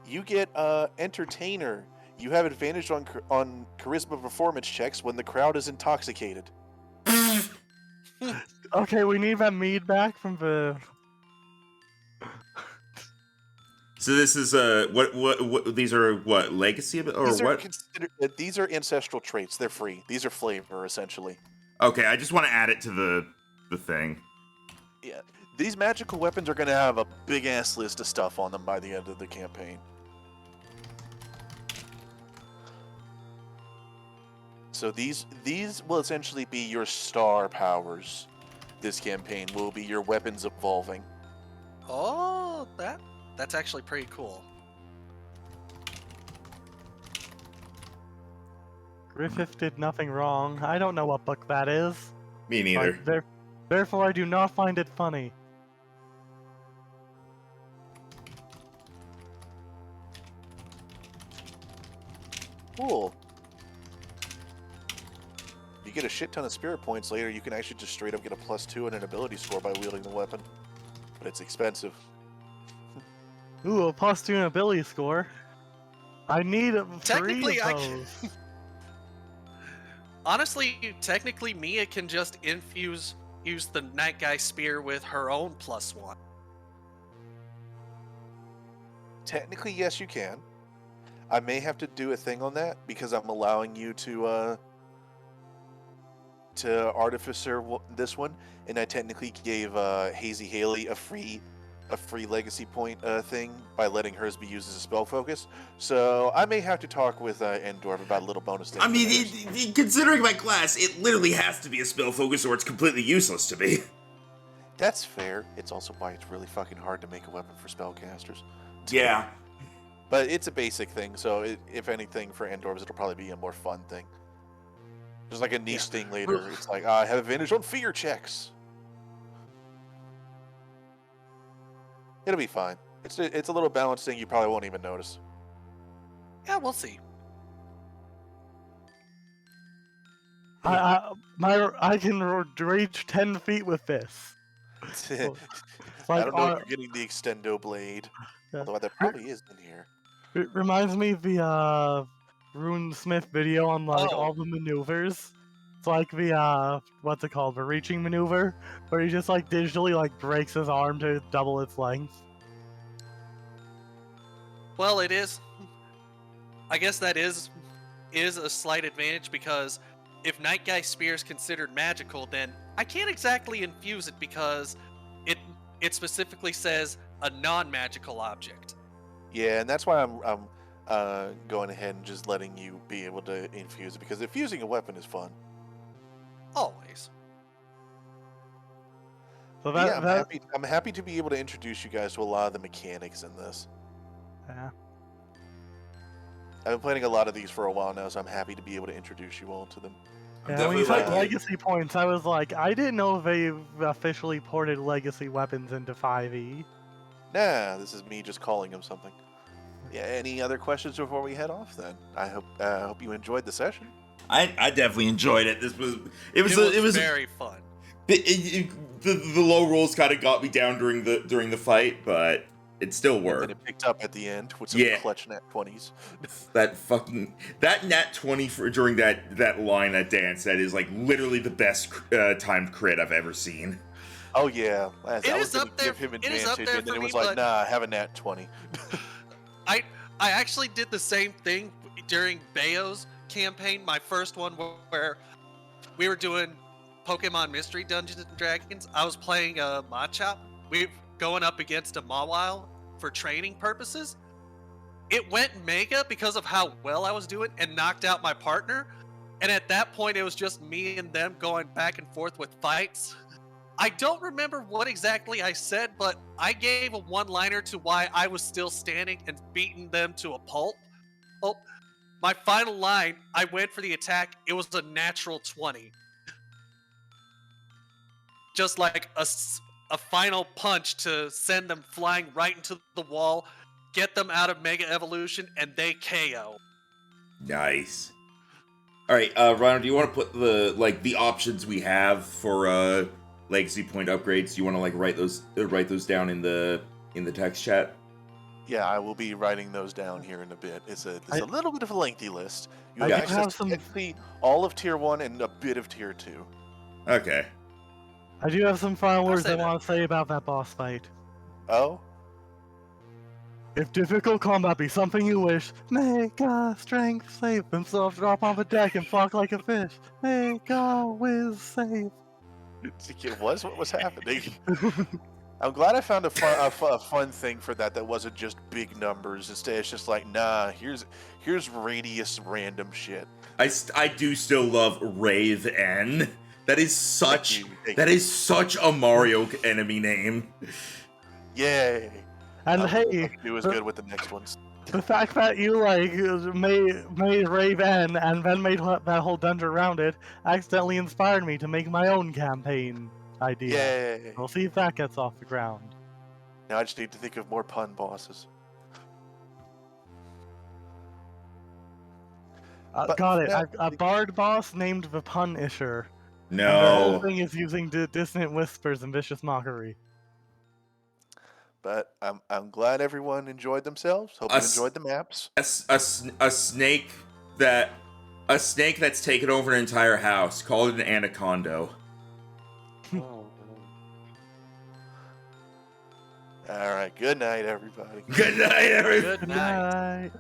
you get Entertainer. You have advantage on charisma performance checks when the crowd is intoxicated. Okay, we need that mead back from the. So this is what these are what legacy or These are what? these are ancestral traits. They're free. These are flavor essentially. Okay, I just want to add it to the thing. Yeah, these magical weapons are going to have a big ass list of stuff on them by the end of the campaign. So these will essentially be your star powers. This campaign will be your weapons evolving. Oh, that's actually pretty cool. Griffith did nothing wrong. I don't know what book that is. Me neither. Therefore, I do not find it funny. Cool. You get a shit ton of spirit points later. You can actually just straight up get a +2 in an ability score by wielding the weapon, but it's expensive. Ooh, a +2 ability score. I need 3 Technically, of those. Honestly, technically, Mia can just use the Night Guy Spear with her own +1. Technically, yes, you can. I may have to do a thing on that because I'm allowing you to artificer this one, and I technically gave Hazy Haley a free legacy point thing by letting hers be used as a spell focus. So I may have to talk with Endorf about a little bonus thing. I mean, considering my class, it literally has to be a spell focus, or it's completely useless to me. That's fair. It's also why it's really fucking hard to make a weapon for spellcasters. Yeah. But it's a basic thing, so if anything, for Endorfs, it'll probably be a more fun thing. There's like a niche thing later. It's like, I have advantage on fear checks. It'll be fine. It's a little balanced thing you probably won't even notice. Yeah, we'll see. I can reach 10 feet with this. I Like, don't know if you're getting the extendo blade, yeah. although that probably is in here. It reminds me of the Rune Smith video on like Oh. all the maneuvers. It's like the what's it called? The reaching maneuver, where he just like digitally like breaks his arm to double its length. Well, it is. I guess that is a slight advantage because if Night Guy Spear is considered magical, then I can't exactly infuse it because it specifically says a non-magical object. Yeah, and that's why I'm going ahead and just letting you be able to infuse it, because infusing a weapon is fun. Always. So But that, yeah, that I'm happy to be able to introduce you guys to a lot of the mechanics in this. yeah. I've been playing a lot of these for a while now, so I'm happy to be able to introduce you all to them. I'm Yeah, when you definitely said like legacy points, I was like, I didn't know if they officially ported legacy weapons into 5e. Nah, this is me just calling them something. Yeah, any other questions before we head off then? I hope you enjoyed the session. I definitely enjoyed it. It was very fun. the low rolls kind of got me down during the fight, but it still And then worked. it picked up at the end with some clutch nat 20s. That nat 20 for during that line that Dan said is like literally the best timed crit I've ever seen. Oh yeah, I It was is gonna up there- give him it is up advantage, there and then for it was me, like, but- nah, have a nat 20. I actually did the same thing during Bayo's campaign, my first one where we were doing Pokemon Mystery Dungeons and Dragons. I was playing Machop. We were going up against a Mawile for training purposes. It went Mega because of how well I was doing and knocked out my partner. And at that point, it was just me and them going back and forth with fights. I don't remember what exactly I said, but I gave a one-liner to why I was still standing and beating them to a pulp. Oh, my final line, I went for the attack. It was a natural 20. Just like a final punch to send them flying right into the wall, get them out of Mega Evolution, and they KO. Nice. All right, Ryan, do you want to put the options we have for legacy point upgrades? Do you want to write those down in the text chat? Yeah, I will be writing those down here in a bit. It's a little bit of a lengthy list. You I have do access have to some- technically all of Tier 1 and a bit of Tier 2. Okay. I do have some final words say I that. want to say about that boss fight. Oh? If difficult combat be something you wish, make a strength save. Himself drop on the deck and flock like a fish. Make a whiz save. It was what was happening. I'm glad I found a fun thing for that wasn't just big numbers. Instead, it's just like, nah, here's radius random shit. I do still love Rave N. That is such a Mario enemy name. Yay! And hey, do as good with the next ones. the fact that you made Rave N and then made that whole dungeon around it accidentally inspired me to make my own campaign idea. Yay! We'll see if that gets off the ground. Now I just need to think of more pun bosses. But Got it. now- A bard boss named the Punisher. And the No. whole thing is using dissonant whispers and vicious mockery. But I'm glad everyone enjoyed themselves. Hope you enjoyed the maps. A snake that's taken over an entire house. Call it an anaconda. All right. Good night, everybody. Good night, everybody. Good night. Night.